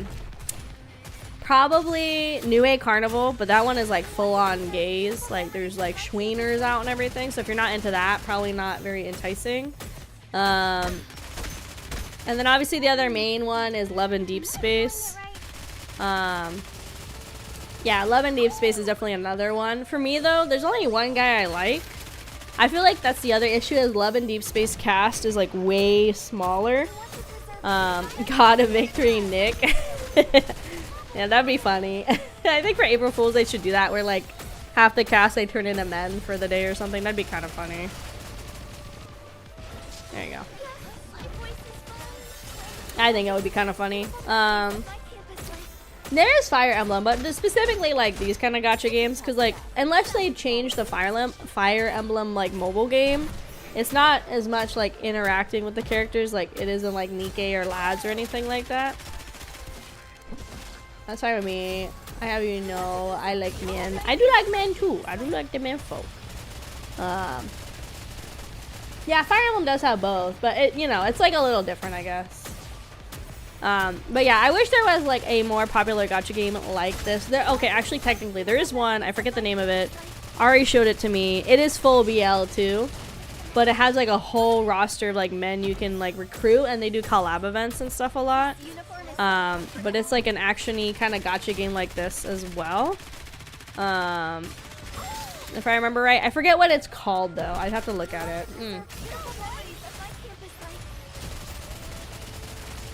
probably New A Carnival, but that one is like full-on gays. Like there's like schweiners out and everything. So if you're not into that, probably not very enticing. And then obviously the other main one is Love in Deep Space. Yeah, Love in Deep Space is definitely another one. For me, though, there's only one guy I like. I feel like that's the other issue is Love in Deep Space cast is, like, way smaller. God of Victory Nick. Yeah, that'd be funny. I think for April Fools, they should do that, where, like, half the cast, they turn into men for the day or something. That'd be kind of funny. There you go. I think it would be kind of funny. There is Fire Emblem, but specifically like these kind of gacha games, because like unless they change the Fire Emblem like mobile game, it's not as much like interacting with the characters like it is in like NIKKE or Lads or anything like that. That's fine with me. I have you know I like men. I do like men too. I do like the men folk. Yeah, Fire Emblem does have both, but it it's like a little different, I guess. But yeah, I wish there was like a more popular gacha game like this. Okay, actually technically there is one. I forget the name of it. Ari showed it to me. It is full BL too, but it has like a whole roster of like men you can like recruit, and they do collab events and stuff a lot. But it's like an action-y kind of gacha game like this as well. If I remember right. I forget what it's called though. I'd have to look at it.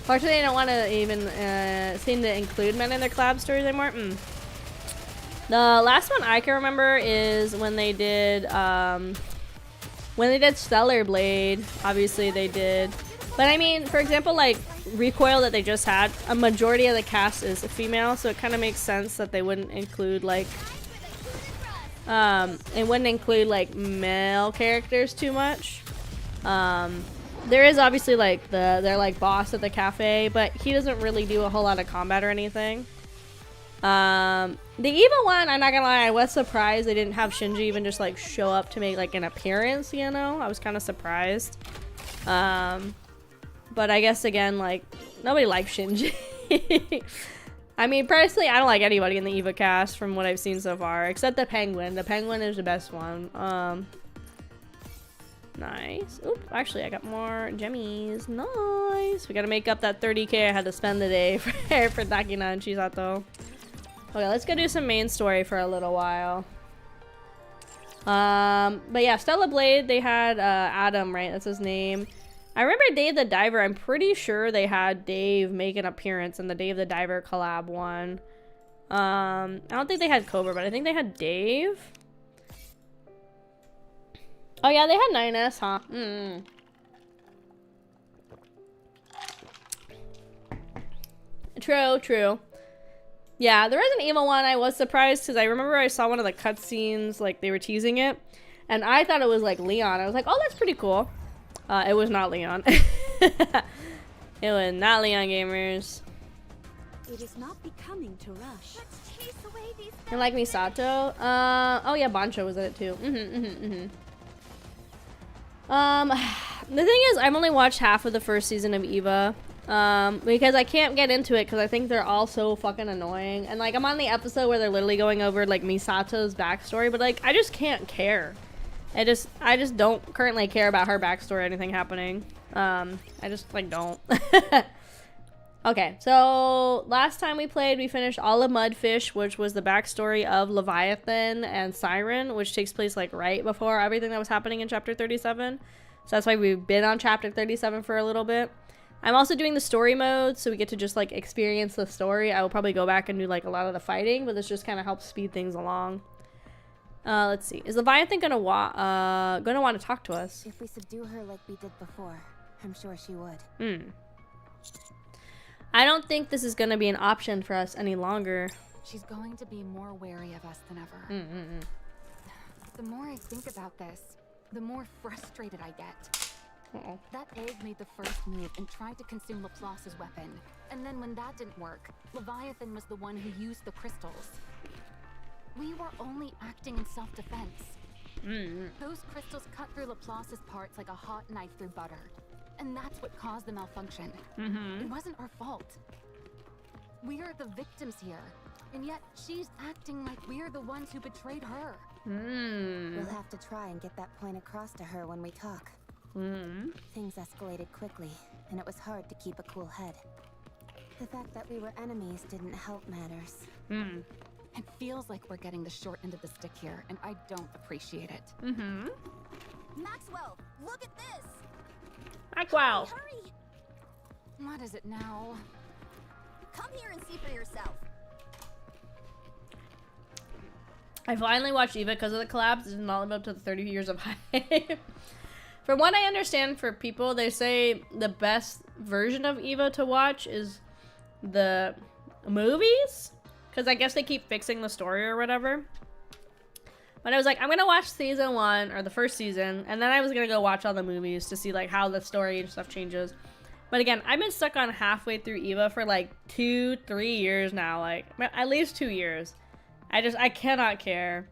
Fortunately, they don't want to even seem to include men in their collab stories anymore. The last one I can remember is when they did Stellar Blade. Obviously, they did. But I mean, for example, like Recoil that they just had, a majority of the cast is female, so it kind of makes sense that they wouldn't include like male characters too much. There is obviously like their like boss at the cafe, but he doesn't really do a whole lot of combat or anything. The evil one, I'm not gonna lie, I was surprised they didn't have Shinji even just like show up to make like an appearance, I was kind of surprised. But I guess again, like nobody likes Shinji. I mean, personally, I don't like anybody in the Eva cast from what I've seen so far, except the Penguin. The Penguin is the best one. Nice. Oop, actually, I got more gemmies. Nice. We gotta make up that 30k I had to spend today for Dakina and Chisato. Okay, let's go do some main story for a little while. But yeah, Stella Blade, they had Adam, right? That's his name. I remember Dave the Diver. I'm pretty sure they had Dave make an appearance in the Dave the Diver collab one. I don't think they had Cobra, but I think they had Dave. Oh yeah, they had 9S, huh? True. Yeah, the Resident Evil one, I was surprised because I remember I saw one of the cutscenes, like they were teasing it, and I thought it was like Leon. I was like, oh, that's pretty cool. It was not Leon. It was not Leon, gamers. It is not becoming to rush. Let's chase away these. And like Misato. Oh yeah, Bancho was in it too. The thing is, I've only watched half of the first season of Eva, because I can't get into it because I think they're all so fucking annoying. And like, I'm on the episode where they're literally going over like Misato's backstory, but like, I just can't care. I just don't currently care about her backstory or anything happening. I just like don't. Okay, so last time we played, we finished all of Mudfish, which was the backstory of Leviathan and Siren, which takes place like right before everything that was happening in chapter 37. So that's why we've been on chapter 37 for a little bit. I'm also doing the story mode, so we get to just like experience the story. I will probably go back and do like a lot of the fighting, but this just kind of helps speed things along. Let's see. Is Leviathan gonna want to talk to us? If we subdue her like we did before, I'm sure she would. I don't think this is gonna be an option for us any longer. She's going to be more wary of us than ever. The more I think about this, the more frustrated I get. That egg made the first move and tried to consume Laplace's weapon. And then when that didn't work, Leviathan was the one who used the crystals. We were only acting in self-defense. Those crystals cut through Laplace's parts like a hot knife through butter. And that's what caused the malfunction. It wasn't our fault. We're the victims here. And yet she's acting like we're the ones who betrayed her. We'll have to try and get that point across to her when we talk. Things escalated quickly, and it was hard to keep a cool head. The fact that we were enemies didn't help matters. It feels like we're getting the short end of the stick here, and I don't appreciate it. Maxwell, look at this! Maxwell! Hurry! What is it now? Come here and see for yourself. I finally watched Eva because of the collabs. It's not live up to the 30 years of hype. From what I understand, for people, they say the best version of Eva to watch is the movies, because I guess they keep fixing the story or whatever. But I was like, I'm gonna watch season 1 or the first season, and then I was gonna go watch all the movies to see like how the story and stuff changes. But again, I've been stuck on halfway through Eva for like 2-3 years now, like at least 2 years. I cannot care.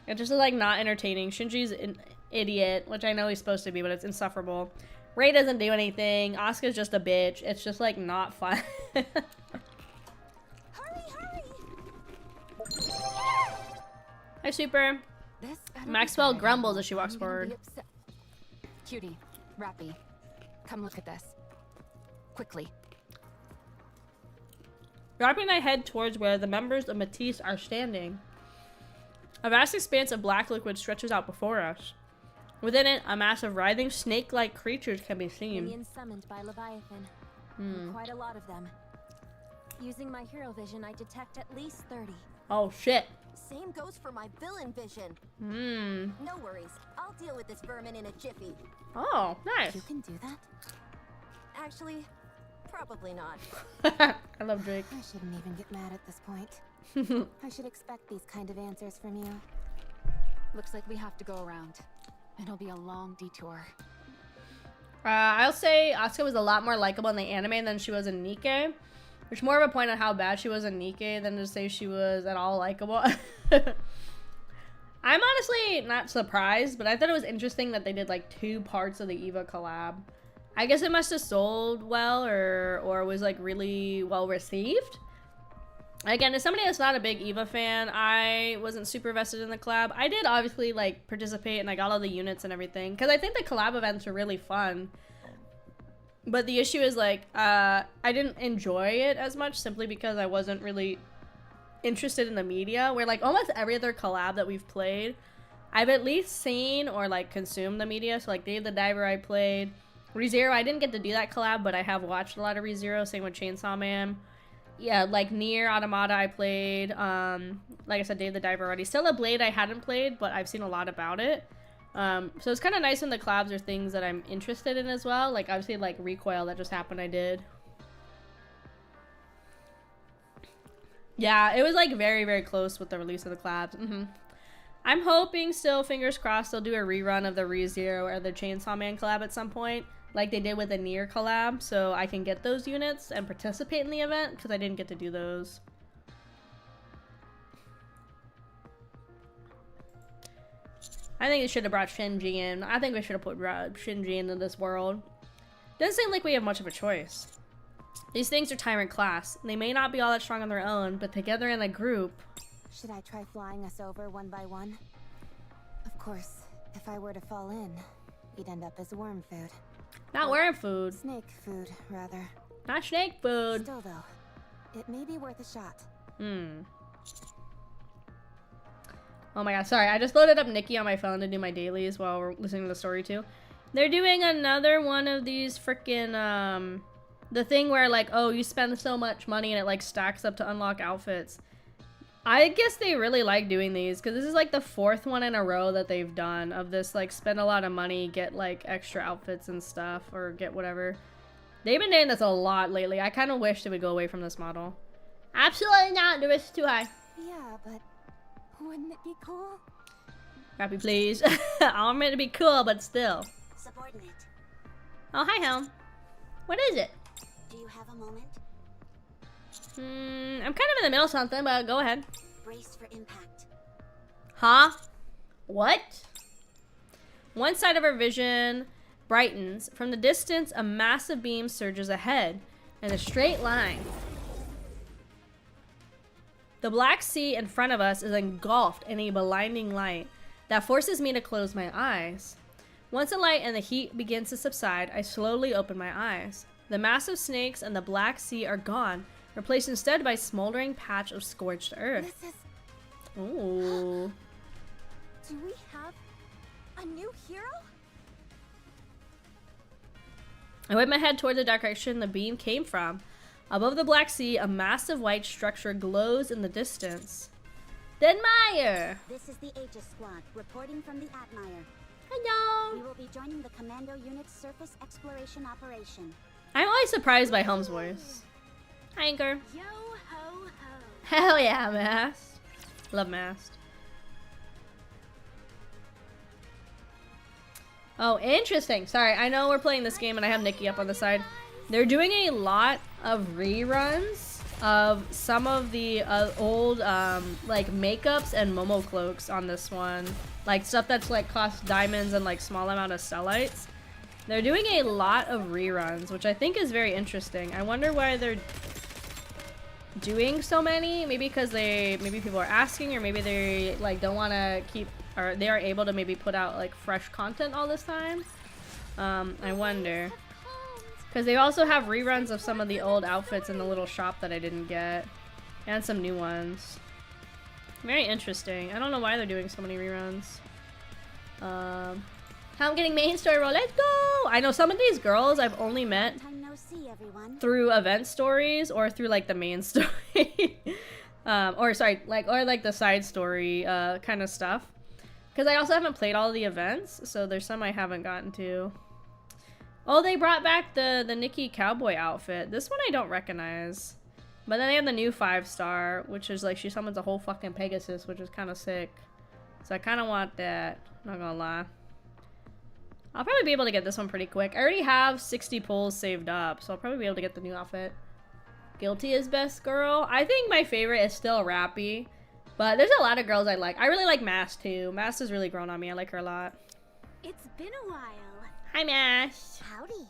It's just like not entertaining. Shinji's an idiot, which I know he's supposed to be, but it's insufferable. Rei doesn't do anything. Asuka's just a bitch. It's just like not fun. Hurry! Hi, Super. This Maxwell grumbles as she walks forward. Cutie, Rappy, come look at this. Quickly. Rappy and I head towards where the members of Matisse are standing. A vast expanse of black liquid stretches out before us. Within it, a mass of writhing snake-like creatures can be seen. Minions summoned by Leviathan. Quite a lot of them. Using my hero vision, I detect at least 30. Oh shit. Same goes for my villain vision. No worries. I'll deal with this vermin in a jiffy. Oh, nice. You can do that? Actually, probably not. I love Drake. I shouldn't even get mad at this point. I should expect these kind of answers from you. Looks like we have to go around. It'll be a long detour. I'll say Asuka was a lot more likable in the anime than she was in NIKKE. Which more of a point on how bad she was in NIKKE than to say she was at all likable. I'm honestly not surprised, but I thought it was interesting that they did like 2 parts of the Eva collab. I guess it must have sold well or was like really well received. Again, as somebody that's not a big Eva fan, I wasn't super vested in the collab. I did obviously like participate and I got all the units and everything because I think the collab events are really fun. But the issue is like I didn't enjoy it as much simply because I wasn't really interested in the media, where like almost every other collab that we've played, I've at least seen or like consumed the media. So like Dave the Diver I played. ReZero, I didn't get to do that collab, but I have watched a lot of ReZero, same with Chainsaw Man. Yeah, like Nier Automata I played. Like I said, Dave the Diver already. Still a Blade I hadn't played, but I've seen a lot about it. So it's kind of nice when the collabs are things that I'm interested in as well. Like obviously like Recoil that just happened I did. Yeah, it was like very, very close with the release of the collabs. I'm hoping still, fingers crossed, they'll do a rerun of the ReZero or the Chainsaw Man collab at some point, like they did with the Nier collab, so I can get those units and participate in the event, because I didn't get to do those. I think they should have brought Shinji in. I think we should have put Shinji into this world. Doesn't seem like we have much of a choice. These things are tyrant class. They may not be all that strong on their own, but together in a group... Should I try flying us over one by one? Of course, if I were to fall in, we'd end up as worm food. Not worm food. Snake food, rather. Not snake food. Still though, it may be worth a shot. Oh my god, sorry. I just loaded up NIKKE on my phone to do my dailies while we're listening to the story too. They're doing another one of these freaking, the thing where like, oh, you spend so much money and it like stacks up to unlock outfits. I guess they really like doing these because this is like the 4th one in a row that they've done of this, like, spend a lot of money, get like extra outfits and stuff, or get whatever. They've been doing this a lot lately. I kind of wish they would go away from this model. Absolutely not. The risk is too high. Yeah, but wouldn't it be cool? Crappy, please. I want it to be cool, but still. Subordinate. Oh, hi, Helm. What is it? Do you have a moment? I'm kind of in the middle of something, but go ahead. Brace for impact. Huh? What? One side of our vision brightens. From the distance, a massive beam surges ahead in a straight line. The Black Sea in front of us is engulfed in a blinding light that forces me to close my eyes. Once the light and the heat begins to subside, I slowly open my eyes. The massive snakes and the Black Sea are gone, replaced instead by a smoldering patch of scorched earth. This is... Ooh. Do we have a new hero? I waved my head toward the direction the beam came from. Above the Black Sea, a massive white structure glows in the distance. The Admire! This is the Aegis Squad, reporting from the Admire. Hello! We will be joining the Commando Unit's surface exploration operation. I'm always surprised by Helm's voice. Hi, Anchor. Yo ho ho. Hell yeah, Mast. Love Mast. Oh, interesting. Sorry, I know we're playing this game and I have Nikki up on the side. They're doing a lot of reruns of some of the old like makeups and Momo cloaks on this one. Like stuff that's like cost diamonds and like small amount of stellites. They're doing a lot of reruns, which I think is very interesting. I wonder why they're doing so many. Maybe because maybe people are asking, or maybe they like don't want to keep, or they are able to maybe put out like fresh content all this time. I wonder. Because they also have reruns of some of the old outfits in the little shop that I didn't get. And some new ones. Very interesting. I don't know why they're doing so many reruns. How I'm getting main story role. Let's go! I know some of these girls I've only met through event stories or through like the main story. or like the side story kind of stuff. Because I also haven't played all of the events, so there's some I haven't gotten to. Oh, they brought back the NIKKE cowboy outfit. This one I don't recognize. But then they have the new 5-star, which is like she summons a whole fucking Pegasus, which is kind of sick. So I kind of want that. Not gonna lie. I'll probably be able to get this one pretty quick. I already have 60 pulls saved up, so I'll probably be able to get the new outfit. Guilty as best girl. I think my favorite is still Rappy. But there's a lot of girls I like. I really like Mass too. Mass has really grown on me. I like her a lot. It's been a while. Hi, Mass. Howdy.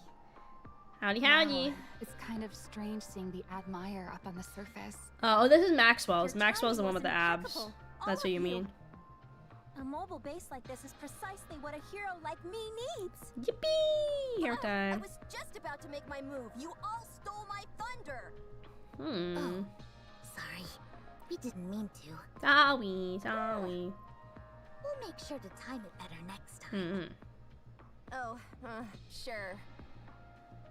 Howdy, howdy. Wow. It's kind of strange seeing the Admire up on the surface. Oh, this is Maxwell's. Maxwell's the one with the abs. That's what you mean. A mobile base like this is precisely what a hero like me needs. Yippee! Hair I time. was just about to make my move. You all stole my thunder. Hmm. Sorry. We didn't mean to. Sorry. We'll make sure to time it better next time. Oh, sure.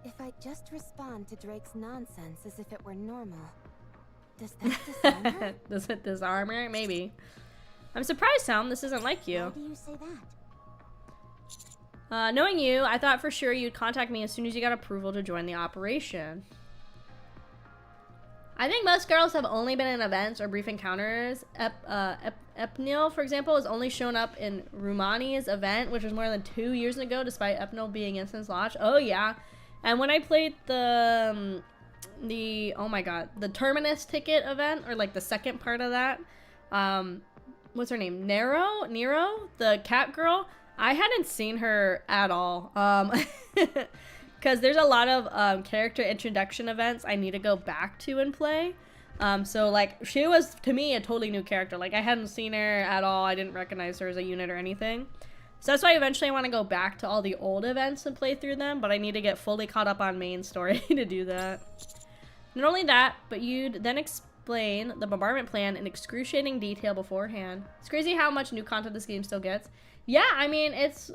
If I just respond to Drake's nonsense as if it were normal, does that disarm her? Does it disarm her? Maybe. I'm surprised, Helm. This isn't like you. Why do you say that? Knowing you, I thought for sure you'd contact me as soon as you got approval to join the operation. I think most girls have only been in events or brief encounters. Epnil, for example, has only shown up in Rumani's event, which was more than 2 years ago, despite Epnil being in since launch. Oh, yeah. And when I played the oh my god, the Terminus ticket event, or like the second part of that, what's her name? Nero, the cat girl. I hadn't seen her at all. Because there's a lot of character introduction events I need to go back to and play. So like she was to me a totally new character. Like I hadn't seen her at all. I didn't recognize her as a unit or anything. So that's why eventually I want to go back to all the old events and play through them, but I need to get fully caught up on main story to do that. Not only that, but you'd then explain the bombardment plan in excruciating detail beforehand. It's crazy how much new content this game still gets. Yeah, I mean, it's 2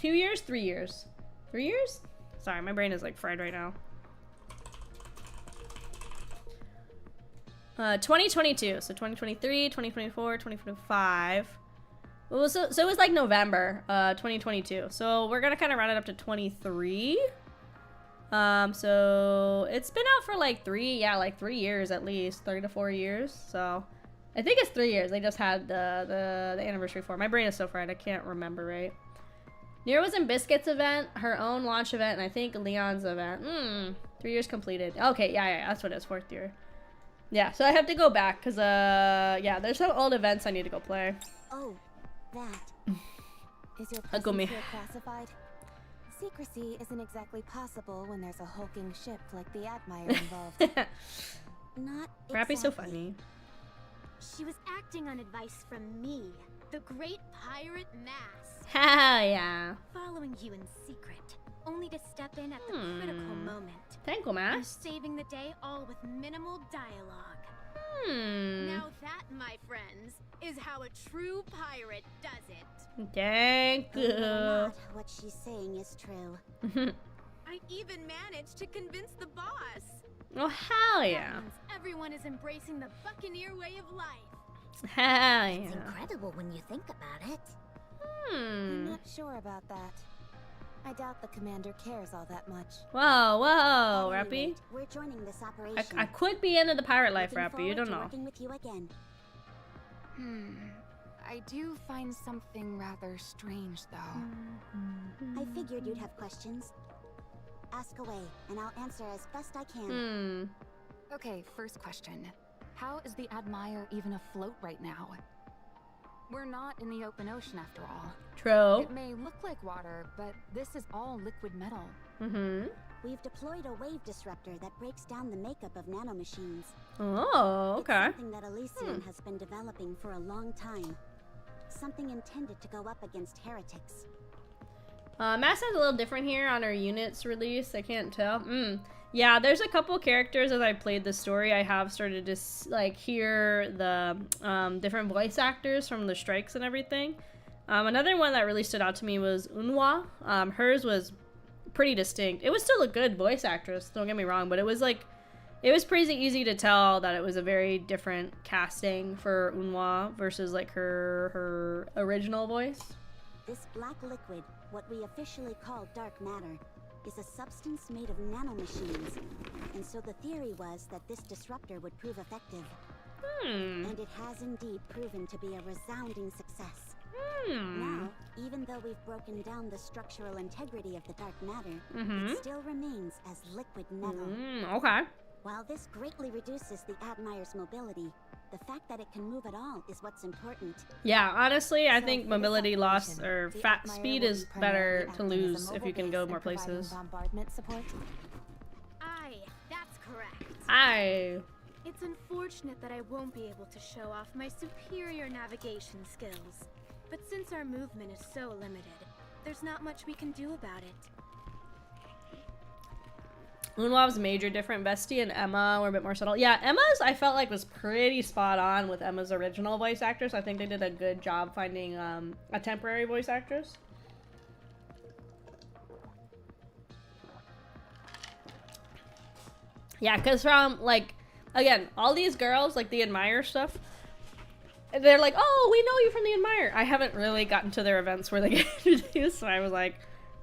years? 3 years. 3 years? Sorry, my brain is like fried right now. 2022. So 2023, 2024, 2025. Well, so it was like November 2022. So we're gonna kind of round it up to 23. So it's been out for like 3 years at least, 3 to 4 years. So I think it's 3 years. They just had the anniversary for it. My brain is so fried, I can't remember right. Nero was in Biscuit's event, her own launch event, and I think Leon's event. 3 years completed. Okay, yeah, that's what it is, 4th year. Yeah, so I have to go back because yeah, there's some old events I need to go play. Oh, that. Is your presence here classified? Secrecy isn't exactly possible when there's a hulking ship like the Admire involved. Not exactly. Rappy's so funny. She was acting on advice from me, the great pirate Mass. Hell yeah. Following you in secret, only to step in at the critical moment. Thank you, Mass. Saving the day all with minimal dialogue. Now that, my friends, is how a true pirate does it. Thank you. Not what she's saying is true. I even managed to convince the boss. Oh, hell yeah. That means everyone is embracing the buccaneer way of life. Hell yeah. It's incredible when you think about it. I'm not sure about that. I doubt the commander cares all that much. Whoa, At any Rappy. rate, we're joining this operation. I could be into the pirate life, Looking Rappy. You don't forward to know. working with you again. I do find something rather strange, though. I figured you'd have questions. Ask away, and I'll answer as best I can. Okay, first question. How is the Admire even afloat right now? We're not in the open ocean after all. True. It may look like water, but this is all liquid metal. We've deployed a wave disruptor that breaks down the makeup of nanomachines. Oh, okay. It's something that Elysium has been developing for a long time. Something intended to go up against heretics. Mass is a little different here on her units release. I can't tell. Yeah, there's a couple characters as I played the story. I have started to like hear the different voice actors from the strikes and everything. Another one that really stood out to me was Unwa. Hers was pretty distinct. It was still a good voice actress, don't get me wrong, but it was like, it was pretty easy to tell that it was a very different casting for Unwa versus like her original voice. This black liquid, what we officially call dark matter, is a substance made of nanomachines. And so the theory was that this disruptor would prove effective. And it has indeed proven to be a resounding success. Now, even though we've broken down the structural integrity of the dark matter, it still remains as liquid metal. Okay. While this greatly reduces the Admire's mobility, the fact that it can move at all is what's important. Yeah, honestly, I think mobility loss or fat speed is better to lose if you can go more places. Bombardment support. Aye, that's correct. Aye. It's unfortunate that I won't be able to show off my superior navigation skills. But since our movement is so limited, there's not much we can do about it. Unwav's major different. Bestie and Emma were a bit more subtle. Yeah, Emma's I felt like was pretty spot on with Emma's original voice actress. I think they did a good job finding a temporary voice actress. Yeah, because from, like, again, all these girls, like, the Admire stuff, they're like, oh, we know you from the Admire. I haven't really gotten to their events where they get introduced, so I was like,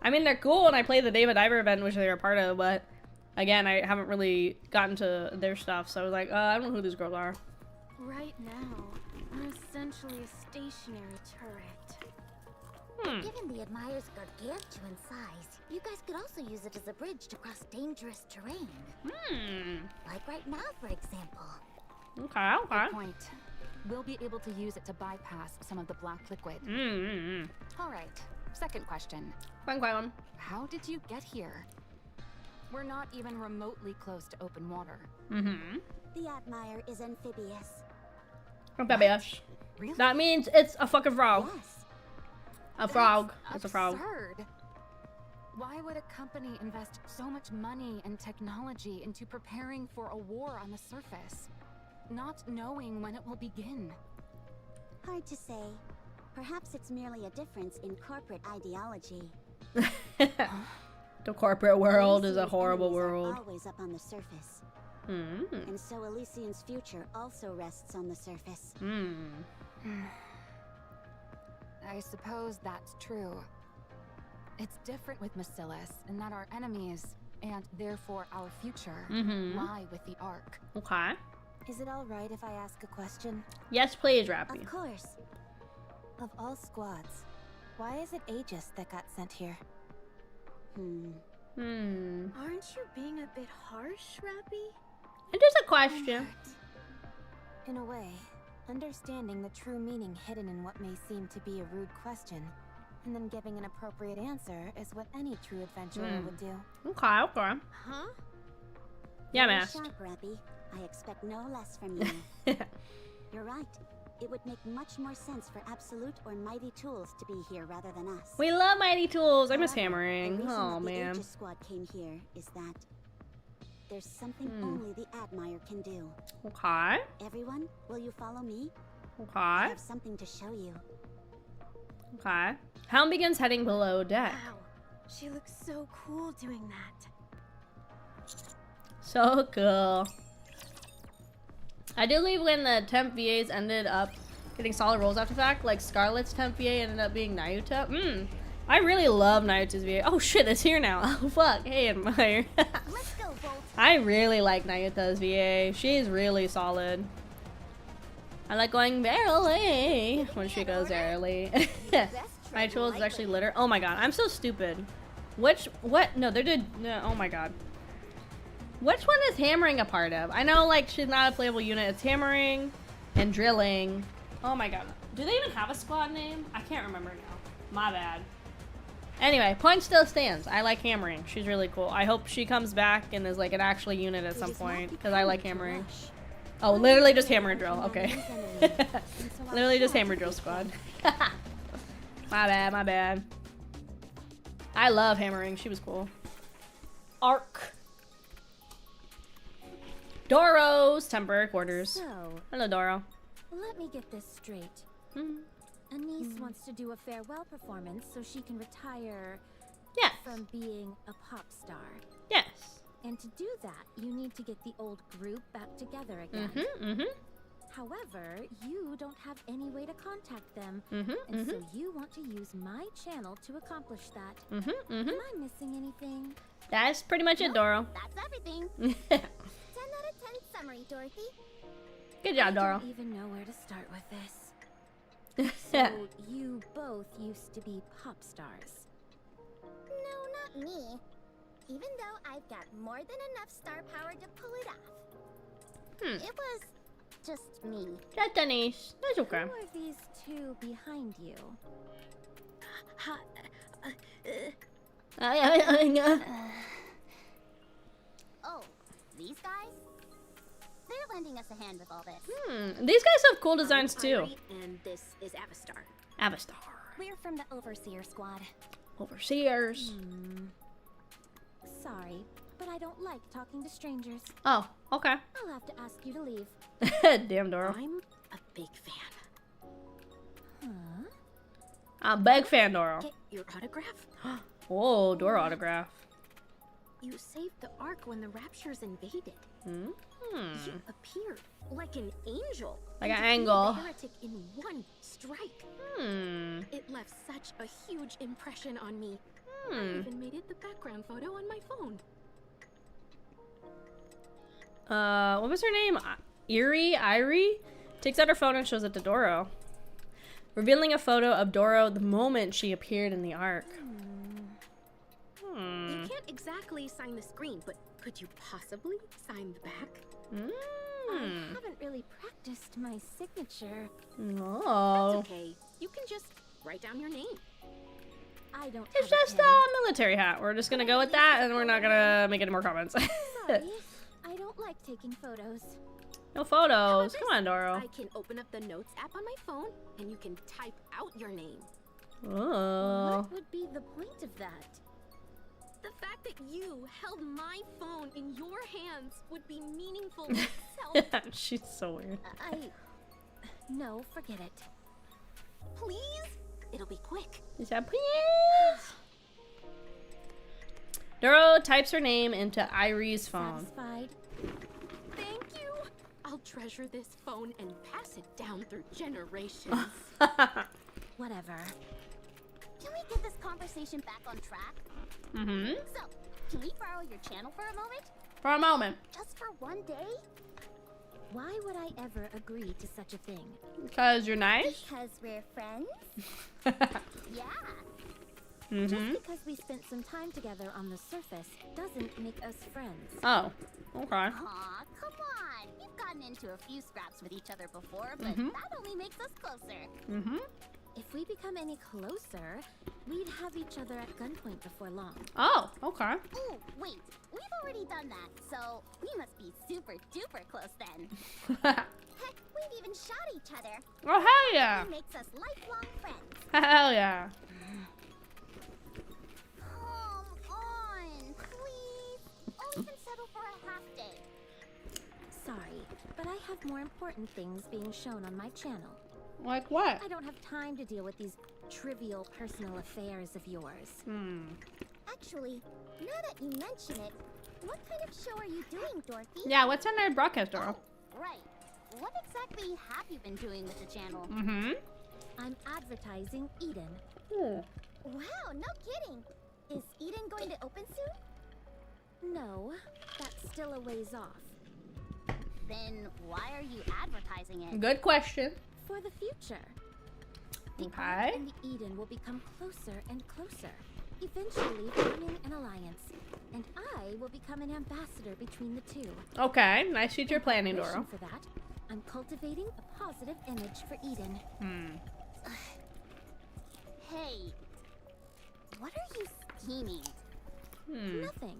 I mean, they're cool, and I played the David Diver event, which they were a part of, but, again, I haven't really gotten to their stuff, so I was like, I don't know who these girls are. Right now, we're essentially a stationary turret. Given the Admire's gargantuan size, you guys could also use it as a bridge to cross dangerous terrain. Like right now, for example. Okay, okay. Good point. We'll be able to use it to bypass some of the black liquid. All right. Second question. Fun. How did you get here? We're not even remotely close to open water. The Admire is amphibious. Amphibious. Really? That means it's a fucking frog. Yes. A frog. That's It's a frog. absurd. Why would a company invest so much money and technology into preparing for a war on the surface, not knowing when it will begin? Hard to say. Perhaps it's merely a difference in corporate ideology. The corporate world is a Elysium's horrible enemies are world. always up on the surface. And so Elysian's future also rests on the surface. I suppose that's true. It's different with Bacillus in that our enemies, and therefore our future, lie with the Ark. Okay. Is it all right if I ask a question? Yes, please, Rappy. Of course. Of all squads, why is it Aegis that got sent here? Aren't you being a bit harsh, Rappy? It is a question. In a way, understanding the true meaning hidden in what may seem to be a rude question, and then giving an appropriate answer is what any true adventurer would do. Okay, okay. Huh? Yeah, Very man. sharp, Rappy. I expect no less from you. You're right. It would make much more sense for Absolute or Mighty Tools to be here rather than us. We love Mighty Tools. I miss However, hammering. the reason Oh, that the man. Aegis squad came here is that there's something only the Admire can do. Okay. Everyone, will you follow me? I Okay. have something to show you. Okay. Helm begins heading below deck. Wow. She looks so cool doing that. So cool. I do believe when the temp VAs ended up getting solid rolls after the fact, like Scarlet's temp VA ended up being Nayuta. I really love Nayuta's VA. Oh shit, it's here now. Oh fuck. Hey, Admire. Let's go, Bolt. I really like Nayuta's VA. She's really solid. I like going barely when she goes barely. My tools is actually litter. Oh my god, I'm so stupid. What? No, no, oh my god. Which one is hammering a part of? I know, like, she's not a playable unit. It's hammering and drilling. Oh my god. Do they even have a squad name? I can't remember now. My bad. Anyway, point still stands. I like hammering. She's really cool. I hope she comes back and is, like, an actual unit at some point, because I like hammering. Oh, literally just hammer and drill. Okay. Literally just hammer drill squad. My bad, my bad. I love hammering. She was cool. Arc. Doro's temporary quarters. So, Hello, Doro. let me get this straight. Anise wants to do a farewell performance so she can retire Yes. from being a pop star. Yes. And to do that, you need to get the old group back together again. However, you don't have any way to contact them, and so you want to use my channel to accomplish that. Am I missing anything? That's pretty much it, Doro. That's everything. 10 out of 10 summary, Dorothy. Good job, Doro. I don't even know where to start with this. So, you both used to be pop stars. No, not me. Even though I've got more than enough star power to pull it off. It was just me. That's Denise. That's okay. Who are these two behind you? Oh, these guys? They're lending us a hand with all this. These guys have cool designs too. And this is Avastar. Avastar. We're from the Overseer Squad. Overseers. Sorry, but I don't like talking to strangers. Oh, okay. I'll have to ask you to leave. Damn, Doro. I'm a big fan. I'm a big fan, Doro. Get your autograph? Whoa, Doro autograph. You saved the Ark when the Raptures invaded. You appeared like an angel. Like an and defeated angle. the heretic in one strike. It left such a huge impression on me. I even made it the background photo on my phone. What was her name? Irie? Takes out her phone and shows it to Doro. Revealing a photo of Doro the moment she appeared in the Ark. You can't exactly sign the screen, but could you possibly sign the back? I haven't really practiced my signature. Oh. Okay, you can just write down your name. I don't It's have just pen. a military hat. We're just gonna go with that and we're not gonna make any more comments. Sorry, I don't like taking photos. No photos. How Come about on, Doro. I can open up the notes app on my phone and you can type out your name. Oh. What would be the point of that? The fact that you held my phone in your hands would be meaningful itself. She's so weird. No, forget it. Please? It'll be quick. Is that please? Doro types her name into Irie's phone. Satisfied? treasure this phone and pass it down through generations. Whatever. Can we get this conversation back on track? Mm-hmm. So, can we borrow your channel for a moment? For a moment. Just for one day? Why would I ever agree to such a thing? Because you're nice? Because we're friends? Yeah. Mm-hmm. Just because we spent some time together on the surface doesn't make us friends. Oh, okay. Aw, come on. We've gotten into a few scraps with each other before, but that only makes us closer. Mm-hmm. If we become any closer, we'd have each other at gunpoint before long. Oh, okay. Ooh, wait. We've already done that, so we must be super duper close then. Heck, we've even shot each other. Oh, hell yeah. It makes us lifelong friends. Hell yeah. Come on, please. Or we can settle for a half day. Sorry, but I have more important things being shown on my channel. Like what? I don't have time to deal with these trivial personal affairs of yours. Actually, now that you mention it, what kind of show are you doing, Dorothy? Yeah, what's on our broadcast, Doro? Right. What exactly have you been doing with the channel? Mm-hmm. I'm advertising Eden. Wow, no kidding. Is Eden going to open soon? No, that's still a ways off. Then why are you advertising it? Good question. For the future. The Okay. Art and the Eden will become closer and closer, eventually forming an alliance. And I will become an ambassador between the two. Okay, nice future planning, In Doro. preparation for that, I'm cultivating a positive image for Eden. Hey, what are you scheming? Nothing.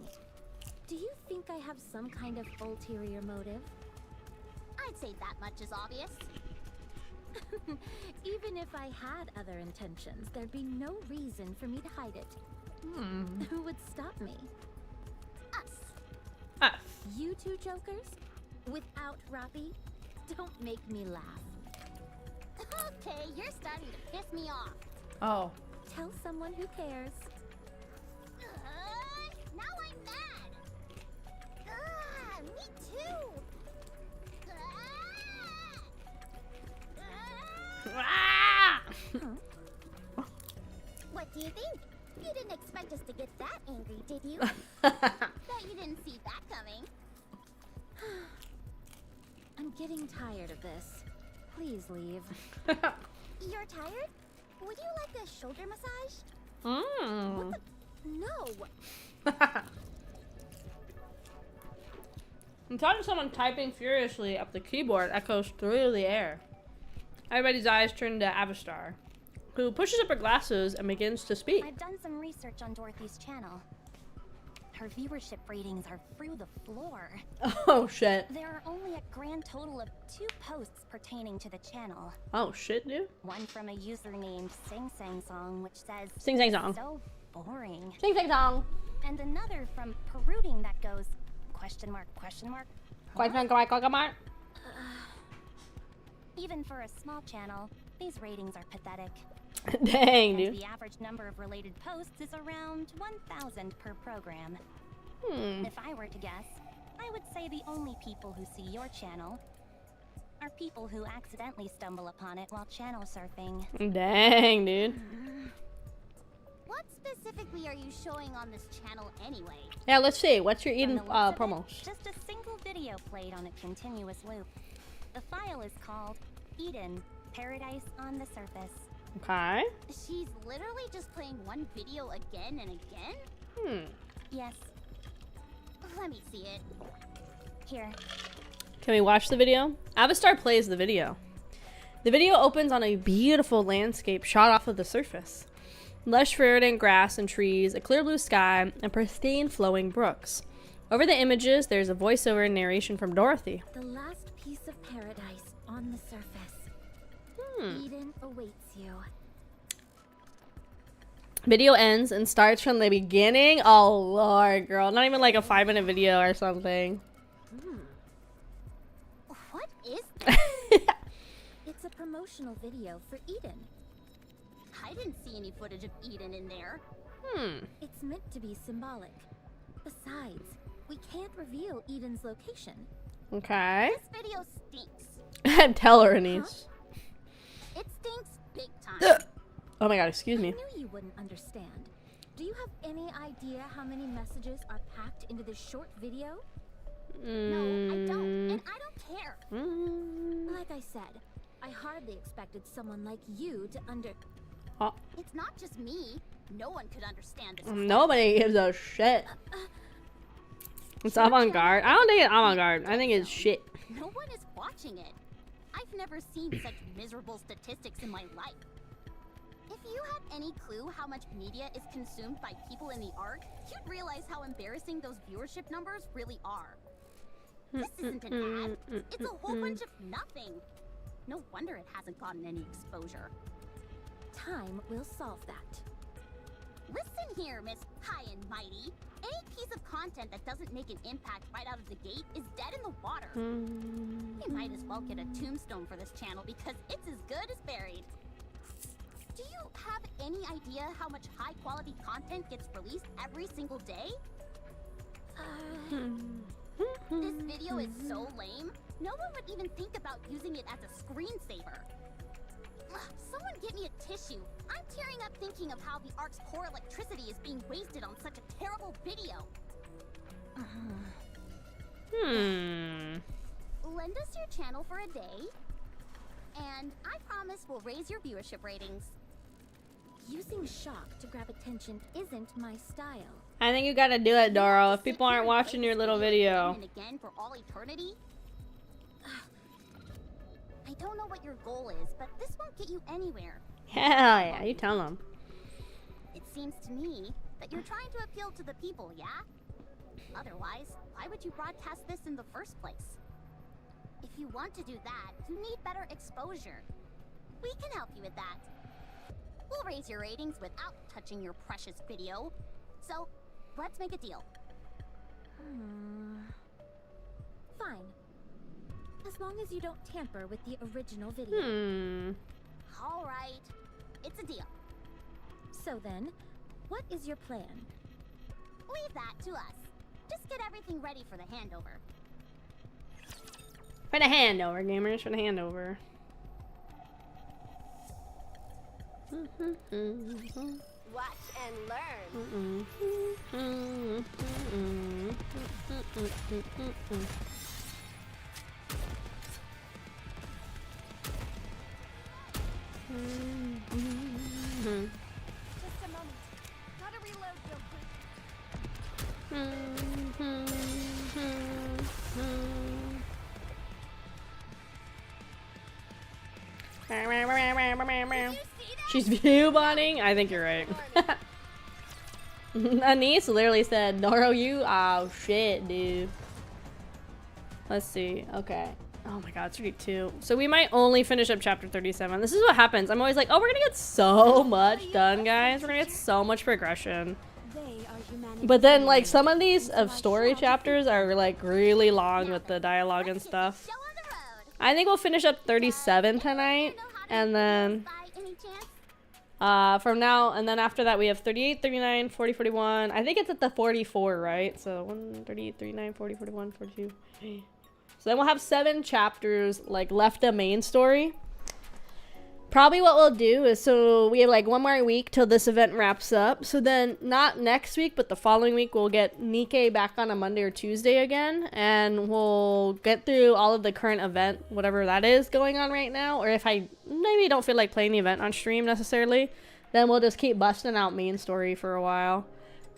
Do you think I have some kind of ulterior motive? I'd say that much is obvious. Even if I had other intentions, there'd be no reason for me to hide it. Who would stop me? Us. Us. You two jokers? Without Robbie? Don't make me laugh. Okay, you're starting to piss me off. Oh. Tell someone who cares. Now I'm mad. Me too. Ah! What do you think? You didn't expect us to get that angry, did you? Bet you didn't see that coming. I'm getting tired of this. Please leave. You're tired? Would you like a shoulder massage? No! I'm talking to someone typing furiously up the keyboard echoes through the air. Everybody's eyes turn to Avastar, who pushes up her glasses and begins to speak. I've done some research on Dorothy's channel. Her viewership ratings are through the floor. Oh shit. There are only a grand total of 2 posts pertaining to the channel. Oh shit, dude. One from a user named Sing Sang Song, which says, Sing Sang Song. so boring. Sing Sang Song. And another from Perooting that goes, question mark, question mark. Huh? Even for a small channel, these ratings are pathetic. Dang, And dude. the average number of related posts is around 1,000 per program. If I were to guess, I would say the only people who see your channel are people who accidentally stumble upon it while channel surfing. Dang, dude. What specifically are you showing on this channel anyway? Yeah, let's see. What's your From Eden the looks of it, promos? just a single video played on a continuous loop. The file is called Eden, Paradise on the Surface. Okay. She's literally just playing one video again and again? Yes. Let me see it. Here. Can we watch the video? Avastar plays the video. The video opens on a beautiful landscape shot off of the surface. Lush verdant grass and trees, a clear blue sky, and pristine flowing brooks. Over the images, there's a voiceover and narration from Dorothy. The last piece of paradise on the surface. Eden awaits you. Video ends and starts from the beginning. Oh lord, girl. Not even like a 5-minute video or something. What is this? It's a promotional video for Eden. I didn't see any footage of Eden in there. It's meant to be symbolic. Besides, we can't reveal Eden's location. Okay. This video stinks. Tell her, Anise. It stinks big time. Oh my god, excuse me. I knew you wouldn't understand. Do you have any idea how many messages are packed into this short video? No, I don't, and I don't care. Like I said, I hardly expected someone like you to Oh. It's not just me. No one could understand this. Nobody gives a shit. It's avant-garde. I don't think it's avant-garde. I think it's shit. No one is watching it. I've never seen such miserable statistics in my life. If you had any clue how much media is consumed by people in the art, you'd realize how embarrassing those viewership numbers really are. This isn't an ad. It's a whole bunch of nothing. No wonder it hasn't gotten any exposure. Time will solve that. Listen here, Miss High and Mighty. Any piece of content that doesn't make an impact right out of the gate is dead in the water. We might as well get a tombstone for this channel because it's as good as buried. Do you have any idea how much high-quality content gets released every single day? This video is so lame, no one would even think about using it as a screensaver. Someone get me a tissue. I'm tearing up thinking of how the art's core electricity is being wasted on such a terrible video. Lend us your channel for a day, and I promise we'll raise your viewership ratings. Using shock to grab attention isn't my style. I think you gotta do it, Doro. If people aren't watching your little video. And again for all eternity? I don't know what your goal is, but this won't get you anywhere. Hell yeah, you tell them. It seems to me that you're trying to appeal to the people, yeah? Otherwise, why would you broadcast this in the first place? If you want to do that, you need better exposure. We can help you with that. We'll raise your ratings without touching your precious video. So, let's make a deal. Fine. As long as you don't tamper with the original video. All right. It's a deal. So then, what is your plan? Leave that to us. Just get everything ready for the handover. For the handover, gamers. For the handover. Watch and learn. Just a moment. Gotta reload real quick. She's view botting? I think you're right. Anise literally said, Noro, you? Oh, shit, dude. Let's see. Okay. Oh my god, it's 32. So we might only finish up chapter 37. This is what happens. I'm always like, oh, we're gonna get so much done, guys. We're gonna get so much progression. But then, like, some of these story chapters are, like, really long with the dialogue and stuff. I think we'll finish up 37 tonight. And then... from now, and then after that we have 38, 39, 40, 41. I think it's at the 44, right? So 1, 38, 39, 40, 41, 42. So then we'll have 7 chapters, like, left the main story. Probably what we'll do is, so we have like 1 more week till this event wraps up. So then not next week, but the following week we'll get NIKKE back on a Monday or Tuesday again. And we'll get through all of the current event, whatever that is going on right now. Or if I maybe don't feel like playing the event on stream necessarily, then we'll just keep busting out main story for a while.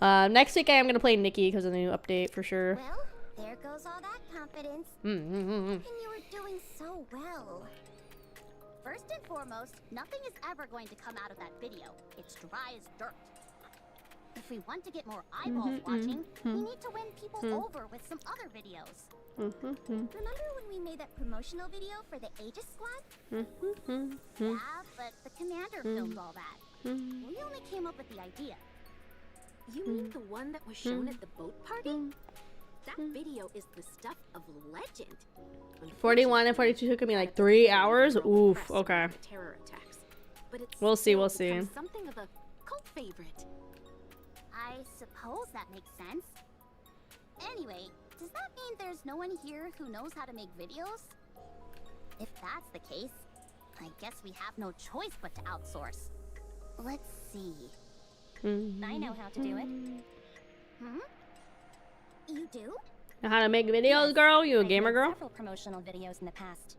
Next week I am going to play NIKKE because of the new update for sure. Well, there goes all that confidence. And you were doing so well. First and foremost, nothing is ever going to come out of that video. It's dry as dirt. If we want to get more eyeballs watching, we need to win people over with some other videos. Remember when we made that promotional video for the Aegis Squad? Yeah, but the commander filmed all that. We only came up with the idea. You mean the one that was shown at the boat party? That video is the stuff of legend. 41 and 42 took me like 3 hours. Oof. Okay. Terror attacks, but it's We'll see. We'll see. become something of a cult favorite. I suppose that makes sense. Anyway, Does that mean there's no one here who knows how to make videos? If that's the case, I guess we have no choice but to outsource. Let's see. I know how to do it. You do? Know how to make videos, girl? You a gamer girl? Several promotional videos in the past.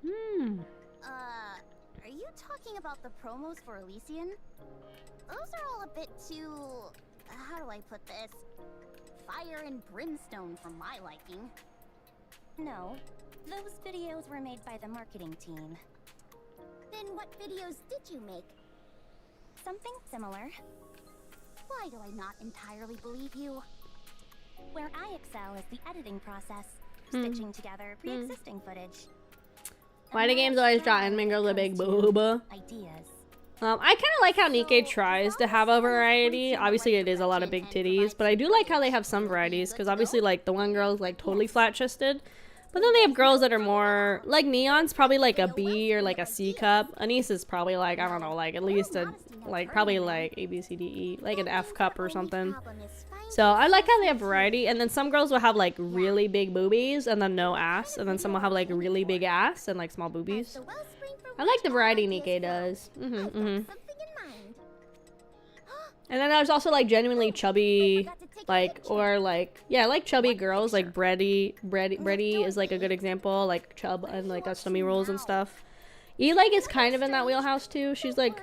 Are you talking about the promos for Elysian? Those are all a bit too... how do I put this? Fire and brimstone for my liking. No, those videos were made by the marketing team. Then what videos did you make? Something similar. Why do I not entirely believe you? Where I excel is the editing process, stitching together pre-existing footage. Why do games always draw anime girls with big booba? Ideas. I kind of like how NIKKE tries to have a variety. Obviously, it is a lot of big titties, but I do like how they have some varieties, because obviously, like, the one girl is, like, totally flat-chested. But then they have girls that are more, like, Neon's probably, like, a B or, like, a C cup. Anise is probably, like, I don't know, like, at least a, like, probably, like, A, B, C, D, E, like an F cup or something. So I like how they have variety, and then some girls will have, like, really big boobies and then no ass, and then some will have, like, really big ass and, like, small boobies. I like the variety NIKKE does. And then there's also, like, genuinely chubby, like, or, like, yeah, like chubby girls, like Bready is, like, a good example, like, chub and, like, stomach rolls and stuff. E-Leg is kind of in that wheelhouse, too. She's, like,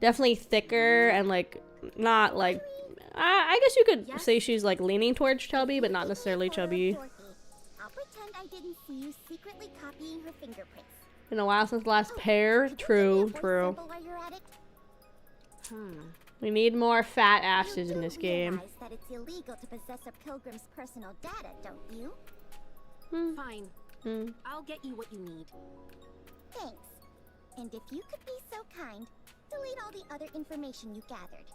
definitely thicker and, like, not, like, I guess you could say she's, like, leaning towards chubby, but not necessarily chubby. I'll pretend I didn't see you secretly copying her fingerprints. Been a while since the last pair. True. We need more fat asses in this game. That it's illegal to possess a pilgrim's personal data, don't you? Fine. I'll get you what you need. Thanks. And if you could be so kind, delete all the other information you gathered.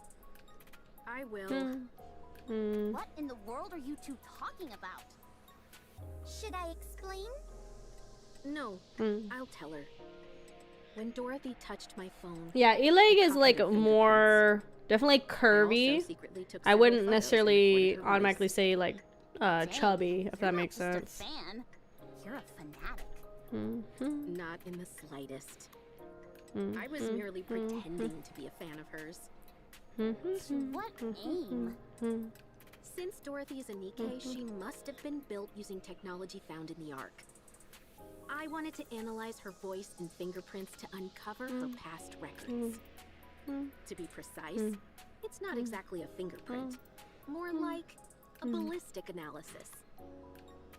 I will. What in the world are you two talking about? Should I explain? No, I'll tell her. When Dorothy touched my phone... Yeah, E-Leg is, like, more... definitely curvy. I wouldn't necessarily automatically say, like, chubby, if that makes sense. Fan. You're a fanatic. Not in the slightest. I was merely pretending to be a fan of hers. To what aim? Since Dorothy is a NIKKE, she must have been built using technology found in the Ark. I wanted to analyze her voice and fingerprints to uncover her past records. To be precise, it's not exactly a fingerprint, more like a ballistic analysis.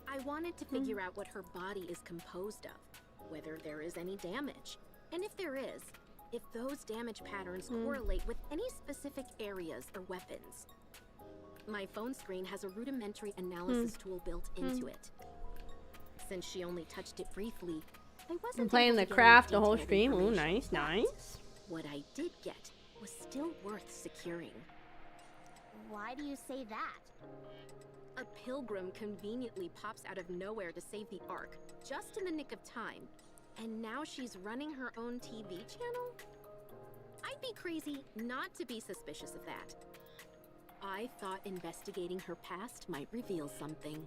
I wanted to figure out what her body is composed of, whether there is any damage, and if there is, if those damage patterns correlate with any specific areas or weapons. My phone screen has a rudimentary analysis tool built into it. Since she only touched it briefly, I wasn't playing the craft the whole stream. Ooh, nice. What I did get was still worth securing. Why do you say that? A pilgrim conveniently pops out of nowhere to save the Ark, just in the nick of time. And now she's running her own TV channel? I'd be crazy not to be suspicious of that. I thought investigating her past might reveal something.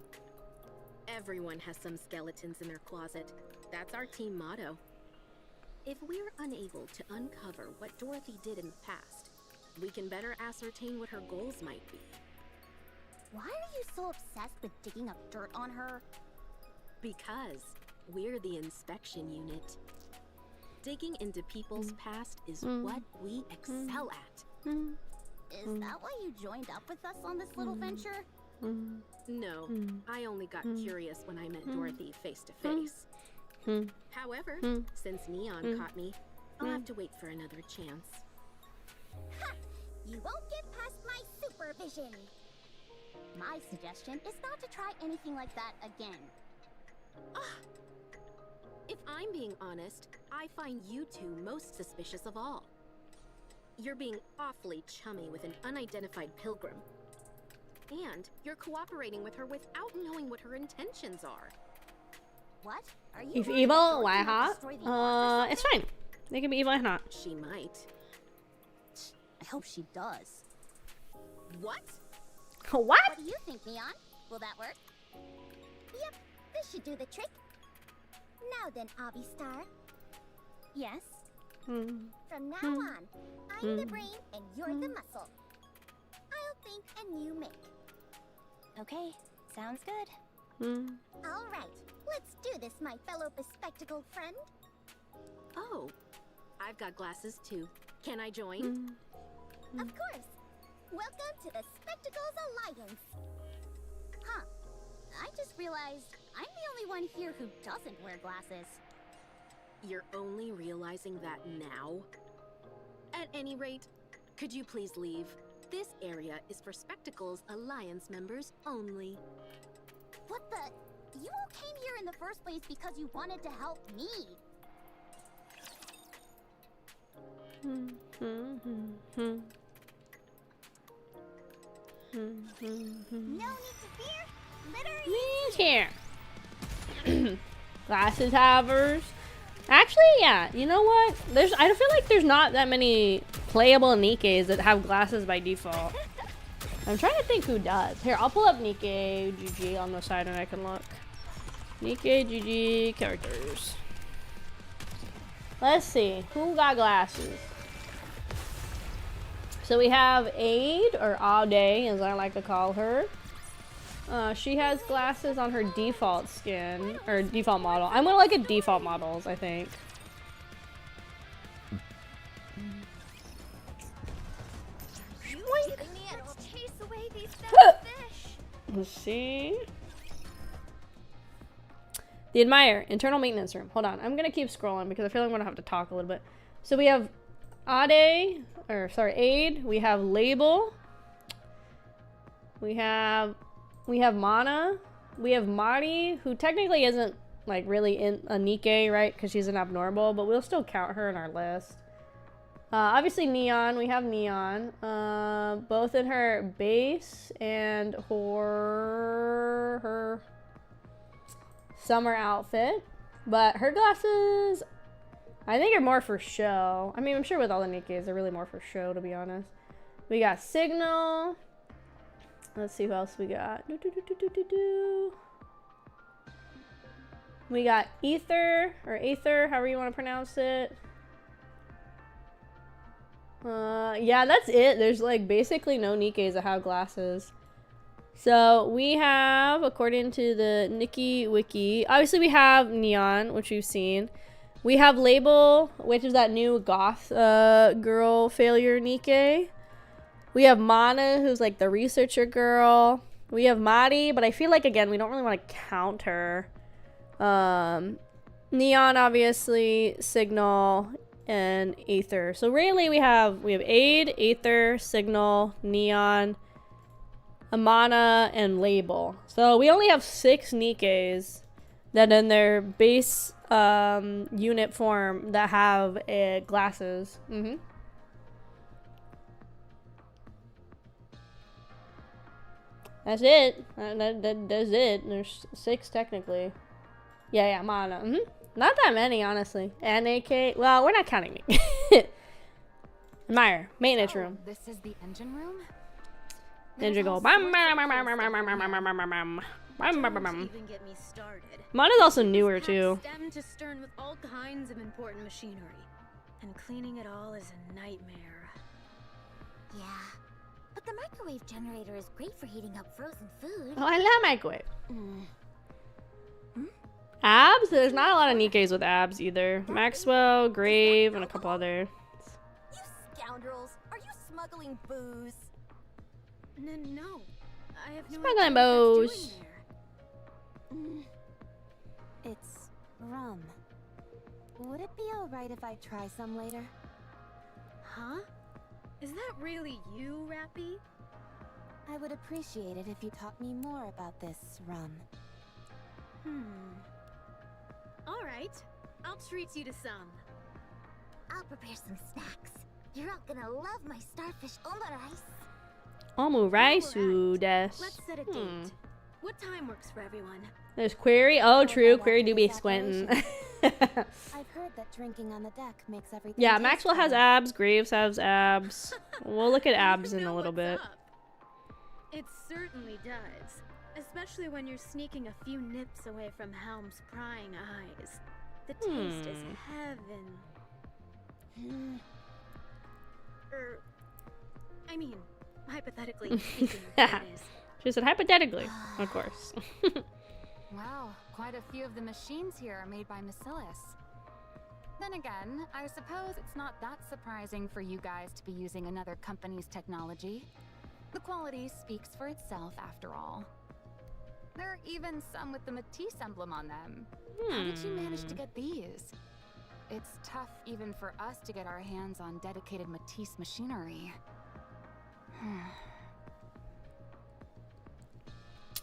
Everyone has some skeletons in their closet. That's our team motto. If we're unable to uncover what Dorothy did in the past, we can better ascertain what her goals might be. Why are you so obsessed with digging up dirt on her? Because we're the inspection unit. Digging into people's past is what we excel at. Is that why you joined up with us on this little venture? No, I only got curious when I met Dorothy face to face. However, since Neon caught me, I'll have to wait for another chance. Ha! You won't get past my supervision! My suggestion is not to try anything like that again. If I'm being honest, I find you two most suspicious of all. You're being awfully chummy with an unidentified pilgrim. And you're cooperating with her without knowing what her intentions are. What? Are you If evil, why hot? It's fine. They can be evil and not. She might. I hope she does. What? What? What do you think, Neon? Will that work? This should do the trick. Now then, Star. Yes? From now on, I'm the brain and you're the muscle. I'll think and you make. Okay, sounds good. All right, let's do this, my fellow bespectacled friend. Oh, I've got glasses too. Can I join? Of course. Welcome to the Spectacles Alliance. Huh. I just realized I'm the only one here who doesn't wear glasses. You're only realizing that now? At any rate, could you please leave? This area is for Spectacles Alliance members only. What the? You all came here in the first place because you wanted to help me. No need to fear. Literally. Here. Glasses havers. Actually, yeah. You know what? I feel like there's not that many playable NIKKEs that have glasses by default. I'm trying to think who does. Here, I'll pull up NIKKE GG on the side and I can look. NIKKE GG characters. Let's see. Who got glasses? So we have Aid, or Ade, as I like to call her. She has glasses on her default skin, or default model. I'm gonna look at default models, I think. Let's see. The Admire, internal maintenance room. Hold on, I'm gonna keep scrolling because I feel like I'm gonna have to talk a little bit. So we have Aid. We have Label. We have Mana. We have Mari, who technically isn't like really in a NIKKE, right? Because she's an abnormal, but we'll still count her in our list. Obviously Neon. We have Neon. Both in her base and her summer outfit. But her glasses, I think, are more for show. I mean, I'm sure with all the NIKKEs, they're really more for show, to be honest. We got Signal. Let's see who else we got. We got Ether, or Aether, however you want to pronounce it. Yeah, that's it. There's like basically no NIKKEs that have glasses. So we have, according to the NIKKE wiki, obviously we have Neon, which we've seen. We have Label, which is that new goth girl failure NIKKE. We have Mana, who's like the researcher girl. We have Mari, but I feel like, again, we don't really want to count her. Neon, obviously, Signal, and Aether. So really we have Aid, Aether, Signal, Neon, Amana, and Label. So we only have 6 NIKKEs that in their base unit form that have glasses. That's it. That's it. There's 6 technically. Yeah, Mana. Not that many, honestly. NIKKE. Well, we're not counting me. Admire. Maintenance room. This is the engine room? Ninja go. Even get me started. Mana's also newer too. Stem to stern with all kinds of important machinery, and cleaning it all is a nightmare. Yeah, but the microwave generator is great for heating up frozen food. Oh, I love microwave. Abs? There's not a lot of NIKKEs with abs either. Maxwell, Grave, and a couple other. You scoundrels! Are you smuggling booze? No, I have no Smuggling idea what booze. that's doing there. It's rum. Would it be alright if I try some later? Huh? Is that really you, Rappy? I would appreciate it if you taught me more about this rum. All right, I'll treat you to some. I'll prepare some snacks. You're all gonna love my starfish omurice. Omuraisu des. Let's set a date. What time works for everyone? There's Query. Oh, true. Query do be squinting. I've heard that drinking on the deck makes everything. Yeah, taste Maxwell has better. abs. Graves has abs. We'll look at abs in You a know little what's bit. up. It certainly does. Especially when you're sneaking a few nips away from Helm's prying eyes. The taste is heaven. I mean, hypothetically speaking, that is. She said hypothetically, of course. Wow, quite a few of the machines here are made by Bacillus. Then again, I suppose it's not that surprising for you guys to be using another company's technology. The quality speaks for itself after all. There are even some with the Matisse emblem on them. How did you manage to get these? It's tough even for us to get our hands on dedicated Matisse machinery.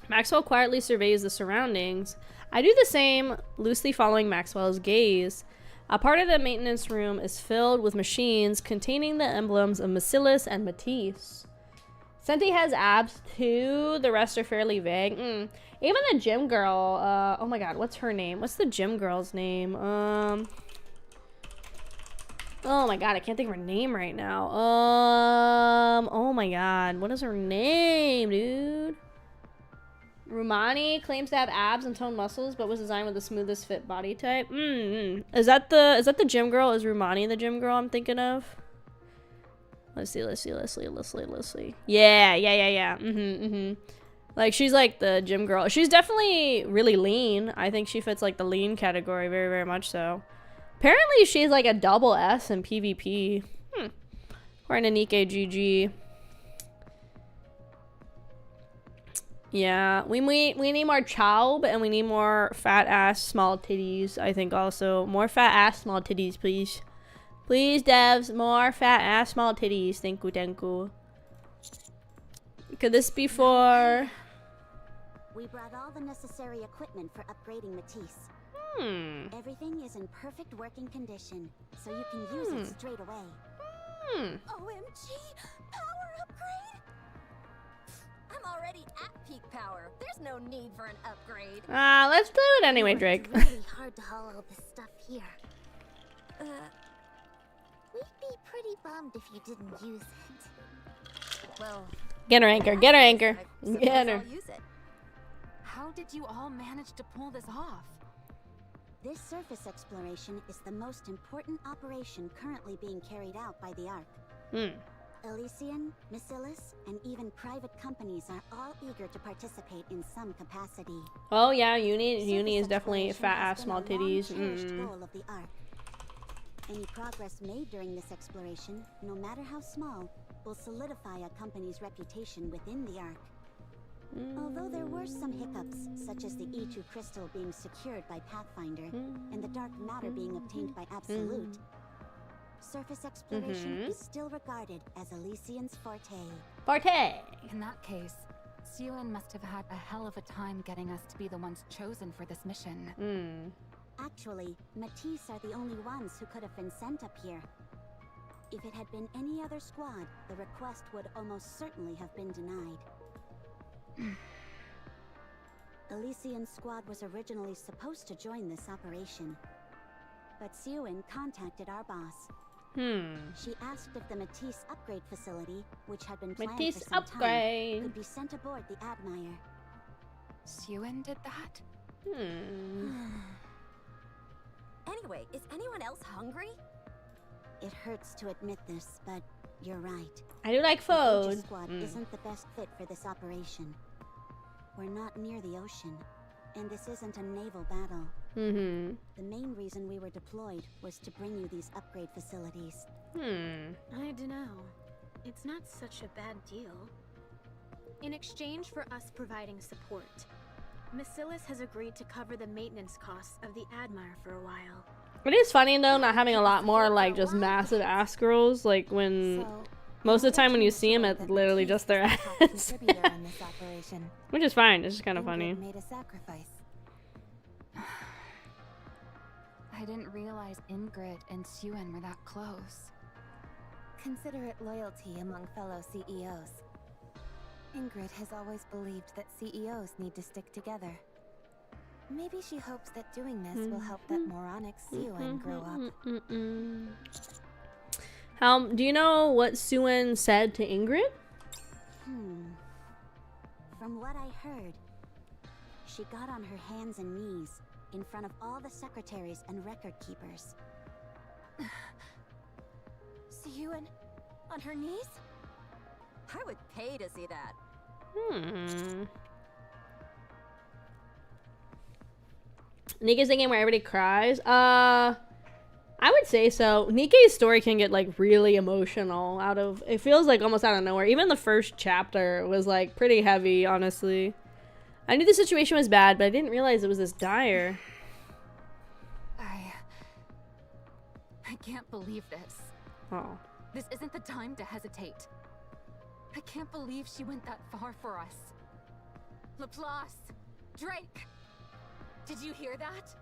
Maxwell quietly surveys the surroundings. I do the same, loosely following Maxwell's gaze. A part of the maintenance room is filled with machines containing the emblems of Bacillus and Matisse. Senti has abs too. The rest are fairly vague. Even the gym girl. Oh my god, what's her name? What's the gym girl's name? Oh my god, I can't think of her name right now. Oh my god, what is her name, dude? Rumani claims to have abs and toned muscles, but was designed with the smoothest fit body type. Is that the gym girl? Is Rumani the gym girl I'm thinking of? Let's see. Yeah. Like, she's like the gym girl. She's definitely really lean. I think she fits like the lean category very, very much so. Apparently, she's like a double S in PvP. According to NIKKE GG. Yeah, we need more chaub, and we need more fat ass small titties. I think also more fat ass small titties, please. Please, devs, more fat ass small titties. Thank you. Could this be for? We brought all the necessary equipment for upgrading Matisse. Everything is in perfect working condition, so you can use it straight away. OMG! Power upgrade? I'm already at peak power. There's no need for an upgrade. Let's do it anyway, Drake. It's really hard to haul all this stuff here. We'd be pretty bummed if you didn't use it. Well, Get her, Anchor. Get her, Anchor. Get her. I'll use it. How did you all manage to pull this off? This surface exploration is the most important operation currently being carried out by the Ark. Elysian, Bacillus, and even private companies are all eager to participate in some capacity. Oh yeah, Uni is definitely fat ass small titties. Goal of the Ark. Any progress made during this exploration, no matter how small, will solidify a company's reputation within the Ark. Although there were some hiccups, such as the E2 crystal being secured by Pathfinder and the dark matter being obtained by Absolute, surface exploration is still regarded as Elysian's forte. In that case, Siuan must have had a hell of a time getting us to be the ones chosen for this mission. Actually, Matisse are the only ones who could have been sent up here. If it had been any other squad, the request would almost certainly have been denied. Elysian's squad was originally supposed to join this operation, but Siuan contacted our boss. She asked if the Matisse upgrade facility, which had been planned for some time, could be sent aboard the Admire. Siuan did that? Anyway, is anyone else hungry? It hurts to admit this, but you're right. I do like The food. Aegis squad isn't the best fit for this operation. We're not near the ocean, and this isn't a naval battle. The main reason we were deployed was to bring you these upgrade facilities. I dunno. It's not such a bad deal. In exchange for us providing support, Bacillus has agreed to cover the maintenance costs of the Admire for a while. It is funny though, not having a lot more like just massive ass girls. Like when most of the time when you see them, it's literally just their ass. Which is fine. It's just kind of funny. Made a sacrifice. I didn't realize Ingrid and Siuan were that close. Consider it loyalty among fellow CEOs. Ingrid has always believed that CEOs need to stick together. Maybe she hopes that doing this will help that moronic Siuan grow up. Do you know what Siuan said to Ingrid? From what I heard, she got on her hands and knees in front of all the secretaries and record keepers. See you on her knees? I would pay to see that. Nikke's the game where everybody cries. I would say so. Nikke's story can get like really emotional it feels like almost out of nowhere. Even the first chapter was like pretty heavy, honestly. I knew the situation was bad, but I didn't realize it was this dire. I can't believe this. Oh. This isn't the time to hesitate. I can't believe she went that far for us. Laplace! Drake! Did you hear that?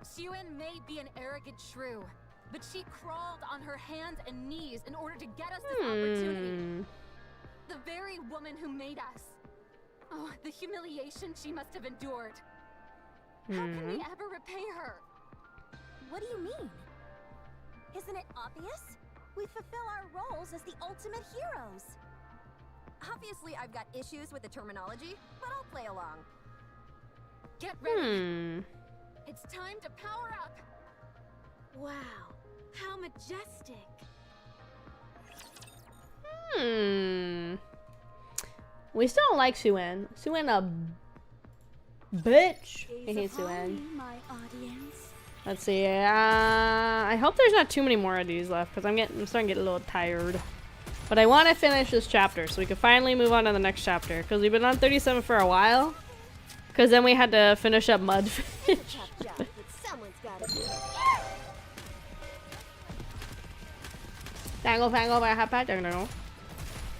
Xiwen may be an arrogant shrew, but she crawled on her hands and knees in order to get us this opportunity. The very woman who made us. Oh, the humiliation she must have endured. How can we ever repay her? What do you mean? Isn't it obvious? We fulfill our roles as the ultimate heroes. Obviously, I've got issues with the terminology, but I'll play along. Get ready. It's time to power up. Wow, how majestic. We still don't like Xiwen. Xiwen a bitch. I hate Xiwen. My audience. Let's see. I hope there's not too many more of these left because I'm starting to get a little tired. But I want to finish this chapter so we can finally move on to the next chapter because we've been on 37 for a while. Because then we had to finish up Mudfish. Dangle, fangle, by a hot patch. I don't know.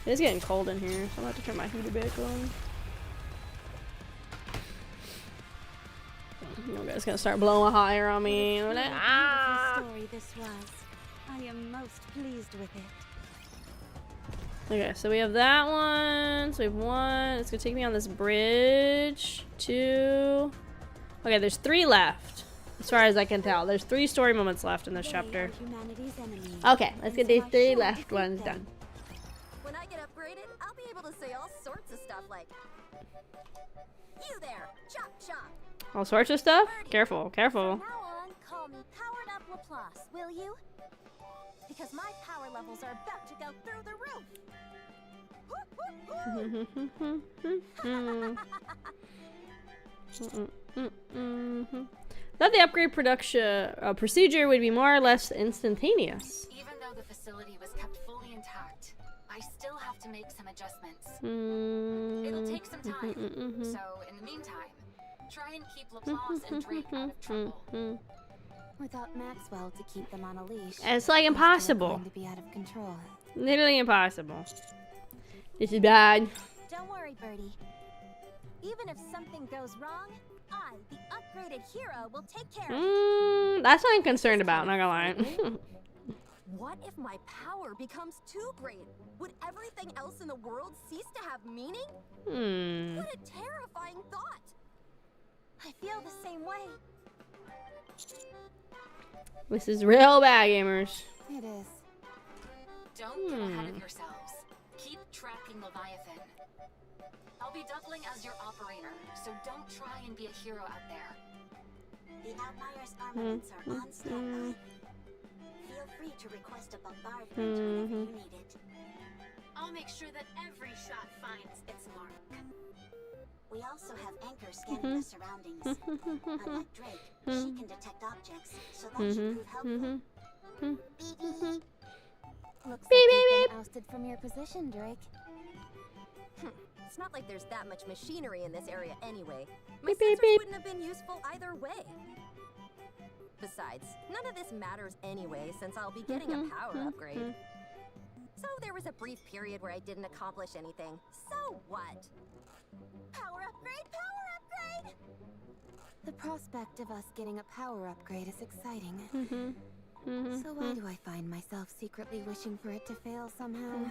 It's getting cold in here, so I'm going to have to turn my heater back on. You guys gonna start blowing hot air on me. Story this was. I am most pleased with it. Okay, so we have that one. So we have one. It's gonna take me on this bridge. 2. Okay, there's 3 left. As far as I can tell. There's 3 story moments left in this chapter. Okay, let's get these 3 last ones done. When I get upgraded, I'll be able to say all sorts of stuff like, "You there, chop chop." All sorts of stuff? Careful, careful. From now on, call me Powered Up Laplace, will you? Because my power levels are about to go through the roof. Thought the upgrade procedure would be more or less instantaneous. Even though the facility was kept fully intact, I still have to make some adjustments. It'll take some time. So in the meantime, try and keep Laplace and Drake out of trouble. Without Maxwell to keep them on a leash, It's like impossible. to be out of control. Literally impossible. This is bad. Don't worry, Birdie. Even if something goes wrong, I, the upgraded hero, will take care of it. That's what I'm concerned about, not gonna lie. What if my power becomes too great? Would everything else in the world cease to have meaning? What a terrifying thought! I feel the same way. This is real bad, gamers. It is. Don't get ahead of yourselves. Keep tracking Leviathan. I'll be doubling as your operator, so don't try and be a hero out there. The Outliers' armaments are on standby. Feel free to request a bombardment whenever you need it. I'll make sure that every shot finds its mark. We also have Anchor scanning the surroundings. Unlike Drake, she can detect objects, so that should prove helpful. Looks like you've been ousted from your position, Drake. It's not like there's that much machinery in this area anyway. My sensors wouldn't have been useful either way. Besides, none of this matters anyway, since I'll be getting a power upgrade. So there was a brief period where I didn't accomplish anything. So what? Power upgrade, power upgrade! The prospect of us getting a power upgrade is exciting. So why do I find myself secretly wishing for it to fail somehow?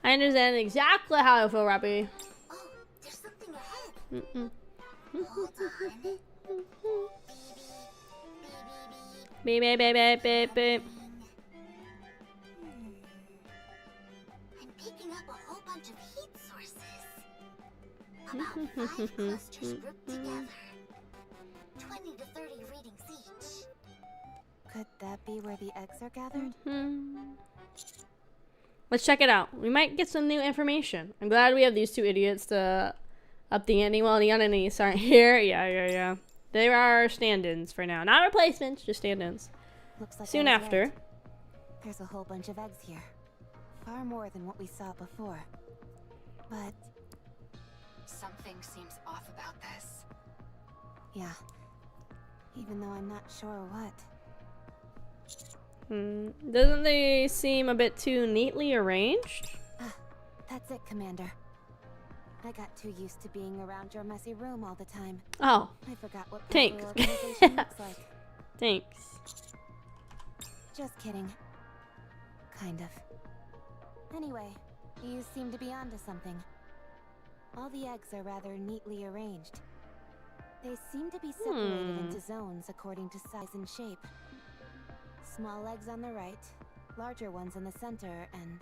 I understand exactly how I feel, Rappy. Oh, there's something ahead. Hold on. Beep, beep, beep, beep, beep. I'm picking up a whole bunch of heat sources. About 5 clusters grouped together. 20 to 30 readings each. Could that be where the eggs are gathered? Let's check it out. We might get some new information. I'm glad we have these two idiots to up the ante. Well, the unease aren't here. Yeah. They are stand-ins for now. Not replacements, just stand-ins. Looks like Soon I was after. right. There's a whole bunch of eggs here. Far more than what we saw before. But Something seems off about this. yeah, even though I'm not sure what. Doesn't they seem a bit too neatly arranged? That's it, Commander. I got too used to being around your messy room all the time. Oh, I forgot what proper Thanks. organization looks like. thanks. Just kidding. Kind of. Anyway, you seem to be onto something. All the eggs are rather neatly arranged. They seem to be separated into zones according to size and shape. Small eggs on the right, larger ones in the center, and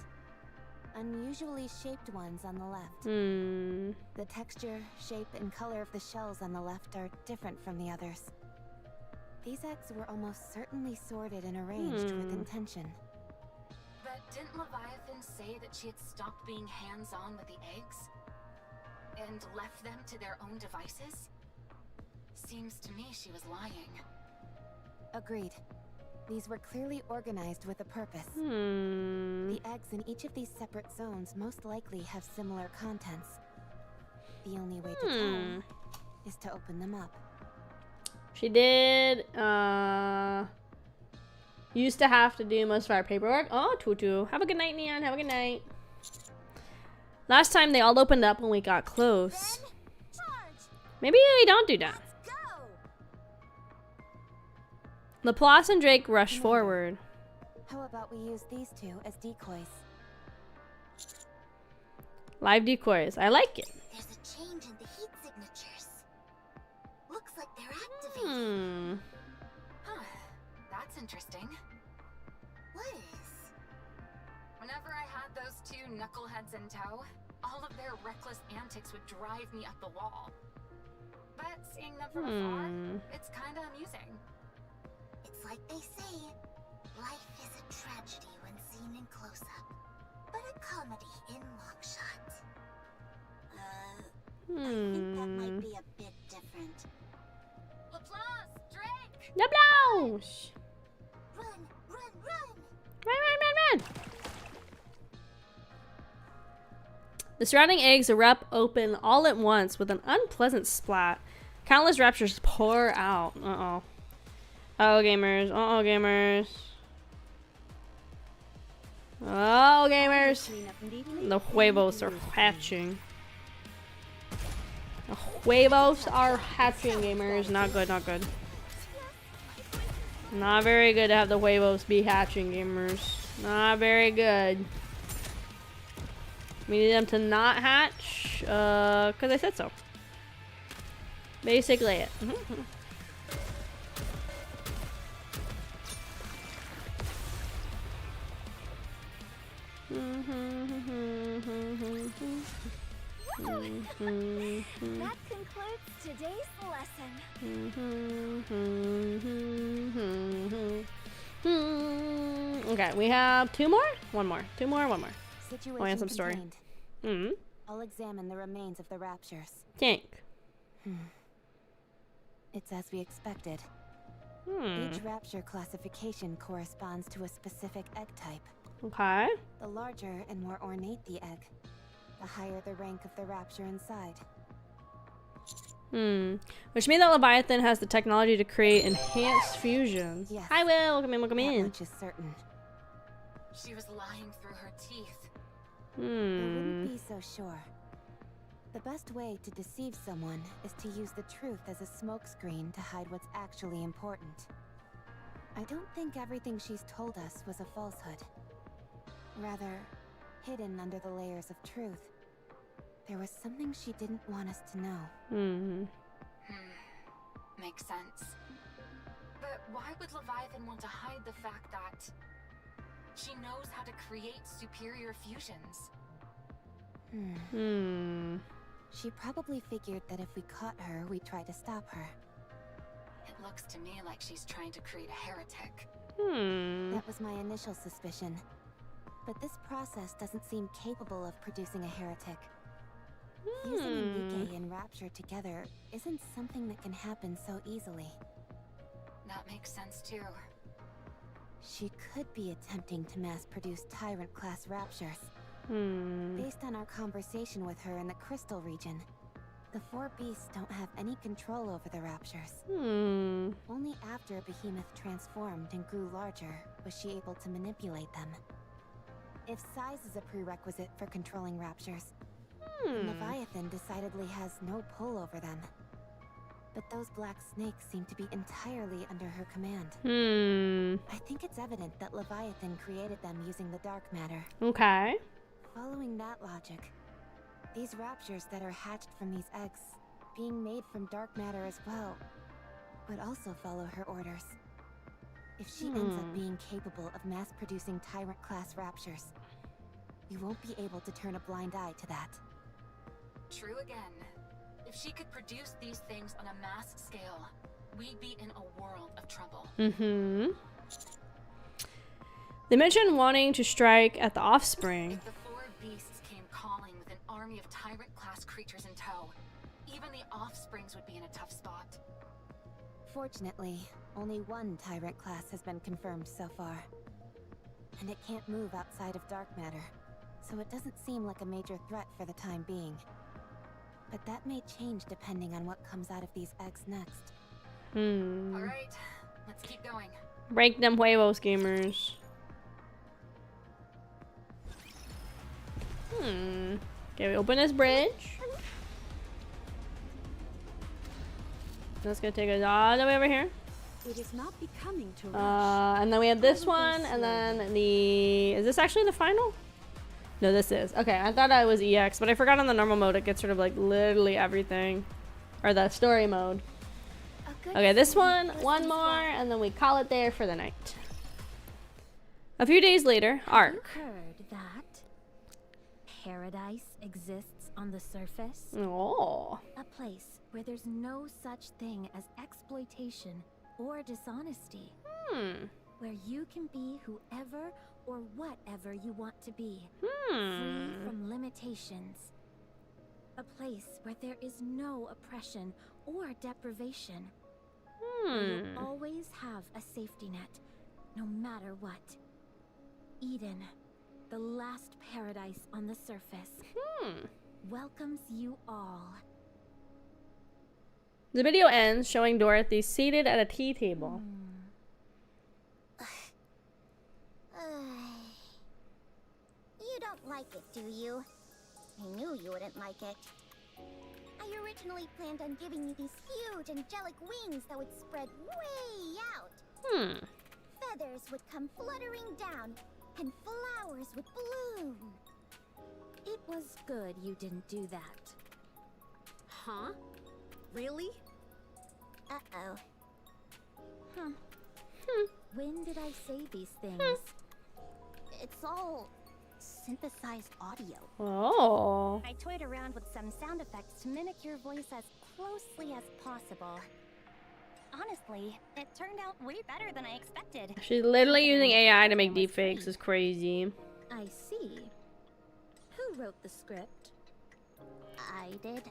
unusually shaped ones on the left. The texture, shape, and color of the shells on the left are different from the others. These eggs were almost certainly sorted and arranged with intention. But didn't Leviathan say that she had stopped being hands-on with the eggs? And left them to their own devices? Seems to me she was lying. Agreed. These were clearly organized with a purpose. The eggs in each of these separate zones most likely have similar contents. The only way to tell is to open them up. She did, used to have to do most of our paperwork. Oh, Tutu. Have a good night, Neon. Have a good night. Last time they all opened up when we got close. Maybe we don't do that. Laplace and Drake rush forward. How about we use these two as decoys? Live decoys. I like it. There's a change in the heat signatures. Looks like they're activating. Huh. That's interesting. What is? Whenever I had those two knuckleheads in tow, all of their reckless antics would drive me up the wall. But seeing them from afar, it's kinda amusing. It's like they say, life is a tragedy when seen in close-up, but a comedy in long-shot. I think that might be a bit different. Laplace! Drake! Laplace! Run, run, run! Run! The surrounding eggs erupt open all at once with an unpleasant splat. Countless raptures pour out. Uh-oh. Uh-oh, gamers. Uh-oh, gamers. Uh-oh, gamers. The huevos are hatching. The huevos are hatching, gamers. Not good, not good. Not very good to have the huevos be hatching, gamers. Not very good. We need them to not hatch, because I said so. Basically it. That concludes today's lesson. Okay, we have two more? One more. Two more, one more. Situation Oh, and some story. contained. I'll examine the remains of the raptures. Tank. It's as we expected. Each rapture classification corresponds to a specific egg type. Okay. The larger and more ornate the egg, the higher the rank of the rapture inside. Which means that Leviathan has the technology to create enhanced fusions. Yes. Hi, Will. Welcome in, welcome That in. much is certain. She was lying through her teeth. I wouldn't be so sure. The best way to deceive someone is to use the truth as a smokescreen to hide what's actually important. I don't think everything she's told us was a falsehood. Rather, hidden under the layers of truth, there was something she didn't want us to know. Makes sense. But why would Leviathan want to hide the fact that she knows how to create superior fusions? She probably figured that if we caught her, we'd try to stop her. It looks to me like she's trying to create a heretic. That was my initial suspicion. But this process doesn't seem capable of producing a heretic. Using NIKKE and Rapture together isn't something that can happen so easily. That makes sense too. She could be attempting to mass-produce Tyrant-class Raptures. Based on our conversation with her in the Crystal region, the 4 beasts don't have any control over the Raptures. Only after a behemoth transformed and grew larger was she able to manipulate them. If size is a prerequisite for controlling Raptures, Leviathan decidedly has no pull over them. But those black snakes seem to be entirely under her command. I think it's evident that Leviathan created them using the dark matter. Okay. Following that logic, these Raptures that are hatched from these eggs, being made from dark matter as well, would also follow her orders. If she ends up being capable of mass-producing Tyrant-class Raptures, we won't be able to turn a blind eye to that. True again. If she could produce these things on a mass scale, we'd be in a world of trouble. They mentioned wanting to strike at the offspring. If the 4 beasts came calling with an army of Tyrant-class creatures in tow, even the offsprings would be in a tough spot. Fortunately, only 1 Tyrant class has been confirmed so far. And it can't move outside of dark matter, so it doesn't seem like a major threat for the time being. But that may change depending on what comes out of these eggs next. Alright, let's keep going. Break them huevos, gamers. Okay, we open this bridge. That's gonna take us all the way over here. It is not becoming to rush. And then we have this one, and then the... Is this actually the final? No, this is. Okay, I thought I was EX, but I forgot on the normal mode it gets sort of like literally everything. Or the story mode. Okay, this one more, and then we call it there for the night. A few days later, Ark. Heard that paradise exists on the surface? Oh. A place where there's no such thing as exploitation or dishonesty. Where you can be whoever or whatever you want to be. Free from limitations. A place where there is no oppression or deprivation. Where you'll always have a safety net, no matter what. Eden, the last paradise on the surface, welcomes you all. The video ends showing Dorothy seated at a tea table. You don't like it, do you? I knew you wouldn't like it. I originally planned on giving you these huge angelic wings that would spread way out. Feathers would come fluttering down, and flowers would bloom. It was good you didn't do that. Huh? Really? Uh-oh. When did I say these things? It's all synthesized audio. Oh. I toyed around with some sound effects to mimic your voice as closely as possible. Honestly, it turned out way better than I expected. She's literally using AI to make deepfakes. Is crazy. I see. Who wrote the script? I did.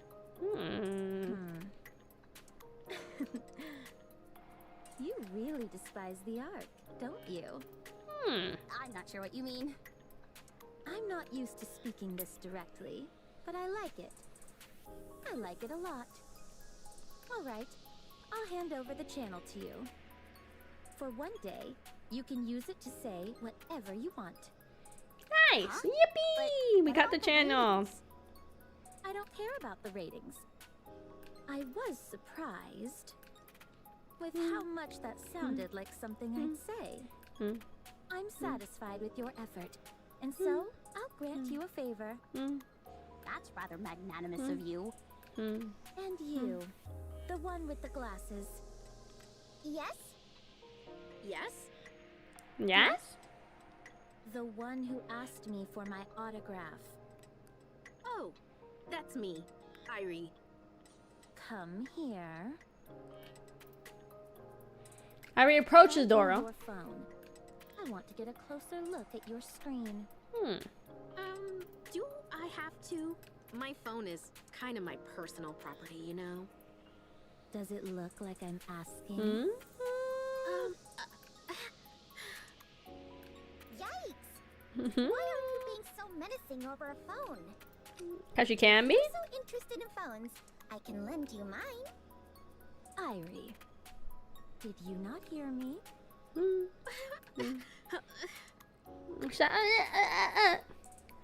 You really despise the Ark, don't you? I'm not sure what you mean. I'm not used to speaking this directly, but I like it. I like it a lot. All right, I'll hand over the channel to you. For one day, you can use it to say whatever you want. Nice! Yippee! We got the channel. I don't care about the ratings. I was surprised with how much that sounded like something I'd say. I'm satisfied with your effort, and so I'll grant you a favor. That's rather magnanimous of you. And you, the one with the glasses. Yes? Yes? Yes? The one who asked me for my autograph. Oh, that's me. Irie. Come here. Irie approaches Open Doro. Your phone. I want to get a closer look at your screen. Do I have to? My phone is kind of my personal property, you know? Does it look like I'm asking? Yikes! Why are you being so menacing over a phone? Cause she can be? If you're so interested in phones, I can lend you mine. Irie, did you not hear me?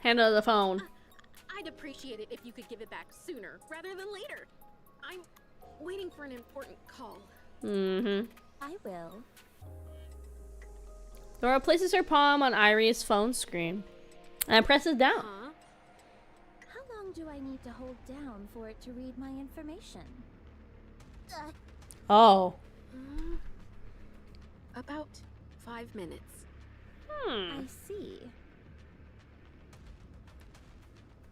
Handle the phone. I'd appreciate it if you could give it back sooner rather than later. I'm waiting for an important call. I will. Dora places her palm on Irie's phone screen and presses down. How long do I need to hold down for it to read my information? Oh. About 5 minutes. I see.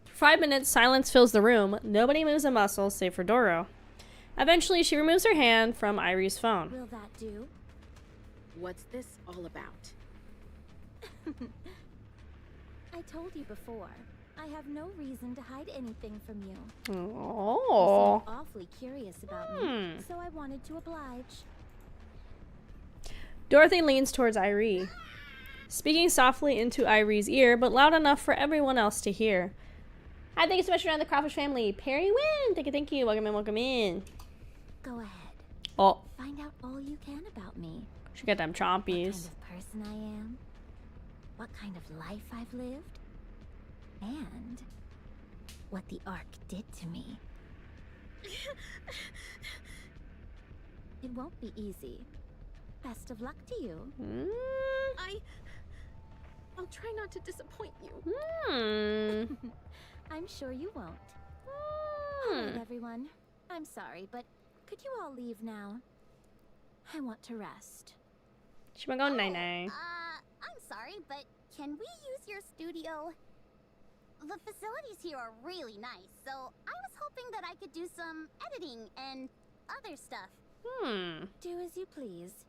For 5 minutes, silence fills the room. Nobody moves a muscle save for Doro. Eventually, she removes her hand from Irie's phone. Will that do? What's this all about? I told you before. I have no reason to hide anything from you. Oh. You seem awfully curious about me, so I wanted to oblige. Dorothy leans towards Irie, speaking softly into Irie's ear, but loud enough for everyone else to hear. Hi, thank you so much for joining the Kraufish family. Perry Wynn, thank you. Welcome in, welcome in. Go ahead. Oh, Find out all you can about me. she got them What kind chompies. of person I am. What kind of life I've lived. And what the Ark did to me. It won't be easy. Best of luck to you. I'll try not to disappoint you. I'm sure you won't. All right, everyone. I'm sorry, but could you all leave now? I want to rest. She might go night-night. I'm sorry, but can we use your studio? The facilities here are really nice, so I was hoping that I could do some editing and other stuff. Do as you please.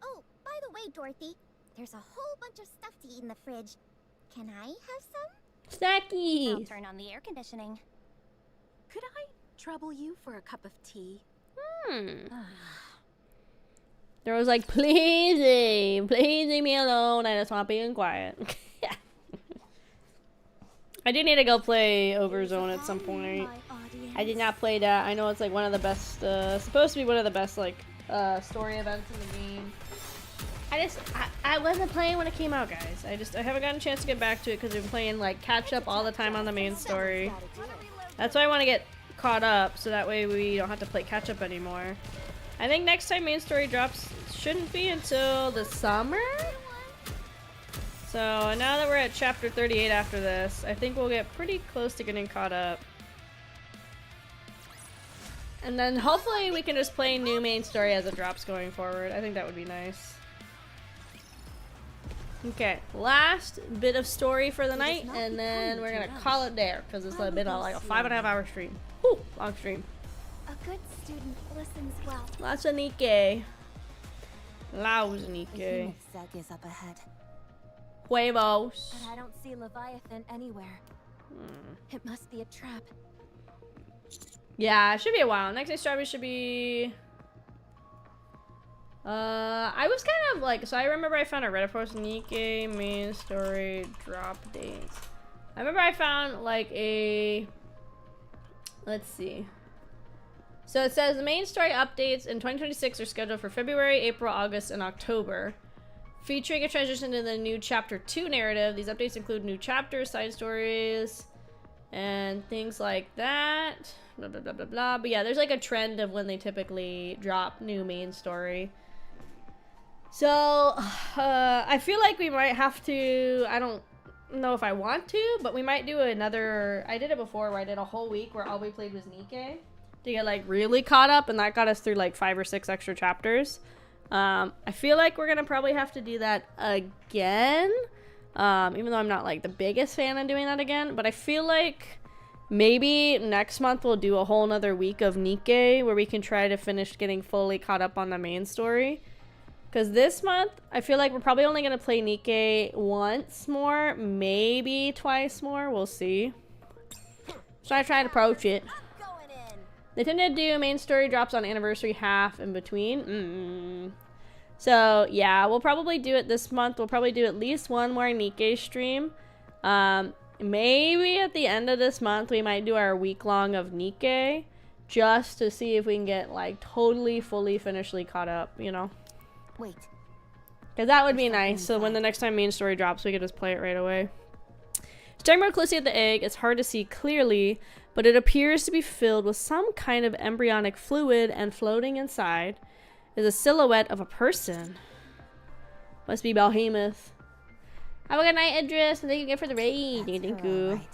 Oh, by the way, Dorothy, there's a whole bunch of stuff to eat in the fridge. Can I have some? I'll Snackies. turn on the air conditioning. Could I trouble you for a cup of tea? Doro's like, please leave me alone. I just want to be quiet. I do need to go play Overzone at some point. I did not play that. I know it's like one of the best, supposed to be one of the best like story events in the game. I wasn't playing when it came out, guys. I haven't gotten a chance to get back to it because I've been playing like catch up all the time on the main story. That's why I want to get caught up so that way we don't have to play catch up anymore. I think next time main story drops shouldn't be until the summer. So now that we're at chapter 38 after this, I think we'll get pretty close to getting caught up. And then hopefully we can just play new main story as it drops going forward. I think that would be nice. Okay, last bit of story for the night, and then we're gonna call it there because it's been like a 5.5 hour stream. Whew, long stream. A good student listens well. Lots of NIKKE. Lots of The NIKKE. humid sec is up ahead. Huevos. But I don't see Leviathan anywhere. It must be a trap. Yeah, it should be a while. Next day Strawberry should be... I was kind of like... So I remember I found a Reddit post, NIKKE main story drop dates. I remember I found like a... Let's see. So it says the main story updates in 2026 are scheduled for February, April, August, and October. Featuring a transition to the new Chapter 2 narrative. These updates include new chapters, side stories, and things like that. Blah, blah, blah, blah, blah. But yeah, there's like a trend of when they typically drop new main story. So, I feel like we might have to, I don't know if I want to, but we might do another, I did it before where I did a whole week where all we played was NIKKE to get like really caught up, and that got us through like 5 or 6 extra chapters. I feel like we're gonna probably have to do that again, even though I'm not like the biggest fan of doing that again, but I feel like Maybe next month we'll do a whole nother week of NIKKE where we can try to finish getting fully caught up on the main story. Because this month, I feel like we're probably only going to play NIKKE once more, maybe twice more. We'll see. So I try to approach it. They tend to do main story drops on anniversary, half in between. So yeah, we'll probably do it this month. We'll probably do at least one more NIKKE stream. Maybe at the end of this month, we might do our week-long of NIKKE just to see if we can get like totally, fully, finishly caught up, you know? Wait. Because that would be nice. So when the next time main story drops, we could just play it right away. Staring more closely at the egg, it's hard to see clearly, but it appears to be filled with some kind of embryonic fluid, and floating inside is a silhouette of a person. Must be Behemoth. Have a good night, Idris, and thank you again for the raid. Thank you. Right.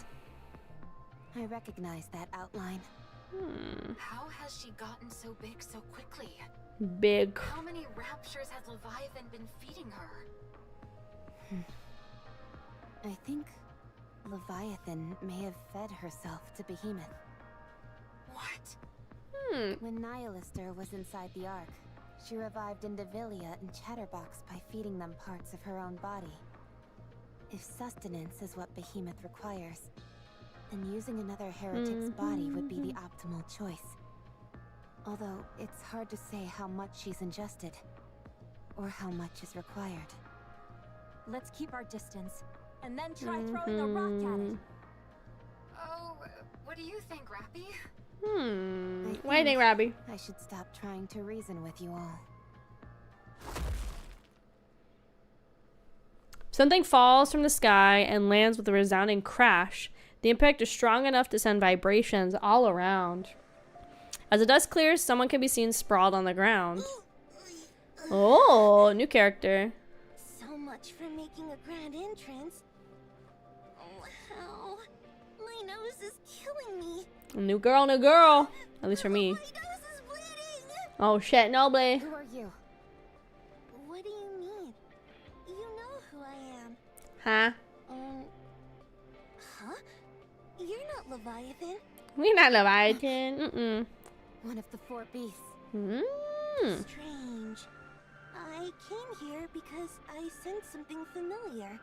I recognize that outline. How has she gotten so big so quickly? Big. How many raptures has Leviathan been feeding her? I think Leviathan may have fed herself to Behemoth. What? When Nihilister was inside the Ark, she revived Indivilia and Chatterbox by feeding them parts of her own body. If sustenance is what Behemoth requires, then using another heretic's body would be the optimal choice. Although, it's hard to say how much she's ingested, or how much is required. Let's keep our distance, and then try throwing a rock at it. Oh, what do you think, Rappy? What do you think, Rabbi? I should stop trying to reason with you all. Something falls from the sky and lands with a resounding crash. The impact is strong enough to send vibrations all around. As the dust clears, someone can be seen sprawled on the ground. Oh, new character. So much for making a grand entrance. Wow. My nose is killing me. New girl, new girl. At least for me. My nose is bleeding. Oh shit, Noble. Who are you? What do you mean? You know who I am. Huh? Huh? You're not Leviathan. We're not Leviathan. One of the 4 beasts. Strange. I came here because I sensed something familiar.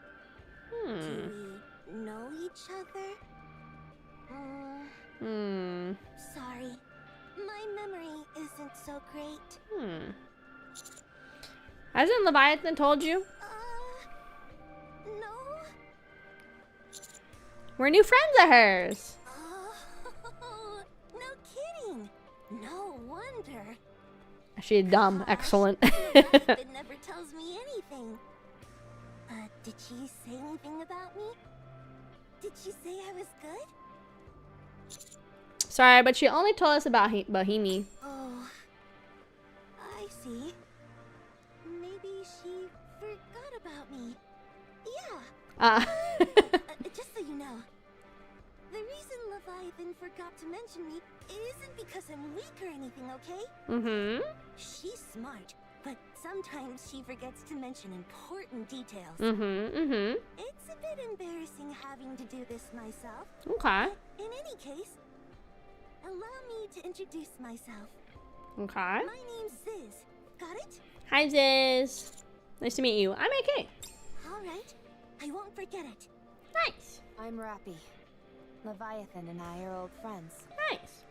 Do we know each other? Sorry. My memory isn't so great. Hasn't Leviathan told you? No. We're new friends of hers. Oh, no kidding. No wonder. She's dumb. Excellent. It never tells me anything. Did she say anything about me? Did she say I was good? Sorry, but she only told us about Bohemi. Oh, I see. Maybe she forgot about me. Yeah. Just so you know, the reason Leviathan forgot to mention me isn't because I'm weak or anything, okay? She's smart, but sometimes she forgets to mention important details. It's a bit embarrassing having to do this myself. Okay. In any case, allow me to introduce myself. Okay. My name's Ziz. Got it? Hi, Ziz. Nice to meet you. I'm AK. Alright. I won't forget it. Nice. I'm Rappy. Leviathan and I are old friends. Nice.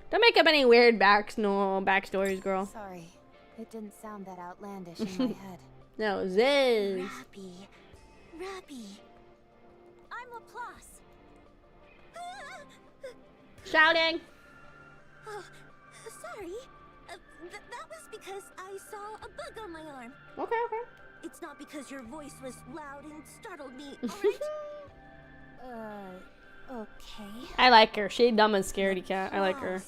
Don't make up any weird backstories, girl. Sorry, it didn't sound that outlandish in my head. No, Ziz. Rappy. I'm Laplace. Shouting. Oh, sorry. That was because I saw a bug on my arm. Okay. It's not because your voice was loud and startled me, alright? Okay. I like her. She dumb and scaredy cat. I like her.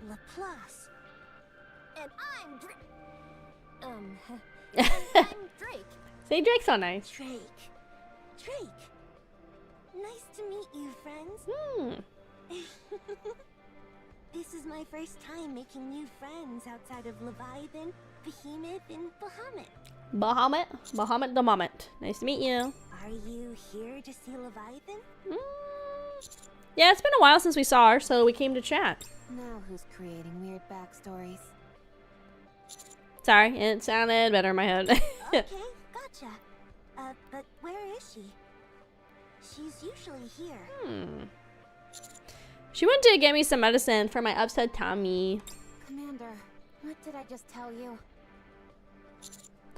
Laplace. And I'm I'm Drake. Say Drake's so nice. Drake. Nice to meet you, friends. This is my first time making new friends outside of Leviathan, Behemoth, and Bahamut. Bahamut the Moment. Nice to meet you. Are you here to see Leviathan? Yeah, it's been a while since we saw her, so we came to chat. Now who's creating weird backstories? Sorry, it sounded better in my head. Okay, gotcha. But where is she? She's usually here. She went to get me some medicine for my upset tummy. Commander, what did I just tell you?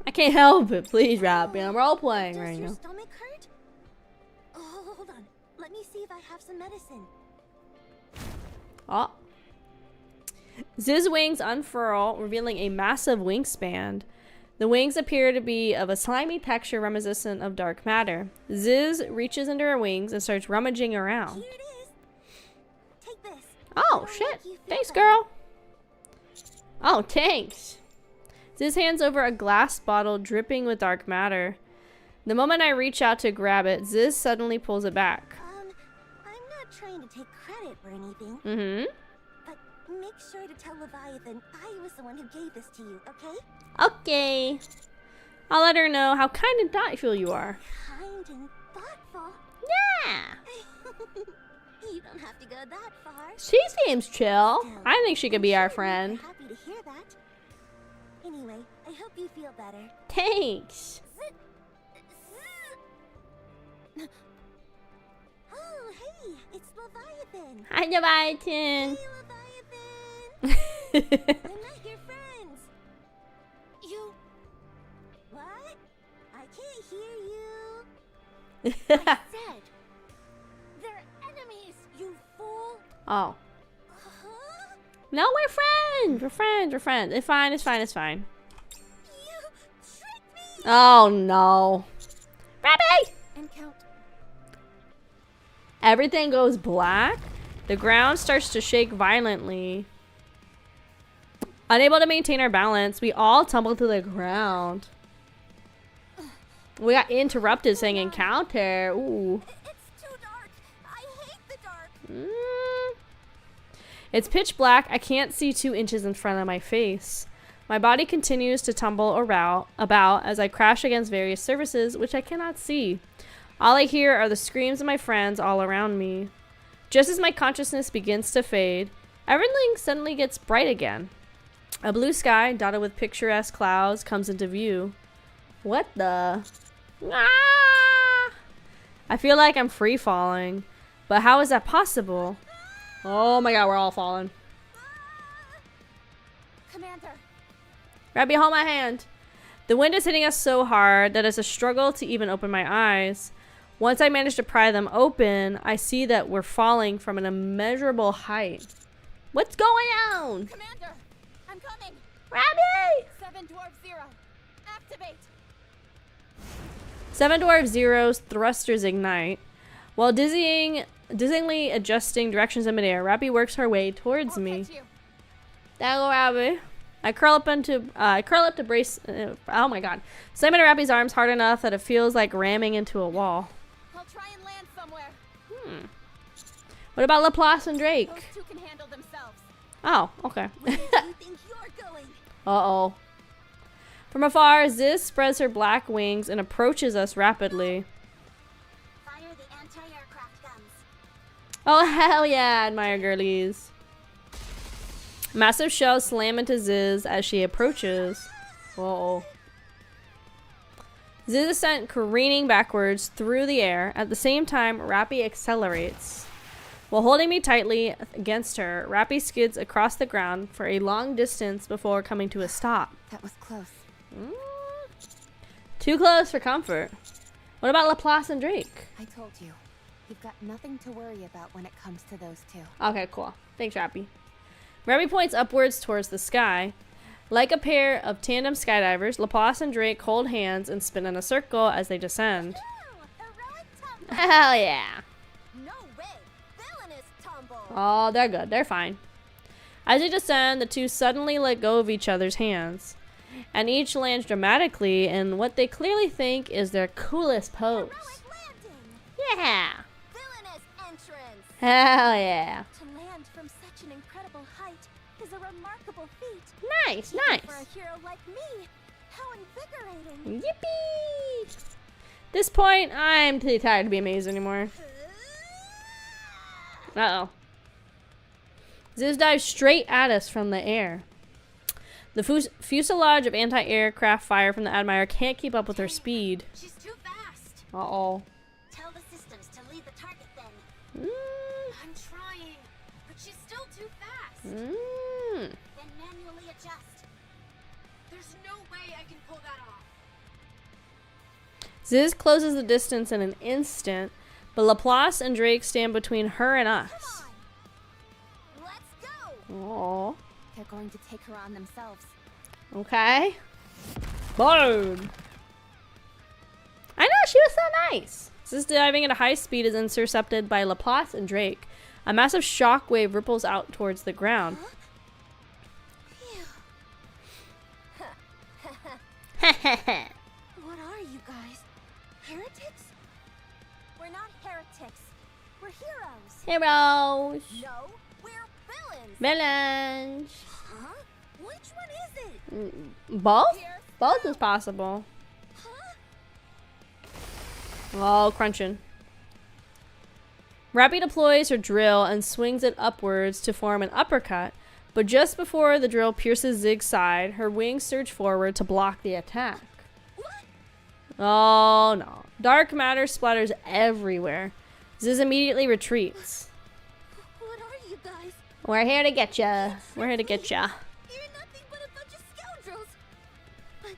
I can't help it. Please, Robbie. I'm role playing right Does your now. stomach hurt? Oh, hold on. Let me see if I have some medicine. Oh. Ziz's wings unfurl, revealing a massive wingspan. The wings appear to be of a slimy texture reminiscent of dark matter. Ziz reaches into her wings and starts rummaging around. Here it is. Take this. Oh, shit. Thanks, girl. Oh, thanks. Ziz hands over a glass bottle dripping with dark matter. The moment I reach out to grab it, Ziz suddenly pulls it back. I'm not trying to take credit or anything. Mm-hmm. But make sure to tell Leviathan I was the one who gave this to you, okay? Okay. I'll let her know how kind and thoughtful you are. Kind and thoughtful. Yeah. You don't have to go that far. She seems chill. I think she could be our friend. Happy to hear that. Anyway, I hope you feel better. Thanks. Oh, hey, it's Leviathan. Hi, Leviathan. Hey, Leviathan. I'm not your friends. You... What? I can't hear you. I said, they're enemies, you fool. Oh. Huh? No, we're friends. We're friends. We're friends. It's fine. It's fine. It's fine. You tricked me. Oh, no. Rabbit! And count. Everything goes black. The ground starts to shake violently. Unable to maintain our balance, we all tumble to the ground. We got interrupted saying encounter. Ooh. It's too dark. I hate the dark. It's pitch black. I can't see 2 inches in front of my face. My body continues to tumble about as I crash against various surfaces, which I cannot see. All I hear are the screams of my friends all around me. Just as my consciousness begins to fade, everything suddenly gets bright again. A blue sky dotted with picturesque clouds comes into view. What the? Ah! I feel like I'm free falling, but how is that possible? Oh my god, we're all falling. Commander. Rabbi, hold my hand. The wind is hitting us so hard that it's a struggle to even open my eyes. Once I manage to pry them open, I see that we're falling from an immeasurable height. What's going on? Commander, I'm coming. Rabbi! 7 Dwarf 0. Activate. 7 Dwarf Zero's thrusters ignite. While dizzyingly adjusting directions in midair, Rabbi works her way towards me. There go, Rabbi. I curl up to brace. Oh my god! Slam into Rabbi's arms hard enough that it feels like ramming into a wall. I'll try and land somewhere. What about Laplace and Drake? Those two can handle themselves. Oh, okay. Where do you think you're going? Uh-oh. From afar, Ziz spreads her black wings and approaches us rapidly. Fire the anti-aircraft guns. Oh, hell yeah, admire girlies. Massive shells slam into Ziz as she approaches. Uh-oh. Ziz is sent careening backwards through the air. At the same time, Rappy accelerates. While holding me tightly against her, Rappy skids across the ground for a long distance before coming to a stop. That was close. Too close for comfort. What about Laplace and Drake? I told you. You've got nothing to worry about when it comes to those two. Okay, cool. Thanks, Rappy. Rappy points upwards towards the sky. Like a pair of tandem skydivers, Laplace and Drake hold hands and spin in a circle as they descend. Hell yeah. No way. Villainous tumble. Oh, they're good. They're fine. As they descend, the two suddenly let go of each other's hands. And each lands dramatically in what they clearly think is their coolest pose. Yeah. Villainous entrance. Hell yeah. To land from such an incredible height is a remarkable feat. Nice, Even nice. For a hero like me. How invigorating. Yippee! At this point, I'm too tired to be amazed anymore. Uh-oh. Ziz dives straight at us from the air. The fuselage of anti-aircraft fire from the Admire can't keep up with her speed. She's too fast. Uh-oh. Tell the systems to leave the target then. I'm trying, but she's still too fast. Then manually adjust. There's no way I can pull that off. Ziz closes the distance in an instant, but Laplace and Drake stand between her and us. Let's go. Aww. They're going to take her on themselves. Okay. Boom. I know, she was so nice. Ziz diving at a high speed is intercepted by Laplace and Drake. A massive shockwave ripples out towards the ground. What are you guys? Heretics? We're not heretics. We're heroes. Heroes. No, we're villains. Villains. Huh? Which one is it? Both? Both is possible. Oh, crunching. Rappy deploys her drill and swings it upwards to form an uppercut, but just before the drill pierces Zig's side, her wings surge forward to block the attack. Oh no. Dark matter splatters everywhere. Ziz immediately retreats. What are you guys? We're here to get ya. We're here to get ya. You're nothing but a bunch of scoundrels. But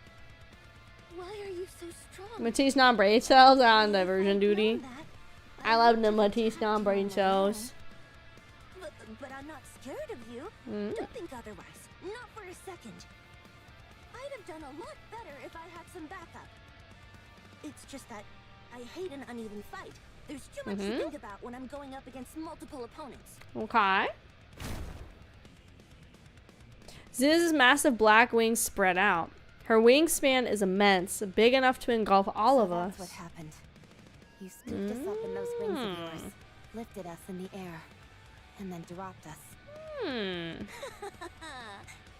why are you so strong? Matisse non-brain cells are on diversion duty. I love the Matisse non-brain cells. But I'm not scared of you. Don't think otherwise. Not for a second. I'd have done a lot better if I had some backup. It's just that I hate an uneven fight. There's too much to think about when I'm going up against multiple opponents. Okay. Ziz's massive black wings spread out. Her wingspan is immense, big enough to engulf all of us. That's what happened. You scooped us up in those wings of yours, lifted us in the air, and then dropped us.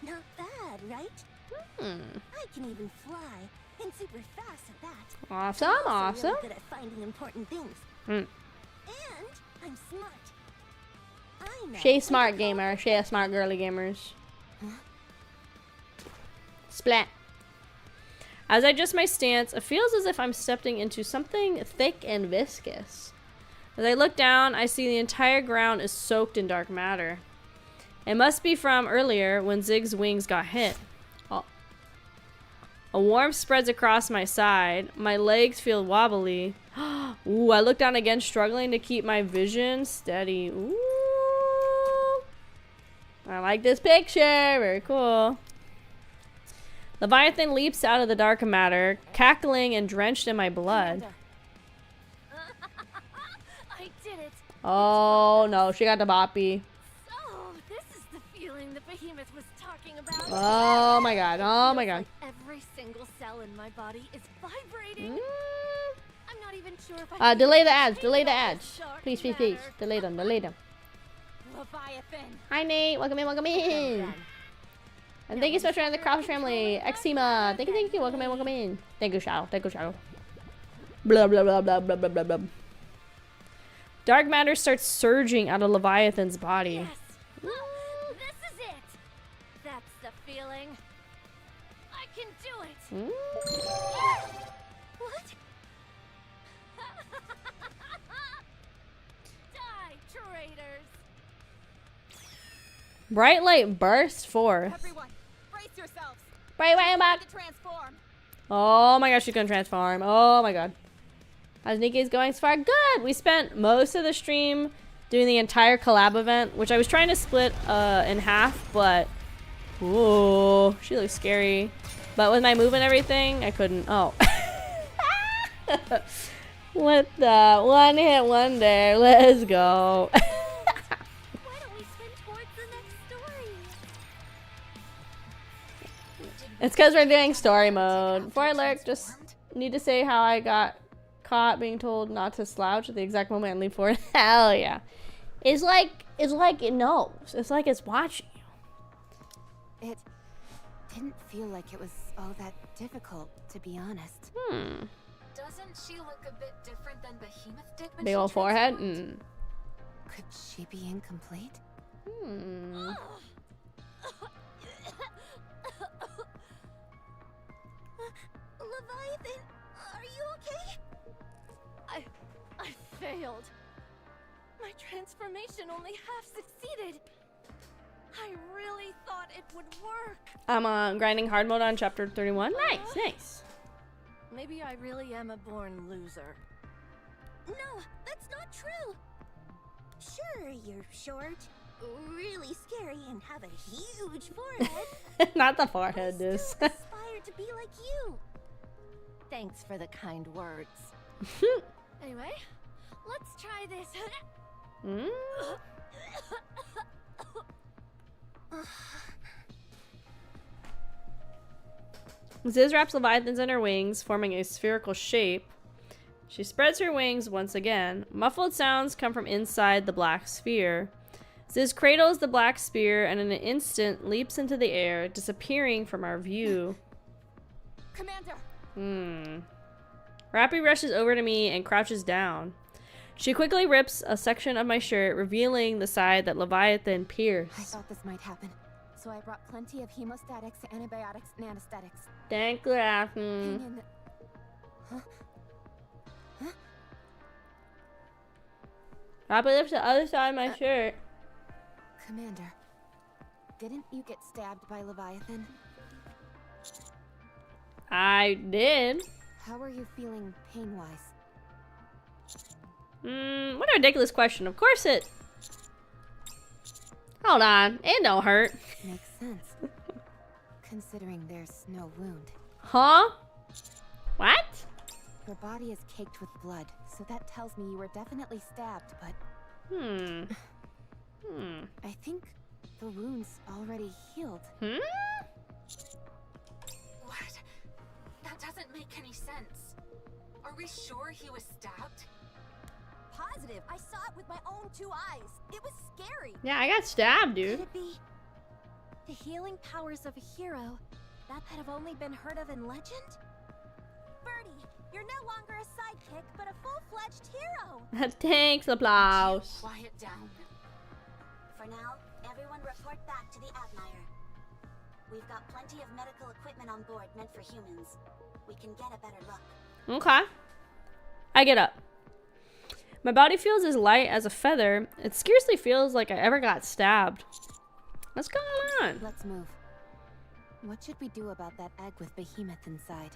Not bad, right? I can even fly, and super fast at that. Awesome, I'm also awesome. really good at finding important things. And I'm smart. I know She's smart gamer. She a smart girly gamers. Splat. As I adjust my stance, it feels as if I'm stepping into something thick and viscous. As I look down, I see the entire ground is soaked in dark matter. It must be from earlier when Zig's wings got hit. Oh. A warmth spreads across my side. My legs feel wobbly. Ooh, I look down again, struggling to keep my vision steady. Ooh. I like this picture. Very cool. Leviathan leaps out of the dark matter, cackling and drenched in my blood. I did it. Oh no, she got the boppy. So, this is the feeling the behemoth was talking about. Oh my god, oh my god. Every single cell in my body is vibrating. I'm not even sure if I Delay the ads, delay the ads. Please, please, please. Delay them, delay them. Leviathan. Hi Nate, welcome in, welcome in. And thank you so much for the Kraufish family. Exima, thank you, welcome in, welcome in. Thank you, Shadow, thank you, Shadow. Blah, blah, blah, blah, blah, blah, blah, blah. Dark matter starts surging out of Leviathan's body. Yes. This is it. That's the feeling. I can do it. What? Die, traitors. Bright light bursts forth. Everyone, brace yourselves. Bright light back. To transform. Oh my gosh, she's gonna transform. Oh my god. How's Nikki's going so far? Good! We spent most of the stream doing the entire collab event, which I was trying to split in half, but... Ooh, she looks scary. But with my move and everything, I couldn't... Oh. What the? One hit wonder. Let's go. Why don't we spin towards the next story? It's because we're doing story mode. Before I lurk, just need to say how I got caught being told not to slouch at the exact moment and leap forward. Hell yeah. It's like it knows. It's like it's watching you. It didn't feel like it was all that difficult, to be honest. Doesn't she look a bit different than Behemoth did when Big she old forehead? transformed? Could she be incomplete? Leviathan, are you okay? I failed. My transformation only half succeeded. I really thought it would work. I'm grinding hard mode on chapter 31. Nice, nice. Maybe I really am a born loser. No, that's not true. Sure, you're short, really scary, and have a huge forehead. Not the forehead, I this. still aspire to be like you. Thanks for the kind words. Anyway, let's try this. Ziz wraps Leviathans in her wings, forming a spherical shape. She spreads her wings once again. Muffled sounds come from inside the black sphere. Ziz cradles the black spear and in an instant leaps into the air, disappearing from our view. Commander! Rappy rushes over to me and crouches down. She quickly rips a section of my shirt, revealing the side that Leviathan pierced. I thought this might happen, so I brought plenty of hemostatics, antibiotics, and anesthetics. Thank you, Rappy. Hang in the... Rappy lifts the other side of my shirt. Commander, didn't you get stabbed by Leviathan? I did. How are you feeling pain-wise? What a ridiculous question. Of course it... Hold on. It don't hurt. Makes sense. Considering there's no wound. Huh? What? Your body is caked with blood, so that tells me you were definitely stabbed, but... I think the wound's already healed. Hmm? What? That doesn't make any sense. Are we sure he was stabbed? Positive. I saw it with my own 2 eyes. It was scary. Yeah, I got stabbed, dude. Could it be the healing powers of a hero that have only been heard of in legend? Birdie, you're no longer a sidekick, but a full-fledged hero. Thanks, applause. Quiet down. For now, everyone report back to the Admire. We've got plenty of medical equipment on board meant for humans. We can get a better look. Okay. I get up. My body feels as light as a feather. It scarcely feels like I ever got stabbed. What's going on? Let's move. What should we do about that egg with Behemoth inside?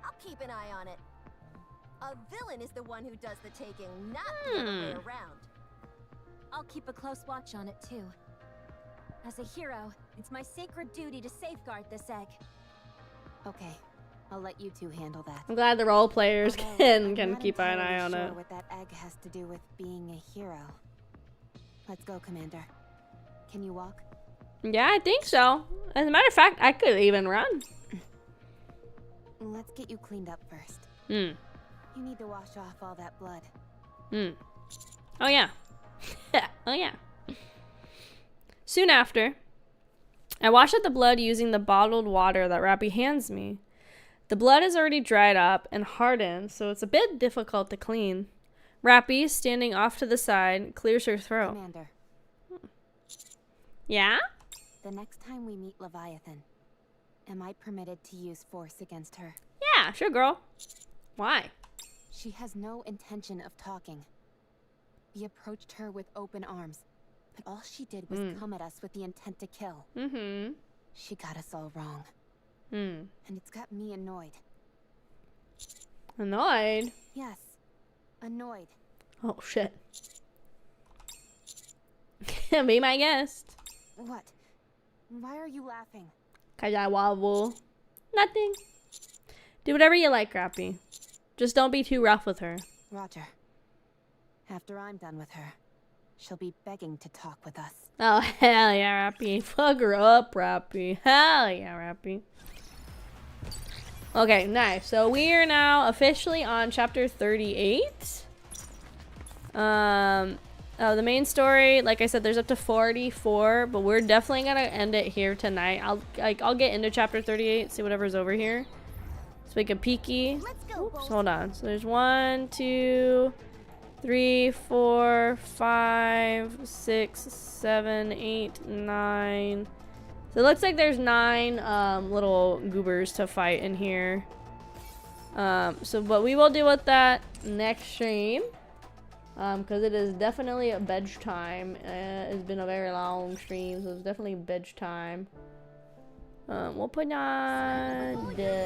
I'll keep an eye on it. A villain is the one who does the taking, not the other way around. I'll keep a close watch on it too. As a hero, it's my sacred duty to safeguard this egg. Okay, I'll let you two handle that. I'm glad the role players Although, can I'm not keep an eye entirely on sure it. what that egg has to do with being a hero. Let's go, Commander. Can you walk? Yeah, I think so. As a matter of fact, I could even run. Let's get you cleaned up first. Hmm. You need to wash off all that blood. Hmm. Oh, yeah. Oh, yeah. Soon after, I wash out the blood using the bottled water that Rappy hands me. The blood is already dried up and hardened, so it's a bit difficult to clean. Rappy, standing off to the side, clears her throat. Commander, Yeah? the next time we meet Leviathan, am I permitted to use force against her? Yeah, sure, girl. Why? She has no intention of talking. We approached her with open arms, but all she did was come at us with the intent to kill. Mm-hmm. She got us all wrong. Hmm. And it's got me annoyed. Annoyed? Yes, annoyed. Oh, shit. Be my guest. What? Why are you laughing? 'Cause I wobble. Nothing. Do whatever you like, Rappy. Just don't be too rough with her. Roger. After I'm done with her, she'll be begging to talk with us. Oh, hell yeah, Rappy. Fuck her up, Rappy. Hell yeah, Rappy. Okay, nice. So we are now officially on chapter 38. Oh, the main story, like I said, there's up to 44, but we're definitely gonna end it here tonight. I'll get into chapter 38, see whatever's over here. So we can peeky. Oops, hold on. So there's 1, 2, 3, 4, 5, 6, 7, 8, 9. So it looks like there's 9 little goobers to fight in here. So what we will do with that next stream, because it is definitely a bedtime. It's been a very long stream, so it's definitely bedtime. We'll put on the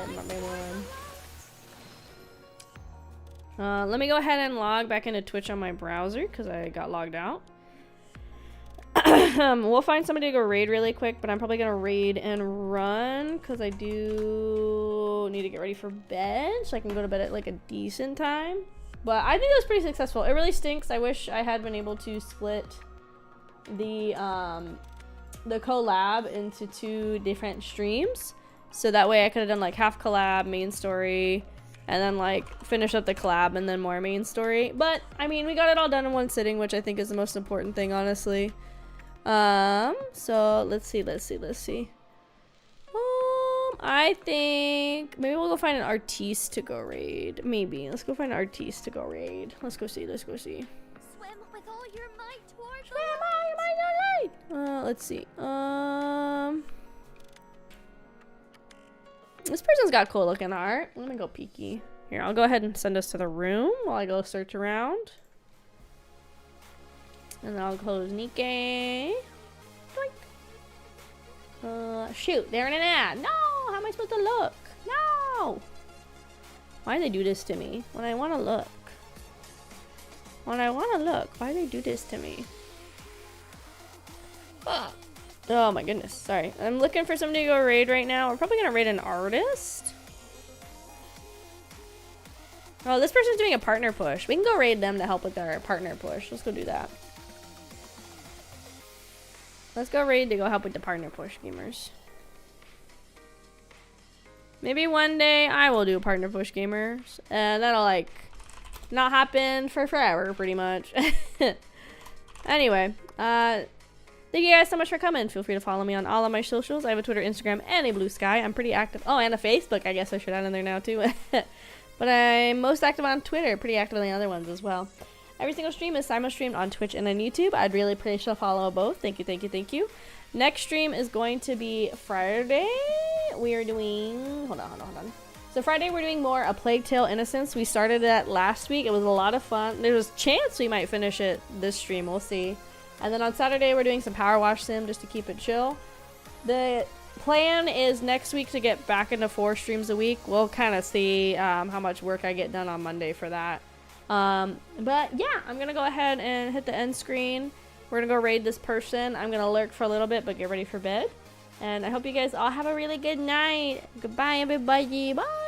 one. Let me go ahead and log back into Twitch on my browser because I got logged out. We'll find somebody to go raid really quick, but I'm probably gonna raid and run because I do need to get ready for bed so I can go to bed at like a decent time. But I think it was pretty successful. It really stinks. I wish I had been able to split the collab into 2 different streams, so that way I could have done like half collab, main story, and then like finish up the collab and then more main story. But I mean, we got it all done in one sitting, which I think is the most important thing, honestly. So let's see. I think maybe we'll go find an artiste to go raid. Maybe let's go find an artiste to go raid. Let's go see. Swim with all your might towards Let's see. This person's got cool looking art. Let me go peeky. Here, I'll go ahead and send us to the room while I go search around. And then I'll close NIKKE. Shoot, they're in an ad. No, how am I supposed to look? No. Why do they do this to me when I want to look? Why do they do this to me? Oh my goodness, sorry. I'm looking for somebody to go raid right now. We're probably gonna raid an artist. Oh, this person's doing a partner push. We can go raid them to help with our partner push. Let's go do that. Let's go raid to go help with the partner push, gamers. Maybe one day I will do a partner push, gamers. And that'll like not happen for forever, pretty much. Anyway, thank you guys so much for coming. Feel free to follow me on all of my socials. I have a Twitter, Instagram, and a Blue Sky. I'm pretty active. Oh, and a Facebook. I guess I should add in there now too. But I'm most active on Twitter. Pretty active on the other ones as well. Every single stream is simul-streamed on Twitch and on YouTube. I'd really appreciate a follow both. Thank you. Next stream is going to be Friday. We are doing... Hold on. So Friday we're doing more A Plague Tale Innocence. We started that last week. It was a lot of fun. There was a chance we might finish it this stream. We'll see. And then on Saturday we're doing some Power Wash Sim just to keep it chill. The plan is next week to get back into 4 streams a week. We'll kind of see how much work I get done on Monday for that. But yeah, I'm gonna go ahead and hit the end screen. We're gonna go raid this person. I'm gonna lurk for a little bit, but get ready for bed. And I hope you guys all have a really good night. Goodbye, everybody. Bye.